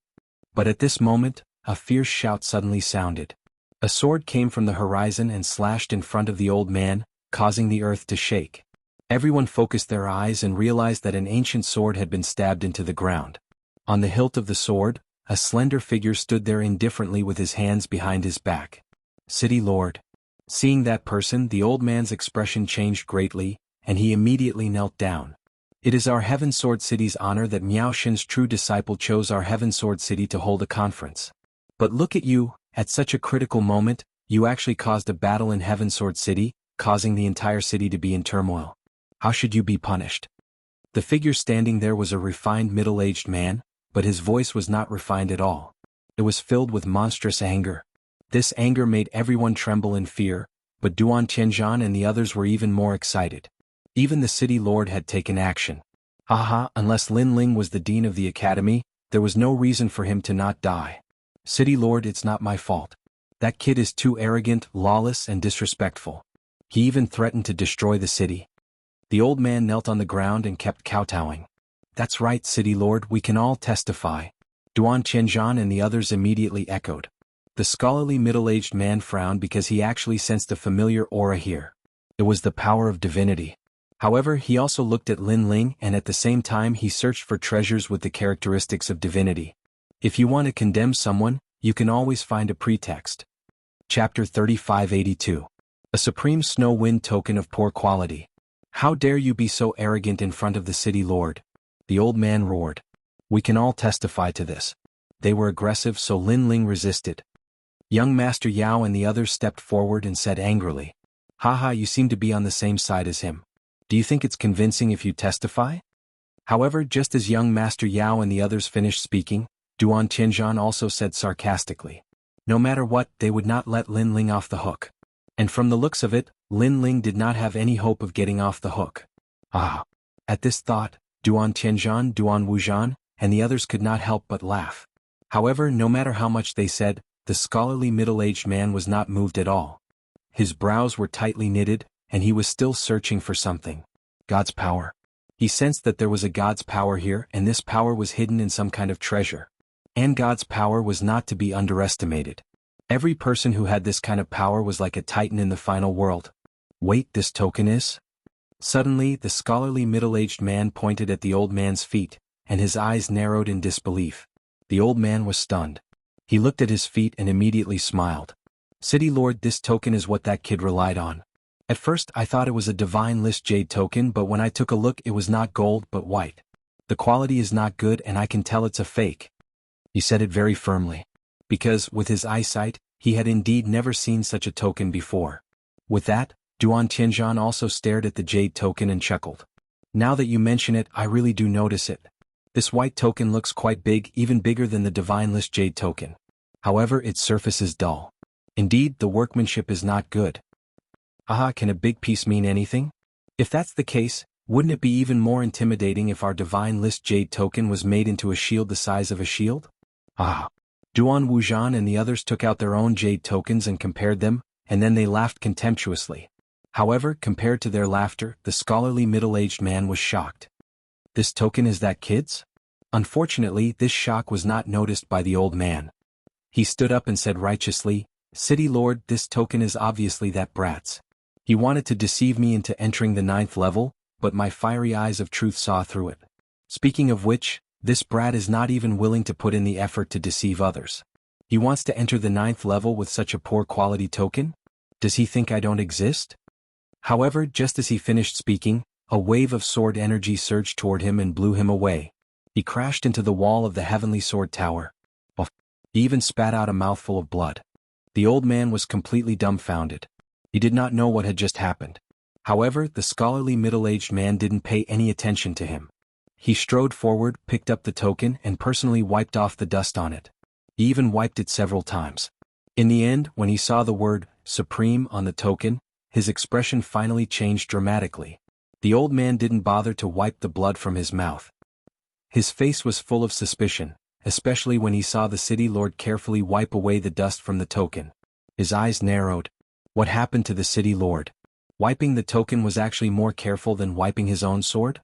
But at this moment, a fierce shout suddenly sounded. A sword came from the horizon and slashed in front of the old man, causing the earth to shake. Everyone focused their eyes and realized that an ancient sword had been stabbed into the ground. On the hilt of the sword, a slender figure stood there indifferently with his hands behind his back. City Lord. Seeing that person, the old man's expression changed greatly, and he immediately knelt down. It is our Heaven Sword City's honor that Miao Xin's true disciple chose our Heaven Sword City to hold a conference. But look at you, at such a critical moment, you actually caused a battle in Heaven Sword City, causing the entire city to be in turmoil. How should you be punished? The figure standing there was a refined middle-aged man, but his voice was not refined at all. It was filled with monstrous anger. This anger made everyone tremble in fear, but Duan Tianzhan and the others were even more excited. Even the city lord had taken action. Haha, unless Lin Ling was the dean of the academy, there was no reason for him to not die. City lord, it's not my fault. That kid is too arrogant, lawless, and disrespectful. He even threatened to destroy the city. The old man knelt on the ground and kept kowtowing. That's right, City Lord, we can all testify. Duan Tianzhan and the others immediately echoed. The scholarly middle-aged man frowned because he actually sensed a familiar aura here. It was the power of divinity. However, he also looked at Lin Ling and at the same time he searched for treasures with the characteristics of divinity. If you want to condemn someone, you can always find a pretext. Chapter 3582. A supreme snow wind token of poor quality. How dare you be so arrogant in front of the city lord? The old man roared. We can all testify to this. They were aggressive, so Lin Ling resisted. Young Master Yao and the others stepped forward and said angrily, Haha, you seem to be on the same side as him. Do you think it's convincing if you testify? However, just as young Master Yao and the others finished speaking, Duan Tianzhan also said sarcastically, no matter what, they would not let Lin Ling off the hook. And from the looks of it, Lin Ling did not have any hope of getting off the hook. Ah! At this thought, Duan Tianzhan, Duan Wuzhan, and the others could not help but laugh. However, no matter how much they said, the scholarly middle-aged man was not moved at all. His brows were tightly knitted, and he was still searching for something. God's power. He sensed that there was a God's power here, and this power was hidden in some kind of treasure. And God's power was not to be underestimated. Every person who had this kind of power was like a titan in the final world. Wait, this token is? Suddenly, the scholarly middle-aged man pointed at the old man's feet, and his eyes narrowed in disbelief. The old man was stunned. He looked at his feet and immediately smiled. City Lord, this token is what that kid relied on. At first I thought it was a divine list jade token, but when I took a look it was not gold but white. The quality is not good and I can tell it's a fake. He said it very firmly. Because, with his eyesight, he had indeed never seen such a token before. With that, Duan Tianzhan also stared at the jade token and chuckled. Now that you mention it, I really do notice it. This white token looks quite big, even bigger than the divine list jade token. However, its surface is dull. Indeed, the workmanship is not good. Aha, can a big piece mean anything? If that's the case, wouldn't it be even more intimidating if our divine list jade token was made into a shield the size of a shield? Ah. Duan Wuzhan and the others took out their own jade tokens and compared them, and then they laughed contemptuously. However, compared to their laughter, the scholarly middle-aged man was shocked. This token is that kid's? Unfortunately, this shock was not noticed by the old man. He stood up and said righteously, City Lord, this token is obviously that brat's. He wanted to deceive me into entering the 9th level, but my fiery eyes of truth saw through it. Speaking of which, this brat is not even willing to put in the effort to deceive others. He wants to enter the 9th level with such a poor quality token? Does he think I don't exist? However, just as he finished speaking, a wave of sword energy surged toward him and blew him away. He crashed into the wall of the heavenly sword tower. He even spat out a mouthful of blood. The old man was completely dumbfounded. He did not know what had just happened. However, the scholarly middle-aged man didn't pay any attention to him. He strode forward, picked up the token, and personally wiped off the dust on it. He even wiped it several times. In the end, when he saw the word, Supreme, on the token, his expression finally changed dramatically. The old man didn't bother to wipe the blood from his mouth. His face was full of suspicion, especially when he saw the city lord carefully wipe away the dust from the token. His eyes narrowed. What happened to the city lord? Wiping the token was actually more careful than wiping his own sword?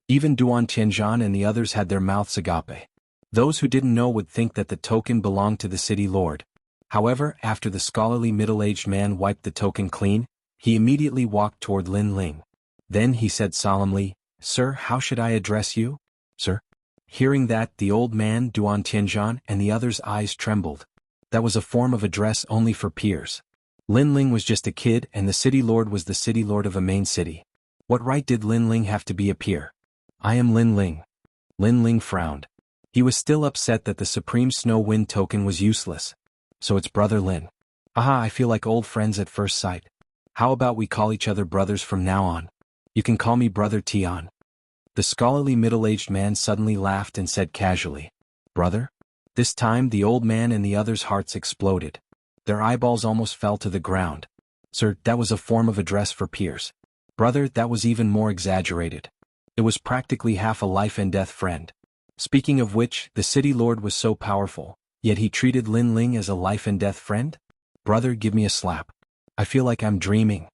Even Duan Tianzhan and the others had their mouths agape. Those who didn't know would think that the token belonged to the city lord. However, after the scholarly middle-aged man wiped the token clean, he immediately walked toward Lin Ling. Then he said solemnly, "Sir, how should I address you?" "Sir?" Hearing that, the old man, Duan Tianzhan, and the others' eyes trembled. That was a form of address only for peers. Lin Ling was just a kid and the city lord was the city lord of a main city. What right did Lin Ling have to be a peer? "I am Lin Ling." Lin Ling frowned. He was still upset that the Supreme Snow Wind token was useless. "So it's Brother Lin. Aha, I feel like old friends at first sight. How about we call each other brothers from now on? You can call me Brother Tian." The scholarly middle-aged man suddenly laughed and said casually, "Brother?" This time the old man and the others' hearts exploded. Their eyeballs almost fell to the ground. "Sir, that was a form of address for peers." "Brother, that was even more exaggerated. It was practically half a life-and-death friend." Speaking of which, the city lord was so powerful, yet he treated Lin Ling as a life-and-death friend? "Brother, give me a slap. I feel like I'm dreaming."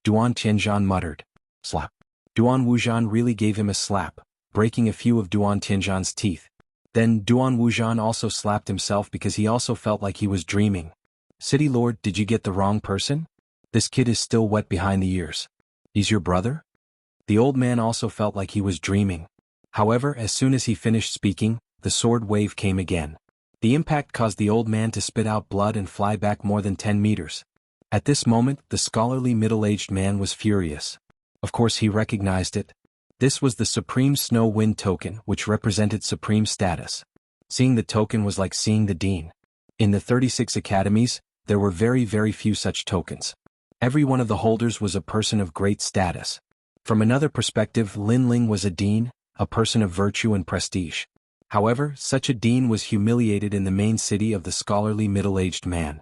Duan Tianzhan muttered. Slap. Duan Wuzhan really gave him a slap, breaking a few of Duan Tianzhan's teeth. Then Duan Wuzhan also slapped himself because he also felt like he was dreaming. "City Lord, did you get the wrong person? This kid is still wet behind the ears. He's your brother?" The old man also felt like he was dreaming. However, as soon as he finished speaking, the sword wave came again. The impact caused the old man to spit out blood and fly back more than 10 meters. At this moment, the scholarly middle-aged man was furious. Of course he recognized it. This was the Supreme Snow Wind token, which represented supreme status. Seeing the token was like seeing the dean. In the 36 academies, there were very few such tokens. Every one of the holders was a person of great status. From another perspective, Lin Ling was a dean, a person of virtue and prestige. However, such a dean was humiliated in the main city of the scholarly middle-aged man.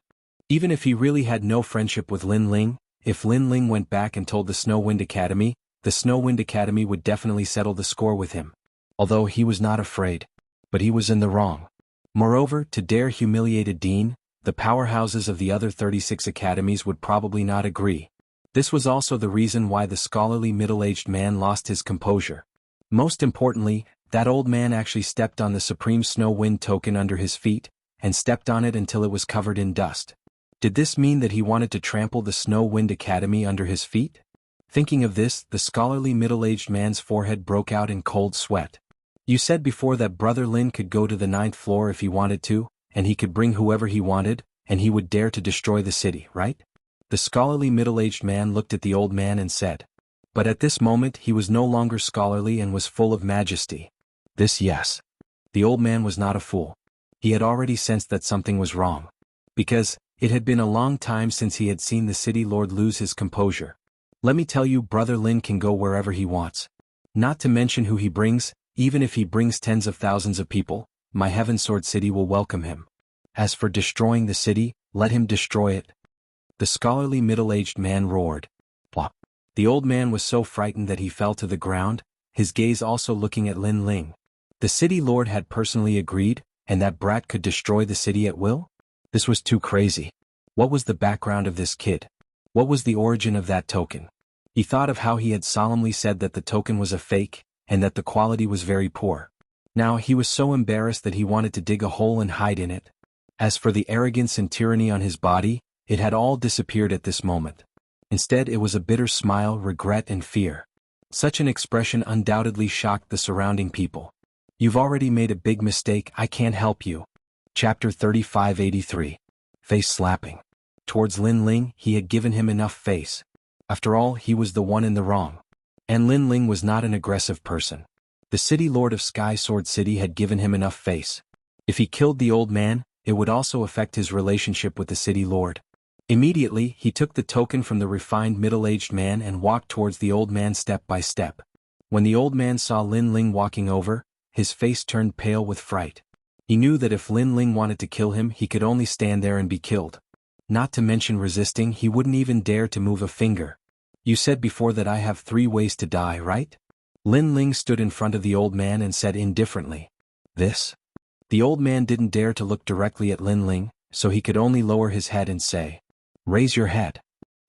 Even if he really had no friendship with Lin Ling, if Lin Ling went back and told the Snow Wind Academy, the Snow Wind Academy would definitely settle the score with him. Although he was not afraid. But he was in the wrong. Moreover, to dare humiliate a dean, the powerhouses of the other 36 academies would probably not agree. This was also the reason why the scholarly middle-aged man lost his composure. Most importantly, that old man actually stepped on the Supreme Snow Wind token under his feet, and stepped on it until it was covered in dust. Did this mean that he wanted to trample the Snow Wind Academy under his feet? Thinking of this, the scholarly middle-aged man's forehead broke out in cold sweat. "You said before that Brother Lin could go to the 9th floor if he wanted to, and he could bring whoever he wanted, and he would dare to destroy the city, right?" The scholarly middle-aged man looked at the old man and said. But at this moment he was no longer scholarly and was full of majesty. Yes. The old man was not a fool. He had already sensed that something was wrong. Because it had been a long time since he had seen the city lord lose his composure. "Let me tell you, Brother Lin can go wherever he wants. Not to mention who he brings, even if he brings tens of thousands of people, my Heaven Sword City will welcome him. As for destroying the city, let him destroy it." The scholarly middle-aged man roared. Plop. The old man was so frightened that he fell to the ground, his gaze also looking at Lin Ling. The city lord had personally agreed, and that brat could destroy the city at will? This was too crazy. What was the background of this kid? What was the origin of that token? He thought of how he had solemnly said that the token was a fake, and that the quality was very poor. Now he was so embarrassed that he wanted to dig a hole and hide in it. As for the arrogance and tyranny on his body, it had all disappeared at this moment. Instead it was a bitter smile, regret and fear. Such an expression undoubtedly shocked the surrounding people. "You've already made a big mistake, I can't help you." Chapter 3583. Face slapping. Towards Lin Ling, he had given him enough face. After all, he was the one in the wrong. And Lin Ling was not an aggressive person. The city lord of Sky Sword City had given him enough face. If he killed the old man, it would also affect his relationship with the city lord. Immediately, he took the token from the refined middle-aged man and walked towards the old man step by step. When the old man saw Lin Ling walking over, his face turned pale with fright. He knew that if Lin Ling wanted to kill him, he could only stand there and be killed. Not to mention resisting, he wouldn't even dare to move a finger. "You said before that I have 3 ways to die, right?" Lin Ling stood in front of the old man and said indifferently. "This?" The old man didn't dare to look directly at Lin Ling, so he could only lower his head and say, "Raise your head."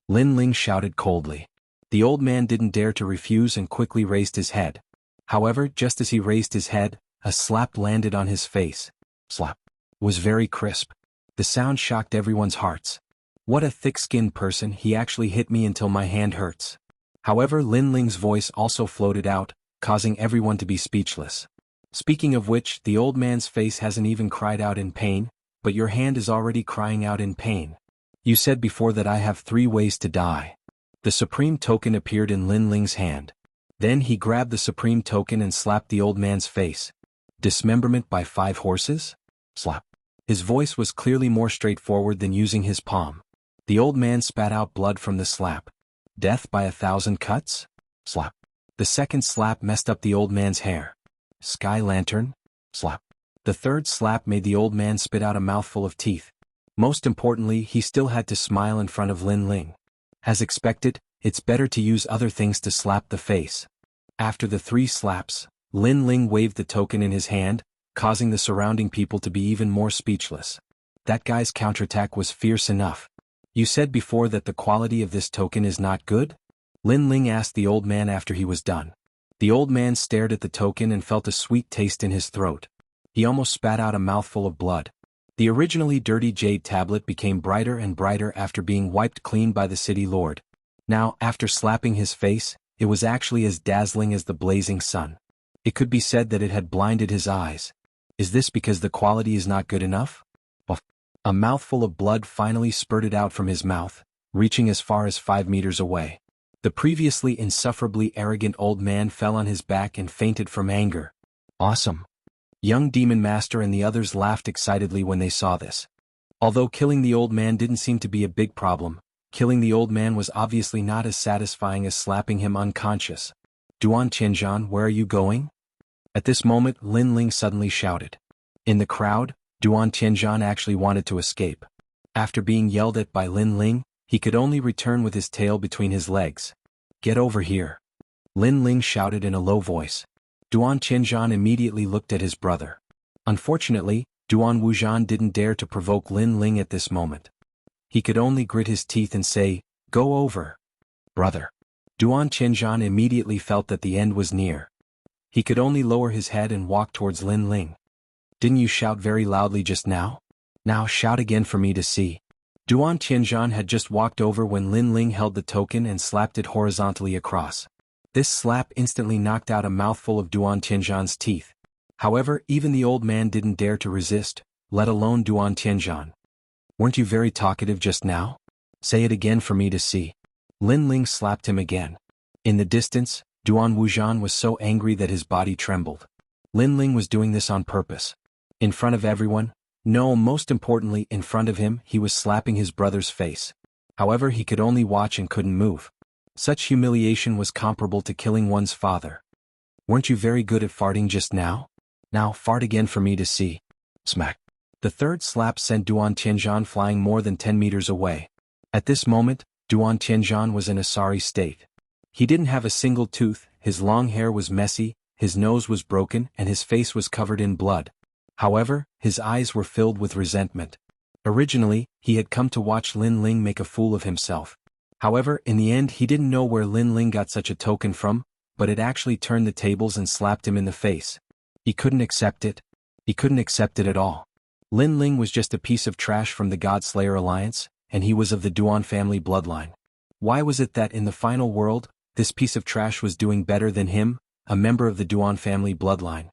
Lin Ling shouted coldly. The old man didn't dare to refuse and quickly raised his head. However, just as he raised his head, a slap landed on his face. Slap. It was very crisp. The sound shocked everyone's hearts. "What a thick-skinned person, he actually hit me until my hand hurts." However, Lin Ling's voice also floated out, causing everyone to be speechless. Speaking of which, the old man's face hasn't even cried out in pain, but your hand is already crying out in pain. You said before that I have 3 ways to die. The supreme token appeared in Lin Ling's hand. Then he grabbed the supreme token and slapped the old man's face. Dismemberment by 5 horses? Slap. His voice was clearly more straightforward than using his palm. The old man spat out blood from the slap. Death by 1,000 cuts? Slap. The second slap messed up the old man's hair. Sky lantern? Slap. The third slap made the old man spit out a mouthful of teeth. Most importantly, he still had to smile in front of Lin Ling. As expected, it's better to use other things to slap the face. After the 3 slaps, Lin Ling waved the token in his hand, causing the surrounding people to be even more speechless. That guy's counterattack was fierce enough. You said before that the quality of this token is not good? Lin Ling asked the old man after he was done. The old man stared at the token and felt a sweet taste in his throat. He almost spat out a mouthful of blood. The originally dirty jade tablet became brighter and brighter after being wiped clean by the city lord. Now, after slapping his face, it was actually as dazzling as the blazing sun. It could be said that it had blinded his eyes. Is this because the quality is not good enough? A mouthful of blood finally spurted out from his mouth, reaching as far as 5 meters away. The previously insufferably arrogant old man fell on his back and fainted from anger. Awesome. Young Demon Master and the others laughed excitedly when they saw this. Although killing the old man didn't seem to be a big problem, killing the old man was obviously not as satisfying as slapping him unconscious. Duan Qianzhan, where are you going? At this moment, Lin Ling suddenly shouted. In the crowd, Duan Qianzhan actually wanted to escape. After being yelled at by Lin Ling, he could only return with his tail between his legs. Get over here. Lin Ling shouted in a low voice. Duan Qianzhan immediately looked at his brother. Unfortunately, Duan Wuzhan didn't dare to provoke Lin Ling at this moment. He could only grit his teeth and say, Go over. Brother. Duan Qianzhan immediately felt that the end was near. He could only lower his head and walk towards Lin Ling. Didn't you shout very loudly just now? Now shout again for me to see. Duan Qianzhan had just walked over when Lin Ling held the token and slapped it horizontally across. This slap instantly knocked out a mouthful of Duan Qianzhan's teeth. However, even the old man didn't dare to resist, let alone Duan Qianzhan. Weren't you very talkative just now? Say it again for me to see. Lin Ling slapped him again. In the distance, Duan Wuzhan was so angry that his body trembled. Lin Ling was doing this on purpose. In front of everyone, no, most importantly, in front of him, he was slapping his brother's face. However, he could only watch and couldn't move. Such humiliation was comparable to killing one's father. Weren't you very good at farting just now? Now fart again for me to see. Smack. The third slap sent Duan Qianzhan flying more than 10 meters away. At this moment, Duan Qianzhan was in a sorry state. He didn't have a single tooth, his long hair was messy, his nose was broken, and his face was covered in blood. However, his eyes were filled with resentment. Originally, he had come to watch Lin Ling make a fool of himself. However, in the end he didn't know where Lin Ling got such a token from, but it actually turned the tables and slapped him in the face. He couldn't accept it. He couldn't accept it at all. Lin Ling was just a piece of trash from the God-Slayer Alliance, and he was of the Duan family bloodline. Why was it that in the final world, this piece of trash was doing better than him, a member of the Duan family bloodline?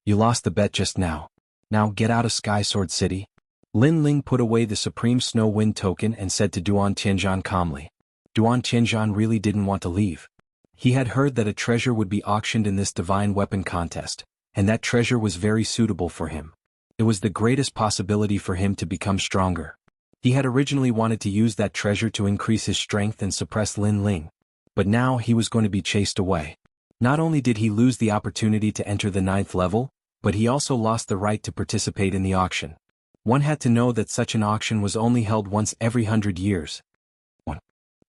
You lost the bet just now. Now get out of Sky Sword City. Lin Ling put away the Supreme Snow Wind token and said to Duan Qianzhan calmly. Duan Qianzhan really didn't want to leave. He had heard that a treasure would be auctioned in this divine weapon contest, and that treasure was very suitable for him. It was the greatest possibility for him to become stronger. He had originally wanted to use that treasure to increase his strength and suppress Lin Ling, but now he was going to be chased away. Not only did he lose the opportunity to enter the 9th level, but he also lost the right to participate in the auction. One had to know that such an auction was only held once every 100 years. 1.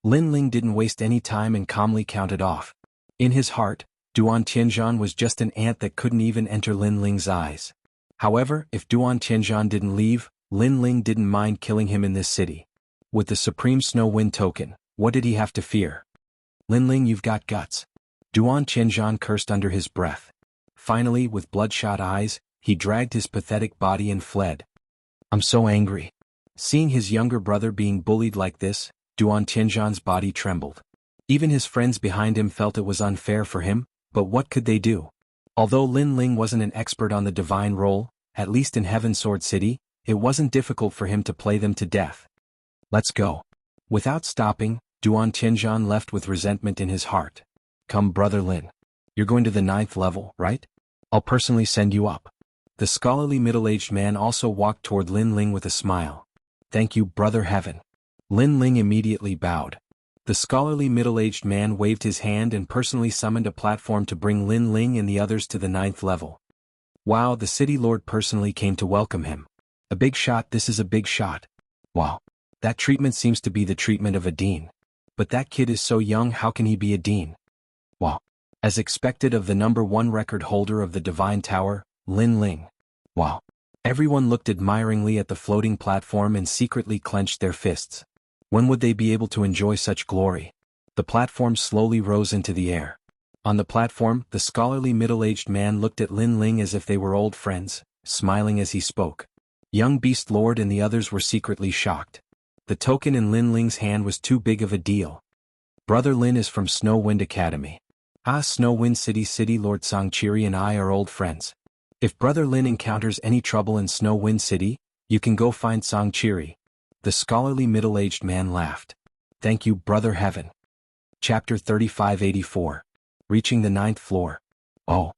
Lin Ling didn't waste any time and calmly counted off. In his heart, Duan Qianzhan was just an ant that couldn't even enter Lin Ling's eyes. However, if Duan Qianzhan didn't leave, Lin Ling didn't mind killing him in this city. With the Supreme Snow Wind token, what did he have to fear? Lin Ling, you've got guts. Duan Qianzhan cursed under his breath. Finally, with bloodshot eyes, he dragged his pathetic body and fled. I'm so angry. Seeing his younger brother being bullied like this, Duan Qianzhan's body trembled. Even his friends behind him felt it was unfair for him, but what could they do? Although Lin Ling wasn't an expert on the divine role, at least in Heaven Sword City, it wasn't difficult for him to play them to death. Let's go. Without stopping, Duan Tianzhan left with resentment in his heart. Come, Brother Lin. You're going to the 9th level, right? I'll personally send you up. The scholarly middle-aged man also walked toward Lin Ling with a smile. Thank you, Brother Heaven. Lin Ling immediately bowed. The scholarly middle-aged man waved his hand and personally summoned a platform to bring Lin Ling and the others to the 9th level. Wow, the city lord personally came to welcome him. A big shot, this is a big shot. Wow. That treatment seems to be the treatment of a dean. But that kid is so young, how can he be a dean? Wow. As expected of the #1 record holder of the Divine Tower, Lin Ling. Wow. Everyone looked admiringly at the floating platform and secretly clenched their fists. When would they be able to enjoy such glory? The platform slowly rose into the air. On the platform, the scholarly middle-aged man looked at Lin Ling as if they were old friends, smiling as he spoke. Young Beast Lord and the others were secretly shocked. The token in Lin Ling's hand was too big of a deal. Brother Lin is from Snow Wind Academy. Ah, Snow Wind City Lord Xianxia and I are old friends. If Brother Lin encounters any trouble in Snow Wind City, you can go find Xianxia. The scholarly middle-aged man laughed. Thank you, Brother Heaven. Chapter 3584. Reaching the 9th floor. Oh.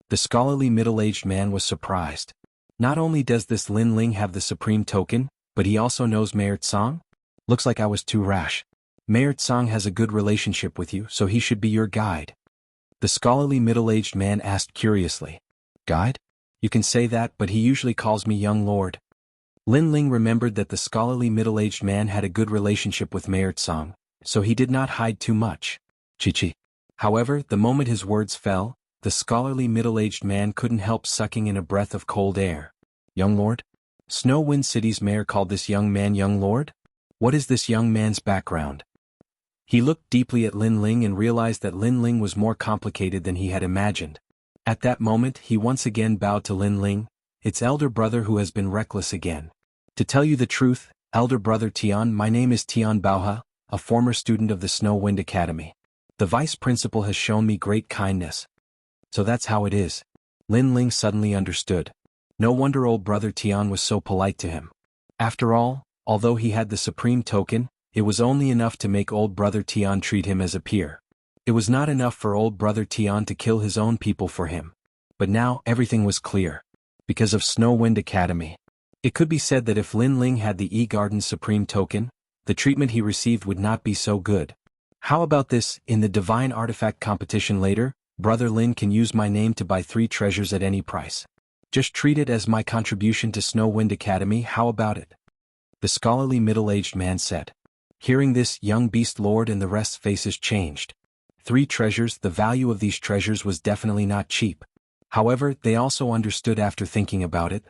The scholarly middle-aged man was surprised. Not only does this Lin Ling have the supreme token, but he also knows Mayor Tsang? Looks like I was too rash. Mayor Tsang has a good relationship with you, so he should be your guide. The scholarly middle-aged man asked curiously. Guide? You can say that, but he usually calls me young lord. Lin Ling remembered that the scholarly middle-aged man had a good relationship with Mayor Tsang, so he did not hide too much. Chi. However, the moment his words fell, the scholarly middle-aged man couldn't help sucking in a breath of cold air. Young lord? Snow Wind City's mayor called this young man young lord? What is this young man's background? He looked deeply at Lin Ling and realized that Lin Ling was more complicated than he had imagined. At that moment, he once again bowed to Lin Ling, its elder brother who has been reckless again. To tell you the truth, elder brother Tian, my name is Tian Baohe, a former student of the Snow Wind Academy. The vice principal has shown me great kindness. So that's how it is. Lin Ling suddenly understood. No wonder old brother Tian was so polite to him. After all, although he had the supreme token, it was only enough to make old brother Tian treat him as a peer. It was not enough for old brother Tian to kill his own people for him. But now everything was clear. Because of Snow Wind Academy. It could be said that if Lin Ling had the E-Garden's supreme token, the treatment he received would not be so good. How about this, in the Divine Artifact competition later, Brother Lin can use my name to buy 3 treasures at any price. Just treat it as my contribution to Snow Wind Academy, how about it? The scholarly middle-aged man said. Hearing this, young Beast Lord and the rest's faces changed. 3 treasures, the value of these treasures was definitely not cheap. However, they also understood after thinking about it.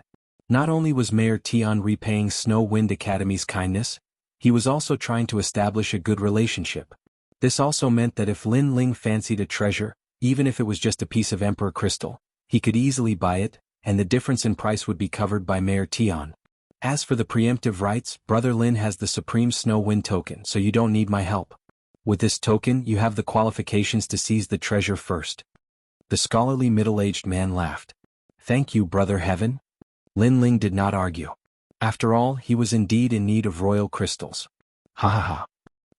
Not only was Mayor Tian repaying Snow Wind Academy's kindness, he was also trying to establish a good relationship. This also meant that if Lin Ling fancied a treasure, even if it was just a piece of Emperor Crystal, he could easily buy it, and the difference in price would be covered by Mayor Tian. As for the preemptive rights, Brother Lin has the Supreme Snow Wind token, so you don't need my help. With this token, you have the qualifications to seize the treasure first. The scholarly middle-aged man laughed. Thank you, Brother Heaven. Lin Ling did not argue. After all, he was indeed in need of royal crystals. Ha ha ha.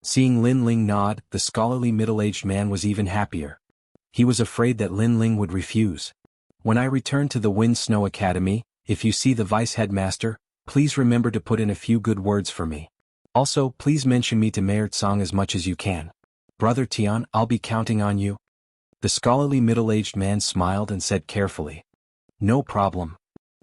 Seeing Lin Ling nod, the scholarly middle-aged man was even happier. He was afraid that Lin Ling would refuse. When I return to the Wind Snow Academy, if you see the vice headmaster, please remember to put in a few good words for me. Also, please mention me to Mayor Tsang as much as you can. Brother Tian, I'll be counting on you. The scholarly middle-aged man smiled and said carefully. No problem.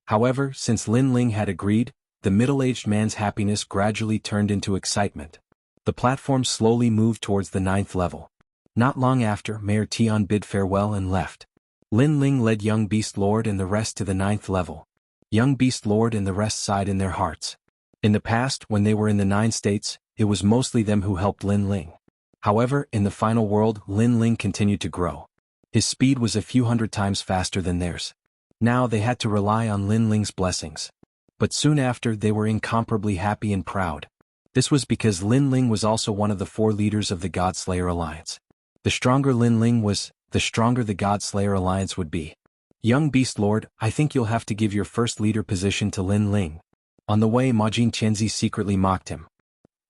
However, since Lin Ling had agreed, the middle-aged man's happiness gradually turned into excitement. The platform slowly moved towards the 9th level. Not long after, Mayor Tian bid farewell and left. Lin Ling led young Beast Lord and the rest to the 9th level. Young Beast Lord and the rest sighed in their hearts. In the past, when they were in the 9 states, it was mostly them who helped Lin Ling. However, in the final world, Lin Ling continued to grow. His speed was a few hundred times faster than theirs. Now they had to rely on Lin Ling's blessings. But soon after, they were incomparably happy and proud. This was because Lin Ling was also one of the 4 leaders of the God-Slayer Alliance. The stronger Lin Ling was, the stronger the God-Slayer Alliance would be. Young Beast Lord, I think you'll have to give your first leader position to Lin Ling. On the way, Majin Qianzi secretly mocked him.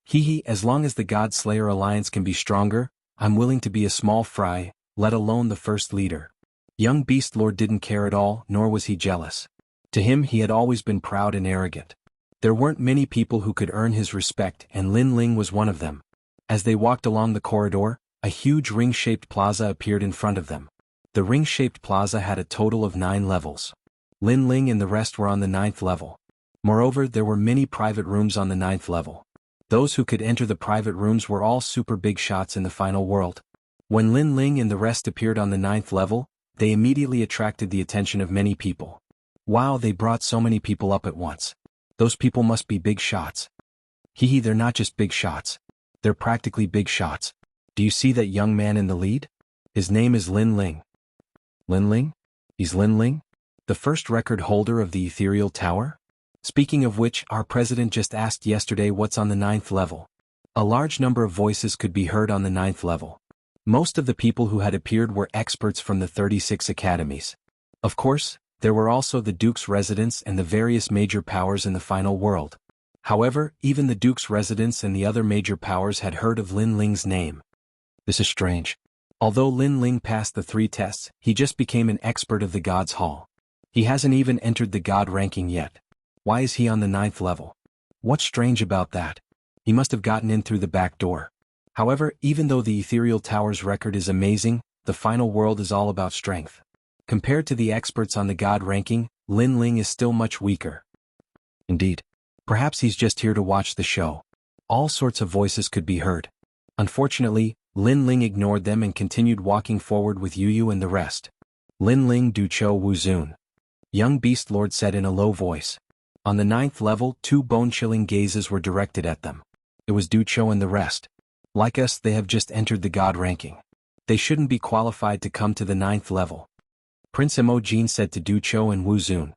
Hehe, as long as the God-Slayer Alliance can be stronger, I'm willing to be a small fry, let alone the first leader. Young Beast Lord didn't care at all, nor was he jealous. To him he had always been proud and arrogant. There weren't many people who could earn his respect, and Lin Ling was one of them. As they walked along the corridor, a huge ring-shaped plaza appeared in front of them. The ring-shaped plaza had a total of 9 levels. Lin Ling and the rest were on the 9th level. Moreover, there were many private rooms on the 9th level. Those who could enter the private rooms were all super big shots in the final world. When Lin Ling and the rest appeared on the 9th level, they immediately attracted the attention of many people. Wow, they brought so many people up at once. Those people must be big shots. Hehe, they're not just big shots. They're practically big shots. Do you see that young man in the lead? His name is Lin Ling. Lin Ling? He's Lin Ling? The first record holder of the Ethereal Tower? Speaking of which, our president just asked yesterday what's on the 9th level. A large number of voices could be heard on the 9th level. Most of the people who had appeared were experts from the 36 academies. Of course, there were also the Duke's residents and the various major powers in the final world. However, even the Duke's residents and the other major powers had heard of Lin Ling's name. This is strange. Although Lin Ling passed the 3 tests, he just became an expert of the God's Hall. He hasn't even entered the God ranking yet. Why is he on the 9th level? What's strange about that? He must have gotten in through the back door. However, even though the Ethereal Tower's record is amazing, the final world is all about strength. Compared to the experts on the God ranking, Lin Ling is still much weaker. Indeed. Perhaps he's just here to watch the show. All sorts of voices could be heard. Unfortunately, Lin Ling ignored them and continued walking forward with Yu Yu and the rest. Lin Ling Du Cho Wu Zun. Young Beast Lord said in a low voice. On the 9th level, 2 bone-chilling gazes were directed at them. It was Du Cho and the rest. Like us, they have just entered the God ranking. They shouldn't be qualified to come to the 9th level. Prince Imogen said to Du Cho and Wu Zun.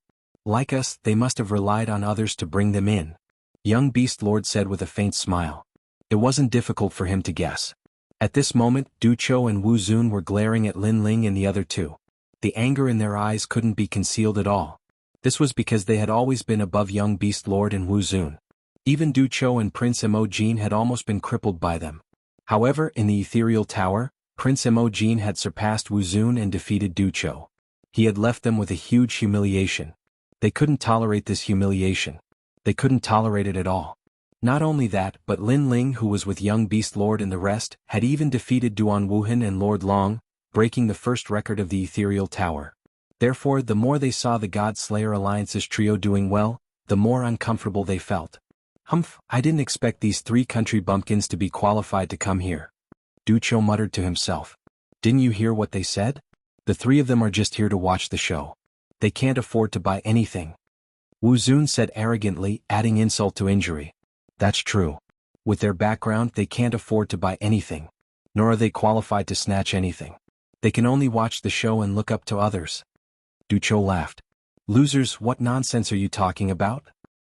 Like us, they must have relied on others to bring them in. Young Beast Lord said with a faint smile. It wasn't difficult for him to guess. At this moment, Du Cho and Wu Zun were glaring at Lin Ling and the other 2. The anger in their eyes couldn't be concealed at all. This was because they had always been above Young Beast Lord and Wu Zun. Even Du Cho and Prince Imogen had almost been crippled by them. However, in the Ethereal Tower, Prince Imogen had surpassed Wu Zun and defeated Du Cho. He had left them with a huge humiliation. They couldn't tolerate this humiliation. They couldn't tolerate it at all. Not only that, but Lin Ling, who was with Young Beast Lord and the rest, had even defeated Duan Wuhan and Lord Long, breaking the first record of the Ethereal Tower. Therefore, the more they saw the God Slayer Alliance's trio doing well, the more uncomfortable they felt. Humph, I didn't expect these 3 country bumpkins to be qualified to come here. Du Cho muttered to himself. Didn't you hear what they said? The 3 of them are just here to watch the show. They can't afford to buy anything. Wu Zun said arrogantly, adding insult to injury. That's true. With their background, they can't afford to buy anything. Nor are they qualified to snatch anything. They can only watch the show and look up to others. Du Cho laughed. Losers, what nonsense are you talking about?